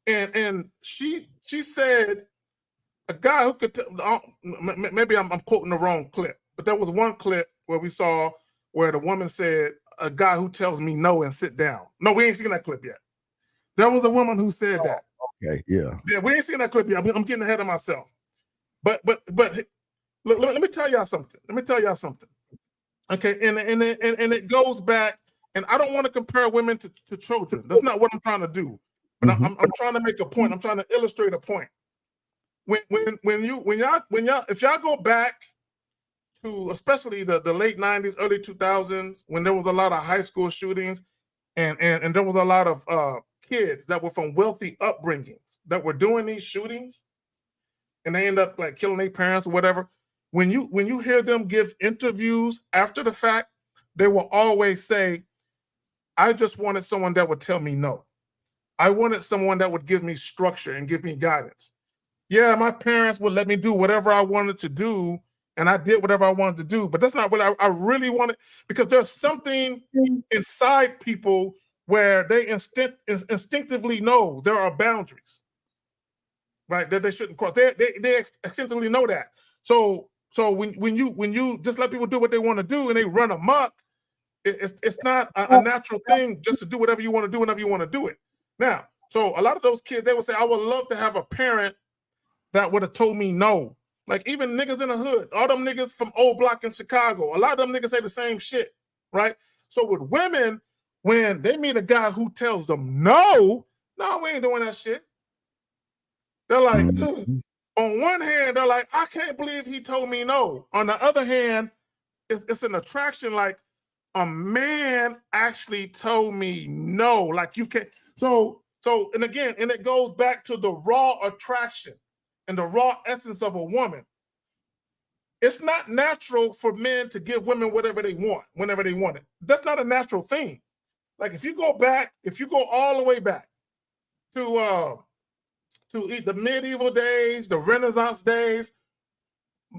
And she said a guy who could maybe I'm quoting the wrong clip, but there was one clip where we saw where the woman said, a guy who tells me no and sit down. No, we ain't seen that clip yet. There was a woman who said that. Okay, yeah. Yeah, we ain't seen that clip yet. I'm getting ahead of myself. But look, let me tell y'all something. Okay, and it goes back, and I don't want to compare women to children. That's not what I'm trying to do. But I'm trying to make a point. I'm trying to illustrate a point. If y'all go back to especially the late 90s, early 2000s, when there was a lot of high school shootings, and there was a lot of kids that were from wealthy upbringings that were doing these shootings, and they end up like killing their parents or whatever. When you hear them give interviews after the fact, they will always say, I just wanted someone that would tell me no. I wanted someone that would give me structure and give me guidance. Yeah, my parents would let me do whatever I wanted to do, and I did whatever I wanted to do, but that's not what I really wanted, because there's something inside people where they instinctively know there are boundaries, right, that they shouldn't cross. They instinctively know that. So when you just let people do what they want to do and they run amok, it's not a natural thing just to do whatever you want to do whenever you want to do it. Now, so a lot of those kids, they would say, I would love to have a parent that would have told me no. Like even niggas in the hood, all them niggas from Old Block in Chicago, a lot of them niggas say the same shit, right? So with women, when they meet a guy who tells them no, we ain't doing that shit. They're like, on one hand, they're like, I can't believe he told me no. On the other hand, it's an attraction, like a man actually told me no. Like you can't. So and again, and it goes back to the raw attraction and the raw essence of a woman. It's not natural for men to give women whatever they want, whenever they want it. That's not a natural thing. Like if you go all the way back to the medieval days, the Renaissance days,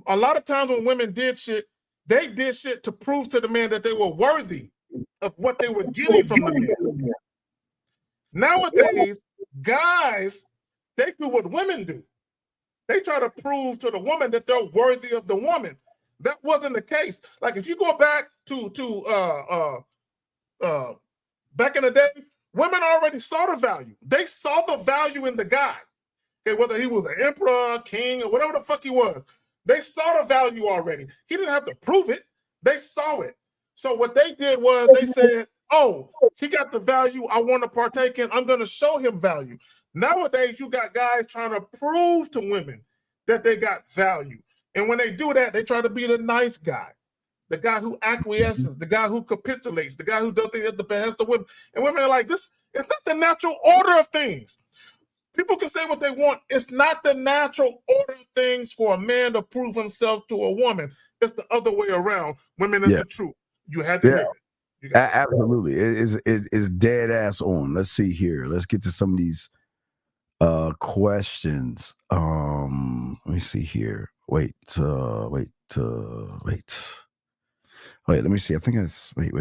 a lot of times when women did shit, they did shit to prove to the man that they were worthy of what they were getting from the man. Nowadays, guys, they do what women do. They try to prove to the woman that they're worthy of the woman. That wasn't the case. Like if you go back to back in the day, women already saw the value. They saw the value in the guy. Okay, whether he was an emperor, king, or whatever the fuck he was. They saw the value already. He didn't have to prove it. They saw it. So what they did was they said, oh, he got the value I want to partake in. I'm going to show him value. Nowadays, you got guys trying to prove to women that they got value. And when they do that, they try to be the nice guy, the guy who acquiesces, the guy who capitulates, the guy who does things at the behest of women. And women are like, this is not the natural order of things. People can say what they want. It's not the natural order of things for a man to prove himself to a woman. It's the other way around. Women is the truth. You had to hear it. Absolutely. It's dead ass on. Let's see here. Let's get to some of these questions. Let me see here. Wait, let me see. I think it's wait.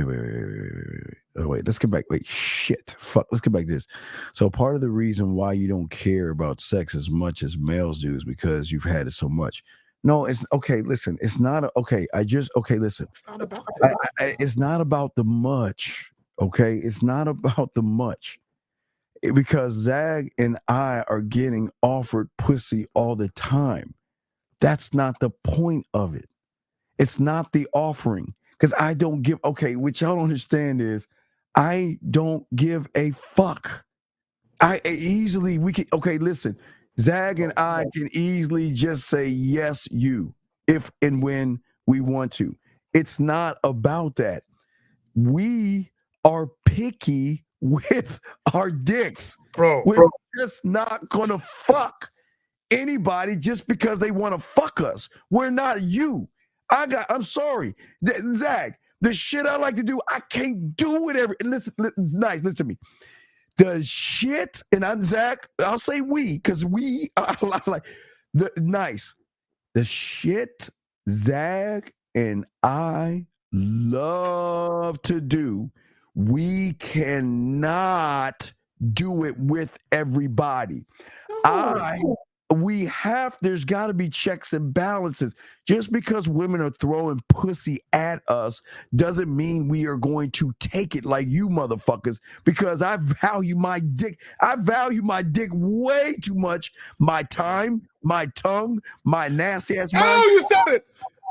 Oh, wait, let's get back. Wait, shit. Fuck. Let's get back to this. So part of the reason why you don't care about sex as much as males do is because you've had it so much. No, it's okay. Listen, it's not okay. Listen. It's not about that. It's not about the much. Okay, it's not about the much. Because Zag and I are getting offered pussy all the time. That's not the point of it. It's not the offering. Because I don't give, what y'all don't understand is I don't give a fuck. Listen, Zag and I can easily just say yes, you, if and when we want to. It's not about that. We are picky with our dicks. We're just not gonna fuck anybody just because they want to fuck us. We're not you. I'm sorry, Zag. The shit I like to do, I can't do it and listen, listen to me. The shit, and I'm Zag, I'll say we, because we are like the shit Zag and I love to do, we cannot do it with everybody. There's got to be checks and balances. Just because women are throwing pussy at us doesn't mean we are going to take it like you motherfuckers, because I value my dick. I value my dick way too much. My time, my tongue, my nasty ass mind. Oh, you said it.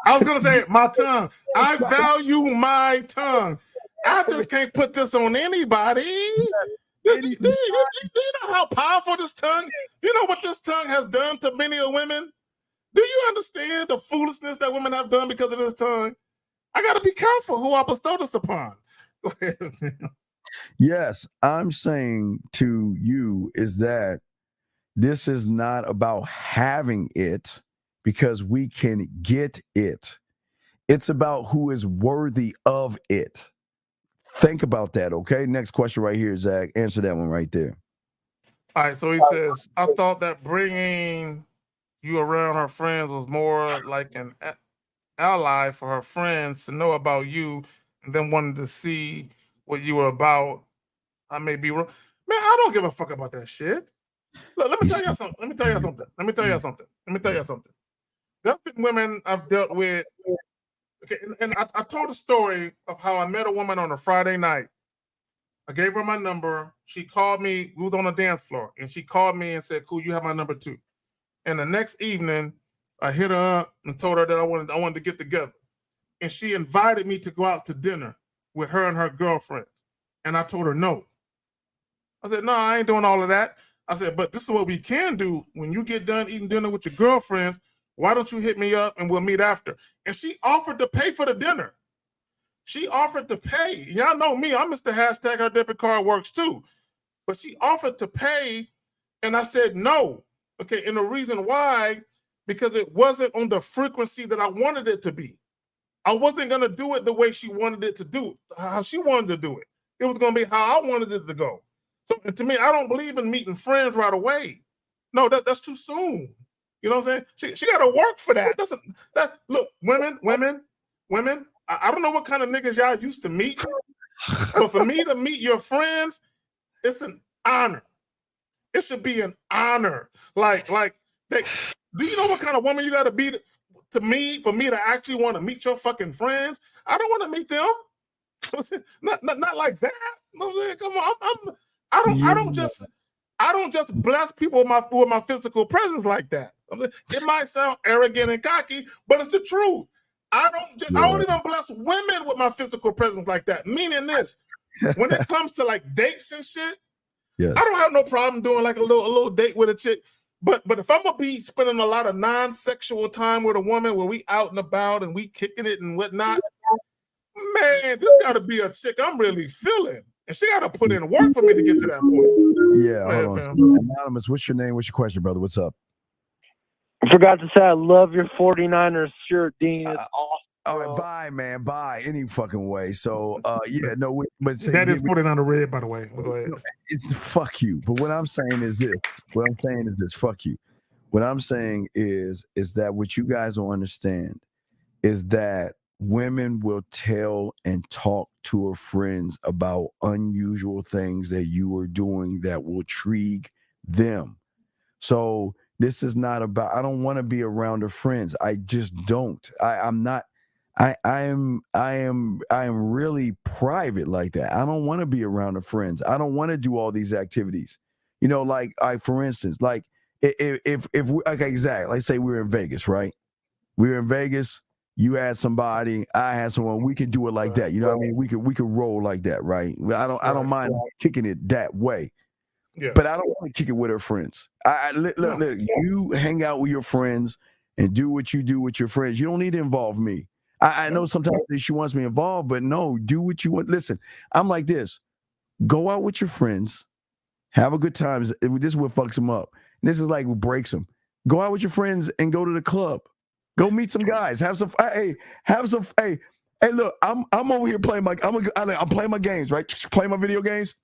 I was going to say it, my tongue. I value my tongue. I just can't put this on anybody. Do you know how powerful this tongue? Do you know what this tongue has done to many women? Do you understand the foolishness that women have done because of this tongue? I got to be careful who I bestow this upon. Go ahead, man. Yes, I'm saying to you is that this is not about having it because we can get it. It's about who is worthy of it. Think about that, okay? Next question right here, Zach. Answer that one right there. All right, so he says, I thought that bringing you around her friends was more like an ally for her friends to know about you and then wanted to see what you were about. I may be wrong. Man, I don't give a fuck about that shit. Look, let me tell you something. There's been women I've dealt with. Okay, and I told a story of how I met a woman on a Friday night. I gave her my number. She called me. We was on the dance floor, and she called me and said, "Cool, you have my number too." And the next evening, I hit her up and told her that I wanted to get together, and she invited me to go out to dinner with her and her girlfriends. And I told her no. I said, "No, I ain't doing all of that." I said, "But this is what we can do. When you get done eating dinner with your girlfriends, why don't you hit me up and we'll meet after?" And she offered to pay for the dinner. She offered to pay. Y'all know me. I'm Mr. Hashtag her debit card works too. But she offered to pay, and I said no. Okay, and the reason why, because it wasn't on the frequency that I wanted it to be. I wasn't going to do it the way she wanted it to do, how she wanted to do it. It was going to be how I wanted it to go. So to me, I don't believe in meeting friends right away. No, that's too soon. You know what I'm saying? She got to work for that. Look, women. I don't know what kind of niggas y'all used to meet, but for me to meet your friends, it's an honor. It should be an honor. Do you know what kind of woman you got to be to me for me to actually want to meet your fucking friends? I don't want to meet them. Not like that. You know what I'm saying? Come on, I don't just bless people with my physical presence like that. It might sound arrogant and cocky, but it's the truth. I only don't bless women with my physical presence like that. Meaning this, when it comes to like dates and shit, yes. I don't have no problem doing like a little date with a chick. But if I'm gonna be spending a lot of non-sexual time with a woman where we out and about and we kicking it and whatnot, man, this got to be a chick I'm really feeling, and she got to put in work for me to get to that point. Yeah, hold on. Anonymous, what's your name? What's your question, brother? What's up? I forgot to say I love your 49ers shirt, Dean. It's awesome. All right, bye, man. Bye. Any fucking way. So, yeah, no, but That is putting on the red, by the way. But go ahead. It's fuck you. But what I'm saying is this. Fuck you. What I'm saying is that what you guys don't understand is that women will tell and talk to her friends about unusual things that you are doing that will intrigue them. So this is not about, I don't want to be around her friends. I just don't. I'm not. I am really private like that. I don't want to be around her friends. I don't want to do all these activities. You know, like for instance, like if we, okay, exactly. Like say we're in Vegas, right? We're in Vegas. You had somebody, I had someone. We could do it like that. You know what I mean? We could roll like that, right? I don't mind kicking it that way. Yeah. But I don't want to kick it with her friends. Look, you hang out with your friends and do what you do with your friends. You don't need to involve me. I know sometimes she wants me involved, but no, do what you want. Listen, I'm like this. Go out with your friends. Have a good time. This is what fucks them up. This is like what breaks them. Go out with your friends and go to the club. Go meet some guys. Have some. Hey, look, I'm over here playing I'm playing my games, right? Playing my video games.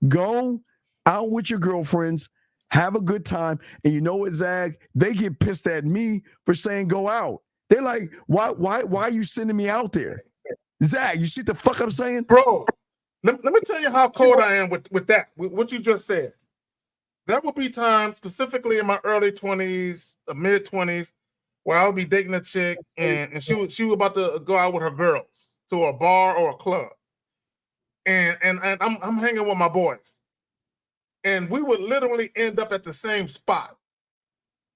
Go out with your girlfriends. Have a good time. And you know what, Zag? They get pissed at me for saying go out. They're like, why are you sending me out there? Zag, you see the fuck I'm saying? Bro, let me tell you how cold I am with that, with what you just said. There will be times, specifically in my early 20s, mid 20s, where I would be dating a chick and she was about to go out with her girls to a bar or a club. And I'm hanging with my boys. And we would literally end up at the same spot.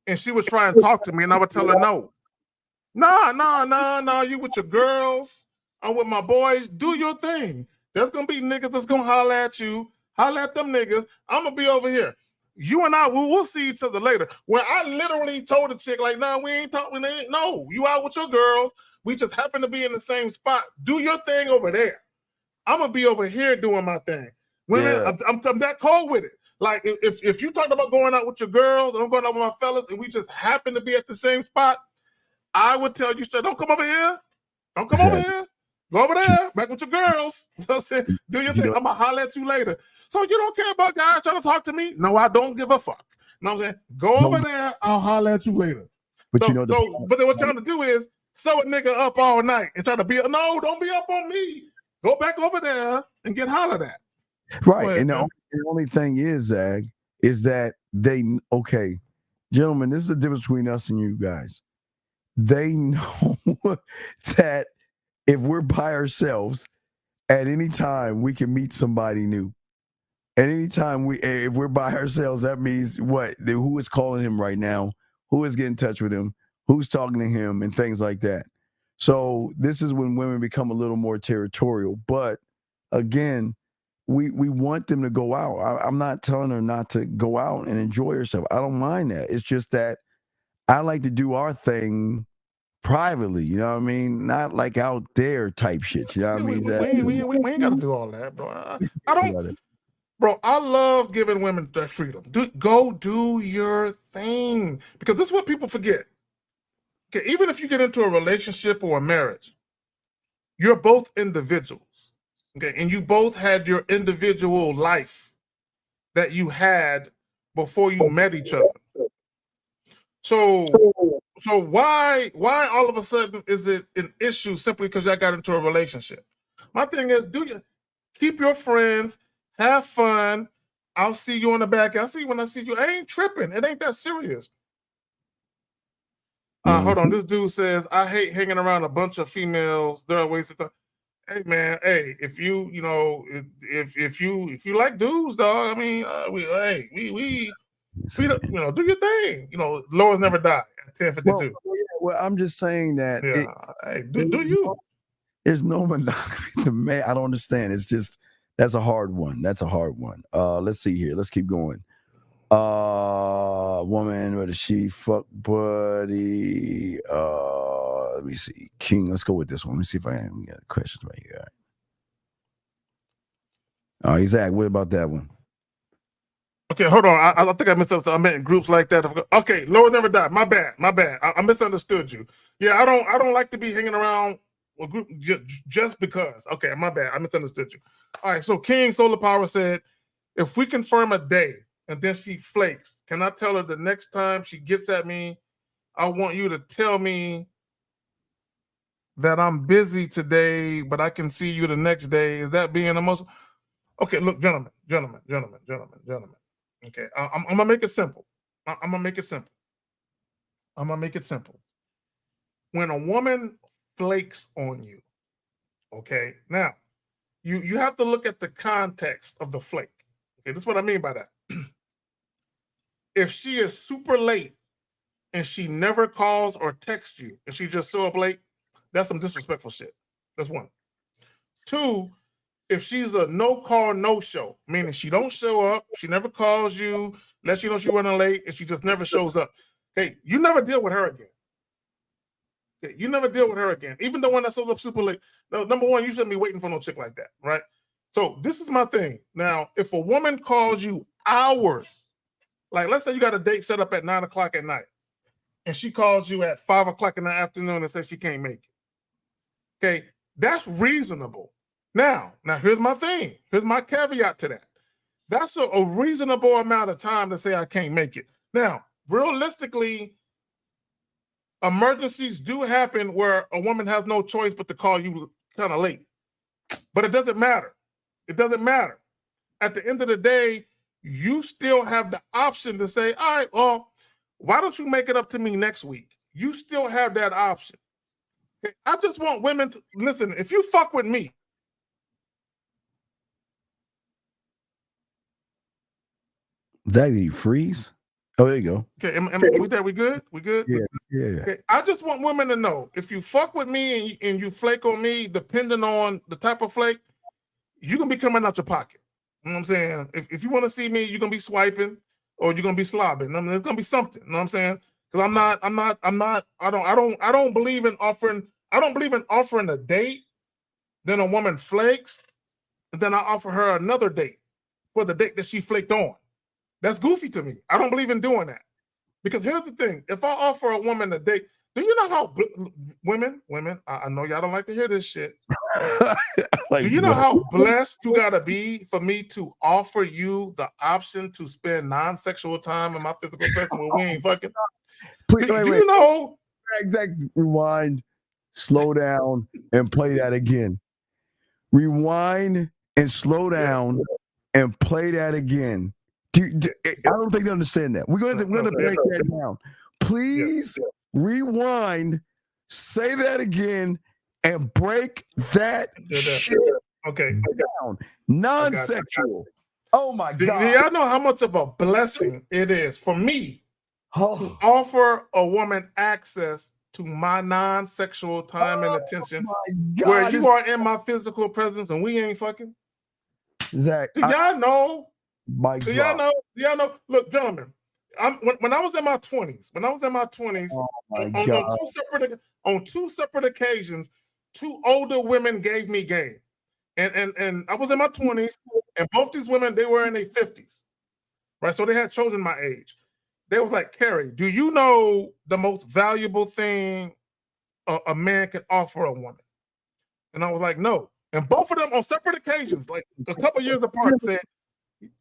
And she would try and talk to me, and I would tell her no. No, you with your girls. I'm with my boys. Do your thing. There's going to be niggas that's going to holler at you. Holler at them niggas. I'm going to be over here. You and I, we'll see each other later. Where I literally told the chick, like, no, we ain't talking. No, you out with your girls. We just happen to be in the same spot. Do your thing over there. I'm going to be over here doing my thing. Women, yeah. I'm that cold with it. Like, if you talked about going out with your girls and I'm going out with my fellas and we just happen to be at the same spot, I would tell you straight, don't come over here. Don't come over here. Go over there, back with your girls. So I said, do your thing. I'm going to holler at you later. So you don't care about guys trying to talk to me? No, I don't give a fuck. You know what I'm saying? Go over there. I'll holler at you later. But but then what you're trying to do is sew a nigga up all night and try to be, no, don't be up on me. Go back over there and get hollered at. Right. Ahead, and the only thing is, Zag, is that okay, gentlemen, this is the difference between us and you guys. They know that if we're by ourselves, at any time we can meet somebody new. At any time if we're by ourselves, that means what? Who is calling him right now? Who is getting in touch with him? Who's talking to him? And things like that. So this is when women become a little more territorial. But again, we want them to go out. I'm not telling her not to go out and enjoy herself. I don't mind that. It's just that I like to do our thing privately, you know what I mean? Not like out there type shit, you know what I mean? We ain't got to do all that, bro. I don't, bro, I love giving women that freedom. Go do your thing. Because this is what people forget. Okay, even if you get into a relationship or a marriage, you're both individuals. Okay, and you both had your individual life that you had before you met each other. So why all of a sudden is it an issue simply because y'all got into a relationship? My thing is, keep your friends, have fun. I'll see you on the back. I'll see you when I see you. I ain't tripping. It ain't that serious. Hold on. This dude says, I hate hanging around a bunch of females. They're a waste of time. Hey man, if you like dudes, dog. I mean, we do your thing. Lords never die at 10:52. Well, I'm just saying that. Yeah, do you? There's no monogamy. Man, I don't understand. It's just that's a hard one. Let's see here. Let's keep going. Woman, what is she? Fuck buddy. Let me see. King. Let's go with this one. Let me see if I we got questions right here. Zach, what about that one? Okay, hold on. I think I misunderstood. I meant in groups like that. Okay, Lord Never Die. My bad. I misunderstood you. Yeah, I don't like to be hanging around a group just because. Okay, my bad. I misunderstood you. All right, so King Solar Power said, if we confirm a day and then she flakes, can I tell her the next time she gets at me, I want you to tell me that I'm busy today, but I can see you the next day? Is that being the most... Okay, look, gentlemen. Okay, I'm gonna make it simple. I'm gonna make it simple. When a woman flakes on you, okay, now you have to look at the context of the flake. Okay, this is what I mean by that. If she is super late and she never calls or texts you and she just show up late, that's some disrespectful shit. That's one. Two, if she's a no call, no show, meaning she don't show up, she never calls you, lets you know she's running late, and she just never shows up. Hey, you never deal with her again. Okay, you never deal with her again. Even the one that shows up super late. No, number one, you shouldn't be waiting for no chick like that, right? So this is my thing. Now, if a woman calls you hours, like let's say you got a date set up at 9 o'clock at night, and she calls you at 5 o'clock in the afternoon and says she can't make it. Okay, that's reasonable. Now, here's my thing. Here's my caveat to that. That's a reasonable amount of time to say I can't make it. Now, realistically, emergencies do happen where a woman has no choice but to call you kind of late. But it doesn't matter. It doesn't matter. At the end of the day, you still have the option to say, all right, well, why don't you make it up to me next week? You still have that option. Okay? I just want women to listen. If you fuck with me, Zach, did you freeze? Oh, there you go. Okay, we there? We good? We good? Yeah. Okay, I just want women to know, if you fuck with me and you flake on me, depending on the type of flake, you can be coming out your pocket. You know what I'm saying? If you want to see me, you're gonna be swiping or you're gonna be slobbing. I mean, it's gonna be something. You know what I'm saying? Because I don't believe in offering a date, then a woman flakes, and then I offer her another date for the date that she flaked on. That's goofy to me. I don't believe in doing that. Because here's the thing. If I offer a woman a date, do you know how women, I know y'all don't like to hear this shit. Do you know how blessed you gotta be for me to offer you the option to spend non-sexual time in my physical presence when we ain't fucking? Please, do you know? Exactly. Rewind, slow down, and play that again. Rewind and slow down and play that again. I don't think they understand that. We're going to break that down. Please rewind, say that again, and break that shit down. Non-sexual. Oh my God. Do y'all know how much of a blessing it is for me to offer a woman access to my non-sexual time and attention where you are in my physical presence and we ain't fucking? Zach, do y'all know? Do y'all know? Look, gentlemen, when I was in my 20s, on two separate occasions, two older women gave me game. And I was in my 20s, and both these women, they were in their 50s. Right? So they had children my age. They was like, Carrie, do you know the most valuable thing a man can offer a woman? And I was like, no. And both of them on separate occasions, like a couple years apart, said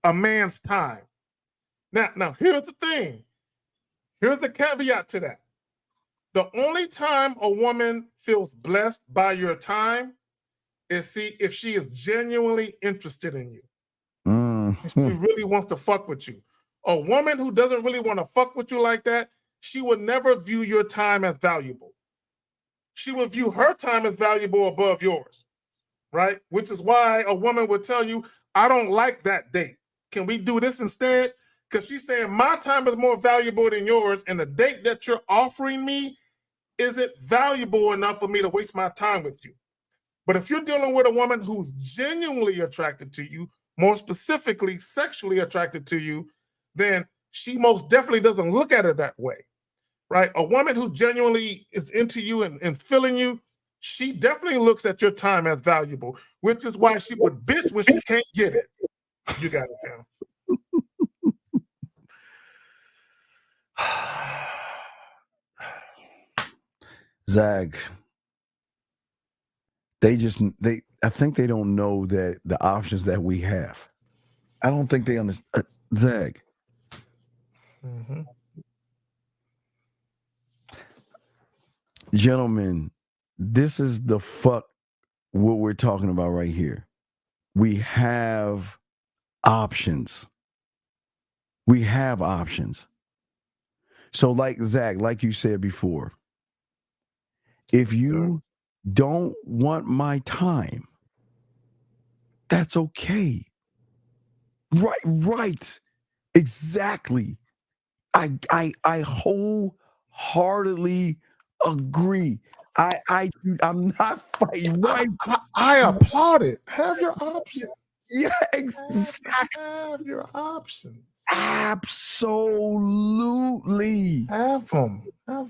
a man's time. Now here's the thing. Here's the caveat to that. The only time a woman feels blessed by your time is if she is genuinely interested in you. She really wants to fuck with you. A woman who doesn't really want to fuck with you like that, she would never view your time as valuable. She would view her time as valuable above yours, right? Which is why a woman would tell you, I don't like that date. Can we do this instead? Because she's saying my time is more valuable than yours, and the date that you're offering me isn't valuable enough for me to waste my time with you. But if you're dealing with a woman who's genuinely attracted to you, more specifically sexually attracted to you, then she most definitely doesn't look at it that way, right? A woman who genuinely is into you and feeling you, she definitely looks at your time as valuable, which is why she would bitch when she can't get it. You got it, fam. Zag, I think they don't know that the options that we have. I don't think they understand. Zag. Mm-hmm. Gentlemen, this is the fuck what we're talking about right here. We have options. We have options. So like Zach, like you said before, if you don't want my time, that's okay. Right. Exactly. I wholeheartedly agree. I'm not fighting. Right. I applaud it. Have your options. Yeah, exactly. Have your options. Absolutely. Have them. I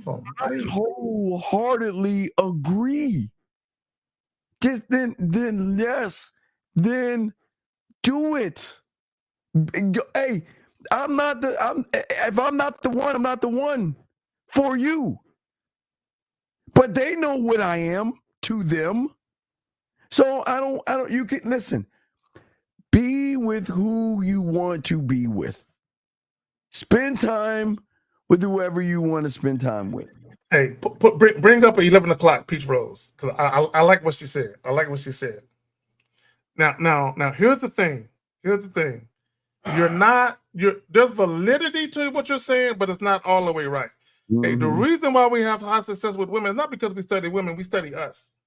wholeheartedly agree. Just then do it. Hey, if I'm not the one, I'm not the one for you. But they know what I am to them. So I don't, you can listen. Be with who you want to be with. Spend time with whoever you want to spend time with. Hey, bring up at 11 o'clock Peach Rose, because I like what she said. I like what she said. Now, here's the thing. There's validity to what you're saying, but it's not all the way right. Mm-hmm. Hey, the reason why we have high success with women is not because we study women, we study us.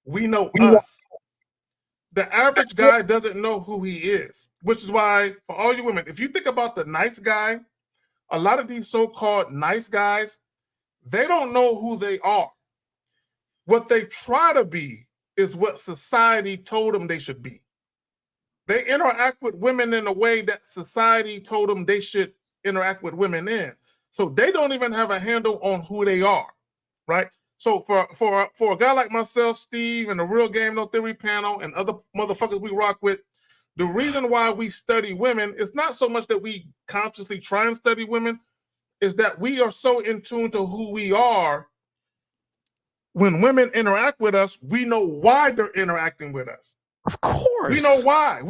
We know us. The average guy doesn't know who he is, which is why, for all you women, if you think about the nice guy, a lot of these so-called nice guys, they don't know who they are. What they try to be is what society told them they should be. They interact with women in a way that society told them they should interact with women in. So they don't even have a handle on who they are, right? So for a guy like myself, Steve, and the Real Game No Theory panel and other motherfuckers we rock with, the reason why we study women is not so much that we consciously try and study women, is that we are so in tune to who we are. When women interact with us, we know why they're interacting with us. Of course. We know why.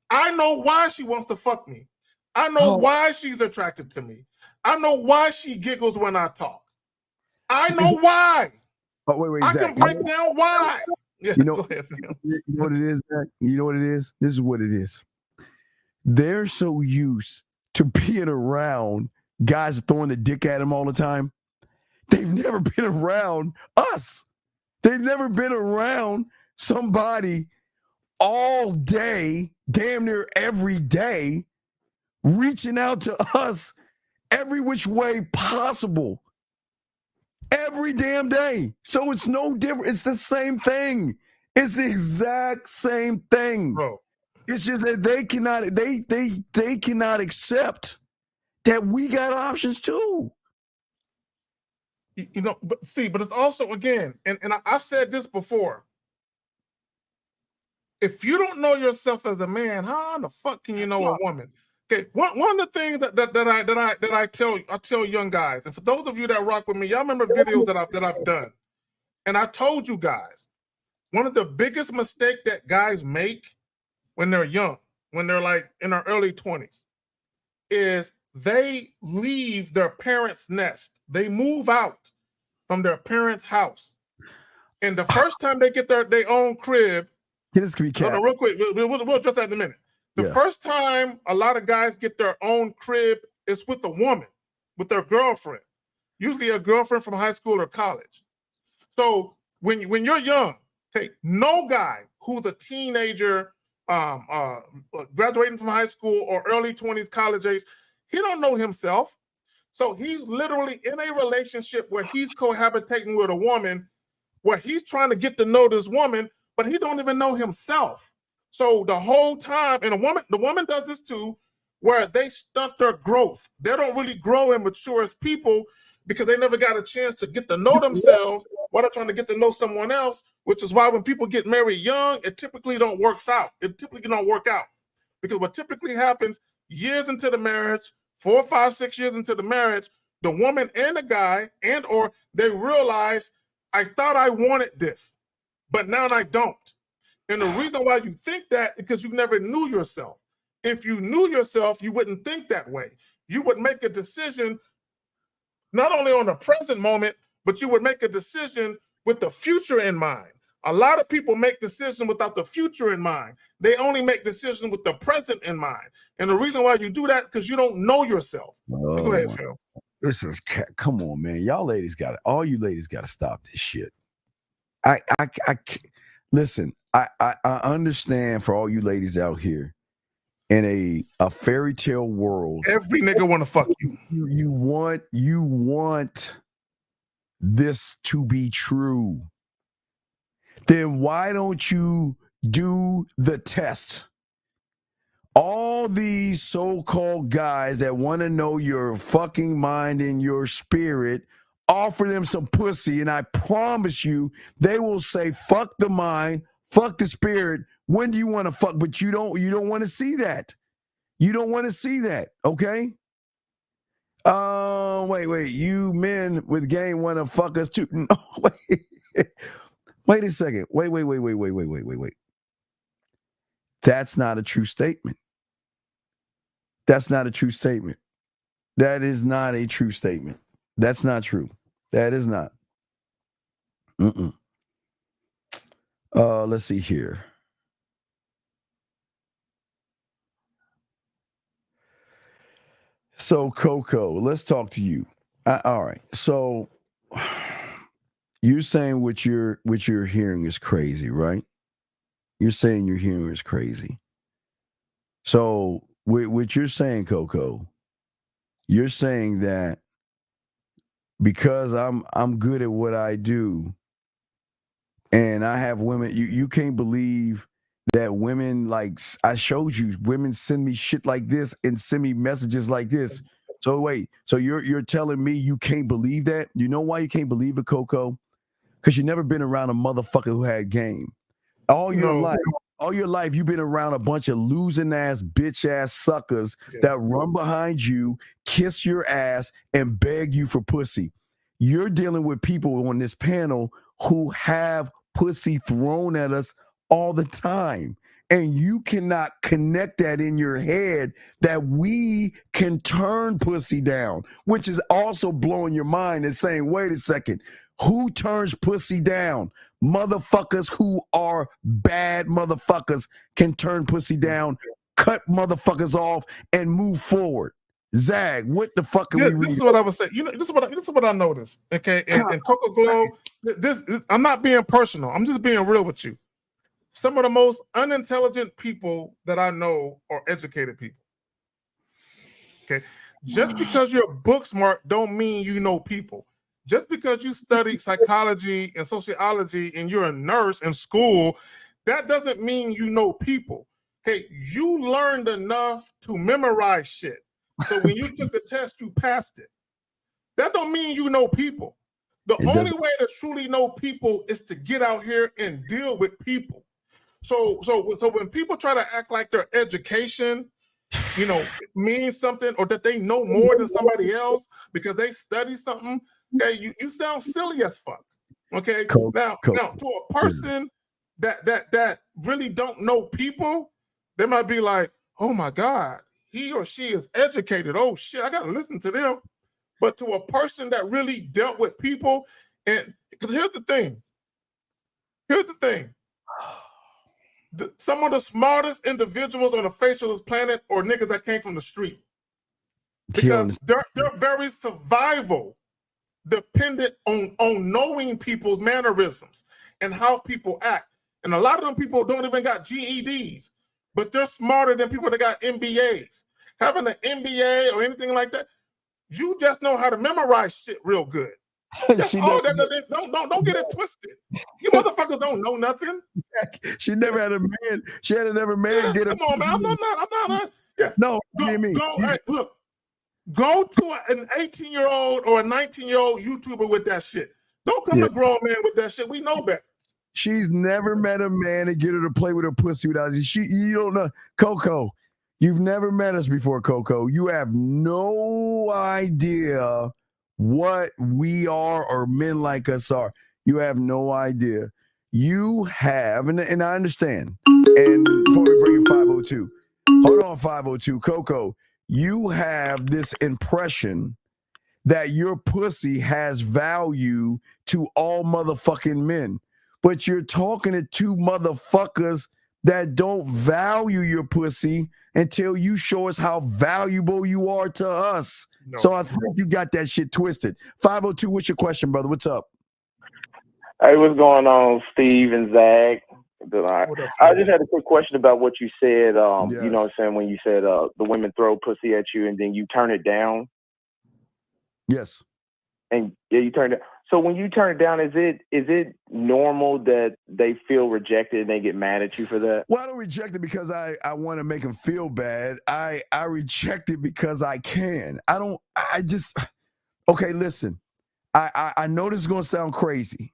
I know why she wants to fuck me. I know why she's attracted to me. I know why she giggles when I talk. I know why. Oh, wait, I Zach, can break down why. Yeah, you know, go ahead, fam. You know what it is, Zach? You know what it is? This is what it is. They're so used to being around guys throwing the dick at them all the time. They've never been around us. They've never been around somebody all day, damn near every day, reaching out to us every which way possible. Every damn day. So it's no different. It's the same thing. It's the exact same thing. Bro. It's just that they cannot accept that we got options too. You know, but it's also, again, and I've said this before. If you don't know yourself as a man, how in the fuck can you know a woman? Okay, one of the things that I tell young guys, and for those of you that rock with me, y'all remember videos that I've done, and I told you guys, one of the biggest mistakes that guys make when they're young, when they're like in their early 20s, is they leave their parents' nest. They move out from their parents' house, and the first time they get their own crib. This could be cat. No, real quick. We'll address that in a minute. The first time a lot of guys get their own crib is with a woman, with their girlfriend, usually a girlfriend from high school or college. So when you're young, okay, no guy who's a teenager, graduating from high school or early 20s, college age, he don't know himself. So he's literally in a relationship where he's cohabitating with a woman, where he's trying to get to know this woman, but he don't even know himself. So the whole time, and the woman does this too, where they stunt their growth. They don't really grow and mature as people because they never got a chance to get to know themselves while they're trying to get to know someone else, which is why when people get married young, it typically don't work out. Because what typically happens years into the marriage, 4, 5, 6 years into the marriage, the woman and the guy or they realize, I thought I wanted this, but now I don't. And the reason why you think that is because you never knew yourself. If you knew yourself, you wouldn't think that way. You would make a decision not only on the present moment, but you would make a decision with the future in mind. A lot of people make decisions without the future in mind. They only make decisions with the present in mind. And the reason why you do that is because you don't know yourself. Go ahead, Phil. This is come on, man. All you ladies got to stop this shit. Listen. I understand for all you ladies out here in a fairy tale world. Every nigga want to fuck you. You want this to be true. Then why don't you do the test? All these so-called guys that want to know your fucking mind and your spirit, offer them some pussy, and I promise you, they will say, fuck the mind, fuck the spirit. When do you want to fuck? But you don't want to see that. You don't want to see that, okay? Wait. You men with game want to fuck us too. No, wait a second. Wait. That's not a true statement. That's not a true statement. That is not a true statement. That's not true. That is not. Let's see here. So Coco, let's talk to you. All right. So you're saying what you're hearing is crazy, right? You're saying your hearing is crazy. So what you're saying, Coco, you're saying that because I'm good at what I do, and I have women, you can't believe that women, like I showed you, women send me shit like this and send me messages like this. So wait, so you're telling me you can't believe that? You know why you can't believe it, Coco? Because you've never been around a motherfucker who had game. All your life, you've been around a bunch of losing ass, bitch ass suckers that run behind you, kiss your ass, and beg you for pussy. You're dealing with people on this panel who have pussy thrown at us all the time. And you cannot connect that in your head that we can turn pussy down, which is also blowing your mind and saying, wait a second, who turns pussy down? Motherfuckers who are bad motherfuckers can turn pussy down, cut motherfuckers off, and move forward. Zag, what the fuck are we reading? This is what I was saying. This is what I noticed. Okay, and Coco Glow, I'm not being personal. I'm just being real with you. Some of the most unintelligent people that I know are educated people. Okay, just because you're book smart don't mean you know people. Just because you study psychology and sociology and you're a nurse in school, that doesn't mean you know people. Hey, you learned enough to memorize shit. So when you took the test, you passed it. That don't mean you know people. The only way to truly know people is to get out here and deal with people. So when people try to act like their education, means something, or that they know more than somebody else because they study something, okay, you sound silly as fuck. Okay, now to a person that really don't know people, they might be like, oh my God, he or she is educated. Oh shit, I gotta listen to them. But to a person that really dealt with people, and because here's the thing. Some of the smartest individuals on the face of this planet are niggas that came from the street. Because they're very survival dependent on knowing people's mannerisms and how people act. And a lot of them people don't even got GEDs, but they're smarter than people that got MBAs. Having an MBA or anything like that, you just know how to memorize shit real good. That's all don't get it twisted. You motherfuckers don't know nothing. She never had a man. She had never man get Come on, man. I'm not. Yeah. No, Hey, look, go to an 18-year-old or a 19-year-old YouTuber with that shit. Don't come to grown man with that shit. We know better. She's never met a man to get her to play with her pussy without you don't know. Coco, you've never met us before, Coco. You have no idea what we are or men like us are. You have no idea. You have, and I understand. And before we bring in 502, hold on, 502, Coco, you have this impression that your pussy has value to all motherfucking men. But you're talking to two motherfuckers that don't value your pussy until you show us how valuable you are to us. No. So I think you got that shit twisted. 502, what's your question, brother? What's up? Hey, what's going on, Steve and Zach? I just had a quick question about what you said. You know what I'm saying, when you said the women throw pussy at you and then you turn it down. Yes. And yeah, you turn it. So when you turn it down, is it normal that they feel rejected and they get mad at you for that? Well, I don't reject it because I want to make them feel bad. I reject it because I can. Okay, listen. I know this is going to sound crazy,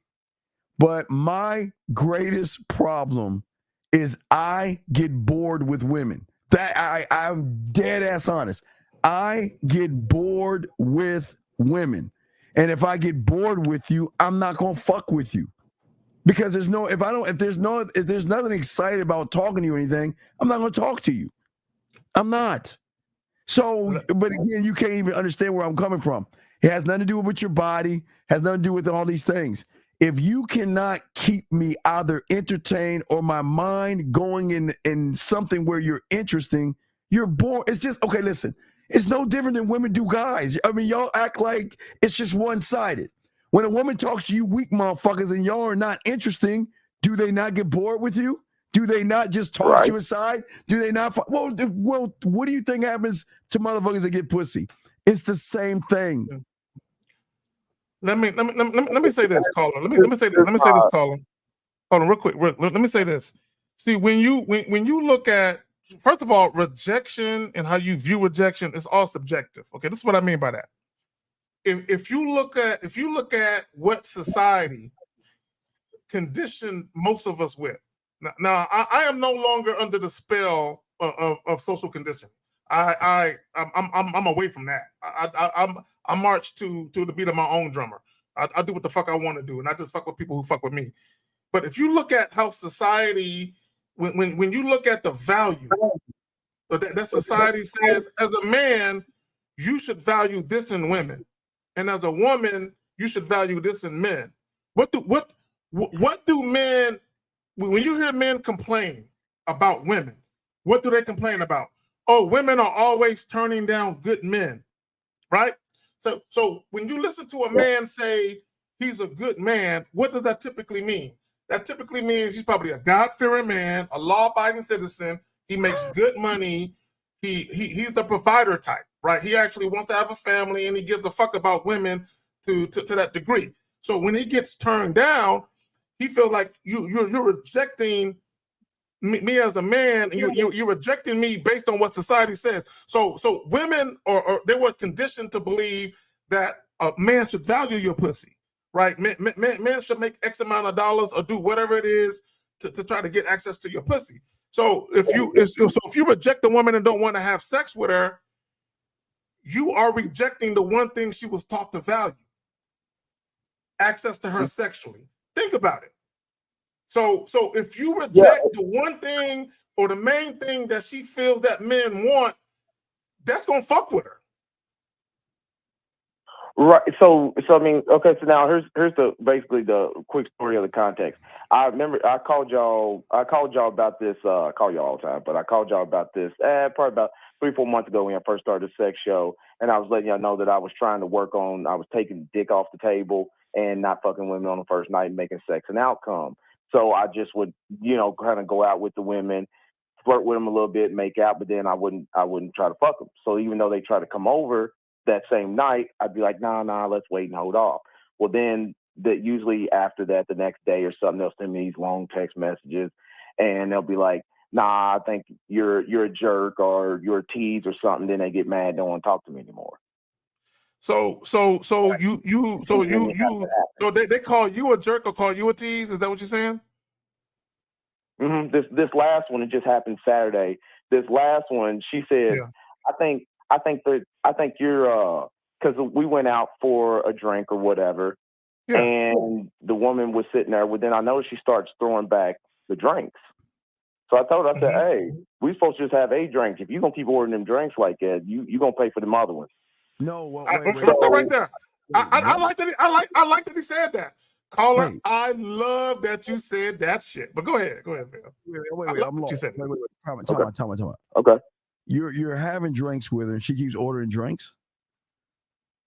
but my greatest problem is I get bored with women. I'm dead ass honest. I get bored with women. And if I get bored with you, I'm not gonna fuck with you. Because there's nothing exciting about talking to you or anything, I'm not gonna talk to you. I'm not. So, but again, you can't even understand where I'm coming from. It has nothing to do with your body, has nothing to do with all these things. If you cannot keep me either entertained or my mind going in something where you're interesting, you're bored. It's just, okay, listen, it's no different than women do guys. I mean, y'all act like it's just one-sided. When a woman talks to you weak motherfuckers and y'all are not interesting, do they not get bored with you? Do they not just toss you aside? Do they not? Well, what do you think happens to motherfuckers that get pussy? It's the same thing. Let me say this, caller. Let me say this, caller. Hold on, real quick. Let me say this. See, when you look at, first of all, rejection and how you view rejection is all subjective. Okay, this is what I mean by that. If you look at what society conditioned most of us with. Now I am no longer under the spell of social conditioning. I'm away from that. I march to the beat of my own drummer. I do what the fuck I want to do, and I just fuck with people who fuck with me. But if you look at how society, when you look at the value that society says, as a man, you should value this in women, and as a woman, you should value this in men. What do men, when you hear men complain about women, what do they complain about? Oh, women are always turning down good men, right? So when you listen to a man say he's a good man, what does that typically mean? That typically means he's probably a God-fearing man, a law-abiding citizen. He makes good money. He's the provider type, right? He actually wants to have a family, and he gives a fuck about women to that degree. So when he gets turned down, he feels like you're rejecting me as a man, and you're rejecting me based on what society says. So women they were conditioned to believe that a man should value your pussy, right? Men should make X amount of dollars or do whatever it is to try to get access to your pussy. So if you reject a woman and don't want to have sex with her, you are rejecting the one thing she was taught to value: access to her sexually. Think about it. So if you reject the one thing or the main thing that she feels that men want, that's gonna fuck with her. Right. So I mean, okay. So now here's basically the quick story of the context. I remember I called y'all about this. I call y'all all the time, but I called y'all about this probably about 3-4 months ago when I first started the sex show, and I was letting y'all know that I was trying to work on. I was taking dick off the table and not fucking women on the first night and making sex an outcome. So I just would, kind of go out with the women, flirt with them a little bit, make out, but then I wouldn't try to fuck them. So even though they try to come over that same night, I'd be like, nah, let's wait and hold off. Well, then usually after that, the next day or something, they'll send me these long text messages, and they'll be like, nah, I think you're a jerk or you're a tease or something, then they get mad, don't want to talk to me anymore. So they call you a jerk or call you a tease? Is that what you're saying? This last one, it just happened Saturday. This last one, she said, I think you're because we went out for a drink or whatever, and the woman was sitting there. Well, then I noticed she starts throwing back the drinks. So I told her, I said, hey, we supposed to just have a drink. If you're gonna keep ordering them drinks like that, you gonna pay for them other ones. No, wait. Let's stop right there. I like that. I like that he said that. Caller, I love that you said that shit. But go ahead, Phil. Wait, I'm lost. Wait. Time out. Okay. You're having drinks with her, and she keeps ordering drinks.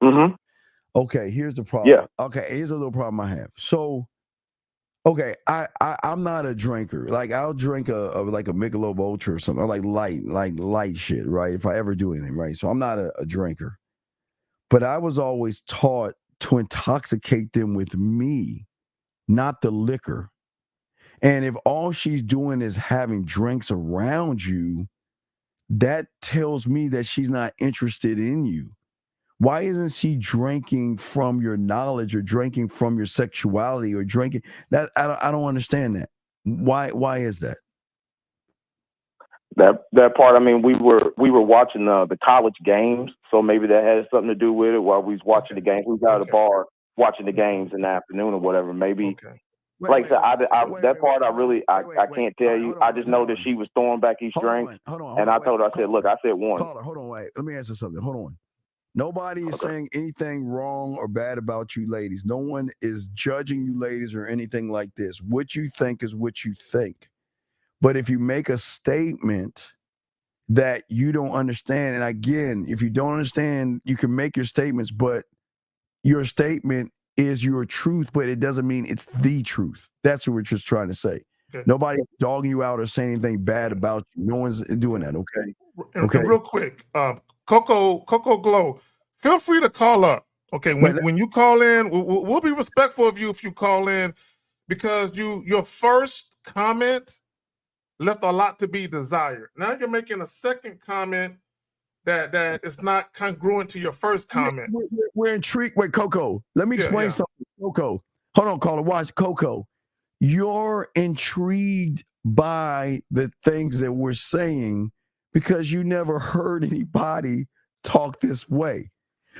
Okay, here's the problem. Yeah. Okay, here's a little problem I have. So, okay, I'm not a drinker. Like I'll drink a Michelob Ultra or something, or like light shit, right? If I ever do anything, right? So I'm not a drinker. But I was always taught to intoxicate them with me, not the liquor. And if all she's doing is having drinks around you, that tells me that she's not interested in you. Why isn't she drinking from your knowledge or drinking from your sexuality or drinking that? I don't understand that. Why is that? That part, I mean, we were watching the college games, so maybe that has something to do with it. While we was watching the games, we was out at the bar watching the games in the afternoon or whatever. Maybe, like I said, that part I can't tell you. I just know that she was throwing back each drink, and I told her, I said, look, I said one. Caller, hold on, wait. Let me answer something. Hold on. Nobody is saying anything wrong or bad about you ladies. No one is judging you ladies or anything like this. What you think is what you think. But if you make a statement that you don't understand, and again, if you don't understand, you can make your statements, but your statement is your truth, but it doesn't mean it's the truth. That's what we're just trying to say. Okay. Nobody's dogging you out or saying anything bad about you. No one's doing that, okay? And real quick, Coco Glow, feel free to call up. Okay, when you call in, we'll be respectful of you if you call in, because your first comment left a lot to be desired. Now you're making a second comment that is not congruent to your first comment. We're intrigued. Wait, Coco, let me explain something. Coco, hold on, caller. Watch, Coco. You're intrigued by the things that we're saying because you never heard anybody talk this way.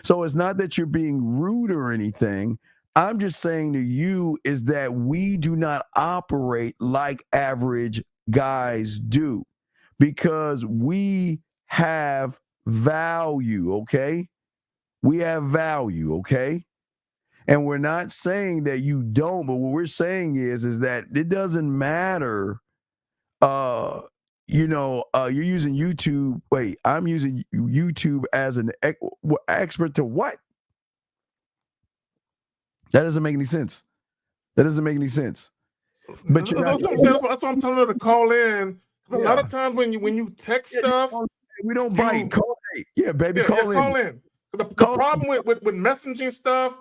So it's not that you're being rude or anything. I'm just saying to you is that we do not operate like average guys do, because we have value, okay? We have value, okay? And we're not saying that you don't, but what we're saying is that it doesn't matter. You're using YouTube. Wait, I'm using YouTube as an expert to what? That doesn't make any sense. But you're not. That's what I'm telling her to call in. A lot of times when you text stuff, we don't bite. Call in. Yeah, baby, call in. The problem with messaging stuff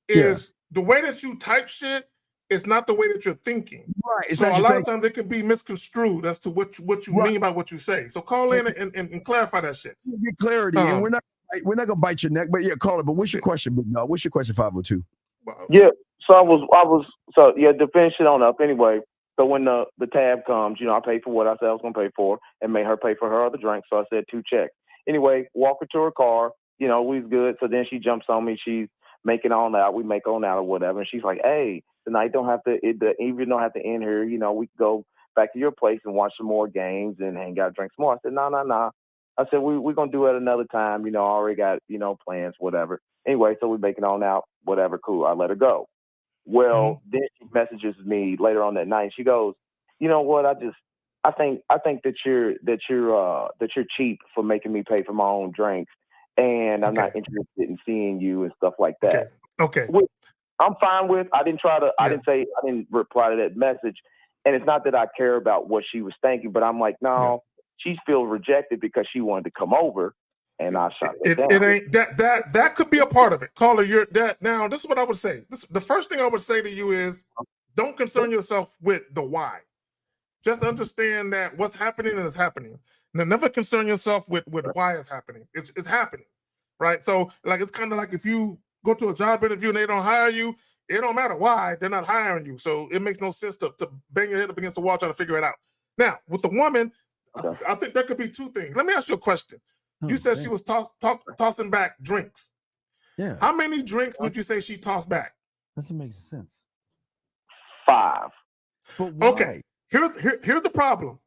is the way that you type shit is not the way that you're thinking. Right. So a lot of times it can be misconstrued as to what you mean by what you say. So call in and clarify that shit. Get clarity, and we're not gonna bite your neck. But call it. But what's your question, big dog? What's your question, 502? Yeah. So I was to finish it on up anyway. So when the tab comes, I pay for what I said I was gonna pay for, and made her pay for her other drink. So I said 2 checks. Anyway, walk her to her car. We was good. So then she jumps on me. She's making on out. We make on out or whatever. And she's like, "Hey, tonight don't have to. The evening don't have to end here. We can go back to your place and watch some more games and hang out, drink some more." I said, "No. I said we're gonna do it another time. I already got plans, whatever." Anyway, so we're making on out, whatever. Cool. I let her go. Well, then she messages me later on that night. She goes, "You know what? I think that you're cheap for making me pay for my own drinks, and I'm not interested in seeing you and stuff like that." Okay. Which I'm fine with. I didn't reply to that message, and it's not that I care about what she was thinking, but I'm like, no, she feels rejected because she wanted to come over. And I shot it down. It ain't that could be a part of it. Caller, you're that now. This is what I would say. The first thing I would say to you is, don't concern yourself with the why. Just understand that what's happening is happening. Now, never concern yourself with why it's happening. It's happening, right? So, like, it's kind of like if you go to a job interview and they don't hire you, it don't matter why, they're not hiring you. So it makes no sense to bang your head up against the wall trying to figure it out. Now, with the woman, I think there could be two things. Let me ask you a question. You said she was tossing back drinks. Yeah. How many drinks would you say she tossed back? Doesn't make sense. 5. But why? Okay. Here's the problem.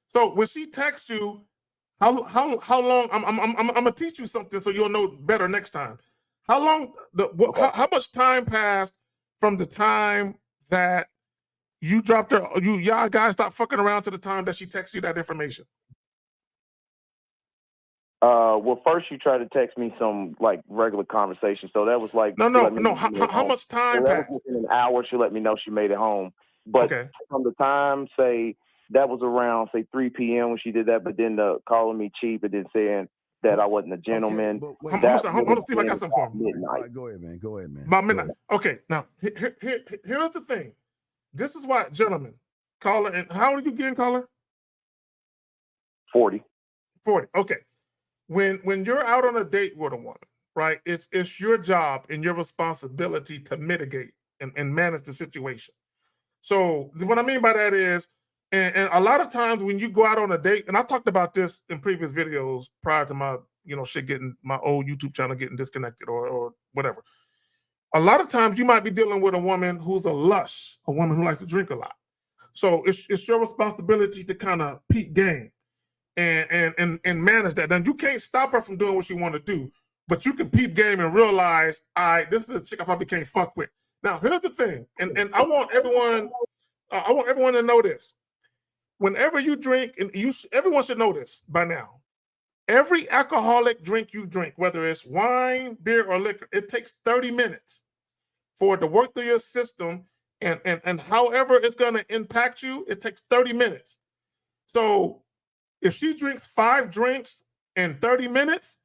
So when she texts you, how long? I'm gonna teach you something so you'll know better next time. How long? How much time passed from the time that you dropped her? Y'all guys stopped fucking around to the time that she texted you that information. Well, first you tried to text me some like regular conversation, so that was like no. How much time that passed? was within an hour. She let me know she made it home, but from the time, say that was around say 3 p.m. when she did that, but then calling me cheap and then saying that I wasn't a gentleman. Hold on, Steve, I got something for him. All right, go ahead, man. Go ahead, man. About midnight. Okay, now here's the thing. This is why, gentlemen, caller, and how old are you again, caller? 40. 40. Okay. When you're out on a date with a woman, right? It's your job and your responsibility to mitigate and manage the situation. So what I mean by that is, and a lot of times when you go out on a date, and I talked about this in previous videos prior to my my old YouTube channel getting disconnected or whatever. A lot of times you might be dealing with a woman who's a lush, a woman who likes to drink a lot. So it's your responsibility to kind of peep game and manage that. Now you can't stop her from doing what she want to do, but you can peep game and realize, this is a chick I probably can't fuck with. Now here's the thing, and I want everyone to know this. Whenever you drink, and everyone should know this by now. Every alcoholic drink you drink, whether it's wine, beer, or liquor, it takes 30 minutes for it to work through your system, and however it's going to impact you, it takes 30 minutes. So if she drinks 5 drinks in 30 minutes,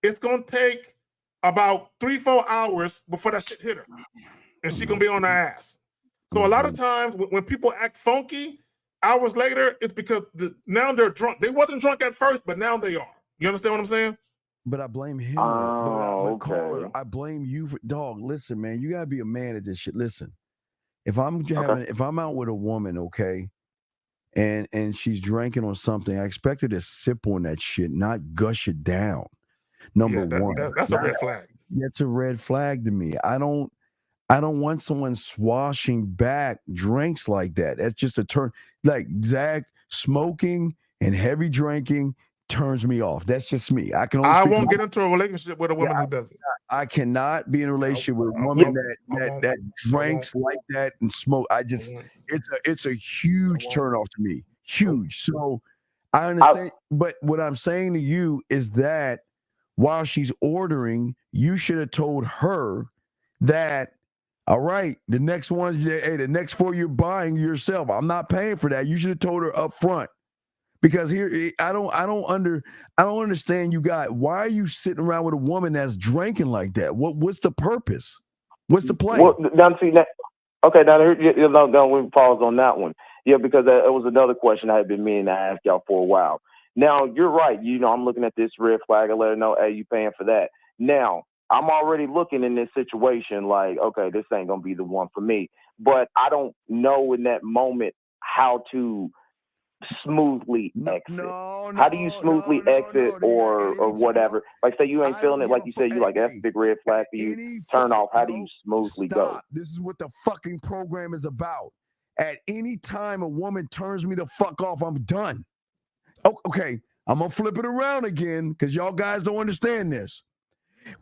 it's going to take about 3-4 hours before that shit hit her, and she's going to be on her ass. So a lot of times when people act funky, hours later, it's because now they're drunk. They wasn't drunk at first, but now they are. You understand what I'm saying? But I blame him. Caller, I blame you for dog. Listen, man, you gotta be a man at this shit. Listen, if I'm out with a woman, okay, and she's drinking on something, I expect her to sip on that shit, not gush it down. Number one, that's a red flag. That's a red flag to me. I don't want someone swashing back drinks like that. That's just a turn. Like Zach, smoking and heavy drinking turns me off. That's just me. I won't get into a relationship with a woman who does it. I cannot be in a relationship with a woman that drinks like that and smoke. It's a huge turnoff to me. Huge. So I understand. But what I'm saying to you is that while she's ordering, you should have told her that, all right, the next 4 you're buying yourself. I'm not paying for that. You should have told her up front. Because here, I don't understand you guys. Why are you sitting around with a woman that's drinking like that? What's the purpose? What's the plan? Well, now we pause on that one. Yeah, because it was another question I had been meaning to ask y'all for a while. Now you're right. I'm looking at this red flag. I let her know, hey, you paying for that. Now I'm already looking in this situation like, okay, this ain't gonna be the one for me. But I don't know in that moment how to smoothly exit. How do you smoothly exit or whatever? Like say you ain't feeling it, like you said, you like that's a big red flag for you. Turn off. How do you smoothly go? This is what the fucking program is about. At any time a woman turns me the fuck off, I'm done. Okay, I'm gonna flip it around again because y'all guys don't understand this.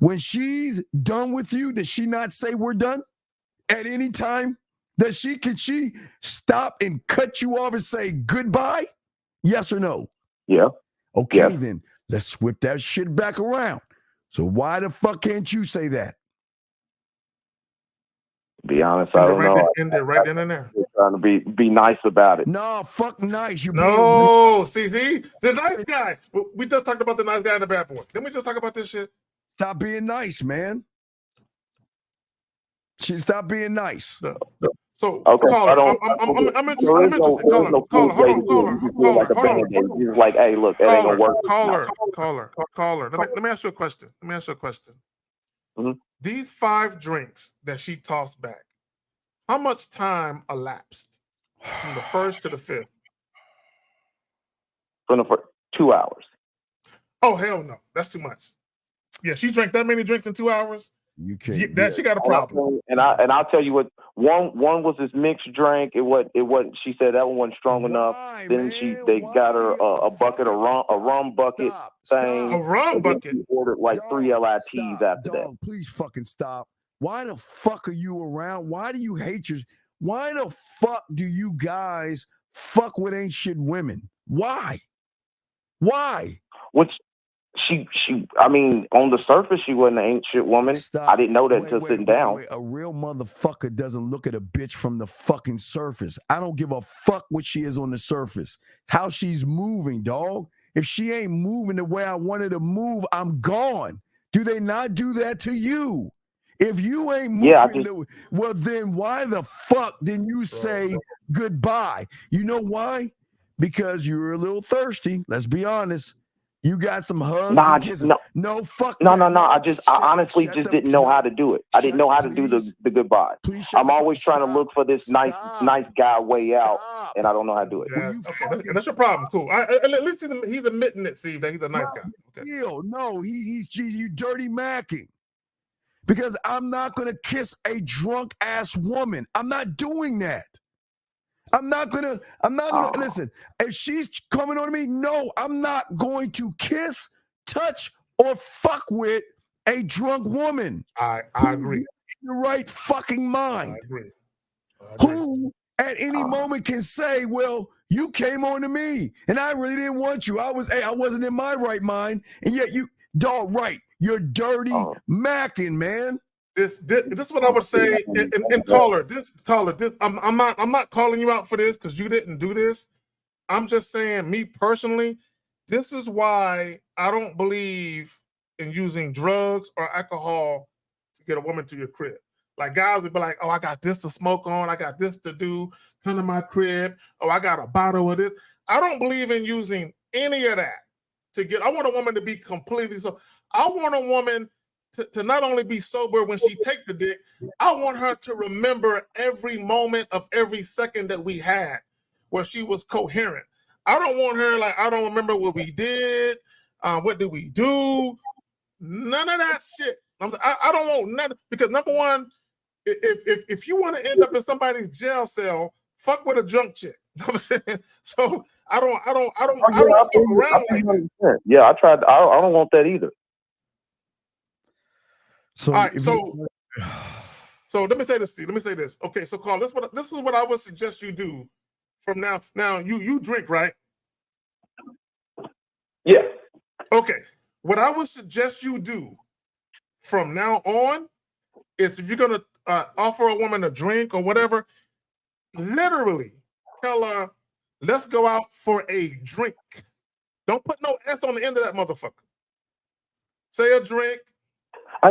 When she's done with you, does she not say we're done? At any time? Can she stop and cut you off and say goodbye? Yes or no? Yeah. Okay, then let's whip that shit back around. So why the fuck can't you say that? Be honest, I don't know. Right then and there. Trying to be nice about it. No, fuck nice. See, the nice guy. We just talked about the nice guy and the bad boy. Didn't we just talk about this shit? Stop being nice, man. Stop being nice. So, Okay, I caller, don't. I'm interested. There I'm is no, interested. there is no Caller, hold way on, to do it. You just feel like a hold on. band-aid. You're just like, hey, look, that ain't gonna work. Caller. Let me ask you a question. Mm-hmm. These 5 drinks that she tossed back, how much time elapsed from the first to the 5th? From the first 2 hours. Oh, hell no. That's too much. Yeah, she drank that many drinks in 2 hours. You can't. That she got a problem. And I'll tell you what. One was this mixed drink. It was. She said that one wasn't strong enough. Then they got her a bucket of rum bucket thing. A rum bucket. She ordered like 3 LITs after that. Please fucking stop. Why the fuck are you around? Why do you hate your? Why the fuck do you guys fuck with ain't shit women? Why? Which she I mean, on the surface she wasn't an ancient woman. Stop. I didn't know that until sitting down. A real motherfucker doesn't look at a bitch from the fucking surface. I don't give a fuck what she is on the surface. How she's moving, dog. If she ain't moving the way I wanted to move, I'm gone. Do they not do that to you? If you ain't moving, well, then why the fuck didn't you say goodbye? You know why? Because you're a little thirsty. Let's be honest. You got some hugs and kisses. No, fuck No. that, I honestly just didn't know how to do it. I didn't know how to do the goodbye. I'm always trying to look for this nice guy way out, and I don't know how to do it. Okay, that's your problem. Cool. At least he's admitting it, Steve, that he's a nice guy. Okay. No, he's you dirty macking. Because I'm not going to kiss a drunk ass woman. I'm not doing that. I'm not gonna listen. If she's coming on me, no, I'm not going to kiss, touch, or fuck with a drunk woman. I agree. In the right fucking mind. I agree. Who at any moment can say, well, you came on to me and I really didn't want you. I wasn't in my right mind, and yet you dog right. You're dirty macking, man. This is what I would say, and caller, I'm not calling you out for this because you didn't do this. I'm just saying, me personally, this is why I don't believe in using drugs or alcohol to get a woman to your crib. Like guys would be like, oh, I got this to smoke on, I got this to do, come to my crib, oh, I got a bottle of this. I don't believe in using any of that to get. I want a woman to be completely so. I want a woman to not only be sober when she take the dick, I want her to remember every moment of every second that we had where she was coherent. I don't want her like, I don't remember what we did, what did we do, none of that shit. I don't want nothing, because number one, if you want to end up in somebody's jail cell, fuck with a drunk chick. You know what I'm saying? So I don't fuck around like that. Yeah, I tried. I don't want that either. So, all right, so let me say this, Steve. Let me say this. Okay, so Carl, this is what I would suggest you do from now. Now you drink, right? Yeah. Okay. What I would suggest you do from now on is, if you're gonna offer a woman a drink or whatever, literally tell her, let's go out for a drink. Don't put no S on the end of that motherfucker. Say a drink. Yeah,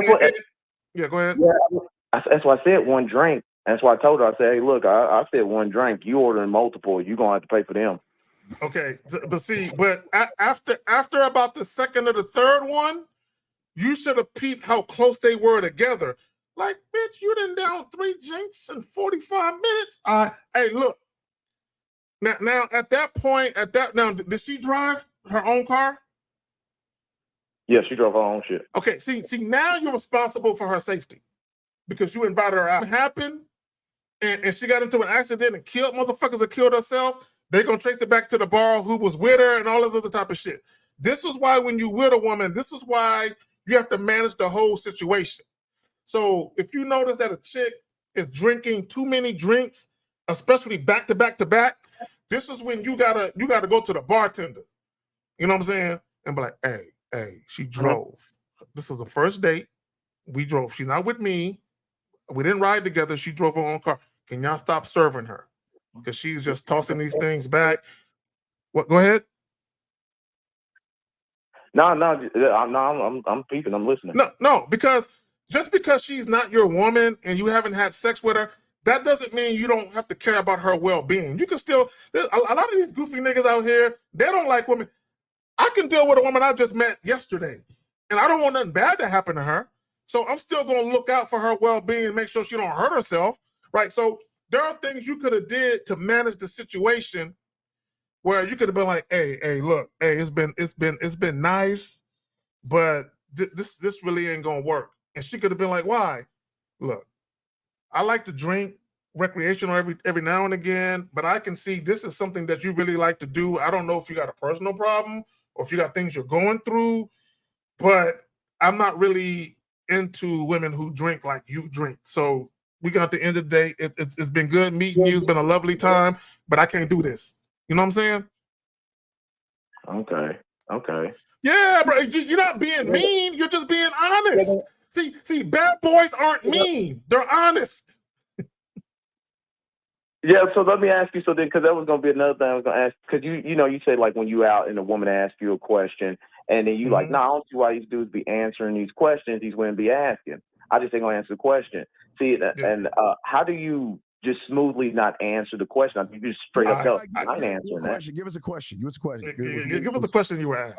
go ahead. Yeah, that's why I said one drink. That's why I told her. I said, hey, look, I said one drink. You ordering multiple, you're going to have to pay for them. Okay, but after about the second or the third one, you should have peeped how close they were together. Like, bitch, you done down 3 drinks in 45 minutes. Hey, look. Now at that point, did she drive her own car? Yeah, she drove her own shit. Okay, see, now you're responsible for her safety because you invited her out. It happened, and she got into an accident and killed motherfuckers that killed herself. They're gonna trace it back to the bar who was with her and all of the other type of shit. This is why when you with a woman, this is why you have to manage the whole situation. So if you notice that a chick is drinking too many drinks, especially back to back to back, this is when you gotta go to the bartender. You know what I'm saying? And be like, hey, she drove. This is the first date. We drove. She's not with me. We didn't ride together. She drove her own car. Can y'all stop serving her? Because she's just tossing these things back. What? Go ahead. No, I'm peeping. I'm listening. No, because just because she's not your woman and you haven't had sex with her, that doesn't mean you don't have to care about her well-being. You can still, a lot of these goofy niggas out here, they don't like women. I can deal with a woman I just met yesterday, and I don't want nothing bad to happen to her. So I'm still going to look out for her well-being and make sure she don't hurt herself, right? So there are things you could have did to manage the situation where you could have been like, hey, look, hey, it's been nice, but this really ain't gonna work. And she could have been like, why? Look, I like to drink recreational every now and again, but I can see this is something that you really like to do. I don't know if you got a personal problem or if you got things you're going through, but I'm not really into women who drink like you drink. So we got the end of the day. It's been good meeting you. It's been a lovely time, but I can't do this. You know what I'm saying? Okay. Yeah, bro. You're not being mean. You're just being honest. See, bad boys aren't mean. They're honest. Yeah, so let me ask you, so then, because that was going to be another thing I was going to ask, because you say, like, when you out and a woman asks you a question, and then you like, no, I don't see why these dudes be answering these questions these women be asking. I just ain't going to answer the question. See, and how do you just smoothly not answer the question? I mean, you just straight up tell I'm not answering that. Give us a question. Give us a question. Give us a question you were asked.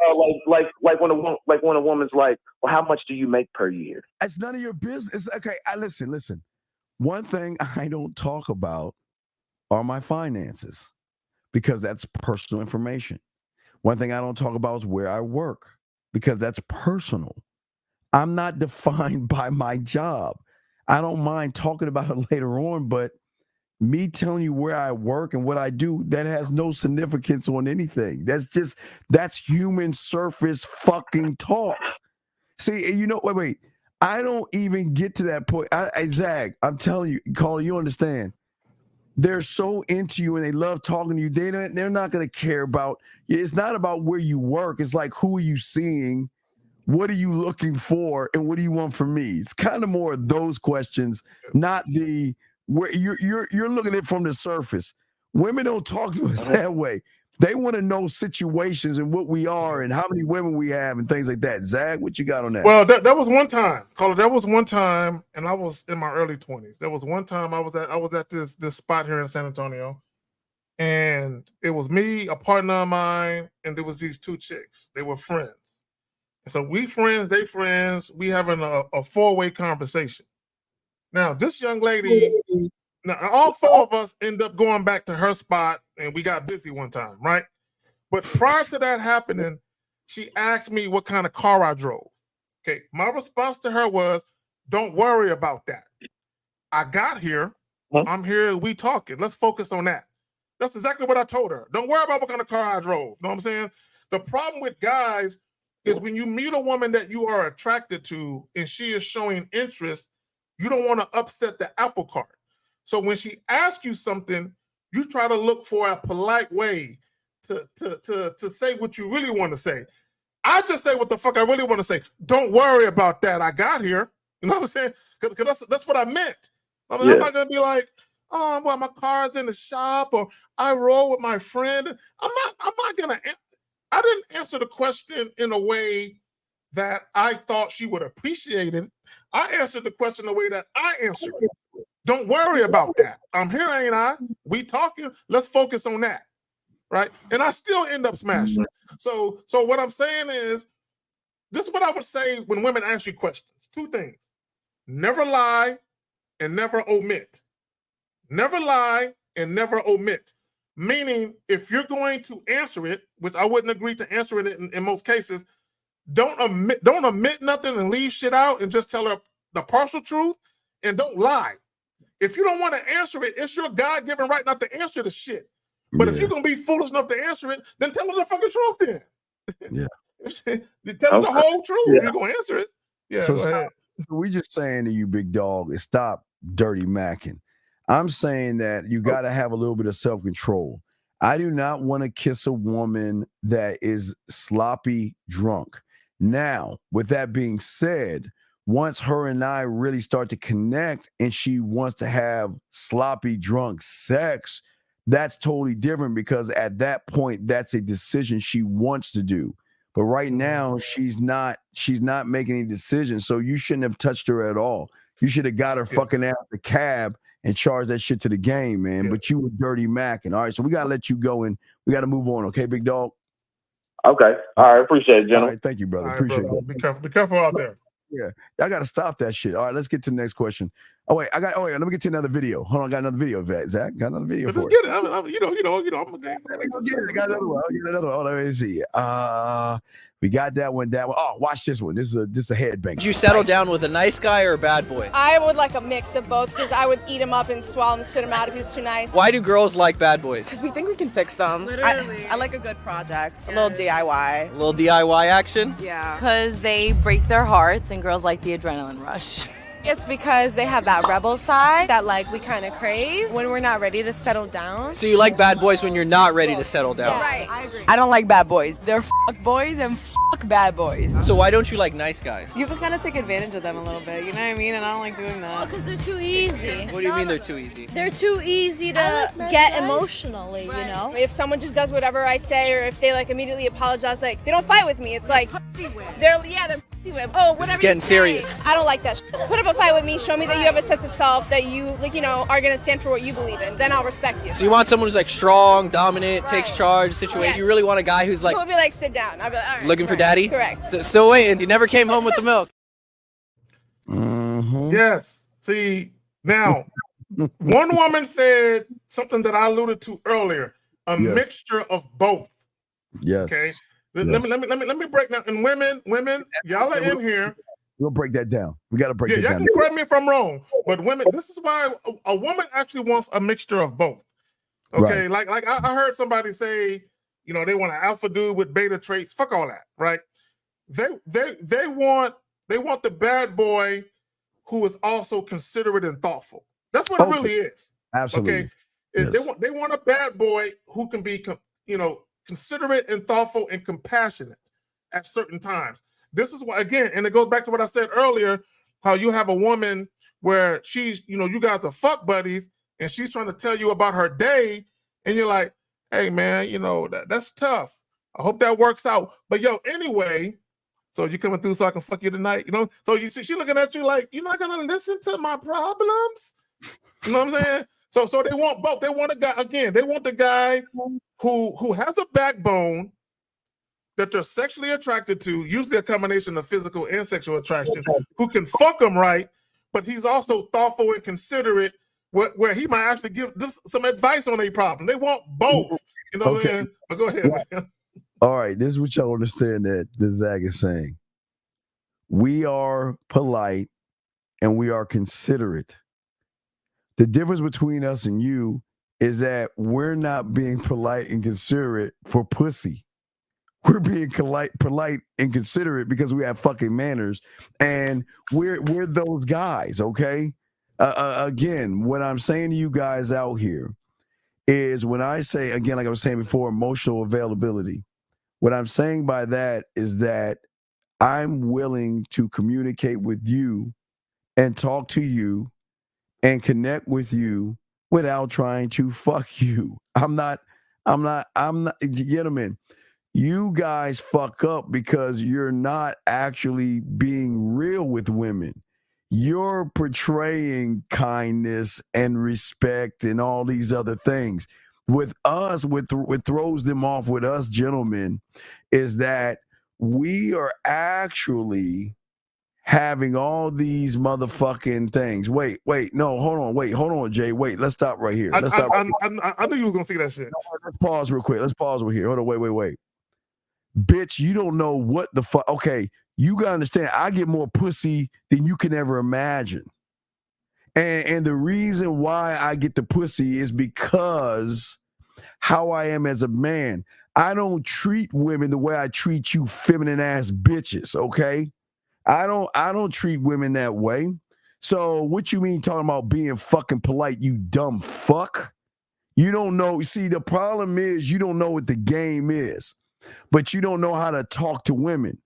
Like when a woman's like, well, how much do you make per year? It's none of your business. Okay, listen. One thing I don't talk about are my finances, because that's personal information. One thing I don't talk about is where I work, because that's personal. I'm not defined by my job. I don't mind talking about it later on, but me telling you where I work and what I do, that has no significance on anything. That's human surface fucking talk. See, wait. I don't even get to that point. Zach, I'm telling you, Carla, you understand. They're so into you and they love talking to you. They're not going to care about, it's not about where you work. It's like, who are you seeing? What are you looking for? And what do you want from me? It's kind of more of those questions, not where you're looking at it from the surface. Women don't talk to us that way. They want to know situations and what we are and how many women we have and things like that. Zach, what you got on that? Well, that was one time, Carla. That was one time, and I was in my early 20s. There was one time I was at this spot here in San Antonio, and it was me, a partner of mine, and there was these two chicks. They were friends. And so we friends, they friends. We having a four-way conversation. Now, this young lady, all four of us end up going back to her spot, and we got busy one time, right? But prior to that happening, she asked me what kind of car I drove. Okay, my response to her was, don't worry about that. I got here. I'm here. We talking. Let's focus on that. That's exactly what I told her. Don't worry about what kind of car I drove. You know what I'm saying? The problem with guys is when you meet a woman that you are attracted to and she is showing interest, you don't want to upset the apple cart. So when she asks you something, you try to look for a polite way to say what you really want to say. I just say what the fuck I really want to say. Don't worry about that. I got here. You know what I'm saying? Because that's what I meant. I'm not gonna be like, oh, well, my car's in the shop, or I roll with my friend. I'm not gonna. I didn't answer the question in a way that I thought she would appreciate it. I answered the question the way that I answered it. Don't worry about that. I'm here, ain't I? We talking. Let's focus on that, right? And I still end up smashing. So what I'm saying is, this is what I would say when women ask you questions. Two things: never lie and never omit. Never lie and never omit. Meaning, if you're going to answer it, which I wouldn't agree to answer it in most cases, don't omit nothing and leave shit out and just tell her the partial truth, and don't lie. If you don't want to answer it, it's your God-given right not to answer the shit. But if you're going to be foolish enough to answer it, then tell her the fucking truth then. Yeah. Tell her the whole truth if you're going to answer it. Yeah, So go ahead. we just saying to you, big dog, is stop dirty macking. I'm saying that you got to have a little bit of self-control. I do not want to kiss a woman that is sloppy drunk. Now, with that being said, once her and I really start to connect and she wants to have sloppy drunk sex, that's totally different, because at that point, that's a decision she wants to do. But right now, she's not making any decisions. So you shouldn't have touched her at all. You should have got her fucking out the cab and charge that shit to the game, man. But you were dirty macking. All right, so we gotta let you go and we gotta move on, okay, big dog? Okay. All right. Appreciate it, gentlemen. All right, thank you, brother. All right, Appreciate brother. it. Be careful out there. Yeah, I gotta stop that shit. All right, let's get to the next question. Oh wait, let me get to another video. Hold on, I got another video, Zach. Got another video But for let's it. get it. I'm gonna get I got another one. I'll get another one. Oh, let me see. We got that one. Oh, watch this one. This is a headbang. Would you settle down with a nice guy or a bad boy? I would like a mix of both because I would eat him up and swallow him and spit him out if he was too nice. Why do girls like bad boys? Because we think we can fix them. Literally. I like a good project, a little DIY. A little DIY action? Yeah. Because they break their hearts and girls like the adrenaline rush. It's because they have that rebel side that like we kind of crave when we're not ready to settle down. So you like bad boys when you're not ready to settle down? Yeah, right, I agree. I don't like bad boys. They're fuck boys and fuck bad boys. So why don't you like nice guys? You can kind of take advantage of them a little bit, you know what I mean? And I don't like doing that. Because they're too easy. What do you mean they're too easy? They're too easy to get emotionally, you know? If someone just does whatever I say or if they like immediately apologize, like they don't fight with me. It's like they're pussy whip. Oh, whatever. It's getting serious. I don't like that shit. Put up a fight with me, show me that you have a sense of self, that you are gonna stand for what you believe in. Then I'll respect you. So you want someone who's like strong, dominant, takes charge, situation. Yeah. You really want a guy who's like He'll be like, sit down. I'll be like, all right. looking for daddy? Correct. Still waiting. You never came home with the milk. Yes. See, now, one woman said something that I alluded to earlier, a mixture of both. Yes. Okay. Yes. Let me break down. And women, y'all are in here. We'll break that down. We got to break that Y'all down. can correct me if I'm wrong, but women, this is why a woman actually wants a mixture of both. Okay, Right. like I heard somebody say, they want an alpha dude with beta traits. Fuck all that, right? They want the bad boy who is also considerate and thoughtful. That's what it really is. Absolutely. Okay, Yes. they want a bad boy who can be considerate and thoughtful and compassionate at certain times. This is why, again, and it goes back to what I said earlier, how you have a woman where she's, you guys are fuck buddies, and she's trying to tell you about her day, and you're like, hey man, that's tough. I hope that works out. But anyway, so you coming through so I can fuck you tonight, So you see, she looking at you like, you're not gonna listen to my problems. You know what I'm saying? So they want both. They want a guy, again, they want the guy who has a backbone that they're sexually attracted to, usually a combination of physical and sexual attraction, who can fuck them right, but he's also thoughtful and considerate, where he might actually give some advice on a problem. They want both. You know what I'm saying? But go ahead, man. All right, this is what y'all understand that Zach is saying. We are polite and we are considerate. The difference between us and you is that we're not being polite and considerate for pussy. We're being polite and considerate because we have fucking manners, and we're those guys, okay? Again, what I'm saying to you guys out here is when I say, again, like I was saying before, emotional availability, what I'm saying by that is that I'm willing to communicate with you and talk to you and connect with you without trying to fuck you. I'm not, gentlemen, you guys fuck up because you're not actually being real with women. You're portraying kindness and respect and all these other things. With us, what throws them off with us gentlemen is that we are actually having all these motherfucking things. Wait, no, hold on, Jay. Wait, let's stop right here. I knew you was gonna see that shit. Let's pause real quick. Let's pause right here. Hold on, wait. Bitch, you don't know what the fuck. Okay, you gotta understand, I get more pussy than you can ever imagine. And the reason why I get the pussy is because how I am as a man. I don't treat women the way I treat you feminine ass bitches, okay? I don't treat women that way. So what you mean talking about being fucking polite, you dumb fuck? You don't know. See, the problem is you don't know what the game is, but you don't know how to talk to women.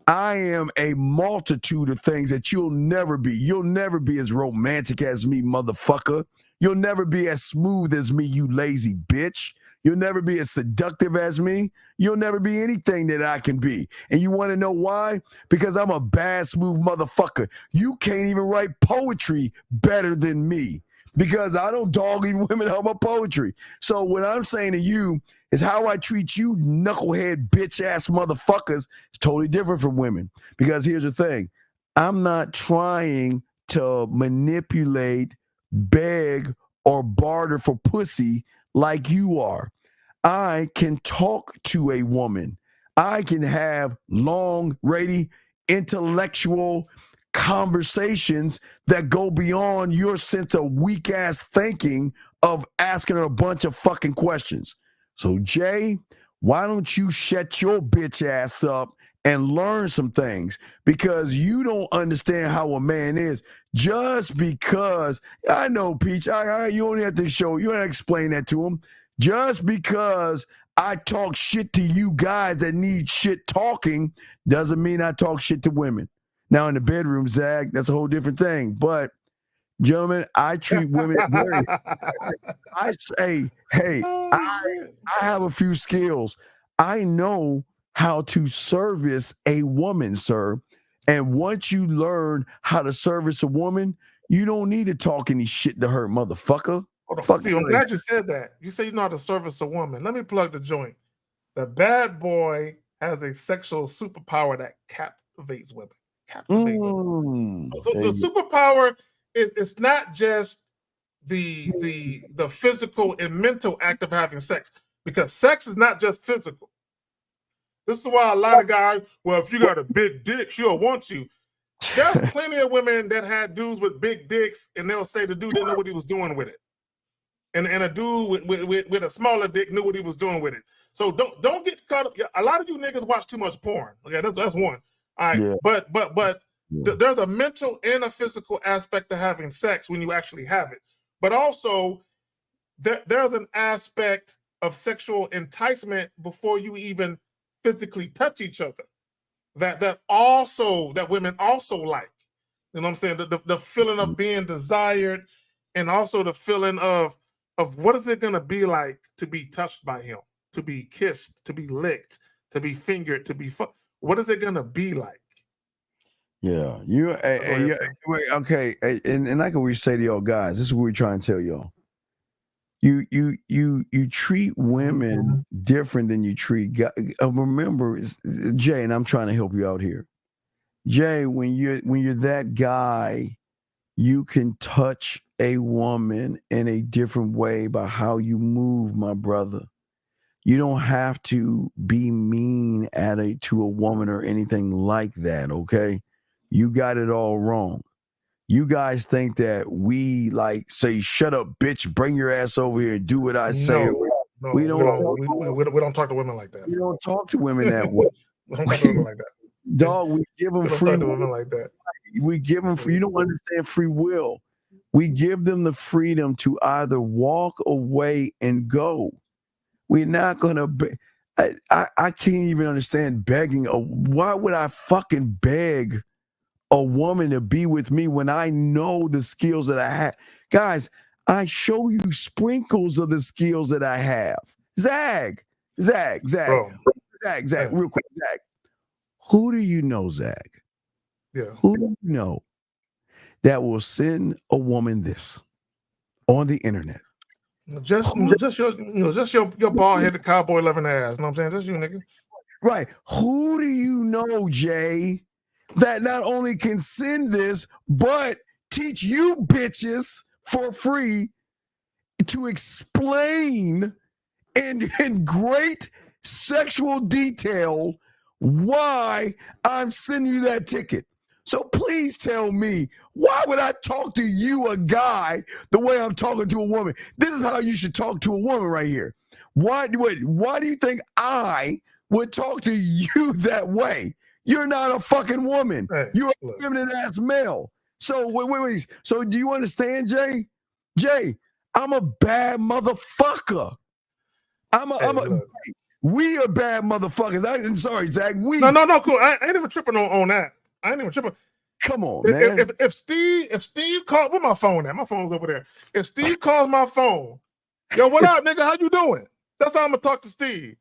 I am a multitude of things that you'll never be. You'll never be as romantic as me, motherfucker. You'll never be as smooth as me, you lazy bitch. You'll never be as seductive as me. You'll never be anything that I can be. And you want to know why? Because I'm a bad, smooth motherfucker. You can't even write poetry better than me. because I don't dog even women out my poetry. So what I'm saying to you is how I treat you knucklehead bitch ass motherfuckers is totally different from women. Because here's the thing. I'm not trying to manipulate, beg, or barter for pussy like you are. I can talk to a woman. I can have long, ready, intellectual conversations that go beyond your sense of weak ass thinking of asking her a bunch of fucking questions. So, Jay, why don't you shut your bitch ass up and learn some things? Because you don't understand how a man is. Just because I know, Peach, you don't have to show, you don't have to explain that to him. Just because I talk shit to you guys that need shit talking doesn't mean I talk shit to women. Now in the bedroom, Zach, that's a whole different thing. But gentlemen, I treat women very. I say, hey, I have a few skills. I know how to service a woman, sir. And once you learn how to service a woman, you don't need to talk any shit to her, motherfucker. Steve, I'm glad you said that. You say you know how to service a woman. Let me plug the joint. The bad boy has a sexual superpower that captivates women. Captivates women. So the superpower it's not just the physical and mental act of having sex, because sex is not just physical. This is why a lot of guys, well, if you got a big dick, she'll want you. There's plenty of women that had dudes with big dicks, and they'll say the dude didn't know what he was doing with it. And a dude with a smaller dick knew what he was doing with it. So don't get caught up. A lot of you niggas watch too much porn. Okay, that's one. All right, yeah. But there's a mental and a physical aspect to having sex when you actually have it. But also there's an aspect of sexual enticement before you even physically touch each other. That women also like. You know what I'm saying? The feeling of being desired, and also the feeling of what is it going to be like to be touched by him, to be kissed, to be licked, to be fingered, to be what is it going to be like? Yeah, okay, and like we say to y'all guys, this is what we're trying to tell y'all. You treat women different than you treat guys. Remember, Jay, and I'm trying to help you out here. Jay, when you're that guy, you can touch a woman in a different way by how you move, my brother. You don't have to be mean to a woman or anything like that, okay? You got it all wrong. You guys think that we say, shut up, bitch, bring your ass over here and do what I say. No, we don't talk to women like that. We don't talk to women that way. We don't talk to women like that. Dog, we give them free will. Women like that. We give them free. You don't understand free will. We give them the freedom to either walk away and go. We're not going to I can't even understand begging. Why would I fucking beg a woman to be with me when I know the skills that I have? Guys, I show you sprinkles of the skills that I have. Zach, real quick, Zach. Who do you know, Zach? Yeah. Who do you know that will send a woman this on the internet? Just your bald headed cowboy loving ass. You know what I'm saying? Just you, nigga. Right. Who do you know, Jay, that not only can send this, but teach you bitches for free to explain in great sexual detail why I'm sending you that ticket? So please tell me, why would I talk to you, a guy, the way I'm talking to a woman? This is how you should talk to a woman right here. Why do you think I would talk to you that way? You're not a fucking woman. Hey, you're a feminine ass male. So wait. So do you understand, Jay? Jay, I'm a bad motherfucker. We are bad motherfuckers. I'm sorry, Zach. No, cool. I ain't even tripping on that. I ain't even tripping. Come on, man. If Steve called, where my phone at? My phone's over there. If Steve calls my phone, yo, what up, nigga? How you doing? That's how I'm gonna talk to Steve.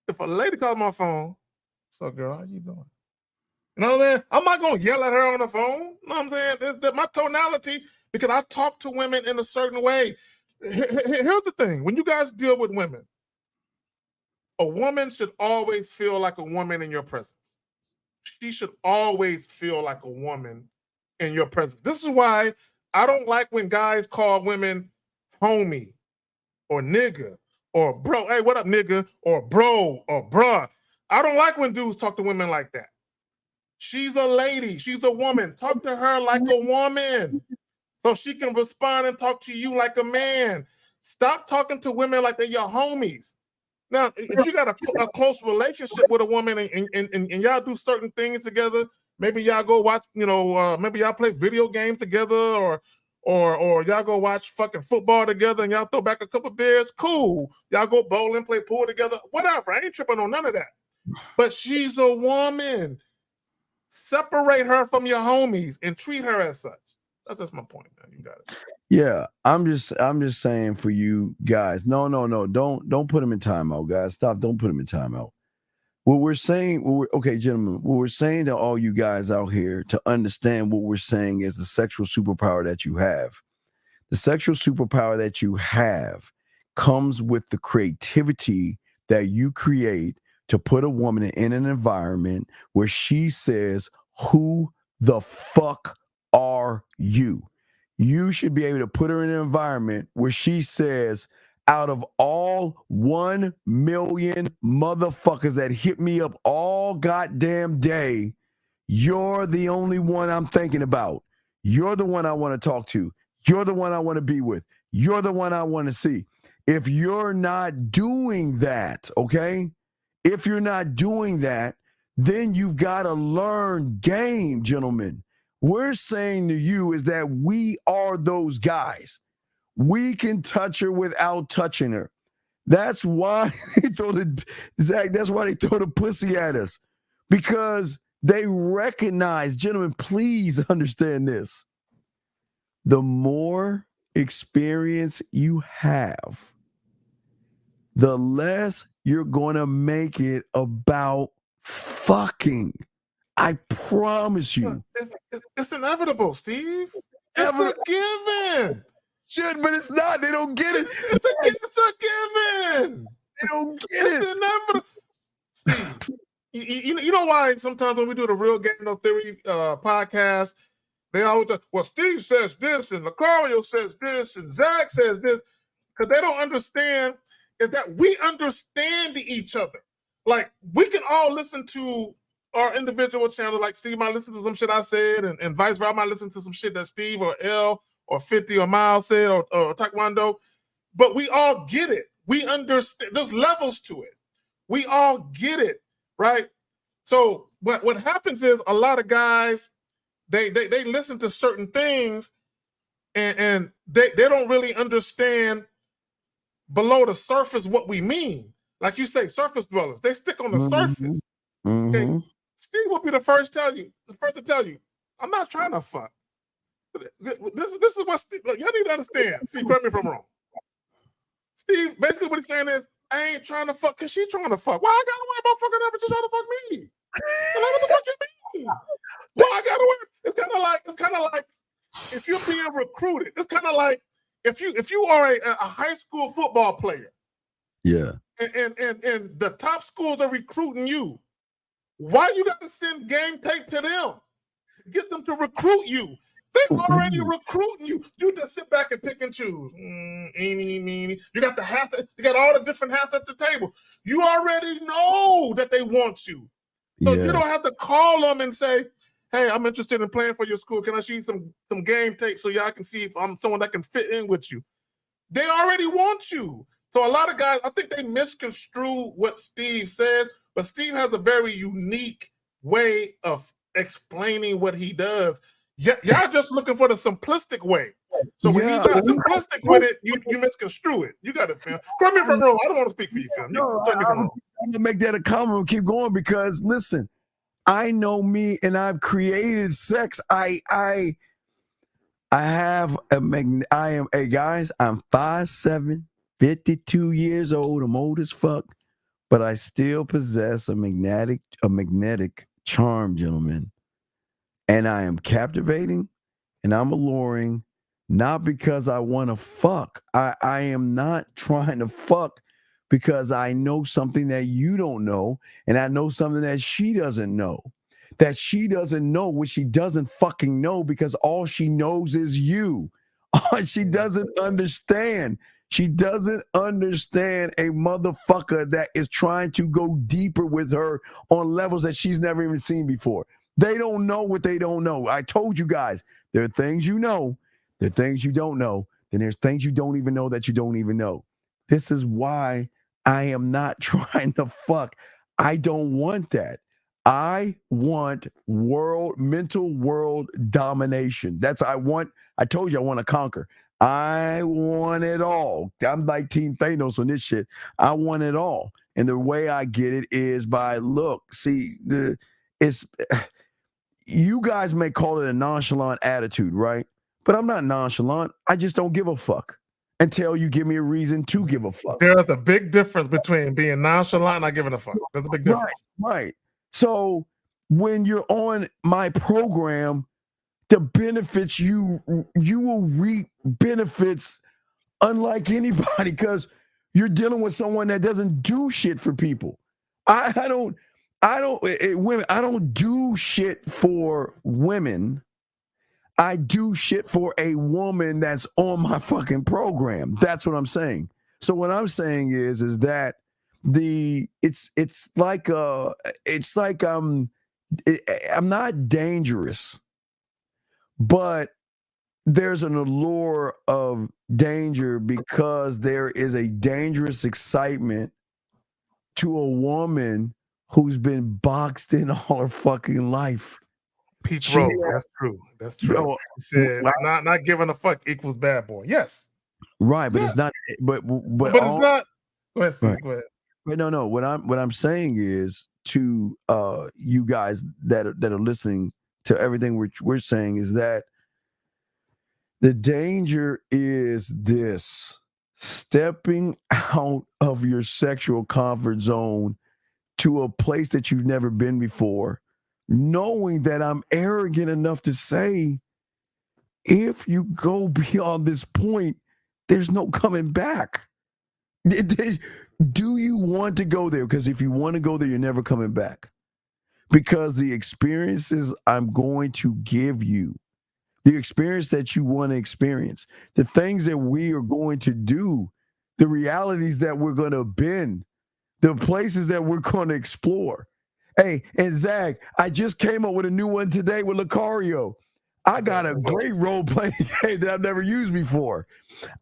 If a lady calls my phone, what's up, girl? How you doing? You know what I'm saying? I'm not gonna yell at her on the phone. You know what I'm saying? My tonality, because I talk to women in a certain way. Here's the thing: when you guys deal with women, a woman should always feel like a woman in your presence. She should always feel like a woman in your presence. This is why I don't like when guys call women homie or nigga or bro. Hey, what up, nigga? Or bro or bruh. I don't like when dudes talk to women like that. She's a lady. She's a woman. Talk to her like a woman so she can respond and talk to you like a man. Stop talking to women like they're your homies. Now, if you got a close relationship with a woman and y'all do certain things together, maybe y'all go watch, maybe y'all play video games together or y'all go watch fucking football together and y'all throw back a couple beers, cool. Y'all go bowling, play pool together, whatever. I ain't tripping on none of that. But she's a woman. Separate her from your homies and treat her as such. That's just my point, man. You got it. Yeah, I'm just saying for you guys. No, don't put him in timeout, guys. Stop. Don't put him in timeout. What we're saying, okay, gentlemen, what we're saying to all you guys out here to understand what we're saying is the sexual superpower that you have. The sexual superpower that you have comes with the creativity that you create to put a woman in an environment where she says, "Who the fuck are you?" You should be able to put her in an environment where she says, out of all 1 million motherfuckers that hit me up all goddamn day, you're the only one I'm thinking about. You're the one I want to talk to. You're the one I want to be with. You're the one I want to see. If you're not doing that, okay? If you're not doing that, then you've got to learn game, gentlemen. We're saying to you is that we are those guys. We can touch her without touching her. That's why Zach, that's why they throw the pussy at us. Because they recognize, gentlemen, please understand this. The more experience you have, the less you're going to make it about fucking. I promise you. It's inevitable, Steve. It's a given. Shit, but it's not. They don't get it. It's a given. They don't get it. It's inevitable. Steve, you know why sometimes when we do the Real Game No Theory podcast, they always say, well, Steve says this, and Lucario says this, and Zach says this, because they don't understand is that we understand each other. Like, we can all listen to our individual channels, like Steve might listen to some shit I said, and vice versa. I might listen to some shit that Steve or L or 50 or Miles said or Taekwondo, but we all get it. We understand. There's levels to it. We all get it, right? So what happens is a lot of guys, they listen to certain things and they don't really understand below the surface what we mean. Like you say, surface dwellers, they stick on the surface. Okay? Steve will be the first to tell you, I'm not trying to fuck. This is what Steve, look, y'all need to understand. See, correct me if I'm wrong. Steve, basically what he's saying is, I ain't trying to fuck because she's trying to fuck. Why I gotta worry about fucking her, but she's trying to fuck me? Like, what the fuck you mean? Why I gotta worry? It's kind of like if you're being recruited. It's kind of like if you are a high school football player. Yeah. And the top schools are recruiting you. Why you got to send game tape to them to get them to recruit you? They're already recruiting you. You just sit back and pick and choose. Eeny, meeny. You got you got all the different hats at the table. You already know that they want you. So you don't have to call them and say, hey, I'm interested in playing for your school. Can I see some game tape so y'all can see if I'm someone that can fit in with you? They already want you. So a lot of guys, I think they misconstrue what Steve says, but Steve has a very unique way of explaining what he does. Y'all just looking for the simplistic way. So when he's not simplistic with it, you misconstrue it. You got it, fam. Correct me if I'm wrong. I don't want to speak for you, fam. I'm going to make that a comment and keep going because, listen, I know me and I've created sex. I have guys, I'm 5'7", 52 years old. I'm old as fuck, but I still possess a magnetic charm, gentlemen. And I am captivating and I'm alluring not because I want to fuck. I am not trying to fuck because I know something that you don't know, and I know something that she doesn't know. That she doesn't know what she doesn't fucking know because all she knows is you. She doesn't understand. She doesn't understand a motherfucker that is trying to go deeper with her on levels that she's never even seen before. They don't know what they don't know. I told you guys, there are things you know, there are things you don't know, then there's things you don't even know that you don't even know. This is why I am not trying to fuck. I don't want that. I want mental world domination. I told you I want to conquer. I want it all. I'm like Team Thanos on this shit. I want it all. And the way I get it is by you guys may call it a nonchalant attitude, right? But I'm not nonchalant. I just don't give a fuck until you give me a reason to give a fuck. There's a big difference between being nonchalant and not giving a fuck. There's a big difference. Right. So when you're on my program, the benefits you will reap benefits unlike anybody because you're dealing with someone that doesn't do shit for people. I don't do shit for women. I do shit for a woman that's on my fucking program. That's what I'm saying. So what I'm saying is that I'm not dangerous, but there's an allure of danger because there is a dangerous excitement to a woman who's been boxed in all her fucking life. Pete Rose, that's true. That's true. He said not giving a fuck equals bad boy. Yes. Right, but yes. it's not. But it's not. Go ahead, Steve, go ahead. But no. What I'm saying is to you guys that are listening to everything we're saying is that the danger is this: stepping out of your sexual comfort zone to a place that you've never been before, knowing that I'm arrogant enough to say, if you go beyond this point, there's no coming back. Do you want to go there? Because if you want to go there, you're never coming back. Because the experiences I'm going to give you, the experience that you want to experience, the things that we are going to do, the realities that we're going to bend, the places that we're going to explore. Hey, and Zach, I just came up with a new one today with Lucario. I got a great role-playing game that I've never used before.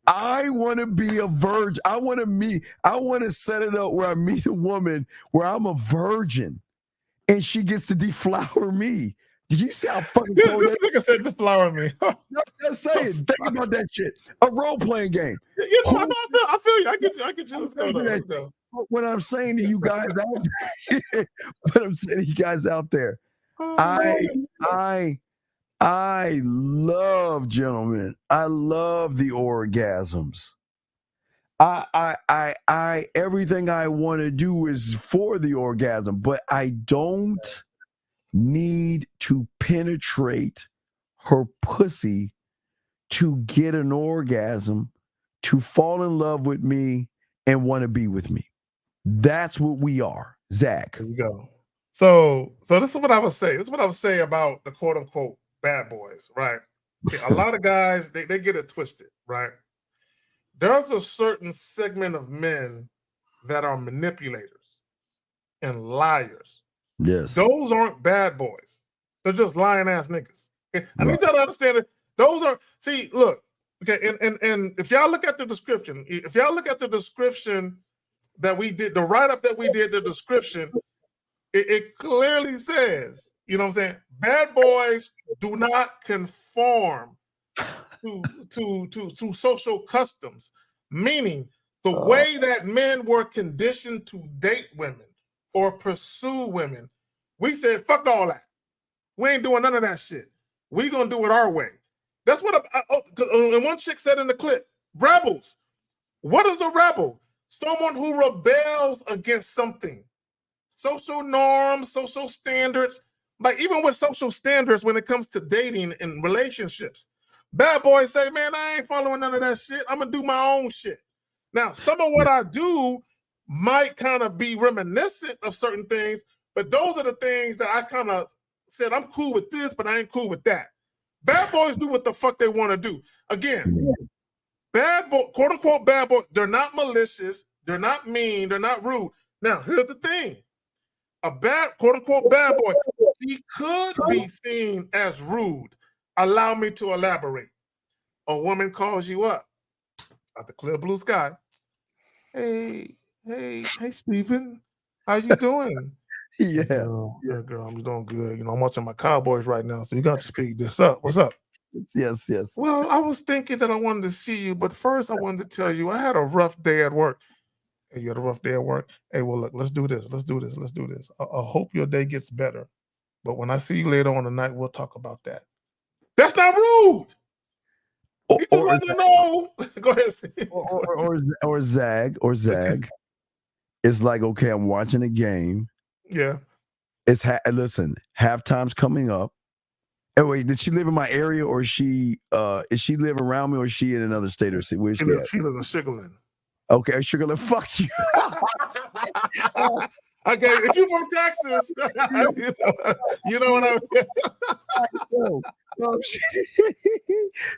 I want to be a virgin. I want to set it up where I meet a woman where I'm a virgin and she gets to deflower me. Did you see how fucking cool this nigga said deflower me? Just saying. Think about that shit. A role-playing game. I feel you. I get you. Let's go. What I'm saying to you guys out there, I love, gentlemen. I love the orgasms. I everything I want to do is for the orgasm, but I don't need to penetrate her pussy to get an orgasm, to fall in love with me and want to be with me. That's what we are, Zach. There you go. So this is what I would say. This is what I would say about the quote unquote bad boys, right? Okay, a lot of guys, they get it twisted, right? There's a certain segment of men that are manipulators and liars. Yes. Those aren't bad boys. They're just lying ass niggas. Okay? I need y'all to understand it. Those are, see, look, okay, and if y'all look at the description, that we did, the write-up that we did, the description, it clearly says, you know what I'm saying? Bad boys do not conform to social customs, meaning the way that men were conditioned to date women or pursue women. We said, fuck all that. We ain't doing none of that shit. We gonna do it our way. That's what and one chick said in the clip, rebels. What is a rebel? Someone who rebels against something. Social norms, social standards. Like even with social standards when it comes to dating and relationships, Bad boys say, man, I ain't following none of that shit. I'm gonna do my own shit. Now, some of what I do might kind of be reminiscent of certain things, but those are the things that I kind of said, I'm cool with this, but I ain't cool with that. Bad boys do what the fuck they want to do. Again, bad boy, quote unquote bad boys, they're not malicious, they're not mean, they're not rude. Now, here's the thing. A bad, quote unquote bad boy, he could be seen as rude. Allow me to elaborate. A woman calls you up at the clear blue sky. Hey, Stephen, how you doing? Yeah. Girl, I'm doing good. You know, I'm watching my Cowboys right now, so you got to speed this up. What's up? Yes. Well, I was thinking that I wanted to see you, but first I wanted to tell you I had a rough day at work. Hey, you had a rough day at work? Hey, well, look, let's do this. I hope your day gets better. But when I see you later on tonight, we'll talk about that. That's not rude. You just want to know. Go ahead, Steve. Or Zag. It's like, okay, I'm watching a game. Yeah. It's listen, halftime's coming up. And wait, did she live in my area, or is she live around me, or is she in another state, or where's she at? She lives in Sugarland. Okay, Sugarland, fuck you. Okay, if you're from Texas, you know what I mean.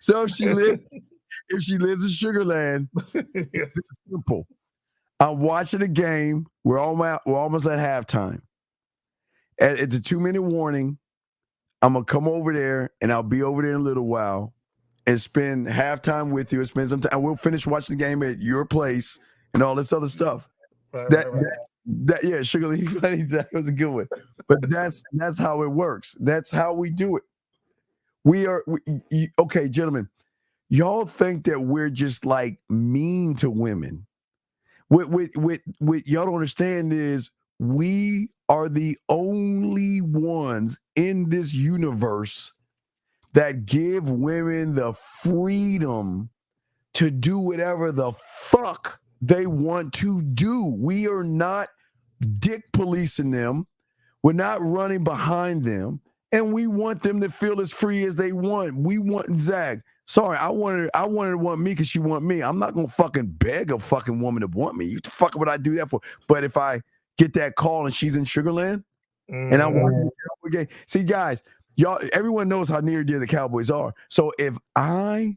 So if she lives in Sugarland, it's simple. I'm watching a game. We're almost at halftime. At the 2-minute warning, I'm gonna come over there, and I'll be over there in a little while and spend halftime with you. Spend some time. And we'll finish watching the game at your place and all this other stuff. Right. Yeah, Sugarland, funny. That was a good one. But that's how it works. That's how we do it. Okay, gentlemen. Y'all think that we're just like mean to women. What y'all don't understand is we are the only ones in this universe that give women the freedom to do whatever the fuck they want to do. We are not dick policing them. We're not running behind them. And we want them to feel as free as they want. We want Zag. Sorry, I wanted her to want me because she want me. I'm not gonna fucking beg a fucking woman to want me. What the fuck would I do that for? But if I get that call and she's in Sugarland and I want the Cowboy game. See, guys, y'all, everyone knows how near dear the Cowboys are. So if I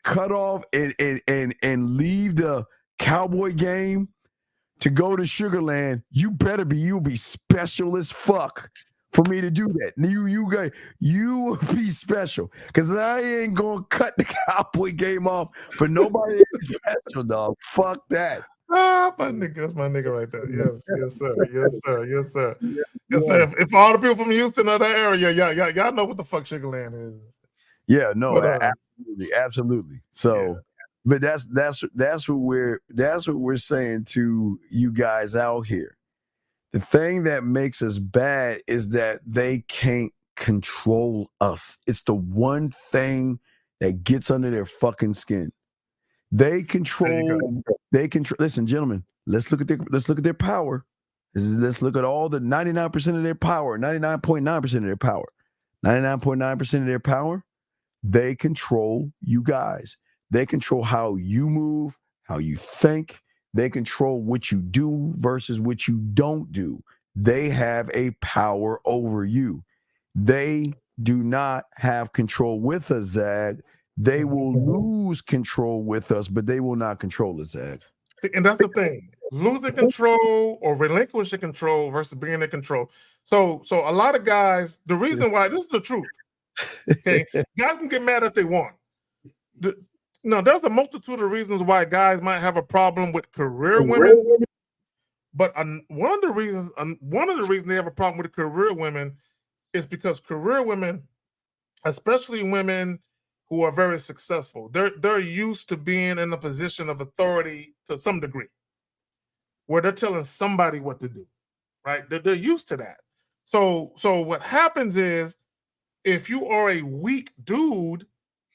cut off and leave the Cowboy game to go to Sugarland, you'll be special as fuck for me to do that. You will be special, because I ain't gonna cut the Cowboy game off for nobody special, dog. Fuck that. Ah, my nigga, that's my nigga right there. Yes, sir. If all the people from Houston or that area, y'all know what the fuck Sugarland is. Yeah, no, absolutely. So, but that's what we're saying to you guys out here. The thing that makes us bad is that they can't control us. It's the one thing that gets under their fucking skin. They control. Listen, gentlemen. Let's look at their power. Let's look at all the 99% of their power. 99.9% of their power. 99.9% of their power. They control you guys. They control how you move, how you think. They control what you do versus what you don't do. They have a power over you. They do not have control with us, Zag. They will lose control with us, but they will not control us, Zag. And that's the thing. Losing control or relinquishing control versus being in control. So a lot of guys, the reason why, this is the truth. Okay, guys can get mad if they want. No, there's a multitude of reasons why guys might have a problem with career women, but one of the reasons they have a problem with career women is because career women, especially women who are very successful, they're used to being in a position of authority to some degree, where they're telling somebody what to do, right? They're used to that. So what happens is, if you are a weak dude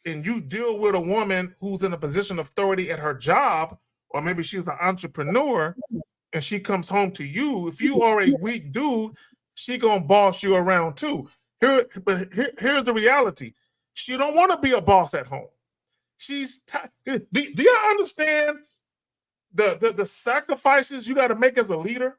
and you deal with a woman who's in a position of authority at her job, or maybe she's an entrepreneur and she comes home to you, if you are a weak dude, she gonna boss you around too. Here's the reality. She don't want to be a boss at home. She's do y'all understand the sacrifices you got to make as a leader?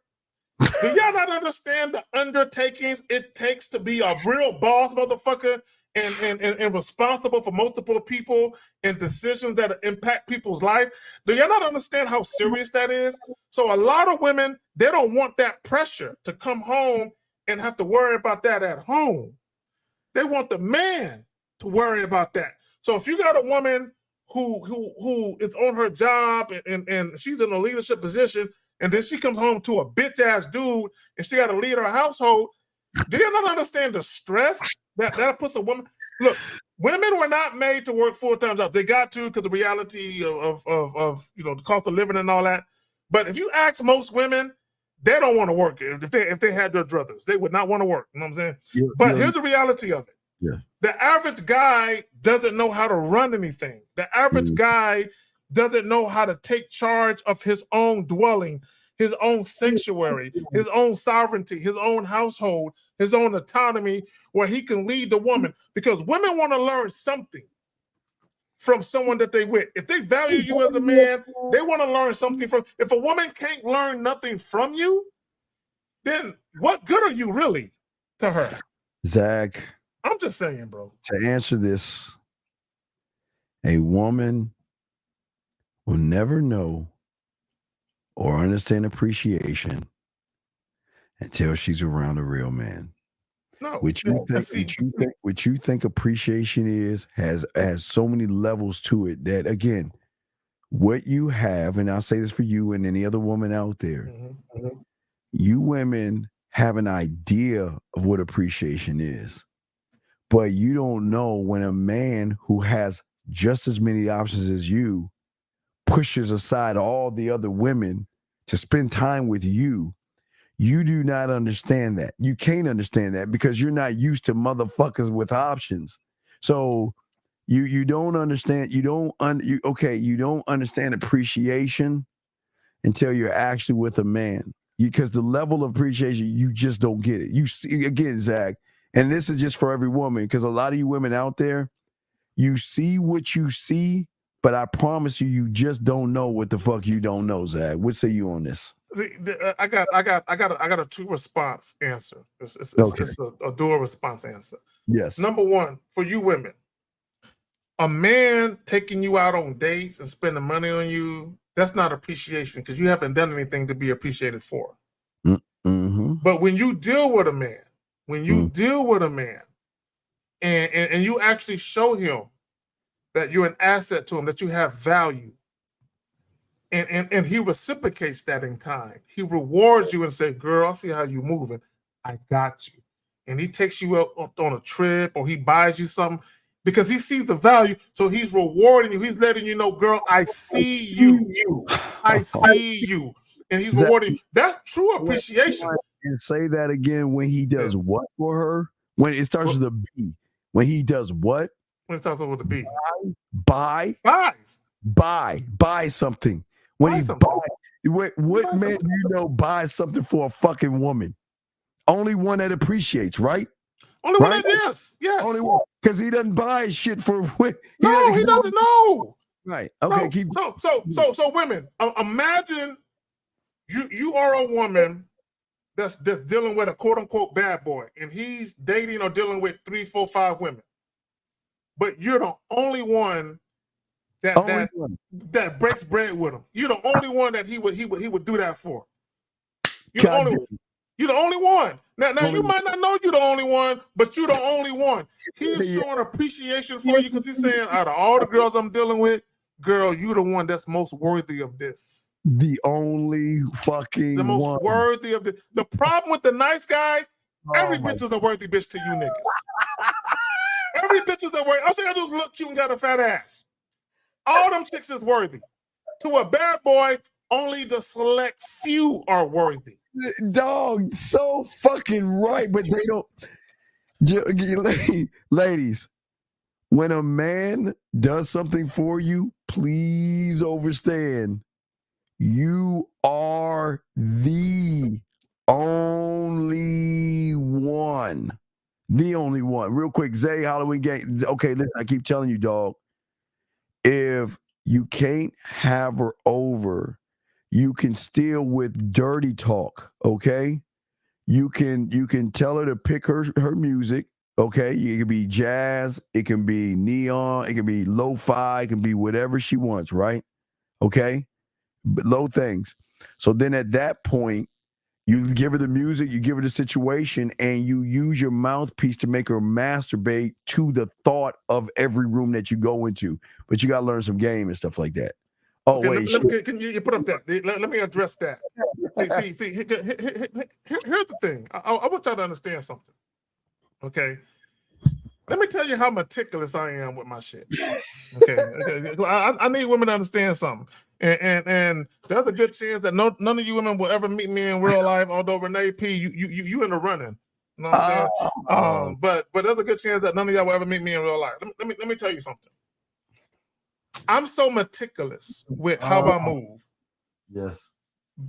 Do y'all not understand the undertakings it takes to be a real boss, motherfucker, and responsible for multiple people and decisions that impact people's life? Do y'all not understand how serious that is? So a lot of women, they don't want that pressure to come home and have to worry about that at home. They want the man to worry about that. So if you got a woman who is on her job and she's in a leadership position, and then she comes home to a bitch ass dude and she got to lead her household, do you not understand the stress that puts a woman? Look, women were not made to work full-time jobs. They got to because the reality of the cost of living and all that. But if you ask most women, they don't want to work. If they had their druthers, they would not want to work. You know what I'm saying? But here's the reality of it. Yeah. The average guy doesn't know how to run anything. The average guy doesn't know how to take charge of his own dwelling, his own sanctuary, his own sovereignty, his own household, his own autonomy, where he can lead the woman. Because women want to learn something from someone that they with. If they value you as a man, they want to learn something from. If a woman can't learn nothing from you, then what good are you really to her? Zach, I'm just saying, bro. To answer this, a woman will never know or understand appreciation until she's around a real man. No, What you think appreciation is has so many levels to it that, again, what you have, and I'll say this for you and any other woman out there, you women have an idea of what appreciation is, but you don't know when a man who has just as many options as you pushes aside all the other women to spend time with you. You do not understand that. You can't understand that because you're not used to motherfuckers with options. So you don't understand. You don't understand appreciation until you're actually with a man. Because the level of appreciation, you just don't get it. You see, again, Zach, and this is just for every woman, because a lot of you women out there, you see what you see, but I promise you, you just don't know what the fuck you don't know, Zach. What say you on this? See, I got a two response answer. It's a dual response answer. Yes. Number one, for you women, a man taking you out on dates and spending money on you, that's not appreciation because you haven't done anything to be appreciated for. Mm-hmm. But when you deal with a man, and you actually show him that you're an asset to him, that you have value, and he reciprocates that in kind. He rewards you and says, girl, I see how you're moving. I got you. And he takes you out on a trip or he buys you something because he sees the value. So he's rewarding you. He's letting you know, girl, I see you. I see you. And he's rewarding you. That's true appreciation. And say that again. When he does what for her? When it starts with a B. When he does what? When it starts with a B. Buy something. When he buy, what man do you know buys something for a fucking woman? Only one that appreciates, right? Only one that yes. Only one, because he doesn't buy shit for. He doesn't know. Right. Okay. No. Keep. So women, imagine you are a woman that's dealing with a quote unquote bad boy, and he's dating or dealing with 3, 4, 5 women, but you're the only one that breaks bread with him. You're the only one that he would do that for. You're the only one. Now you might not know you're the only one, but you're the only one. He's showing appreciation for you because he's saying, out of all the girls I'm dealing with, girl, you're the one that's most worthy of this. The only fucking the most one. worthy of this. The problem with the nice guy, every bitch is a worthy bitch to you niggas. Every bitch is a worthy. I'm saying I just look cute and got a fat ass. All them chicks is worthy. To a bad boy, only the select few are worthy. Dog, so fucking right, but they don't. Ladies, when a man does something for you, please understand, you are the only one. The only one. Real quick, Zay, Halloween game. Okay, listen, I keep telling you, dog. If you can't have her over, you can still with dirty talk, okay? You can tell her to pick her music, okay? It can be jazz, it can be neon, it can be lo-fi, it can be whatever she wants, right? Okay? But low things. So then at that point, you give her the music, you give her the situation, and you use your mouthpiece to make her masturbate to the thought of every room that you go into. But you got to learn some game and stuff like that. Oh, okay, wait. can you put up that? Let me address that. See, here's the thing. I want y'all to understand something. Okay? Let me tell you how meticulous I am with my shit. Okay. I need women to understand something. And there's a good chance that none of you women will ever meet me in real life, although Renee P, you in the running. You know what I'm saying? But there's a good chance that none of y'all will ever meet me in real life. Let me tell you something. I'm so meticulous with how I move. Yes.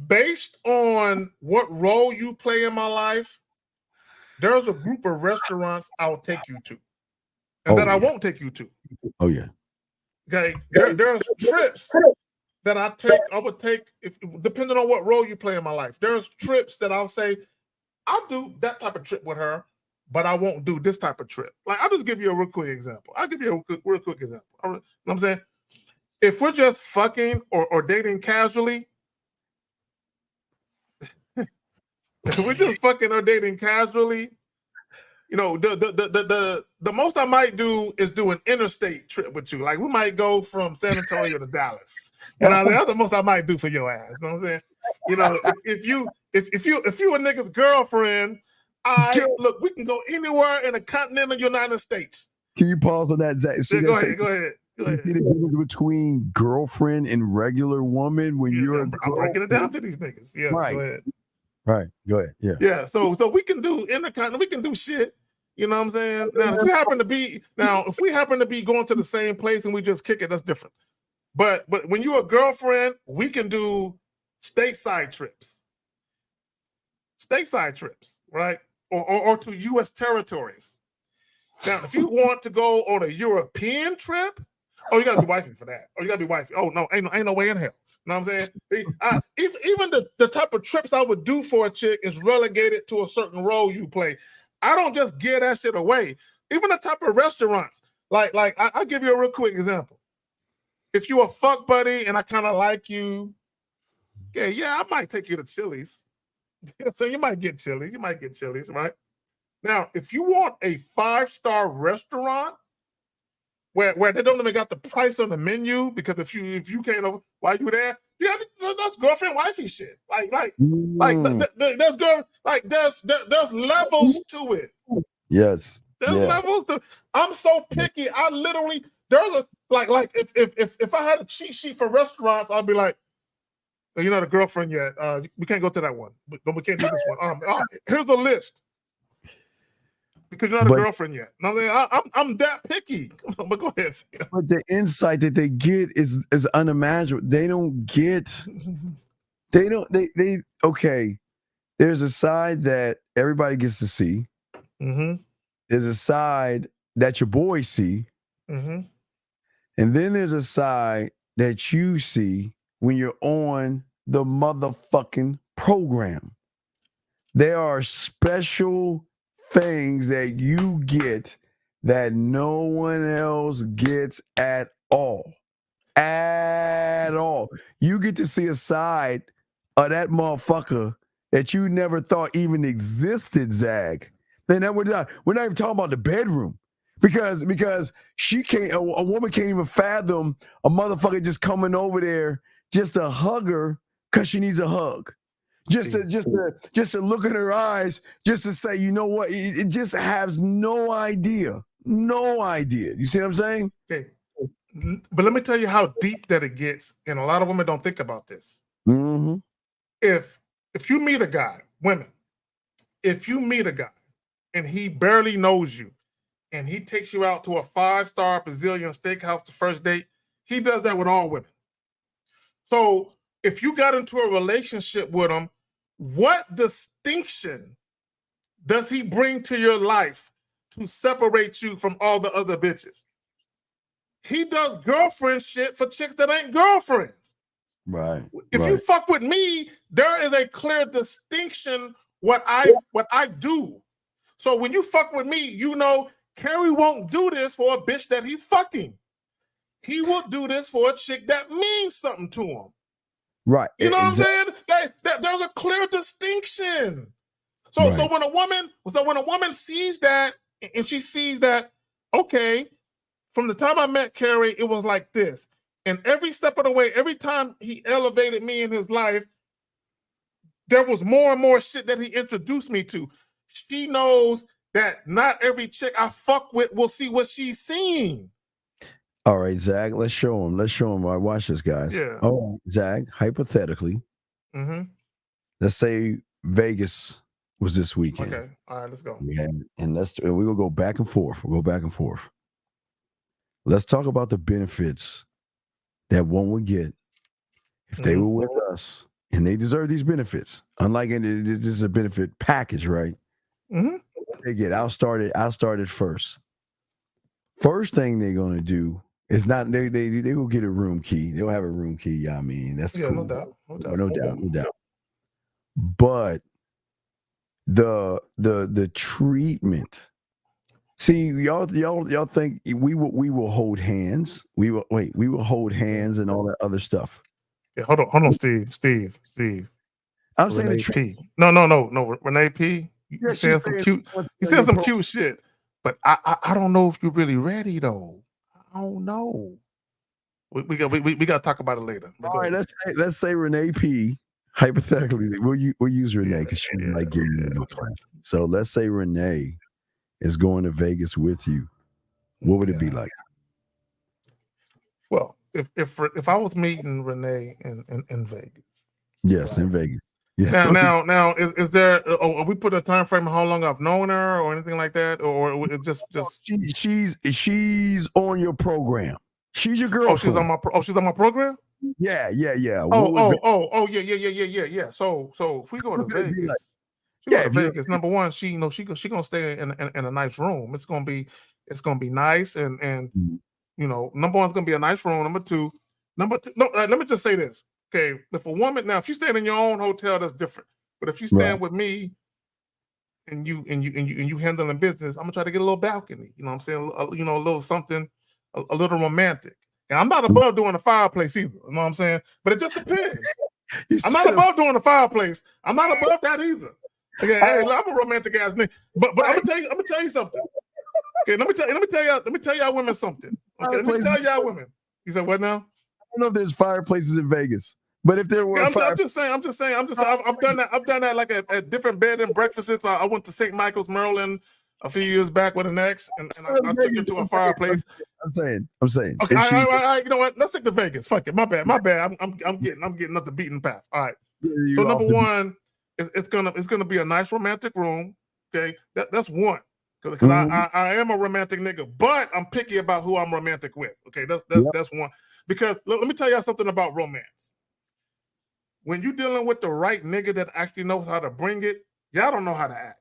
Based on what role you play in my life, there's a group of restaurants I'll take you to. And that I won't take you to. Oh, yeah. Okay. There's trips that I would take, if depending on what role you play in my life. There's trips that I'll say, I'll do that type of trip with her, but I won't do this type of trip. Like, I'll just give you a real quick example. I'll give you a real quick example. You know what I'm saying? If we're just fucking or dating casually, if we're just fucking or dating casually, you know, the most I might do is do an interstate trip with you. Like, we might go from San Antonio to Dallas. You know, that's the most I might do for your ass. You know what I'm saying? You know, if you a nigga's girlfriend, look, we can go anywhere in the continental United States. Can you pause on that, Zach? Go ahead. You see the difference between girlfriend and regular woman when you're I'm breaking it down to these niggas. Yes, right. Go ahead. Right. Go ahead. Yeah. Yeah. So we can do intercontinental, we can do shit. You know what I'm saying? Now, if we happen to be going to the same place and we just kick it, that's different. But when you're a girlfriend, we can do stateside trips. Stateside trips, right? Or to U.S. territories. Now, if you want to go on a European trip, you gotta be wifey for that. You gotta be wifey. Oh no, ain't no way in hell. You know what I'm saying? Even the type of trips I would do for a chick is relegated to a certain role you play. I don't just give that shit away. Even the type of restaurants, like I'll give you a real quick example. If you're a fuck buddy and I kind of like you, I might take you to Chili's. So you might get Chili's, right? Now, if you want a 5-star restaurant where they don't even got the price on the menu, because if you can't, while you there, that's girlfriend wifey shit. There's levels to it. Yes. There's levels to. I'm so picky. I literally if I had a cheat sheet for restaurants, I'd be like, you're not a girlfriend yet. We can't go to that one. We can't do this one. Here's a list. Because you're not a girlfriend yet. No, I'm that picky. But go ahead. But the insight that they get is unimaginable. They don't get. They okay. There's a side that everybody gets to see. Mm-hmm. There's a side that your boys see. Mm-hmm. And then there's a side that you see when you're on the motherfucking program. There are special things that you get that no one else gets at all. At all. You get to see a side of that motherfucker that you never thought even existed, Zag. Then we're not even talking about the bedroom. Because she can't, a woman can't even fathom a motherfucker just coming over there just to hug her because she needs a hug. Just to look in her eyes, just to say, you know what? It just has no idea. No idea. You see what I'm saying? Okay. But let me tell you how deep that it gets, and a lot of women don't think about this. Mm-hmm. If you meet a guy, women, if you meet a guy and he barely knows you, and he takes you out to a 5-star Brazilian steakhouse the first date, he does that with all women. So if you got into a relationship with him, what distinction does he bring to your life to separate you from all the other bitches. He does girlfriend shit for chicks that ain't girlfriends. Right. If you fuck with me, there is a clear distinction what I do. So when you fuck with me, you know Kerry won't do this for a bitch that he's fucking. He will do this for a chick that means something to him. Right. You know what I'm saying? There's a clear distinction. So when a woman sees that and she sees that, okay, from the time I met Kerry, it was like this. And every step of the way, every time he elevated me in his life, there was more and more shit that he introduced me to. She knows that not every chick I fuck with will see what she's seeing. All right, Zach, let's show him. All right, watch this, guys. Yeah. Oh, Zach, hypothetically, let's say Vegas was this weekend. Okay. All right, let's go. And we will go back and forth. We'll go back and forth. Let's talk about the benefits that one would get if they were with us, and they deserve these benefits. Unlike this is a benefit package, right? They get. I'll start it first. First thing they're gonna do is not they will get a room key. They'll have a room key. Yeah, I mean that's cool. No doubt. But the treatment. See, y'all think we will hold hands. We will hold hands and all that other stuff. Yeah, hold on, Steve. I'm saying Renee P. No, Renee P. You said some cute. You said some cute shit, but I don't know if you're really ready though. I don't know. We got to talk about it later. All right, let's say Renee P. Hypothetically, we'll use Renee because she like giving you no plan. So let's say Renee is going to Vegas with you. What would it be like? Well, if I was meeting Renee in Vegas. Yes, in Vegas. Yeah. Now, is there? Are we put a time frame of how long I've known her or anything like that, or it just? She's on your program. She's your girlfriend. She's on my program. Yeah. Yeah. So if we go to Vegas, Vegas. Number one, she gonna stay in a nice room. It's gonna be nice and number one's gonna be a nice room. Number two, let me just say this. Okay, if a woman now, if you're staying in your own hotel, that's different. But if you stand with me and you handling business, I'm gonna try to get a little balcony. You know what I'm saying? A little something, a little romantic. And I'm not above doing a fireplace either. You know what I'm saying? But it just depends. I'm not above doing a fireplace. I'm not above that either. Okay, I'm a romantic ass nigga. But I'm gonna tell you something. Okay, let me tell y'all women something. Okay, let me tell y'all women. You said what now? I don't know if there's fireplaces in Vegas. But if there were, I'm just saying. I've done that like at different bed and breakfasts. I went to St. Michael's, Maryland, a few years back with an ex, and I took her to a fireplace. I'm saying. Okay, all right. You know what? Let's stick to Vegas. Fuck it. My bad. I'm getting up the beaten path. All right. So number one, it's gonna be a nice romantic room. Okay, that's one. Because I am a romantic nigga, but I'm picky about who I'm romantic with. Okay, that's one. Because let me tell y'all something about romance. When you're dealing with the right nigga that actually knows how to bring it, y'all don't know how to act.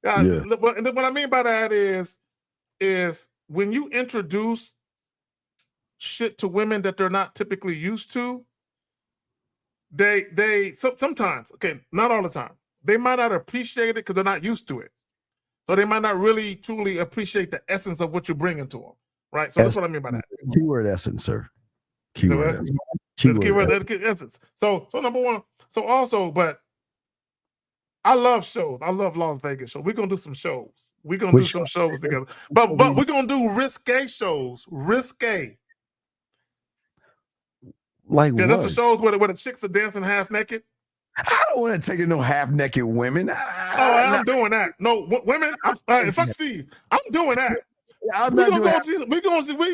What I mean by that is when you introduce shit to women that they're not typically used to, they sometimes, okay, not all the time, they might not appreciate it because they're not used to it. So they might not really truly appreciate the essence of what you're bringing to them, right? So that's what I mean by that. Keyword essence, sir. Keyword essence. So number one. So also, but I love shows. I love Las Vegas shows. We're gonna do some shows. We're gonna do some shows together. But we're gonna do risque shows. Risque. Like what? That's the shows where the chicks are dancing half naked. I don't want to take no half naked women. I'm doing that. No women. Fuck Steve. I'm doing that. We're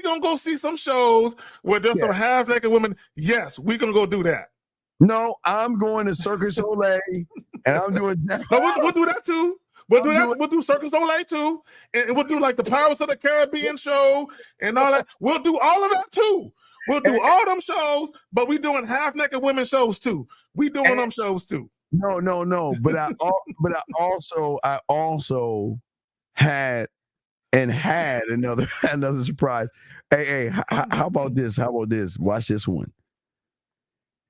gonna go see some shows where there's some half naked women. Yes, we're gonna go do that. No, I'm going to Circus Soleil, and I'm doing that. No, we'll do that too. We'll do Circus Soleil too, and we'll do like the Pirates of the Caribbean show and all that. We'll do all of that too. We'll do all them shows, but we doing half naked women shows too. We doing them shows too. No. But I also had another surprise. Hey, how about this? How about this? Watch this one.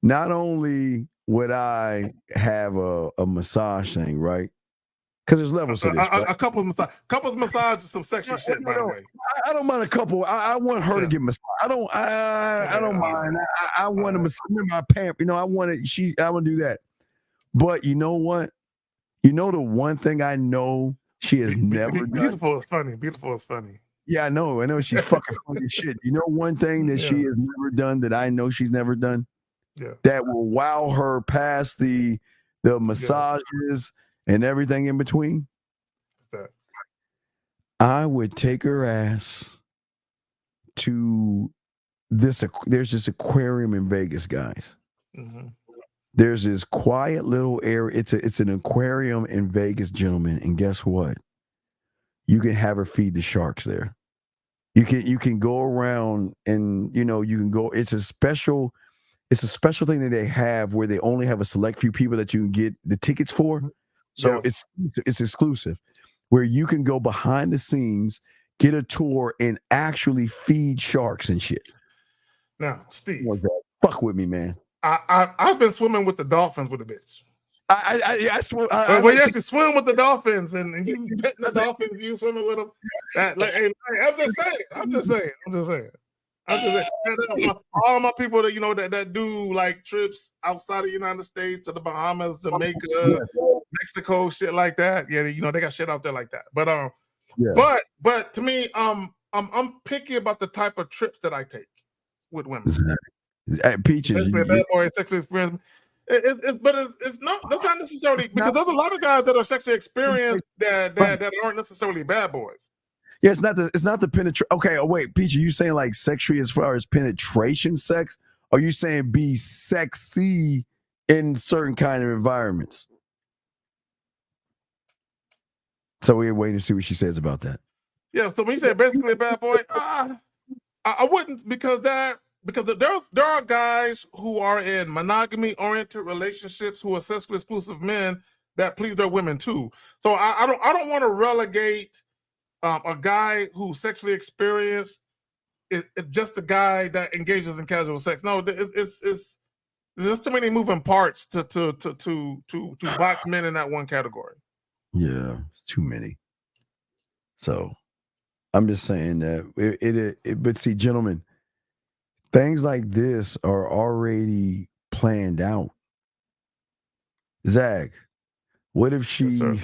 Not only would I have a massage thing, right? Because there's levels to this. Right? A couples massage is some sexy shit, by the way. I don't mind a couple. I want her to get massage. I don't mind. I want to massage. Remember my parent. I want to. I want to do that. But you know what? You know the one thing I know she has never done. Beautiful is funny. Beautiful is funny. Yeah, I know she's fucking funny as shit. You know one thing that she has never done that I know she's never done? Yeah. That will wow her past the massages and everything in between. What's that? I would take her ass to there's this aquarium in Vegas, guys. Mm-hmm. There's this quiet little area. It's an aquarium in Vegas, gentlemen, and guess what? You can have her feed the sharks there. You can go around and you can go. It's a special thing that they have where they only have a select few people that you can get the tickets for. So it's exclusive, where you can go behind the scenes, get a tour, and actually feed sharks and shit. Now, Steve, fuck with me, man. I've been swimming with the dolphins with a bitch. I swim. Well, you actually swim with the dolphins, and you petting the dolphins, you swimming with them. I'm just saying. All of my people that that do like trips outside of the United States to the Bahamas, Jamaica, Mexico, shit like that. Yeah, they got shit out there like that. But to me, I'm picky about the type of trips that I take with women. Peaches, bad boy sexual experience. It's not. That's not necessarily because there's a lot of guys that are sexually experienced that aren't necessarily bad boys. Yeah, it's not the penetration. Okay, wait, Peach, are you saying like sexually as far as penetration sex? Or are you saying be sexy in certain kind of environments? So we're waiting to see what she says about that. Yeah, so when you say basically a bad boy, I wouldn't because there are guys who are in monogamy-oriented relationships who are sexually exclusive men that please their women too. So I don't want to relegate a guy who's sexually experienced. It's just a guy that engages in casual sex. No, it's there's too many moving parts to box men in that one category. Yeah, it's too many. So I'm just saying that but see, gentlemen, things like this are already planned out. Zach, what if she? Yes,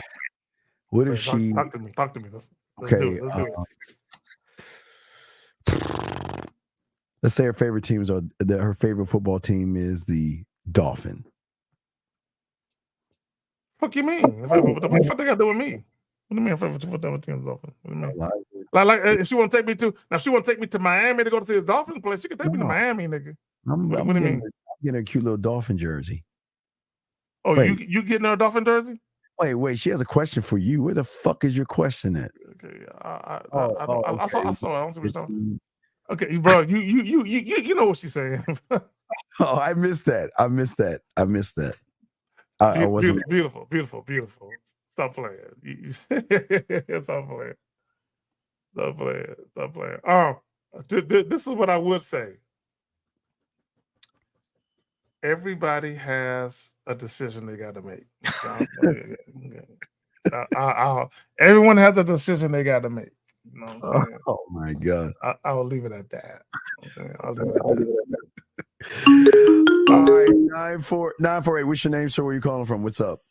what if she? Talk to me. Let's Okay. do it. Let's say her favorite teams are her favorite football team is the Dolphin. Fuck you mean? What the fuck they got to do with me? What do you mean? Favorite team is Dolphin? What do you mean? Like if she want to take me to Miami to go to see the Dolphins play, she can take me to Miami, nigga. What do you mean? I'm getting a cute little Dolphin jersey. Oh, you getting her a Dolphin jersey? Wait. She has a question for you. Where the fuck is your question at? Okay, I saw it. I don't see what you're talking. Okay, bro, you know what she's saying. Oh, I missed that. I missed that. I wasn't beautiful. Stop playing. Stop playing. This is what I would say. Everybody has a decision they got to make. Everyone has a decision they got to make. You know what I'm saying? Oh my God. I will leave it at that. I'll leave it at that. All right, 948. What's your name, sir? Where you calling from? What's up?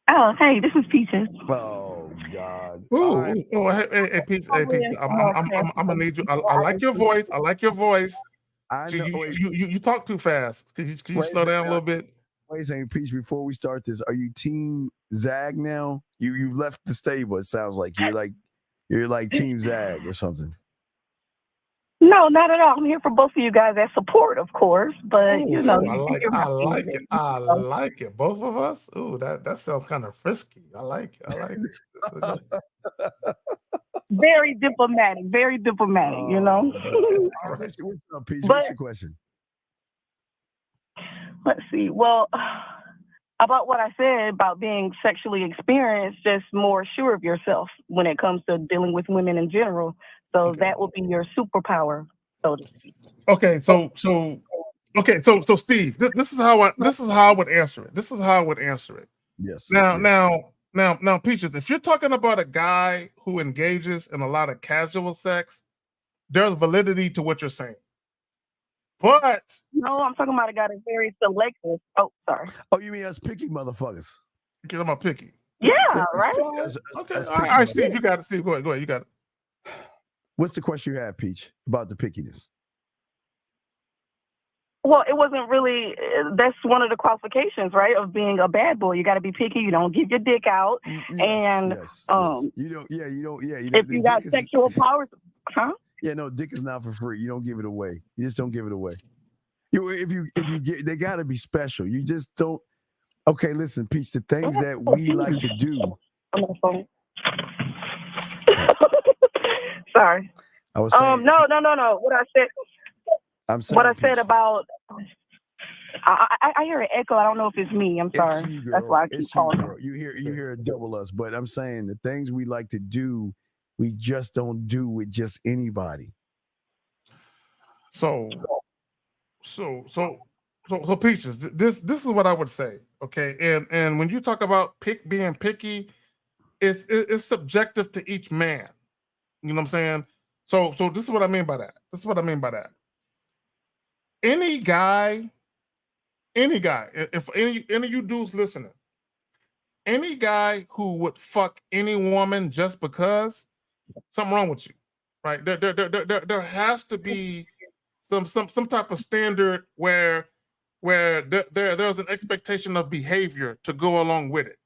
Oh, hey, this is Peaches. Oh God. Hey, Peaches. I'm gonna need you. I like your voice. I know. You talk too fast. Can you slow down a little bit? Wait a second, Peach. Before we start this, are you Team Zag now? You've left the stable. It sounds like you're like Team Zag or something. No, not at all. I'm here for both of you guys as support, of course. But I like it. Both of us. Ooh, that sounds kind of frisky. I like it. Very diplomatic. You know. All right. What's up, Peach? What's your question? Let's see. Well, About what I said about being sexually experienced, just more sure of yourself when it comes to dealing with women in general. So that will be your superpower, so to speak. Okay, so Steve, this is how I would answer it. This is how I would answer it. Yes. Now, Peaches, if you're talking about a guy who engages in a lot of casual sex, there's validity to what you're saying. But no, I'm talking about a guy that's very selective. Oh, sorry. Oh, you mean us picky motherfuckers? Because I'm a picky. Yeah, right. Okay, all right, Steve, you got it. Steve, go ahead, you got it. What's the question you have, Peach, about the pickiness? Well, it wasn't really. That's one of the qualifications, right, of being a bad boy. You got to be picky. You don't give your dick out, and You don't. Yeah, you don't. Yeah, if you got sexual powers, huh? Yeah, no, dick is not for free. You don't give it away. You just don't give it away. If you get, they got to be special. You just don't. Okay, listen, Peach. The things that we like to do. Sorry. I was saying. No. What I said. I'm saying. What I said about. I hear an echo. I don't know if it's me. I'm sorry. It's you, girl. That's why I keep calling. You hear it double us. But I'm saying the things we like to do, we just don't do with just anybody. So Peaches, this is what I would say. Okay, and when you talk about being picky, it's subjective to each man. You know what I'm saying? So this is what I mean by that. Any guy, if any of you dudes listening, any guy who would fuck any woman just because, something wrong with you, right? There has to be some type of standard where there's an expectation of behavior to go along with it.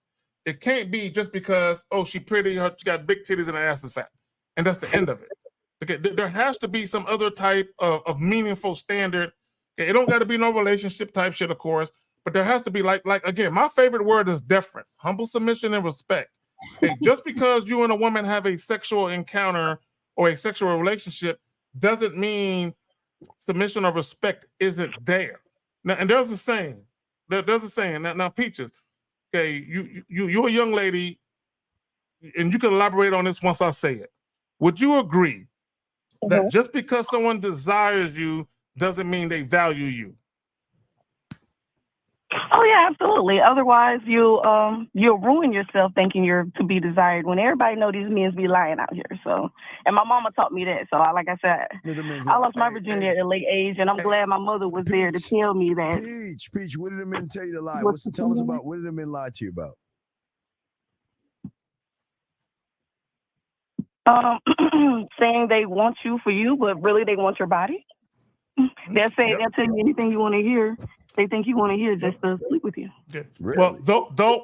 It can't be just because, oh, she's pretty, she got big titties and her ass is fat, and that's the end of it. Okay, there has to be some other type of meaningful standard. Okay, it don't got to be no relationship type shit, of course, but there has to be like again, my favorite word is deference, humble submission, and respect. Okay, just because you and a woman have a sexual encounter or a sexual relationship doesn't mean submission or respect isn't there. Now, and there's a saying. There's a saying. Now, Peaches, okay, you're a young lady, and you can elaborate on this once I say it. Would you agree that just because someone desires you doesn't mean they value you? Oh yeah, absolutely. Otherwise, you'll ruin yourself thinking you're to be desired when everybody know these men be lying out here. So, and my mama taught me that. So, like I said, I lost my virginity at a late age, and I'm glad my mother was there to tell me that. Peach, what did the men tell you to lie? Tell us about what did the men lie to you about? Saying they want you for you, but really they want your body. They'll tell you anything you want to hear. They think you want to hear just to sleep with you. Yeah. Really? Well,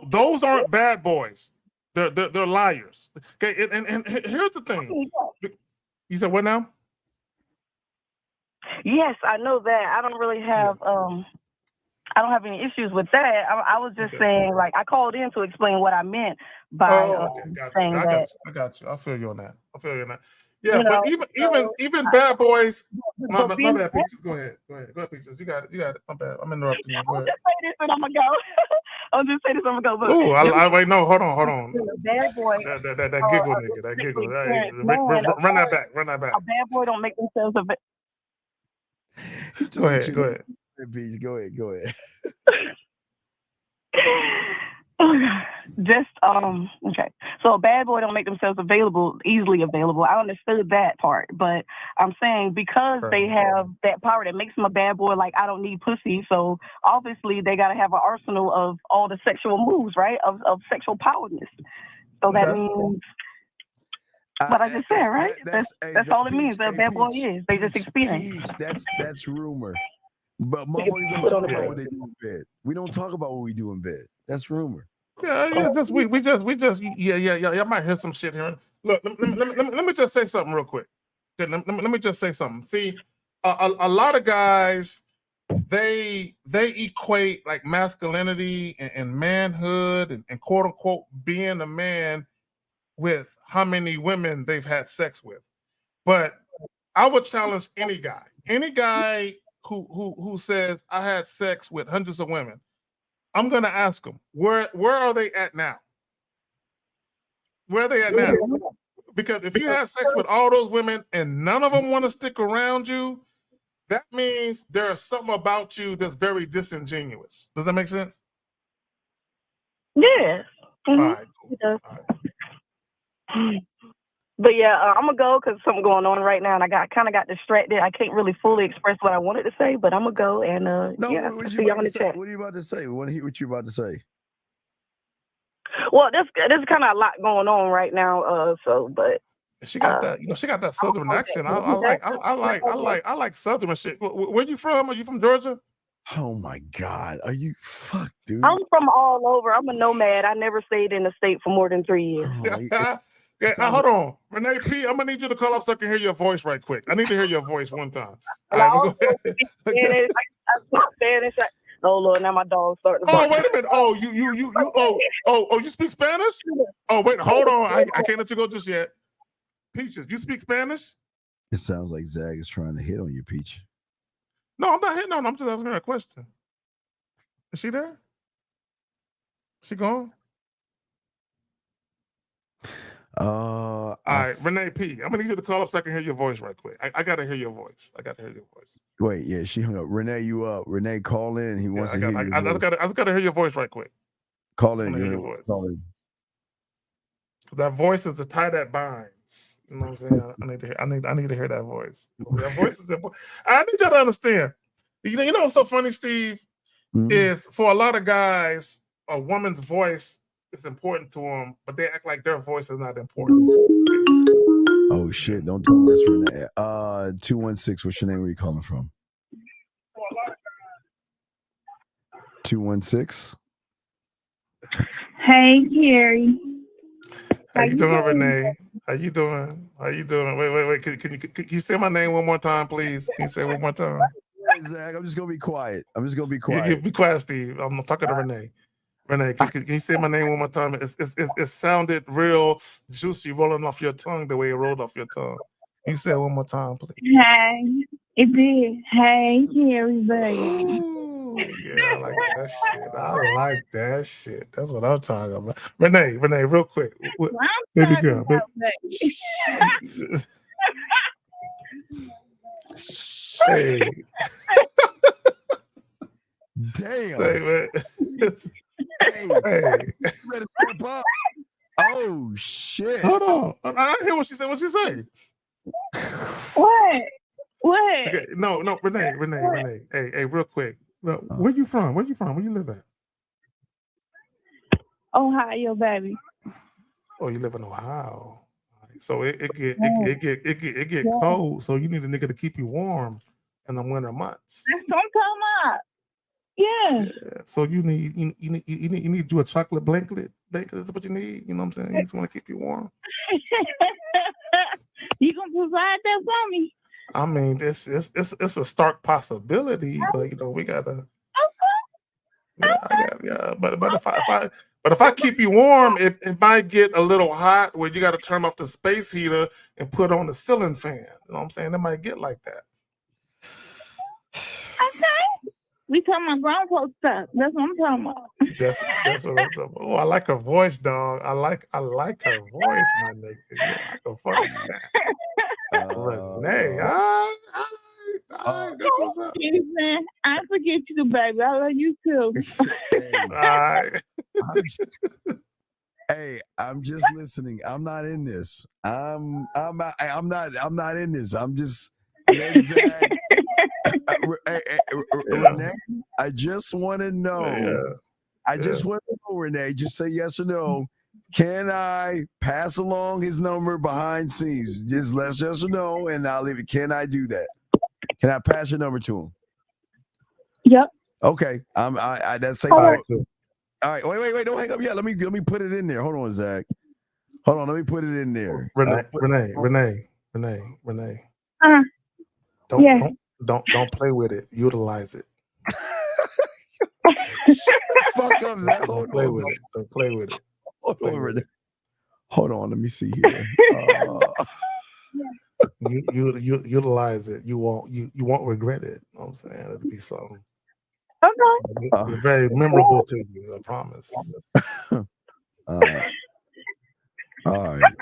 those aren't bad boys. They're liars. Okay, and here's the thing. You said what now? Yes, I know that. I don't really have I don't have any issues with that. I was just saying, like, I called in to explain what I meant by saying that. I got you. I feel you on that. Yeah, but even bad boys. My bad, Peaches. Go ahead, Peaches. You got it. My bad. I'm interrupting you. Go ahead. I'll just say this and I'm gonna go. Ooh, wait, no, hold on. Bad boy. That giggle nigga. That giggle. Run that back. A bad boy don't make themselves Go ahead. Peach, go ahead. Just okay. So a bad boy don't make themselves easily available. I understood that part, but I'm saying because they have that power that makes them a bad boy, like I don't need pussy, so obviously they gotta have an arsenal of all the sexual moves, right? Of sexual powerness. So that means what I just said, right? That's all it means. That a bad boy is. They just experience. That's rumor. But motherfuckers don't talk about what they do in bed. We don't talk about what we do in bed. That's rumor. Yeah. Y'all might hear some shit here. Look, let me just say something real quick. Let me just say something. See, a lot of guys, they equate like masculinity and manhood and quote unquote being a man with how many women they've had sex with. But I would challenge any guy who says I had sex with hundreds of women. I'm gonna ask them where are they at now? Where are they at now? Because if you have sex with all those women and none of them want to stick around you, that means there's something about you that's very disingenuous. Does that make sense? Yeah. All right, cool. It does. But yeah, I'm gonna go because something going on right now, and I kind of got distracted. I can't really fully express what I wanted to say, but I'm gonna go and yeah, see y'all in the chat. What are you about to say? We want to hear what you're about to say. Well, there's kind of a lot going on right now. But she got that, she got that Southern accent. I like Southern shit. Where you from? Are you from Georgia? Oh my God, are you fuck, dude? I'm from all over. I'm a nomad. I never stayed in the state for more than 3 years. Hold on, Renee P. I'm gonna need you to call up so I can hear your voice right quick. I need to hear your voice one time. All right, we'll go ahead. Oh Lord, now my dog's starting to bark. Oh, wait a minute. Oh, you speak Spanish? Oh, wait, hold on. I can't let you go just yet. Peaches, you speak Spanish? It sounds like Zag is trying to hit on you, Peach. No, I'm not hitting on her. I'm just asking her a question. Is she there? Is she gone? All right, Renee P. I'm gonna need you to call up so I can hear your voice right quick. I gotta hear your voice. Wait, yeah, she hung up. Renee, you up? Renee, call in. He wants to hear your voice. I just gotta hear your voice right quick. Call in. Hear your voice. Call in. That voice is the tie that binds. You know what I'm saying? I need to hear that voice. That voice is important. I need y'all to understand. You know what's so funny, Steve? Is for a lot of guys, a woman's voice is important to them, but they act like their voice is not important. Oh shit! Don't tell me that's Renee. 216. What's your name? Where you calling from? 216. Hey, Gary. How you doing, Renee? How you doing? Wait. Can you say my name one more time, please? Can you say it one more time? Zach, I'm just gonna be quiet. You be quiet, Steve. I'm talking to Renee. Renee, can you say my name one more time? It sounded real juicy rolling off your tongue the way it rolled off your tongue. Can you say it one more time, please? Hey, it did. Hey, Gary, baby. Ooh, yeah, I like that shit. That's what I'm talking about. Renee, real quick. Baby girl. Hey. Damn. Hey. Hey. Better step up. Oh shit. Hold on. I didn't hear what she said. What she say? What? Okay, no, Renee. Hey, real quick. Where you from? Where you live at? Ohio, baby. Oh, you live in Ohio. So it get cold. So you need a nigga to keep you warm in the winter months. That's what I'm talking about. Yeah. So you need you a chocolate blanket. That's what you need. You know what I'm saying? You just want to keep you warm. You gonna provide that for me? I mean, it's a stark possibility, but we gotta. Yeah. But if I keep you warm, it might get a little hot where you got to turn off the space heater and put on the ceiling fan. You know what I'm saying? It might get like that. Okay. We talking about grown folks stuff. That's what I'm talking about. That's what I'm talking about. Oh, I like her voice, dog. I like her voice, my nigga. Yeah, I can fuck with that. Renee, that's what's up. Man, I forget you, baby. I love you too. Hey, I'm just listening. I'm not in this. I'm not in this. I'm just Renee, I just want to know. I just want to know, Renee. Just say yes or no. Can I pass along his number behind scenes? Just let yes or no, and I'll leave it. Can I do that? Can I pass your number to him? Yep. Okay. That's safe. All right. Wait. Don't hang up yet. Let me put it in there. Hold on, Zach. Hold on. Let me put it in there. Renee. Don't play with it. Utilize it. Fuck up, Zach. Don't play with it. Don't play with it. Hold on. Let me see here. You utilize it. You won't regret it. You know what I'm saying? It'll be something. Okay. It's very memorable to you, I promise. All right.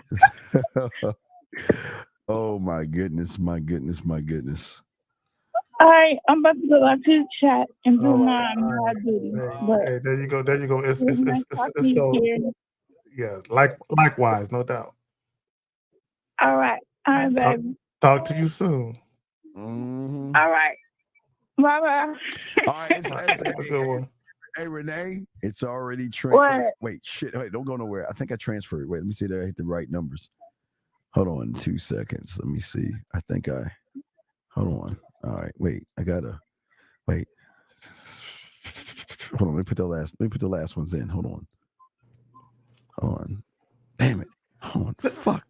Oh my goodness, my goodness, my goodness. All right, I'm about to go out to the chat and do my duty. Hey, there you go. There you go. It's nice so here. yeah. Likewise, no doubt. All right, baby. Talk to you soon. Mm-hmm. All right, bye bye. All right, it's a good one. Hey Renee, it's already transferred. What? Wait, shit. Wait, don't go nowhere. I think I transferred. Wait, let me see that I hit the right numbers. Hold on 2 seconds. Let me see. I think I. Hold on. All right, wait. I gotta wait. Hold on. Let me put the last ones in. Hold on. Damn it. Hold on. Fuck.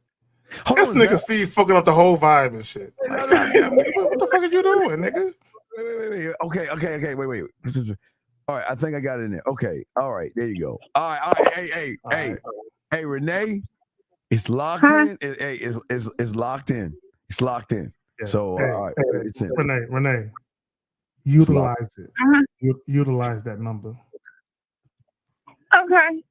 This nigga Steve fucking up the whole vibe and shit. Like, goddamn, nigga, what the fuck are you doing, nigga? Wait. Okay. Wait. All right, I think I got it in there. Okay. All right, there you go. All right. Hey, Renee, it's locked in. It's locked in. It's locked in. Yes. So, all right, it's in. Renee, utilize it. Utilize that number. Okay.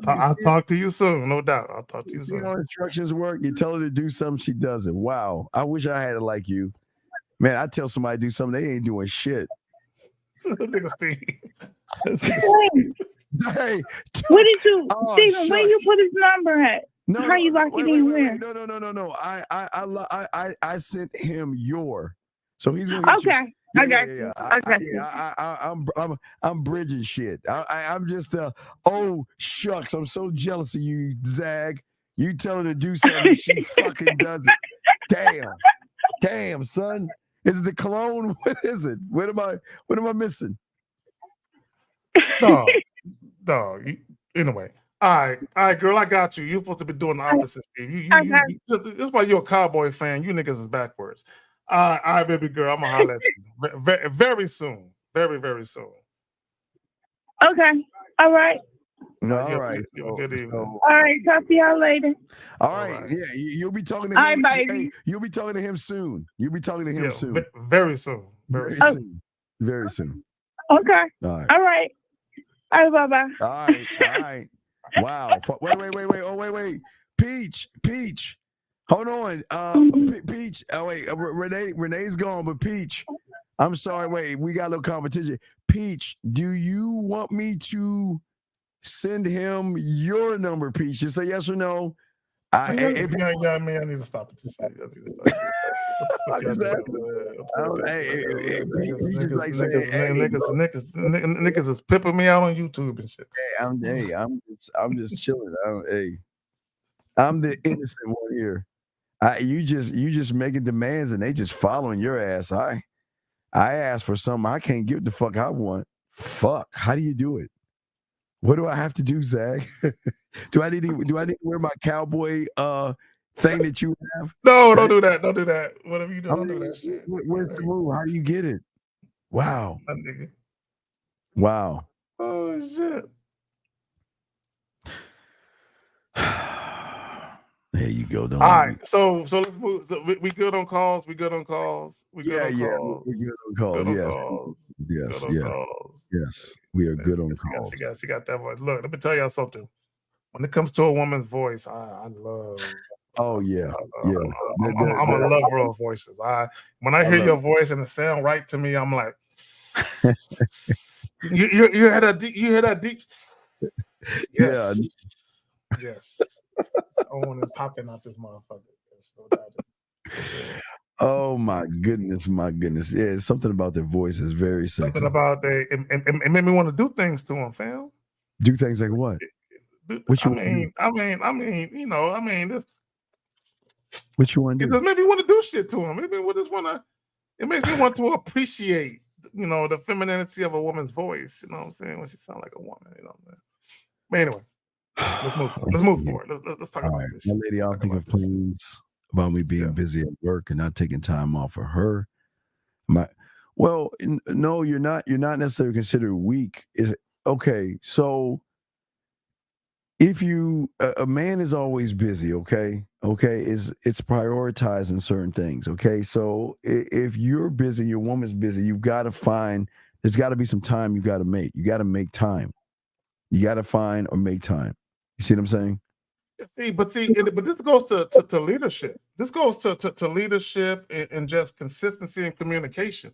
I'll talk to you soon, no doubt. I'll talk to you soon. You know how instructions work. You tell her to do something, she does it. Wow. I wish I had it like you. Man, I tell somebody to do something, they ain't doing shit. Nigga Steve. Hey, What did you, Steven? Where you put his number at? How you lock it in where? No. I sent him so he's gonna get okay. you. I got you. I got you. I'm bridging shit. I'm just shucks. I'm so jealous of you, Zag. You tell her to do something, she fucking does it. Damn, son. Is it the cologne? What is it? What am I missing? Dog. Anyway. All right, girl, I got you. You're supposed to be doing the opposite, Steve. That's why you're a Cowboy fan. You niggas is backwards. All right, baby girl, I'm gonna holler at you very, very soon. Very, very soon. Okay. All right. All right. You have a good evening. All right. Talk to y'all later. All right. Yeah, you'll be talking to him. All right, baby. Hey, you'll be talking to him soon. Soon. Very soon. Very soon. Very soon. Okay. All right. All right. All right. Bye-bye. All right. Wow. Wait. Oh, wait. Peach. Hold on. Peach. Oh, wait. Renee's gone, but Peach. I'm sorry. Wait, we got a little competition. Peach, do you want me to send him your number, Peach? Just say yes or no. I need to stop it. Niggas is pimping me out on YouTube and shit. I'm just chilling. I'm the innocent one here. You just making demands and they just following your ass. I asked for something I can't get the fuck I want. Fuck. How do you do it? What do I have to do, Zach? Do I need to wear my cowboy thing that you have? No, don't do that. Don't do that. Whatever you do, don't do that shit. Where's the move? How do you get it? Wow. That nigga. Wow. Oh shit. There you go. All right, so let's move. So we good on calls. We good on calls. We good on calls. We good on calls. Yes. We are good on calls. She got that voice. Look, let me tell y'all something. When it comes to a woman's voice, I love. Oh yeah, I'm a lover of voices. When I hear your voice and it sound right to me, I'm like, you hear that deep. You hear that deep. Yes. Yes. I want it popping out this motherfucker. Oh my goodness. Yeah, it's something about their voice is very sexy. Something about it made me want to do things to them, fam. Do things like what? This. What you want to do? It just made me want to do shit to him. Maybe we just want to. It makes me want to appreciate, the femininity of a woman's voice. You know what I'm saying? When she sounds like a woman. You know what I'm saying? But anyway. Let's move forward. Let's talk about this. My lady, I don't think complains about me being busy at work and not taking time off for her. No, you're not. You're not necessarily considered weak. Okay, so if you a man is always busy, okay, it's prioritizing certain things, okay. So if you're busy, your woman's busy, you've got to find. There's got to be some time you got to make. You got to make time. You got to find or make time. You see what I'm saying? But this goes to leadership. This goes to leadership and just consistency and communication.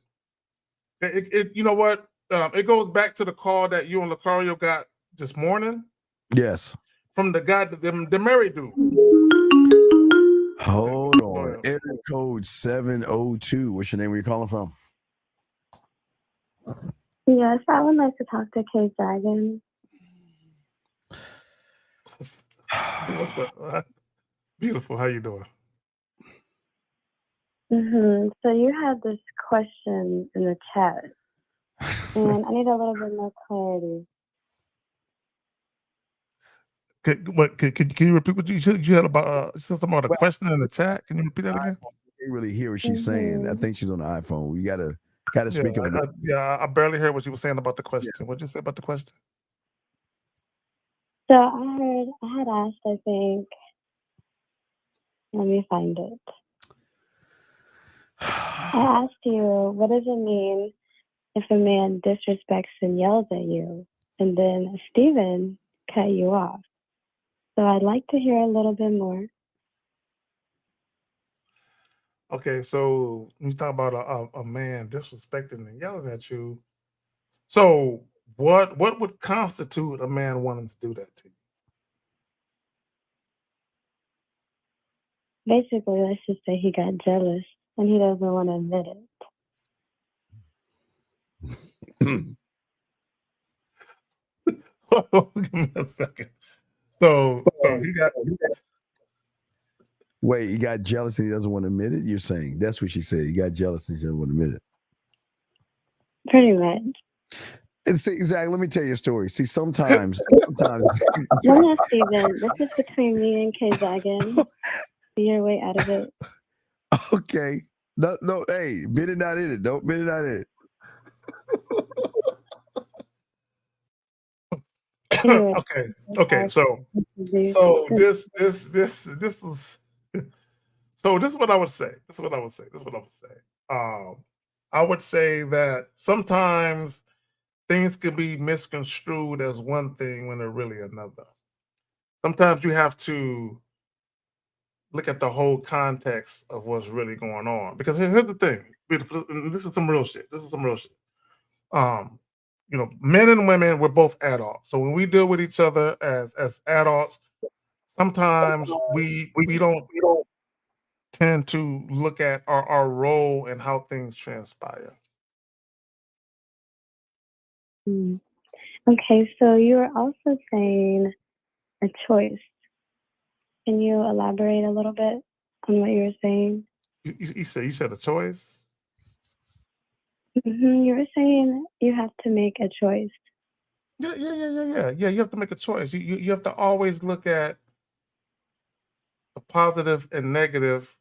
You know what? It goes back to the call that you and Lucario got this morning. Yes. From the guy, the married dude. Hold on. Area code 702. What's your name? Where you calling from? Yes, I would like to talk to Kay Dragon. What's up? Beautiful. How you doing? So you had this question in the chat, and I need a little bit more clarity. Can you repeat what you had about? You said something about a question in the chat. Can you repeat that again? I can't really hear what she's saying. I think she's on the iPhone. You gotta speak up. I barely heard what you were saying about the question. What did you say about the question? So I had asked, I think, let me find it. I asked you, what does it mean if a man disrespects and yells at you, and then Steven cut you off? So I'd like to hear a little bit more. Okay, so you talk about a man disrespecting and yelling at you. So what would constitute a man wanting to do that to you? Basically, let's just say he got jealous and he doesn't want to admit it. Give me a second. So he got. Wait, he got jealous and he doesn't want to admit it? You're saying that's what she said. He got jealous and he doesn't want to admit it. Pretty much. And see, exactly. Let me tell you a story. See, sometimes. No, Steven. This is between me and Kay Zagan. Your way out of it. Okay. No. Hey, bid it not in it. Don't bid it not in it. Okay. So this is. So this is what I would say. I would say that sometimes things can be misconstrued as one thing when they're really another. Sometimes you have to look at the whole context of what's really going on. Because here's the thing. This is some real shit. Men and women, we're both adults. So when we deal with each other as adults, sometimes we don't tend to look at our role and how things transpire. Okay, so you were also saying a choice. Can you elaborate a little bit on what you were saying? You said a choice? You were saying you have to make a choice. Yeah. You have to make a choice. You have to always look at the positive and negative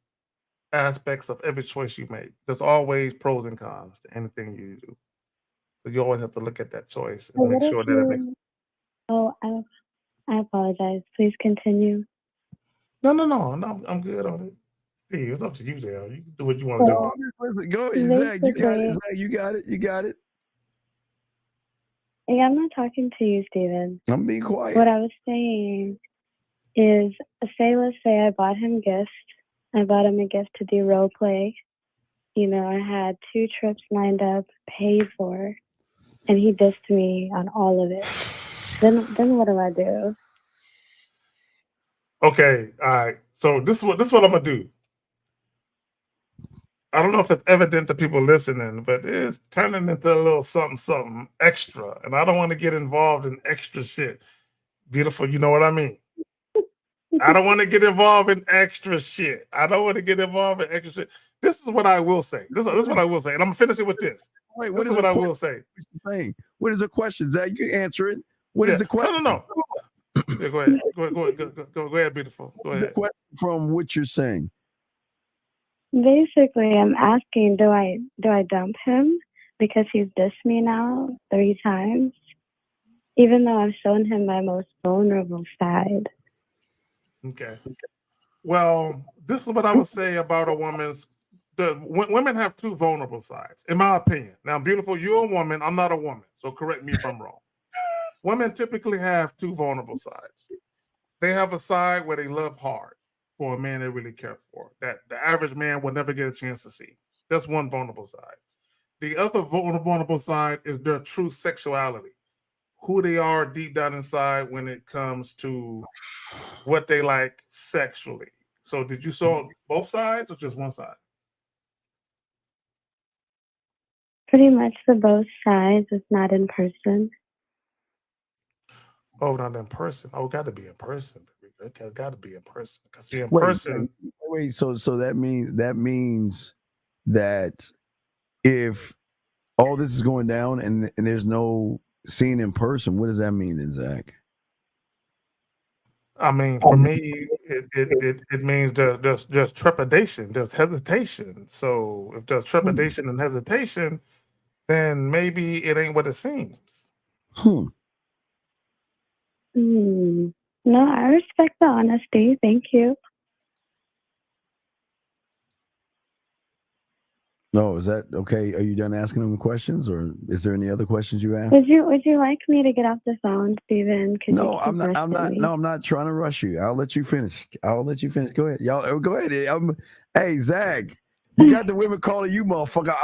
aspects of every choice you make. There's always pros and cons to anything you do. So you always have to look at that choice and make sure that it makes. Oh, I apologize. Please continue. No. I'm good on it. Steve, it's up to you, Dale. You can do what you want to do. Go ahead, Zach. You got it. Zach, you got it. Yeah, I'm not talking to you, Steven. I'm being quiet. What I was saying is, let's say I bought him gifts. I bought him a gift to do role play. I had 2 trips lined up, paid for, and he dissed me on all of it. Then what do I do? Okay, all right. So this is what I'm gonna do. I don't know if it's evident to people listening, but it's turning into a little something extra, and I don't want to get involved in extra shit. Beautiful, you know what I mean? I don't want to get involved in extra shit. This is what I will say. This is what I will say, and I'm gonna finish it with this. Wait, this is what I will say. What is the question, Zach? You can answer it. What is the question? No. Yeah, go ahead. Go ahead, beautiful. Go ahead. The question from what you're saying. Basically, I'm asking, do I dump him because he's dissed me now 3 times? even though I've shown him my most vulnerable side. Okay. Well, this is what I would say about a woman's. Women have two vulnerable sides, in my opinion. Now, beautiful, you're a woman. I'm not a woman, so correct me if I'm wrong. Women typically have two vulnerable sides. They have a side where they love hard for a man they really care for, that the average man will never get a chance to see. That's one vulnerable side. The other vulnerable side is their true sexuality, who they are deep down inside when it comes to what they like sexually. So did you show both sides or just one side? Pretty much for both sides, it's not in person. Oh, not in person. Oh, got to be in person. It's got to be in person. Because see, in Wait, person. wait. So that means that if all this is going down and there's no scene in person, what does that mean then, Zach? I mean, for me, it means there's trepidation, there's hesitation. So if there's trepidation and hesitation, then maybe it ain't what it seems. No, I respect the honesty. Thank you. No, is that okay? Are you done asking them questions, or is there any other questions you have? Would you like me to get off the phone, Steven? No, I'm not. No, I'm not trying to rush you. I'll let you finish. Go ahead, y'all. Go ahead. Hey, Zach, you got the women calling you, motherfucker.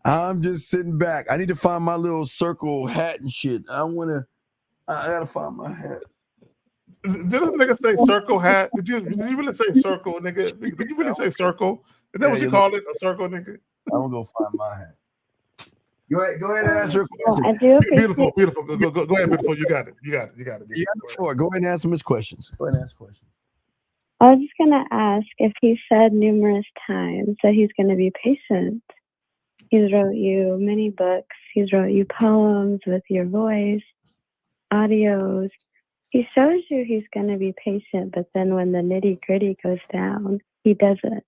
I'm just sitting back. I need to find my little circle hat and shit. I gotta find my hat. Did a nigga say circle hat? Did you really say circle, nigga? Did you really say circle? Is that what you call it? A circle, nigga? I'm gonna go find my hat. Go ahead and answer a question. I do Beautiful. Go ahead, beautiful. You got it. Yeah, sure. Go ahead and ask him his questions. Go ahead and ask questions. I was just gonna ask if he said numerous times that he's gonna be patient. He's wrote you many books. He's wrote you poems with your voice, audios. He shows you he's gonna be patient, but then when the nitty gritty goes down, he doesn't.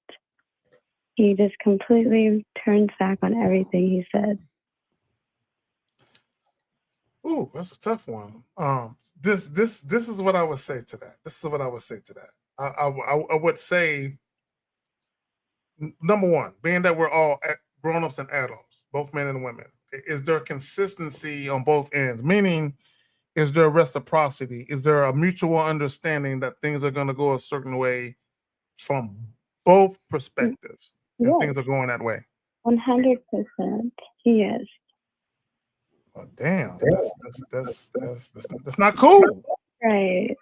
He just completely turns back on everything he said. Ooh, that's a tough one. This is what I would say to that. I would say, number one, being that we're all grown-ups and adults, both men and women, is there consistency on both ends? Meaning, is there reciprocity? Is there a mutual understanding that things are going to go a certain way from both perspectives, and things are going that way? 100%. He is. Oh, damn, that's not cool. Right.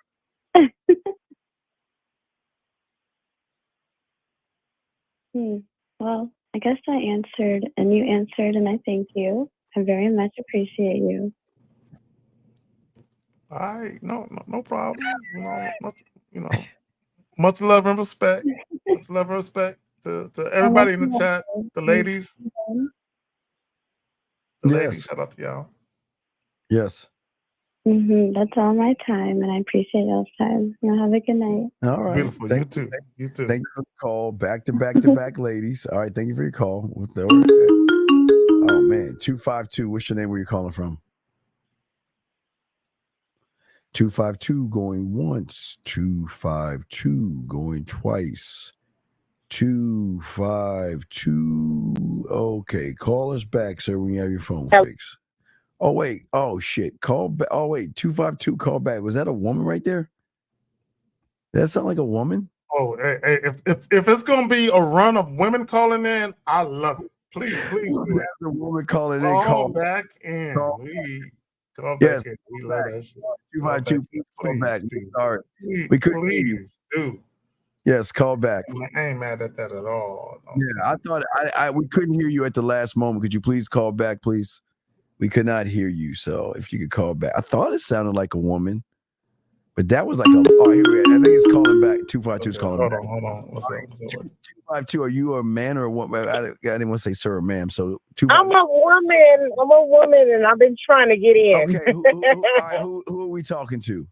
Well, I guess I answered, and you answered, and I thank you. I very much appreciate you. All right, no problem. Much love and respect. Much love and respect to everybody in the chat, the ladies. Ladies, shout out to y'all. Yes. That's all my time, and I appreciate y'all's time. Y'all have a good night. All right. Beautiful. You too. Thank you for the call. Back to back, ladies. All right. Thank you for your call. Oh man, 252. What's your name? Where you calling from? 252 going once. 252 going twice. 252. Okay, call us back, sir, when you have your phone fixed. Oh wait. Oh shit. Call back. Oh wait. 252. Call back. Was that a woman right there? Did that sound like a woman? Oh, hey, if it's gonna be a run of women calling in, I love it. Please do it. The woman calling in. Call back in. We call back in. We love that shit. 252. Call back. Sorry. We couldn't please do. Yes, call back. I ain't mad at that at all. Yeah, I thought we couldn't hear you at the last moment. Could you please call back, please? We could not hear you, so if you could call back. I thought it sounded like a woman, but that was like a. Oh, here we are. I think it's calling back. 252 is calling back. Hold on. What's up? 252. Are you a man or a woman? I didn't want to say sir or ma'am. So I'm a woman, and I've been trying to get in. Okay. Who are we talking to?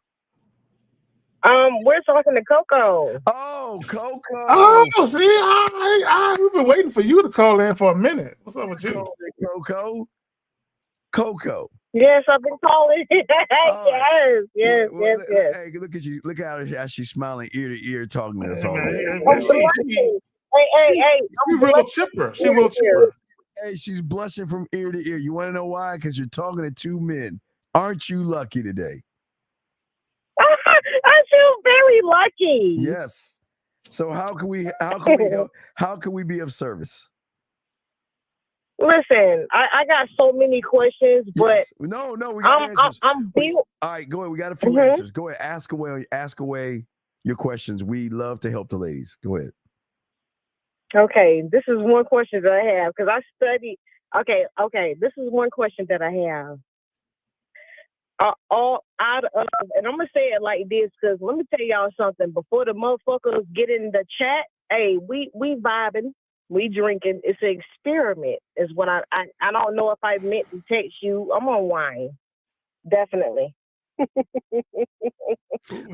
We're talking to Coco. Oh, Coco. Oh, see, we've been waiting for you to call in for a minute. What's up with you, Coco? Yes, I've been calling. Yes. Hey, look at you. Look at how she's smiling ear to ear, talking to us all. I'm blushing. Hey, I'm real blushing. chipper. She real chipper. Hey, she's blushing from ear to ear. You want to know why? Because you're talking to two men. Aren't you lucky today? I feel very lucky. Yes. So how can we help? How can we be of service? Listen, I got so many questions, but no, we got answers. I'm built. All right, go ahead. We got a few answers. Go ahead. Ask away your questions. We love to help the ladies. Go ahead. Okay, this is one question that I have because I studied. Okay, this is one question that I have. All out of, and I'm gonna say it like this because let me tell y'all something. Before the motherfuckers get in the chat, hey, we vibing, we drinking. It's an experiment, is what I don't know if I meant to text you. I'm on wine, definitely.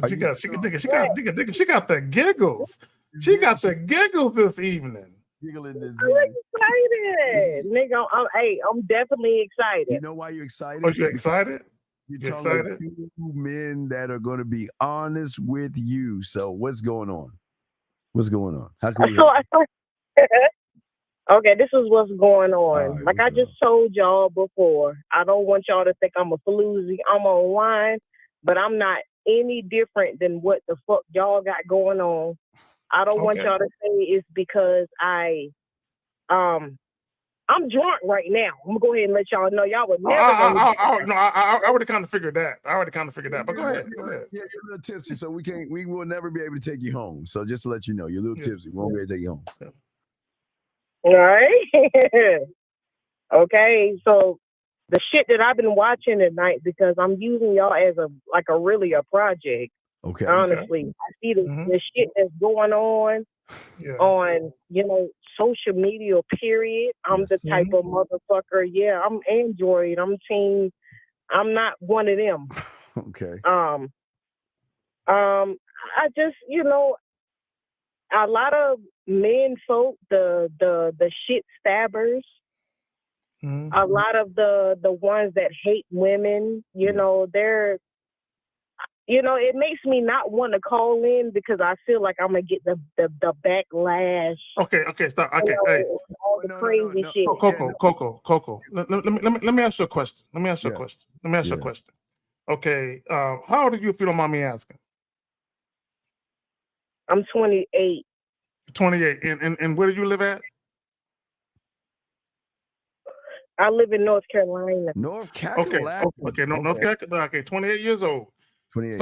She got the giggles. She got the giggles this evening. Giggling this evening. I'm excited, nigga. I'm definitely excited. You know why you're excited? Oh, you excited? You're talking to two men that are going to be honest with you. So what's going on? What's going on? How can we help? Okay, this is what's going on. Right, like I just told y'all before, I don't want y'all to think I'm a floozy. I'm on wine, but I'm not any different than what the fuck y'all got going on. I don't want y'all to say it's because I'm drunk right now. I'm gonna go ahead and let y'all know y'all would never. I already kind of figured that. But go ahead. Yeah, you're a little tipsy, so we will never be able to take you home. So just to let you know, you're a little tipsy. We won't be able to take you home. All right. Okay, so the shit that I've been watching tonight, because I'm using y'all as a project. Okay. Honestly, I see the shit that's going on social media. Period. I'm the type of motherfucker. Yeah, I'm Android. I'm team. I'm not one of them. Okay. I just a lot of men folk, the shit stabbers. A lot of the ones that hate women, they're, it makes me not want to call in because I feel like I'm gonna get the backlash. Okay, stop. Okay, hey, all the crazy shit. Coco. Let me ask you a question. Let me ask you a question. Okay, how old are you, if you don't mind me asking? I'm 28. 28, and where do you live at? I live in North Carolina. North Carolina. Okay, North Carolina. Okay, 28 years old. 28.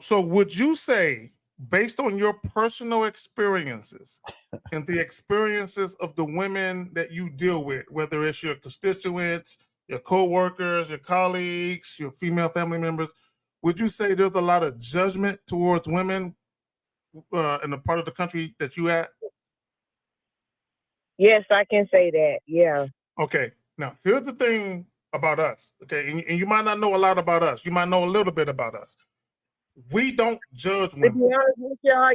So would you say, based on your personal experiences and the experiences of the women that you deal with, whether it's your constituents, your co-workers, your colleagues, your female family members, would you say there's a lot of judgment towards women in the part of the country that you at? Yes, I can say that. Yeah. Okay. Now, here's the thing about us, okay? And you might not know a lot about us. You might know a little bit about us. We don't judge women. To be honest with y'all,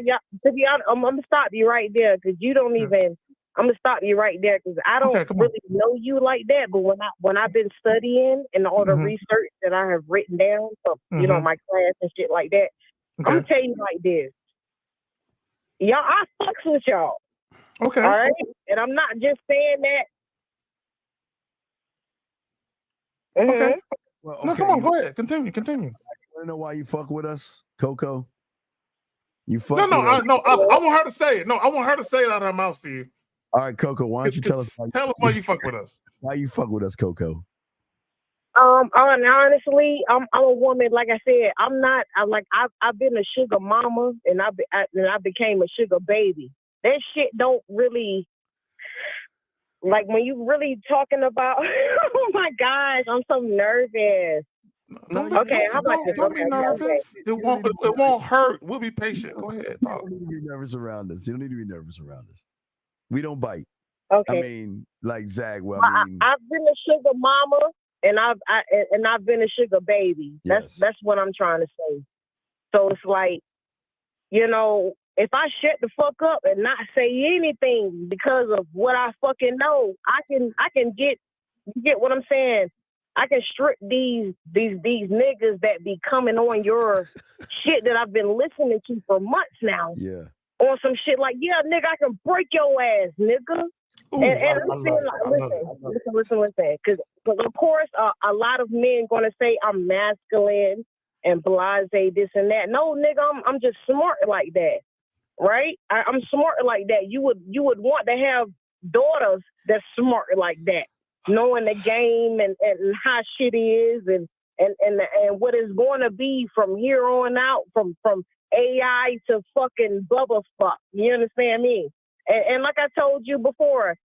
I'm going to stop you right there because you don't even. I'm going to stop you right there because I don't really know you like that. But when I've been studying and all the research that I have written down for my class and shit like that, I'm going to tell you like this. Y'all, I fucks with y'all. Okay. All right? And I'm not just saying that. Okay. Well, no, come on, go ahead. Continue. You want to know why you fuck with us, Coco? You fuck with us. I want her to say it. No, I want her to say it out of her mouth, Steve. All right, Coco, why don't you tell us why you fuck with us? Why you fuck with us, Coco? Honestly, I'm a woman. Like I said, I'm not. I've been a sugar mama, and I became a sugar baby. That shit don't really. Like when you really talking about, oh my gosh, I'm so nervous. Don't be nervous. Okay. It won't hurt. We'll be patient. Go ahead. Talk. You don't need to be nervous around us. You don't need to be nervous around us. We don't bite. Okay. I mean, like Zach. Well, I've been a sugar mama, and I've been a sugar baby. That's what I'm trying to say. So it's like, if I shut the fuck up and not say anything because of what I fucking know, I can get, you get what I'm saying? I can strip these niggas that be coming on your shit that I've been listening to for months now. Yeah. On some shit like, yeah, nigga, I can break your ass, nigga. Ooh, and I'm saying, listen, because of course a lot of men gonna say I'm masculine and blasé, this and that. No, nigga, I'm just smart like that, right? I'm smart like that. You would want to have daughters that's smart like that, knowing the game and how shit is and what is going to be from here on out, from AI to fucking bubble fuck. You understand me? And like I told you before,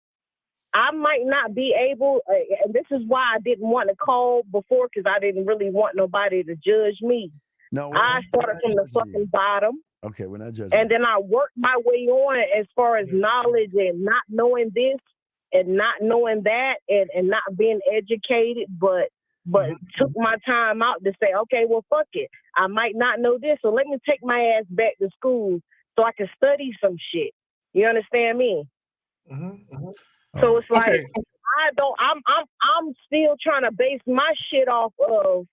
I might not be able, and this is why I didn't want to call before, because I didn't really want nobody to judge me. No, I started from the fucking bottom. Okay, we're not judging. And then I worked my way on as far as knowledge and not knowing this and not knowing that and not being educated, but took my time out to say, okay, well, fuck it. I might not know this, so let me take my ass back to school so I can study some shit. You understand me? So it's like, I'm still trying to base my shit off of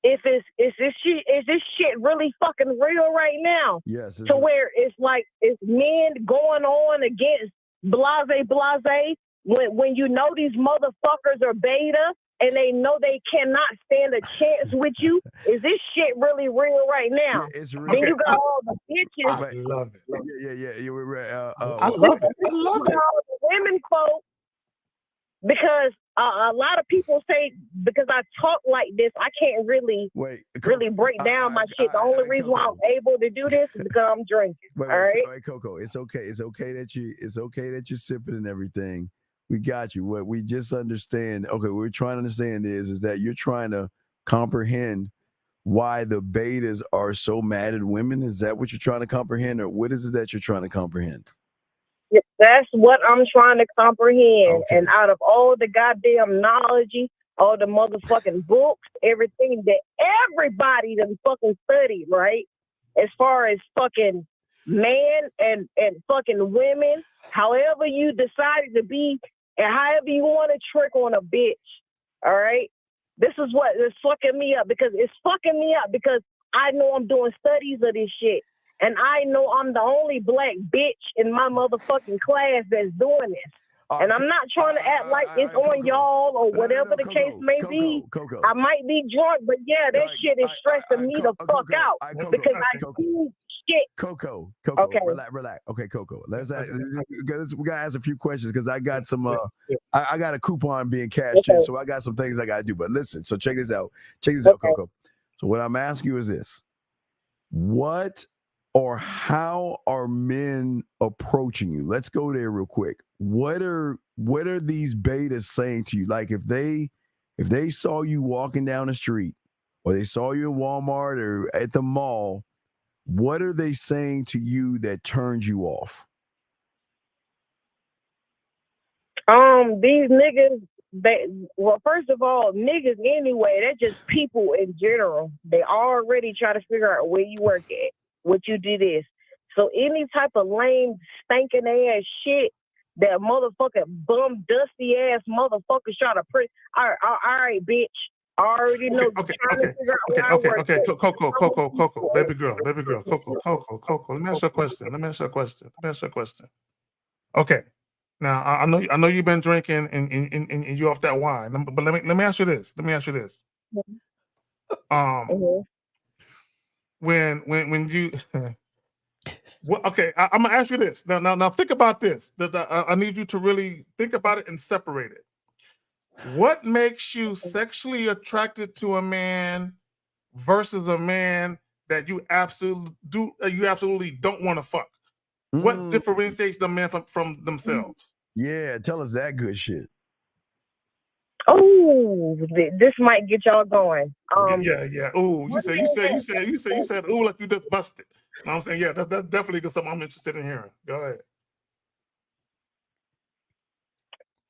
is this shit really fucking real right now? Yes. To where it's like, it's men going on against blase when you know these motherfuckers are beta and they know they cannot stand a chance with you. Is this shit really real right now? Yeah, it's real. Then you got all the bitches. I love it. Yeah. You were right. I love it. I love it. All the women folk, because a lot of people say because I talk like this, I can't really break down my shit. The only reason why I'm able to do this is because I'm drinking. All right, Coco, it's okay. It's okay that you're sipping and everything. We got you. What we just understand. Okay, what we're trying to understand is that you're trying to comprehend why the betas are so mad at women. Is that what you're trying to comprehend, or what is it that you're trying to comprehend? That's what I'm trying to comprehend. Okay. And out of all the goddamn knowledge, all the motherfucking books, everything that everybody done fucking studied, right? As far as fucking man and fucking women, however you decided to be and however you want to trick on a bitch, all right? This is what is fucking me up, because it's fucking me up because I know I'm doing studies of this shit. And I know I'm the only black bitch in my motherfucking class that's doing this. And I'm not trying to act like it's on y'all or whatever the case may be. I might be drunk, but yeah, that shit is stressing me the fuck out because I see shit. Coco, okay. Relax. Okay, Coco. We gotta ask a few questions because I got some. I got a coupon being cashed in, so I got some things I gotta do. But listen, so check this out. Coco. So what I'm asking you is this: what or how are men approaching you? Let's go there real quick. What are these betas saying to you? Like if they saw you walking down the street or they saw you in Walmart or at the mall, what are they saying to you that turns you off? These niggas, first of all, niggas anyway, they're just people in general. They already try to figure out where you work at, what you do this. So any type of lame, stinking ass shit that motherfucking bum, dusty ass motherfuckers try to print. All right, bitch. I already know. Okay. Coco, baby girl, Coco. Let me ask you a question. Okay. Now I know you've been drinking and you off that wine, but let me ask you this. When you well, okay, I'm gonna ask you this. Now think about this. I need you to really think about it and separate it. What makes you sexually attracted to a man versus a man that you absolutely don't want to fuck? What differentiates the man from themselves? Yeah, tell us that good shit. Oh, this might get y'all going. Yeah. Oh, you said. Oh, like you just busted. You know what I'm saying? Yeah, that's definitely something I'm interested in hearing. Go ahead.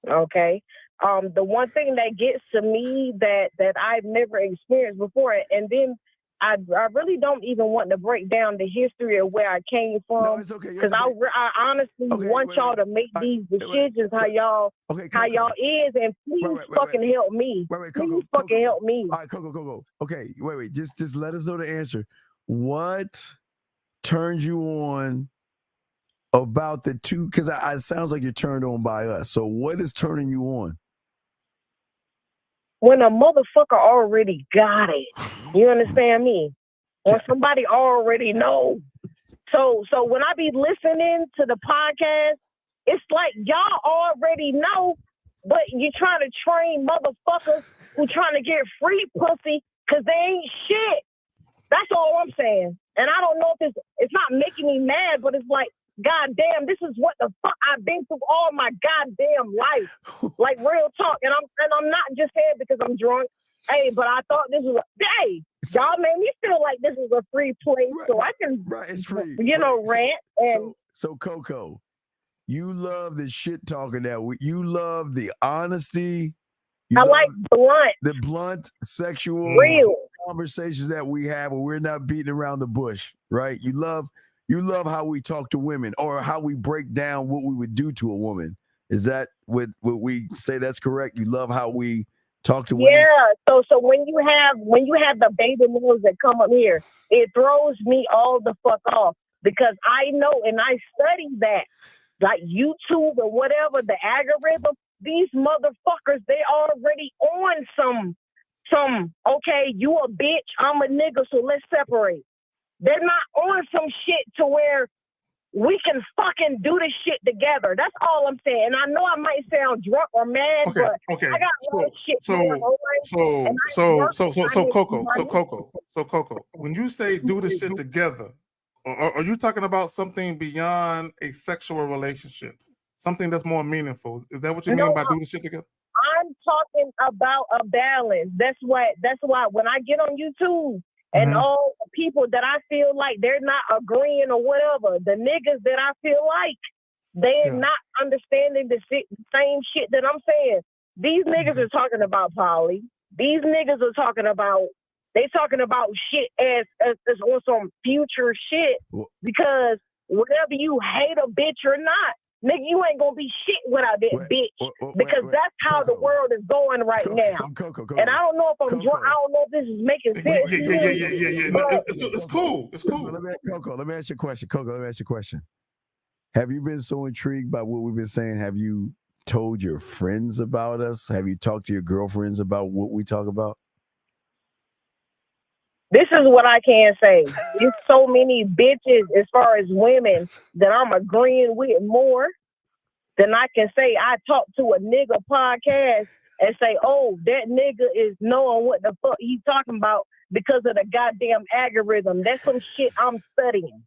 Okay. The one thing that gets to me that I've never experienced before, and then I really don't even want to break down the history of where I came from. No, it's okay. Because I honestly want y'all to make these decisions how y'all is, and please fucking help me. Please fucking help me. All right, Coco. Okay, wait. Just let us know the answer. What turns you on about the two? Because it sounds like you're turned on by us. So what is turning you on? When a motherfucker already got it. You understand me? When somebody already knows. So when I be listening to the podcast, it's like y'all already know, but you trying to train motherfuckers who trying to get free pussy because they ain't shit. That's all I'm saying. And I don't know if it's not making me mad, but it's like, God damn, this is what the fuck I've been through all my goddamn life. Like real talk. And I'm not just saying because I'm drunk. Hey, but I thought this was y'all made me feel like this is a free place, so I can it's free. Rant and so Coco, you love the shit talking you love the honesty. I like the blunt sexual real conversations that we have where we're not beating around the bush, right? You love how we talk to women or how we break down what we would do to a woman. Is that what we say? That's correct. You love how we talk to women. Yeah. So when you have the baby males that come up here, it throws me all the fuck off because I know and I study that, like YouTube or whatever, the algorithm. These motherfuckers, they already on some. Okay, you a bitch, I'm a nigga, so let's separate. They're not on some shit to where we can fucking do this shit together. That's all I'm saying. And I know I might sound drunk or mad, but I got a lot of shit going on. So Coco, when you say do this shit together, are you talking about something beyond a sexual relationship? Something that's more meaningful? Is that what you mean by do this shit together? I'm talking about a balance. That's why when I get on YouTube and all the people that I feel like they're not agreeing or whatever, the niggas that I feel like they're not understanding the same shit that I'm saying. These niggas are talking about poly. These niggas are talking about shit as on some future shit because whether you hate a bitch or not, nigga, you ain't gonna be shit without that bitch because that's how the world is going right now. And I don't know if I'm drunk. I don't know if this is making sense. Yeah. No, it's cool. It's cool. Let me ask you a question. Have you been so intrigued by what we've been saying? Have you told your friends about us? Have you talked to your girlfriends about what we talk about? This is what I can say. There's so many bitches as far as women that I'm agreeing with more than I can say I talk to a nigga podcast and say, oh, that nigga is knowing what the fuck he's talking about because of the goddamn algorithm. That's some shit I'm studying.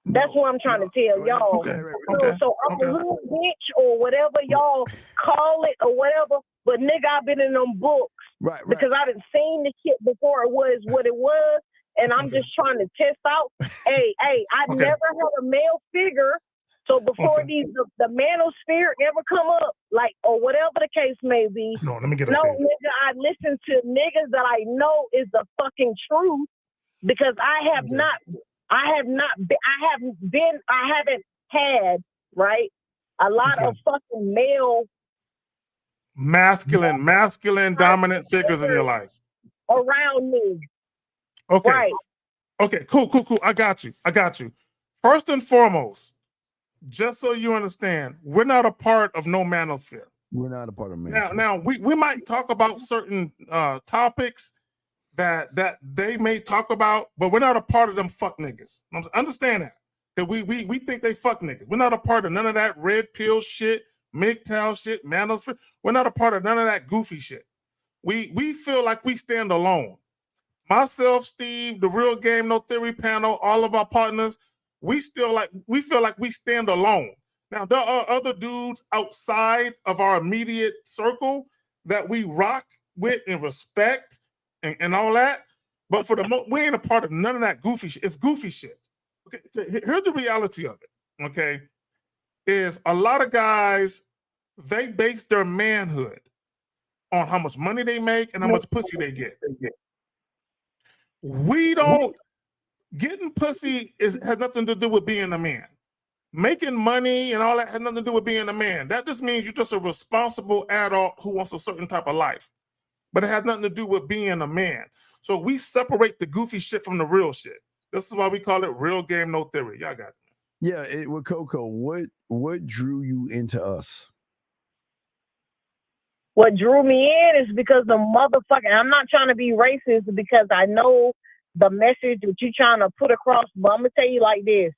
That's what I'm trying to tell y'all. Okay. So I'm a little bitch or whatever y'all call it or whatever, but nigga, I've been in them books. Right. Because I done seen the shit before it was what it was, and I'm just trying to test out. Hey, I never had a male figure, so before the manosphere ever come up, like, or whatever the case may be. No, let me get nigga, I listen to niggas that I know is the fucking truth because I haven't had a lot of fucking male masculine dominant figures in your life around me. Okay. Right. Okay, cool. I got you. First and foremost, just so you understand, we're not a part of no manosphere. We're not a part of manosphere. Now we might talk about certain topics that they may talk about, but we're not a part of them fuck niggas. Understand that. That we think they fuck niggas. We're not a part of none of that red pill shit, MGTOW shit, manosphere. We're not a part of none of that goofy shit. We feel like we stand alone. Myself, Steve, the Real Game No Theory panel, all of our partners, we feel like we stand alone. Now there are other dudes outside of our immediate circle that we rock with and respect and all that, but for we ain't a part of none of that goofy shit. It's goofy shit. Okay, here's the reality of it. Okay, is a lot of guys, they base their manhood on how much money they make and how much pussy they get. We don't getting pussy has nothing to do with being a man. Making money and all that has nothing to do with being a man. That just means you're just a responsible adult who wants a certain type of life. But it has nothing to do with being a man. So we separate the goofy shit from the real shit. This is why we call it real game, no theory. Y'all got it. Yeah, with Coco, what drew you into us? What drew me in is because the motherfucking, I'm not trying to be racist because I know the message that you're trying to put across, but I'm going to tell you like this.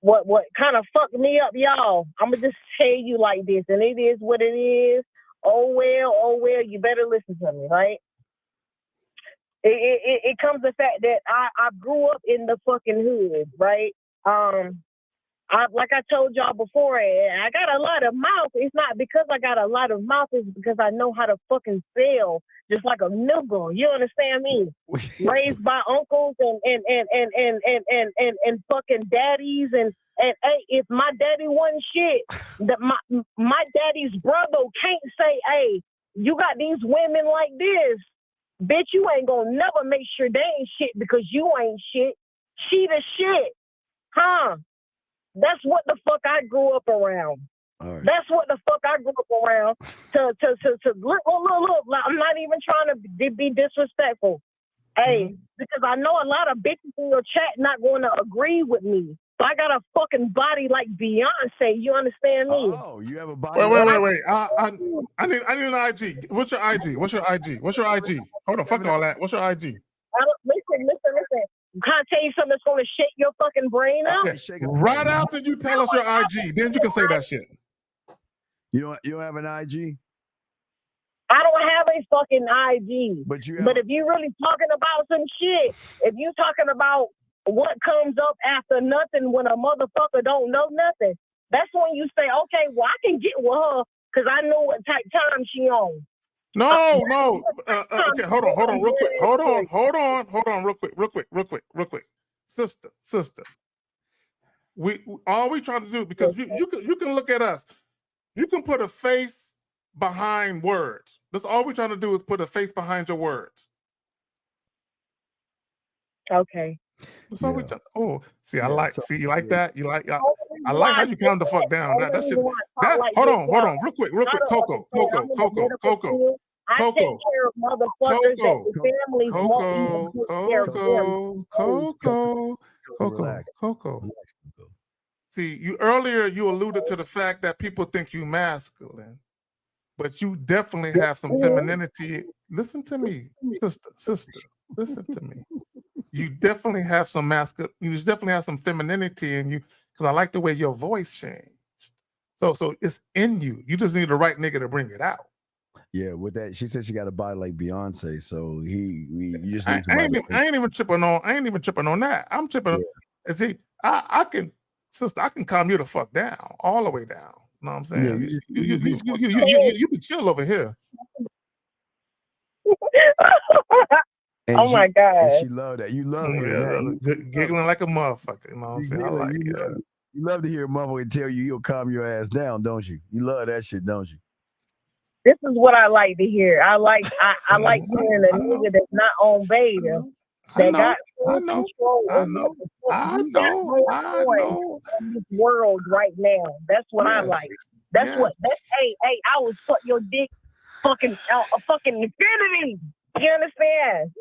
What kind of fucked me up, y'all, I'm going to just tell you like this, and it is what it is. Oh, well, you better listen to me, right? It comes to the fact that I grew up in the fucking hood, right? Like I told y'all before, I got a lot of mouth. It's not because I got a lot of mouth, it's because I know how to fucking sell, just like a nigga. You understand me? Raised by uncles and fucking daddies and hey, if my daddy wasn't shit, that my daddy's brother can't say, hey, you got these women like this, bitch, you ain't gonna never make sure they ain't shit because you ain't shit. She the shit, huh? That's what the fuck I grew up around. Right. That's what the fuck I grew up around. To look. I'm not even trying to be disrespectful. Hey, because I know a lot of bitches in your chat not going to agree with me. So I got a fucking body like Beyonce. You understand me? Oh, you have a body. Wait. I need an IG. What's your IG? What's your IG? Hold on, fuck all that. What's your IG? Listen. Can I tell you something that's going to shake your fucking brain out? Right after you tell us your IG, then you can say that shit. You don't have an IG? I don't have a fucking IG. But if you're really talking about some shit, if you're talking about what comes up after nothing when a motherfucker don't know nothing, that's when you say, okay, well, I can get with her because I know what type time she on. No. Okay, hold on, real quick. Hold on, real quick. Sister. We all we trying to do, because you can look at us. You can put a face behind words. That's all we're trying to do is put a face behind your words. Okay. That's all we trying. Oh, see, I like. See, you like that? You like? I like how you calm the fuck down. That shit. Hold on, real quick. Coco. I take care of motherfuckers that the families want me to take care of them. Coco. See, earlier you alluded to the fact that people think you masculine, but you definitely have some femininity. Listen to me, sister. Listen to me. You definitely have some masculine. You just definitely have some femininity in you, because I like the way your voice changed. So it's in you. You just need the right nigga to bring it out. Yeah, with that, she said she got a body like Beyonce, so you just need I ain't even tripping on that. I'm tripping. Yeah. See, I can calm you the fuck down, all the way down. You know what I'm saying? Yeah, you can chill over here. Oh my God! And she loved that. You love it. Giggling like a motherfucker. You know what I'm saying? I like it. You love to hear a motherfucker tell you he'll calm your ass down, don't you? You love that shit, don't you? This is what I like to hear. I like hearing a nigga that's not on beta. That got control in this world right now. That's what I like. That's hey, I will suck your dick fucking infinity. You understand?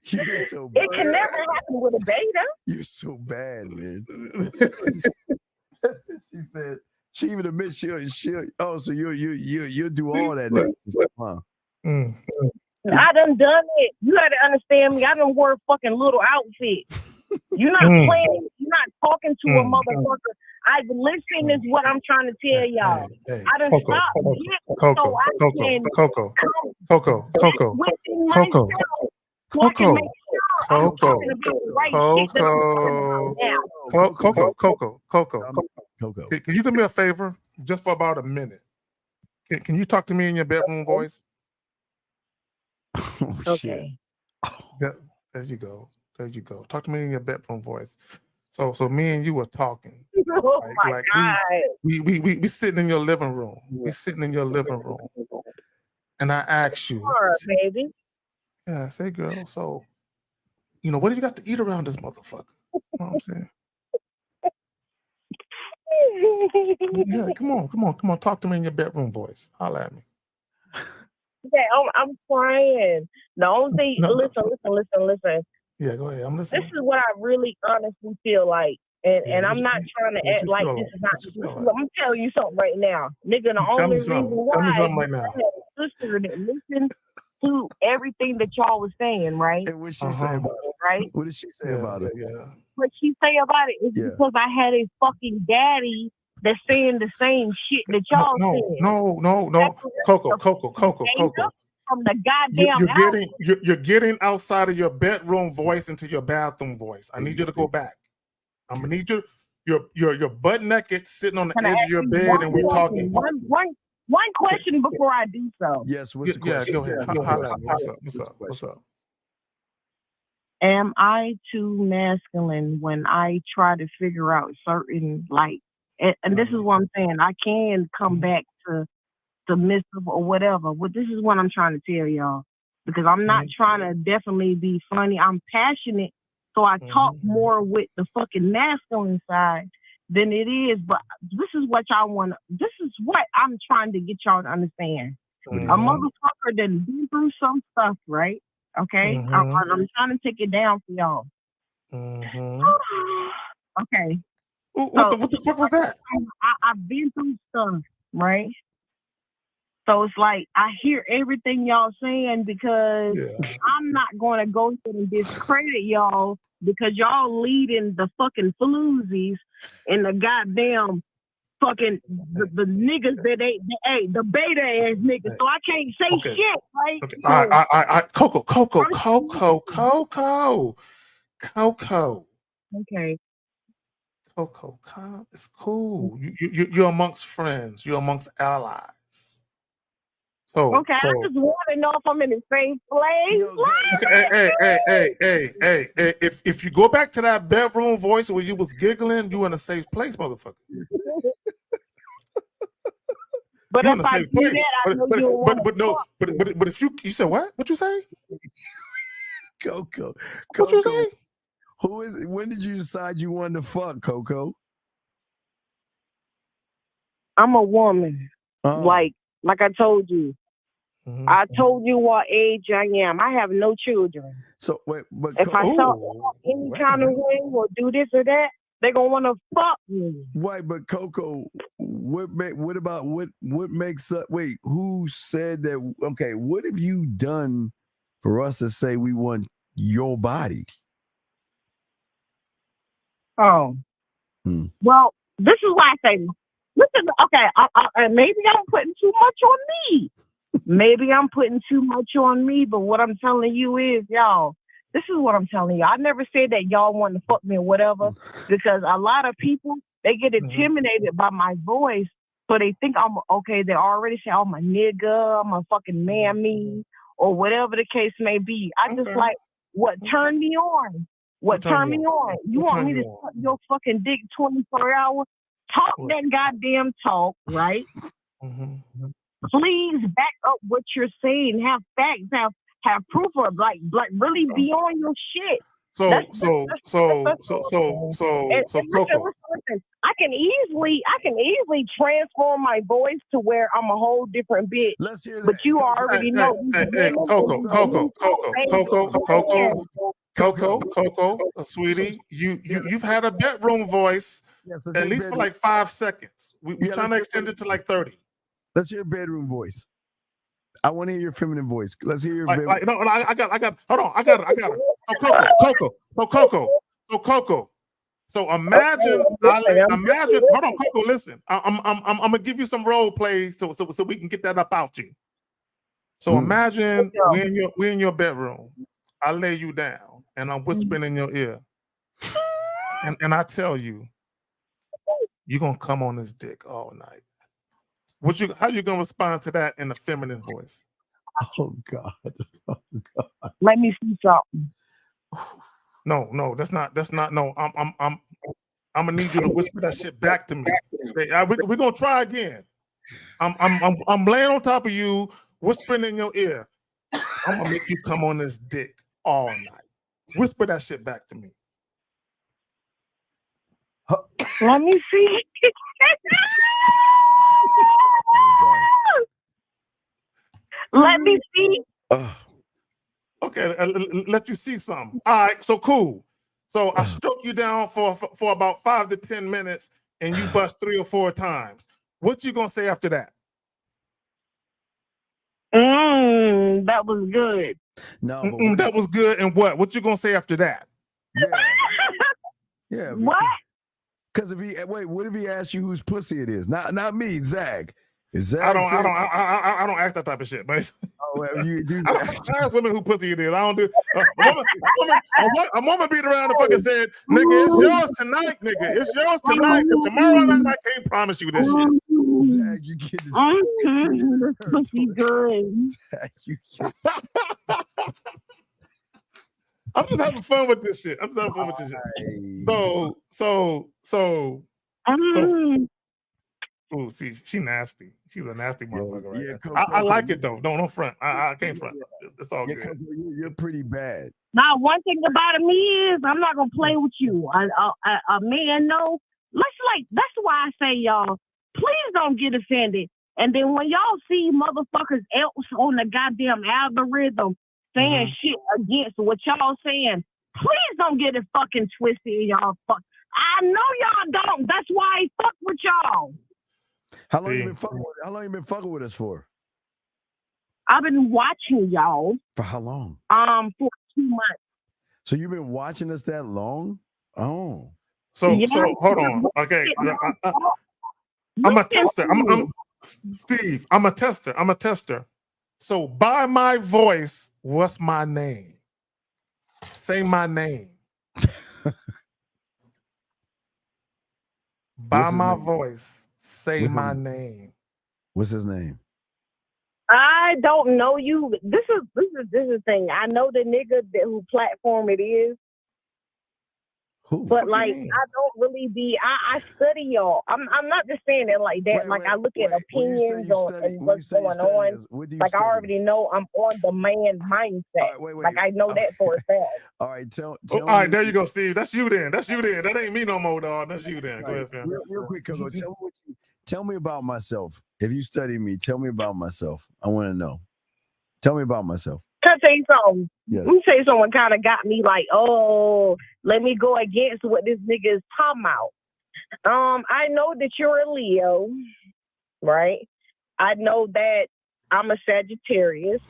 You're so bad. It can never happen with a beta. You're so bad, man. She said she even admits she'll so you'll do all that stuff, huh? I done it. You gotta understand me. I done wore a fucking little outfit. You're not playing. You're not talking to a motherfucker. I've listened is what I'm trying to tell y'all. I done stopped Coco. Can you do me a favor, just for about a minute? Can you talk to me in your bedroom voice? Okay. There you go. Talk to me in your bedroom voice. So me and you were talking. Oh my God. We sitting in your living room. And I asked you. Sure, baby. Yeah, say girl. So what do you got to eat around this motherfucker? You know what I'm saying? Yeah, come on. Talk to me in your bedroom voice. Holla at me. Yeah, I'm crying. The only thing, listen. Yeah, go ahead. I'm listening. This is what I really honestly feel like. And I'm not trying to act like this is not. I'm telling you something right now. Nigga, the only reason why Tell me something right now. I had a sister that listened to everything that y'all was saying, right? And what she say about it? Right? What did she say about it? Yeah. What she say about it is because I had a fucking daddy that's saying the same shit that y'all saying. No. Coco. From the goddamn you're getting outside of your bedroom voice into your bathroom voice. I need you to go back. I'm gonna need you. You're butt naked, sitting on the edge of your bed, and we're talking. One question before I do so. Yes, what's the question? Go ahead. What's up? Am I too masculine when I try to figure out certain and this is what I'm saying. I can come back to submissive or whatever. But this is what I'm trying to tell y'all. Because I'm not trying to definitely be funny. I'm passionate. So I talk more with the fucking masculine side than it is. But this is what I'm trying to get y'all to understand. A motherfucker that been through some stuff, right? Okay? I'm trying to take it down for y'all. Okay. What the fuck was that? I've been through stuff, right? So it's like I hear everything y'all saying because I'm not going to go through and discredit y'all because y'all leading the fucking floozies and the goddamn fucking the niggas that ain't the beta ass niggas. So I can't say shit, right? Okay. So, Coco. Okay. Coco, calm. It's cool. You're amongst friends. You're amongst allies. So I just want to know if I'm in the same place. Hey. If you go back to that bedroom voice where you was giggling, you in a safe place, motherfucker. But you if I do that, I know you want but if you said what? What you say? Coco. What you say? Who is it? When did you decide you wanted to fuck, Coco? I'm a woman. Like I told you. I told you what age I am. I have no children. So wait, but if I saw any kind of way or do this or that, they're gonna want to fuck me. Why? But Coco, what makes up? Wait, who said that? Okay, what have you done for us to say we want your body? Oh, well, this is why I say, listen. Okay, maybe I'm putting too much on me. Maybe I'm putting too much on me, but what I'm telling you is, y'all, this is what I'm telling you. I never said that y'all want to fuck me or whatever, because a lot of people, they get intimidated by my voice, so they think they already say I'm a nigga, I'm a fucking mammy, or whatever the case may be. I just like, what turned me on? What turned me on? You want me to suck your fucking dick 24 hours? Talk that goddamn talk, right? Please back up what you're saying. Have facts. Have proof of like really be on your shit. So Coco. Listen, I can easily transform my voice to where I'm a whole different bitch. Let's hear that. But you already know. Coco, sweetie, you've had a bedroom voice at least for like 5 seconds. We're trying to extend it to like 30. Let's hear your bedroom voice. I want to hear your feminine voice. Let's hear your I got. Hold on, I got it. So Coco. So imagine. Hold on, Coco. Listen, I'm gonna give you some role plays so we can get that up out you. So imagine we're in your bedroom. I lay you down and I'm whispering in your ear, and I tell you, you're gonna come on this dick all night. How you gonna respond to that in a feminine voice? Oh God. Let me see something. No, that's not. No, I'm gonna need you to whisper that shit back to me. We're gonna try again. I'm laying on top of you, whispering in your ear. I'm gonna make you come on this dick all night. Whisper that shit back to me. Let me see. Let me see. Okay, let you see something. All right, so cool. So I stroke you down for about 5 to 10 minutes, and you bust 3 or 4 times. What you gonna say after that? That was good. No, that was good. And what? What you gonna say after that? Yeah. What? Because if what if he asked you whose pussy it is? Not me, Zach. Is Zach? I don't ask that type of shit, but you do. I don't ask women who pussy it is. I don't do. A woman beat around and fucking said, "Nigga, it's yours tonight, nigga. It's yours tonight. And tomorrow night, I can't promise you this shit." Zach, you get this pussy good. Zach, you get. I'm just having fun with this shit. So. Oh, see, she nasty. She's a nasty motherfucker, right? Yeah, I like it though. Don't front. I can't front. It's all good. You're pretty bad. Now, one thing about me is I'm not gonna play with you. A man, no. That's why I say, y'all, please don't get offended. And then when y'all see motherfuckers else on the goddamn algorithm saying shit against what y'all saying, please don't get it fucking twisted, y'all. I know y'all don't. That's why I fuck with y'all. How long you been fucking with us for? I've been watching y'all. For how long? For 2 months. So you've been watching us that long? Oh. So hold on. Okay. I'm a tester. Steve, I'm a tester. So by my voice, what's my name? Say my name. By my voice, say my name. What's his name? I don't know you. This is the thing. I know the nigga who platform it is. Who? But like, I don't really be. I study y'all. I'm not just saying it like that. I look at opinions and what's going on. Like I already know I'm on the man mindset. Like I know that for a fact. All right, tell all right, there you go, Steve. That's you then. That ain't me no more, dog. That's you then. Go ahead, fam. Real quick, Coco. Tell me about myself. If you study me, tell me about myself. I want to know. Tell me about myself. Can I tell you something? Yes. Let me tell you someone kind of got me like, oh, let me go against what this nigga is talking about. I know that you're a Leo, right? I know that I'm a Sagittarius.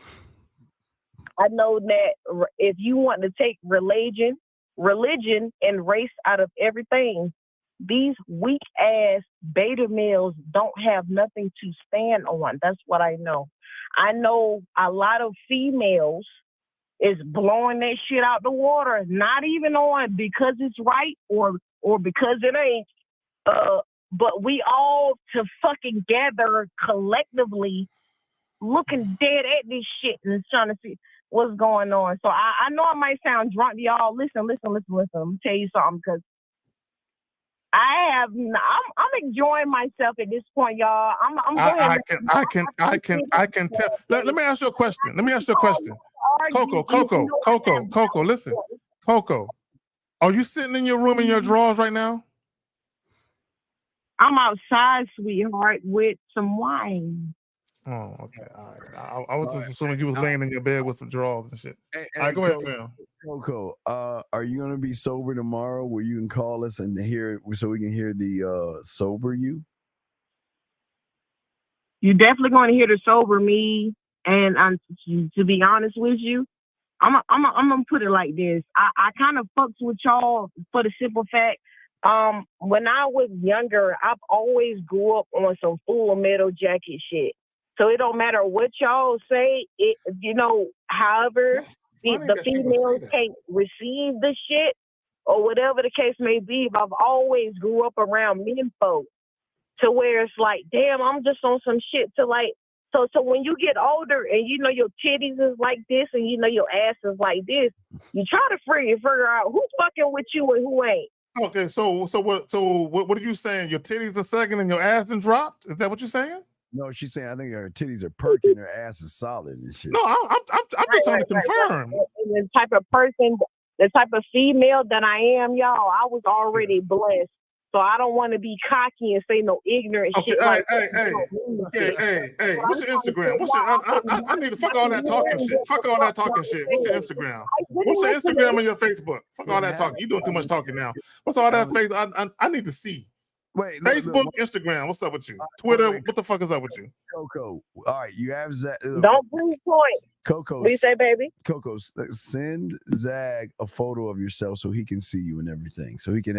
I know that if you want to take religion and race out of everything, these weak ass beta males don't have nothing to stand on. That's what I know. I know a lot of females is blowing that shit out the water, not even on because it's right or because it ain't. But we all to fucking gather collectively looking dead at this shit and trying to see what's going on. So I know I might sound drunk to y'all. Listen. Let me tell you something, because I'm enjoying myself at this point, y'all. I can tell. Let me ask you a question. Coco, listen. Coco, are you sitting in your room in your drawers right now? I'm outside, sweetheart, with some wine. Oh, okay. All right. I was just assuming you was laying in your bed with some drawers and shit. All right, go ahead, fam. Coco, are you gonna be sober tomorrow where you can call us and hear so we can hear the sober you? You're definitely going to hear the sober me, and to be honest with you, I'm gonna put it like this. I kind of fucks with y'all for the simple fact, when I was younger, I've always grew up on some Full Metal Jacket shit. So it don't matter what y'all say, however the females can't receive the shit or whatever the case may be. I've always grew up around men folk to where it's like, damn, I'm just on some shit to like. So when you get older and your titties is like this and your ass is like this, you try to figure out who's fucking with you and who ain't. Okay, so what are you saying? Your titties are sucking and your ass and dropped? Is that what you're saying? No, she's saying I think her titties are perking, her ass is solid and shit. No, I'm just trying to confirm. And the type of person the type of female that I am, y'all, I was already blessed. So I don't want to be cocky and say no ignorant shit like Hey, what's your Instagram? I need to fuck all that talking shit. Fuck all that talking shit. What's your Instagram? What's your Instagram and your Facebook? Fuck all that talking. You doing too much talking now. What's all that face? I need to see. Wait, Facebook, Instagram. What's up with you? Twitter. What the fuck is up with you? Coco. All right, you have Zag. Don't prove point. Coco. What do you say, baby? Coco, send Zag a photo of yourself so he can see you and everything. So we can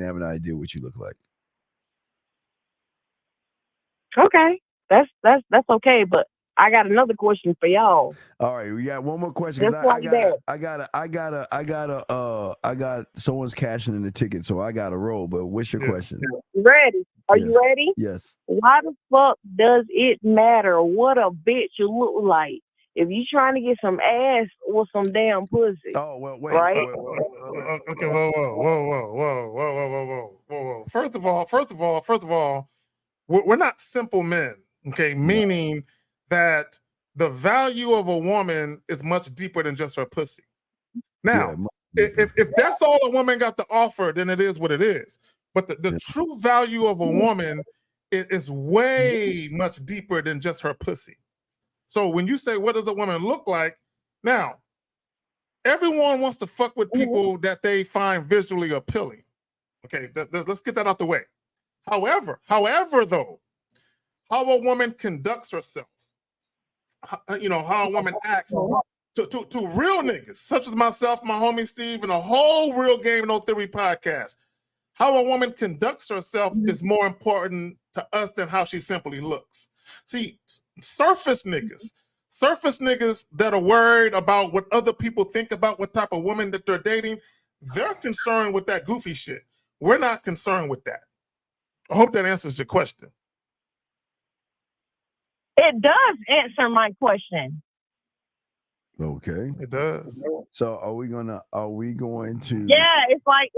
have an idea what you look like. Okay, that's okay. But I got another question for y'all. All right, we got one more question. Just like that. I got someone's cashing in the ticket, so I got to roll. But what's your question? Ready? Are you ready? Yes. Why the fuck does it matter what a bitch you look like if you trying to get some ass or some damn pussy? Oh well, wait. Right? Okay, whoa. First of all, we're not simple men. Okay, meaning that the value of a woman is much deeper than just her pussy. Now, if that's all a woman got to offer, then it is what it is. But the true value of a woman is way much deeper than just her pussy. So when you say, what does a woman look like? Now, everyone wants to fuck with people that they find visually appealing. Okay, let's get that out the way. However, though, how a woman conducts herself, how a woman acts to real niggas, such as myself, my homie Steve, and the whole Real Game No Theory podcast, how a woman conducts herself is more important to us than how she simply looks. See, surface niggas that are worried about what other people think about what type of woman that they're dating, they're concerned with that goofy shit. We're not concerned with that. I hope that answers your question. It does answer my question. Okay. It does. So are we going to? Yeah, it's like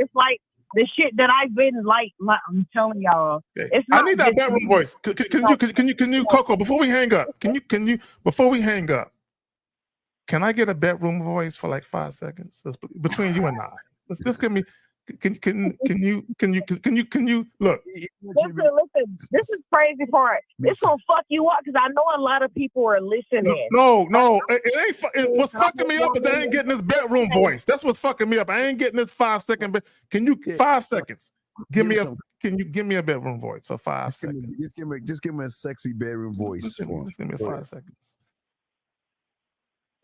the shit that I've been like I'm telling y'all. It's not I need that bedroom voice. Can you, Coco? Before we hang up, can I get a bedroom voice for like 5 seconds? Between you and I. Let's give me. Can you look? Listen. This is crazy part. It's gonna fuck you up because I know a lot of people are listening. No. It ain't. What's fucking me up is I ain't getting this bedroom voice. That's what's fucking me up. I ain't getting this 5 second. Can you 5 seconds? Can you give me a bedroom voice for 5 seconds? Just give me a sexy bedroom voice. Just give me 5 seconds.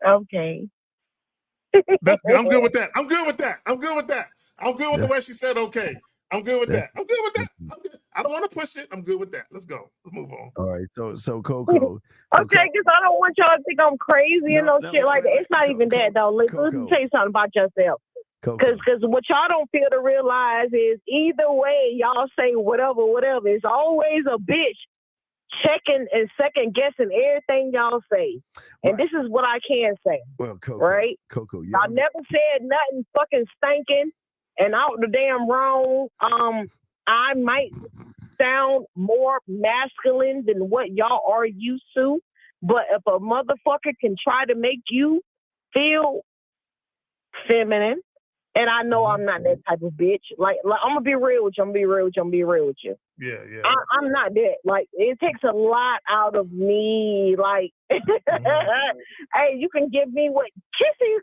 Okay. I'm good with that. I'm good with the way she said okay. I'm good with that. I don't want to push it. I'm good with that. Let's go. Let's move on. All right. So Coco. Okay, because I don't want y'all to think I'm crazy and no shit like that. It's not even that though. Let me tell you something about yourself. Because what y'all don't feel to realize is either way y'all say whatever, it's always a bitch checking and second guessing everything y'all say. And this is what I can say. Well, Coco, right? Coco, I never said nothing fucking stinking and out the damn wrong. I might sound more masculine than what y'all are used to, but if a motherfucker can try to make you feel feminine, and I know I'm not that type of bitch. Like I'm gonna be real with you. Yeah. I'm not that. Like it takes a lot out of me. Like, hey, you can give me what kissing,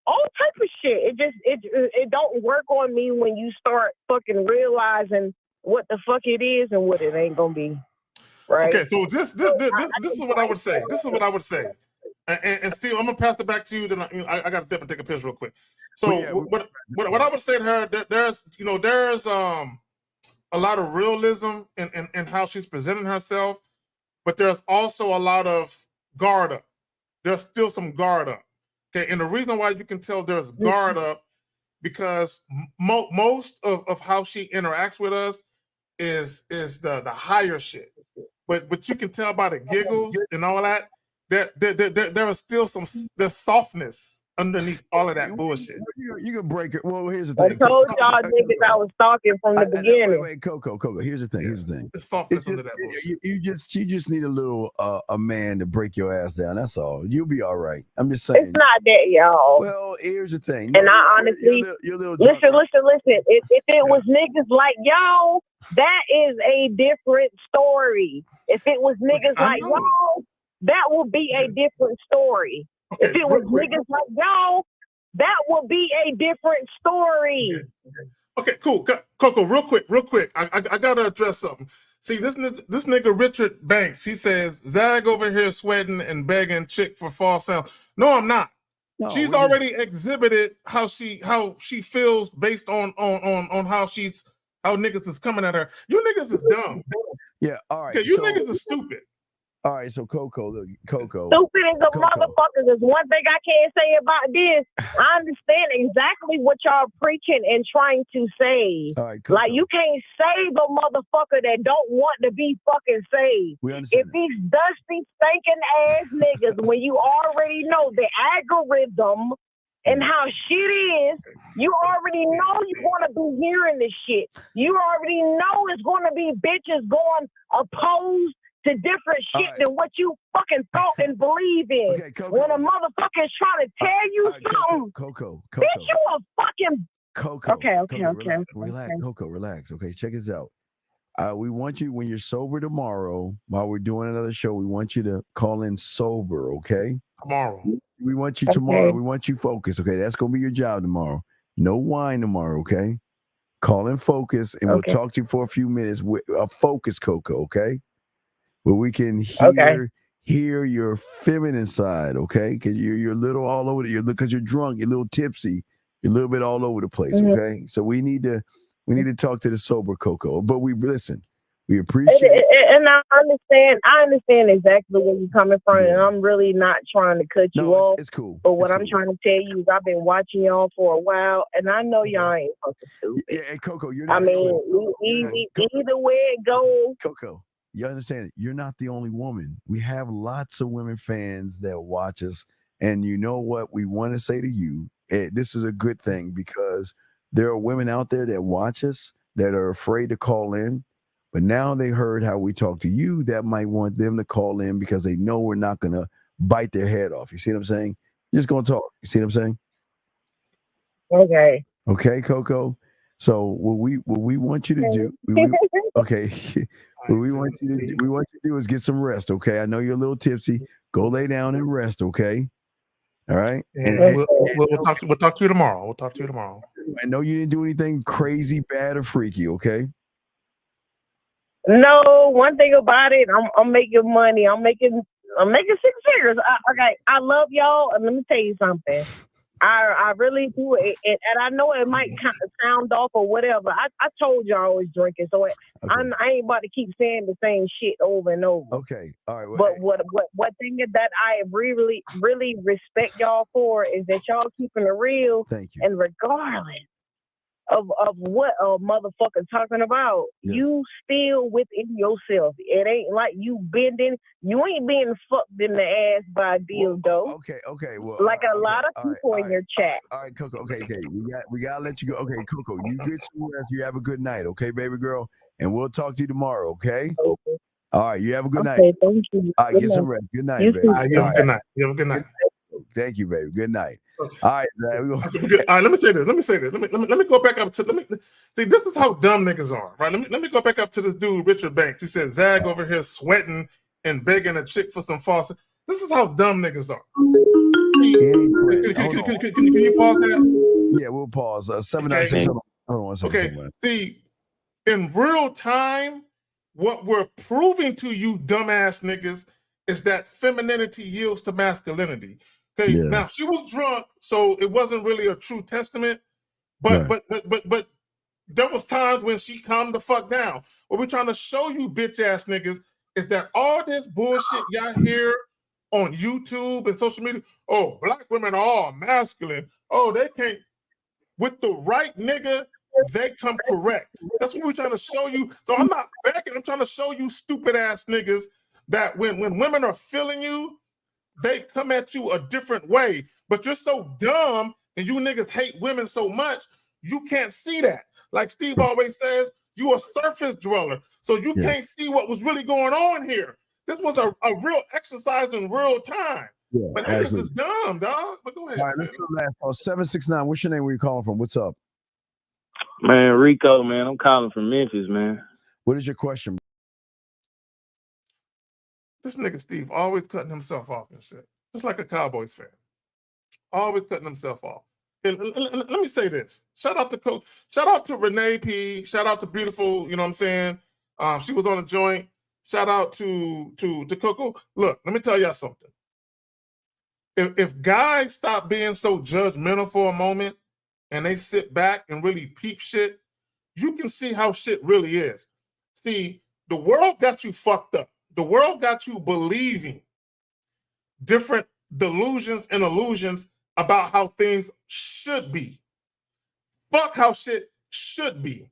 all type of shit. It don't work on me when you start fucking realizing what the fuck it is and what it ain't gonna be. Right. Okay, so this is what I would say. And Steve, I'm gonna pass it back to you. Then I gotta dip and take a piss real quick. So what I would say to her, there's a lot of realism in how she's presenting herself, but there's also a lot of guard up. There's still some guard up. Okay, and the reason why you can tell there's guard up because most of how she interacts with us is the higher shit. But you can tell by the giggles and all that. There is still there's softness underneath all of that bullshit. You can break it. Well, here's the thing. I told y'all niggas I was stalking from the beginning. Wait, Coco. Here's the thing. Here's the thing. It's softness under that bullshit. You just need a little a man to break your ass down. That's all. You'll be all right. I'm just saying. It's not that, y'all. Well, here's the thing. And I honestly, listen. If it was niggas like y'all, that is a different story. If it was niggas like y'all, that would be a different story. Okay, if it was niggas like y'all, that would be a different story. Okay, cool. Coco, real quick. I gotta address something. See, this nigga Richard Banks, he says, Zag over here sweating and begging chick for false sound. No, I'm not. No, she's already exhibited how she feels based on how niggas is coming at her. You niggas is dumb. Yeah, all right. Okay, you niggas are stupid. All right, so Coco. Stupid as a motherfucker. There's one thing I can't say about this. I understand exactly what y'all preaching and trying to say. All right, like, you can't save a motherfucker that don't want to be fucking saved. We understand. If these dusty, stinking ass niggas, when you already know the algorithm and how shit is, you already know you're going to be hearing this shit. You already know it's going to be bitches going opposed to different shit than what you fucking thought and believe in. Okay, Coco. When a mother is trying to tell you something, Coco. bitch, you a fucking... Coco. Okay. Relax, Coco, relax. Okay, check this out. We want you, when you're sober tomorrow, while we're doing another show, we want you to call in sober, okay? Tomorrow. We want you tomorrow. We want you focused, okay? That's going to be your job tomorrow. No wine tomorrow, okay? Call in focus, and we'll talk to you for a few minutes with a focus, Coco, okay? Where we can hear your feminine side, okay? Because you're a little all over because you're drunk, you're a little tipsy, you're a little bit all over the place, okay? So we need to talk to the sober Coco. But we appreciate it. And I understand exactly where you're coming from, and I'm really not trying to cut you off. It's cool. But what I'm trying to tell you is I've been watching y'all for a while, and I know y'all ain't fucking stupid. Yeah, hey, Coco, you're not. Either way it goes. Coco, you understand it. You're not the only woman. We have lots of women fans that watch us. And you know what we want to say to you? This is a good thing because there are women out there that watch us that are afraid to call in. But now they heard how we talk to you that might want them to call in because they know we're not going to bite their head off. You see what I'm saying? You're just going to talk. You see what I'm saying? Okay. Okay, Coco. So what we want you to do, okay. What we want you to do is get some rest, okay? I know you're a little tipsy. Go lay down and rest, okay? All right. And we'll talk to you tomorrow. We'll talk to you tomorrow. I know you didn't do anything crazy, bad, or freaky, okay? No, one thing about it, I'm making money. I'm making 6 figures. I love y'all, and let me tell you something. I really do it, and I know it might kind of sound off or whatever. I told y'all I was drinking, so I ain't about to keep saying the same shit over and over. Okay, all right. Well, but what thing that I really respect y'all for is that y'all keeping it real. Thank you. And regardless of what a motherfucker talking about, you still within yourself. It ain't like you ain't being fucked in the ass by a dildo. Okay. Well, like a lot of people in your chat. All right, Coco. Okay. We gotta let you go. Okay, Coco, you get some rest. You have a good night, okay, baby girl, and we'll talk to you tomorrow. Okay. Okay. All right. You have a good night. Thank you. All right. Get some rest. Good night, baby. You have a good night. You have a good night. Thank you, baby. Good night. All right, all right. Let me say this. Let me go back up to. See. This is how dumb niggas are, right? Let me go back up to this dude, Richard Banks. He said, "Zag over here sweating and begging a chick for some false." This is how dumb niggas are. Can you pause that? Yeah, we'll pause. 796. Hold on 1 second. Okay. See, in real time, what we're proving to you, dumbass niggas, is that femininity yields to masculinity. Okay, now she was drunk, so it wasn't really a true testament. But there was times when she calmed the fuck down. What we're trying to show you, bitch ass niggas, is that all this bullshit y'all hear on YouTube and social media. Oh, black women are all masculine. Oh, they can't. With the right nigga, they come correct. That's what we're trying to show you. So I'm not backing. I'm trying to show you, stupid ass niggas, that when women are feeling you, they come at you a different way. But you're so dumb and you niggas hate women so much, you can't see that. Like Steve always says, you a surface dweller. So you can't see what was really going on here. This was a real exercise in real time. Yeah, but niggas is dumb, dog. But go ahead. All right, let's go last call. 769. What's your name? Where you calling from? What's up? Man, Rico, man. I'm calling from Memphis, man. What is your question? This nigga Steve always cutting himself off and shit. Just like a Cowboys fan. Always cutting himself off. And let me say this. Shout out to Coach. Shout out to Renee P. Shout out to Beautiful, you know what I'm saying? She was on a joint. Shout out to Coco. Look, let me tell y'all something. If guys stop being so judgmental for a moment and they sit back and really peep shit, you can see how shit really is. See, the world got you fucked up. The world got you believing different delusions and illusions about how things should be. Fuck how shit should be.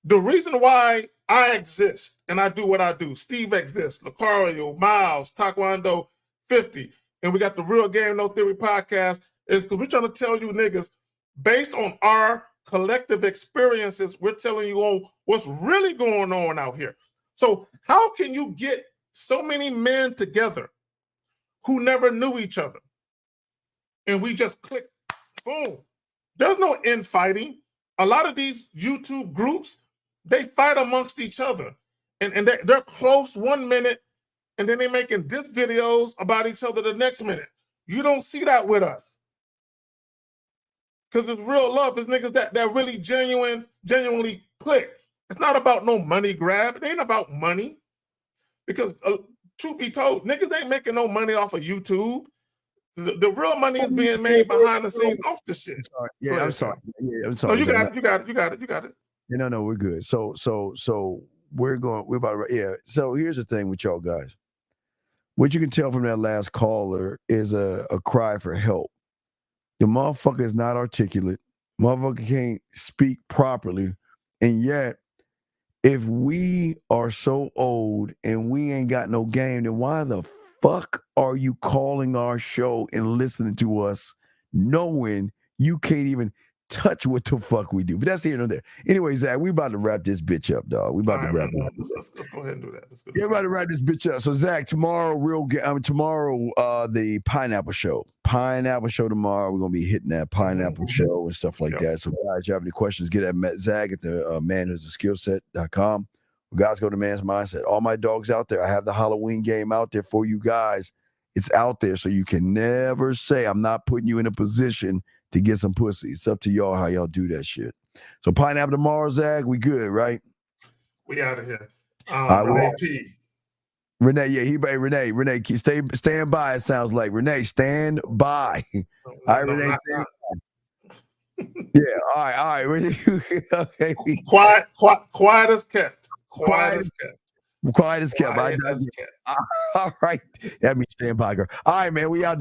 The reason why I exist and I do what I do, Steve exists, Lucario, Miles, Taekwondo 50, and we got the Real Game No Theory podcast, is because we're trying to tell you niggas, based on our collective experiences, we're telling you on what's really going on out here. So how can you get so many men together who never knew each other? And we just click, boom. There's no infighting. A lot of these YouTube groups, they fight amongst each other. And they're close 1 minute, and then they're making diss videos about each other the next minute. You don't see that with us. Because it's real love. It's niggas that really genuinely click. It's not about no money grab. It ain't about money. Because truth be told, niggas ain't making no money off of YouTube. The real money is being made behind the scenes off the shit. I'm sorry. Yeah, I'm sorry. No, you got it. Yeah, no, we're good. So we're about to, yeah. So here's the thing with y'all guys. What you can tell from that last caller is a cry for help. The motherfucker is not articulate. Motherfucker can't speak properly. And yet, if we are so old and we ain't got no game, then why the fuck are you calling our show and listening to us knowing you can't even touch what the fuck we do? But that's here and there. Anyway, Zach, we about to wrap this bitch up, dog. We about to wrap it up. Let's go ahead and do that. Yeah, about to wrap this bitch up. So, Zach, tomorrow, the Pineapple Show. Pineapple Show tomorrow. We're going to be hitting that Pineapple Show and stuff like that. So, guys, you have any questions, get at Zach at the manwhosaskillset.com. Guys, go to Man's Mindset. All my dogs out there, I have the Halloween game out there for you guys. It's out there, so you can never say I'm not putting you in a position to get some pussy. It's up to y'all how y'all do that shit. So Pineapple tomorrow, Zach, we good, right? We out of here. Renee P. Renee, yeah, Renee, stand by, it sounds like. Renee, stand by. All right, Renee, stand by. Yeah, all right. Okay. Quiet as kept. Quiet as kept. All right. That means stand by, girl. All right, man. We out.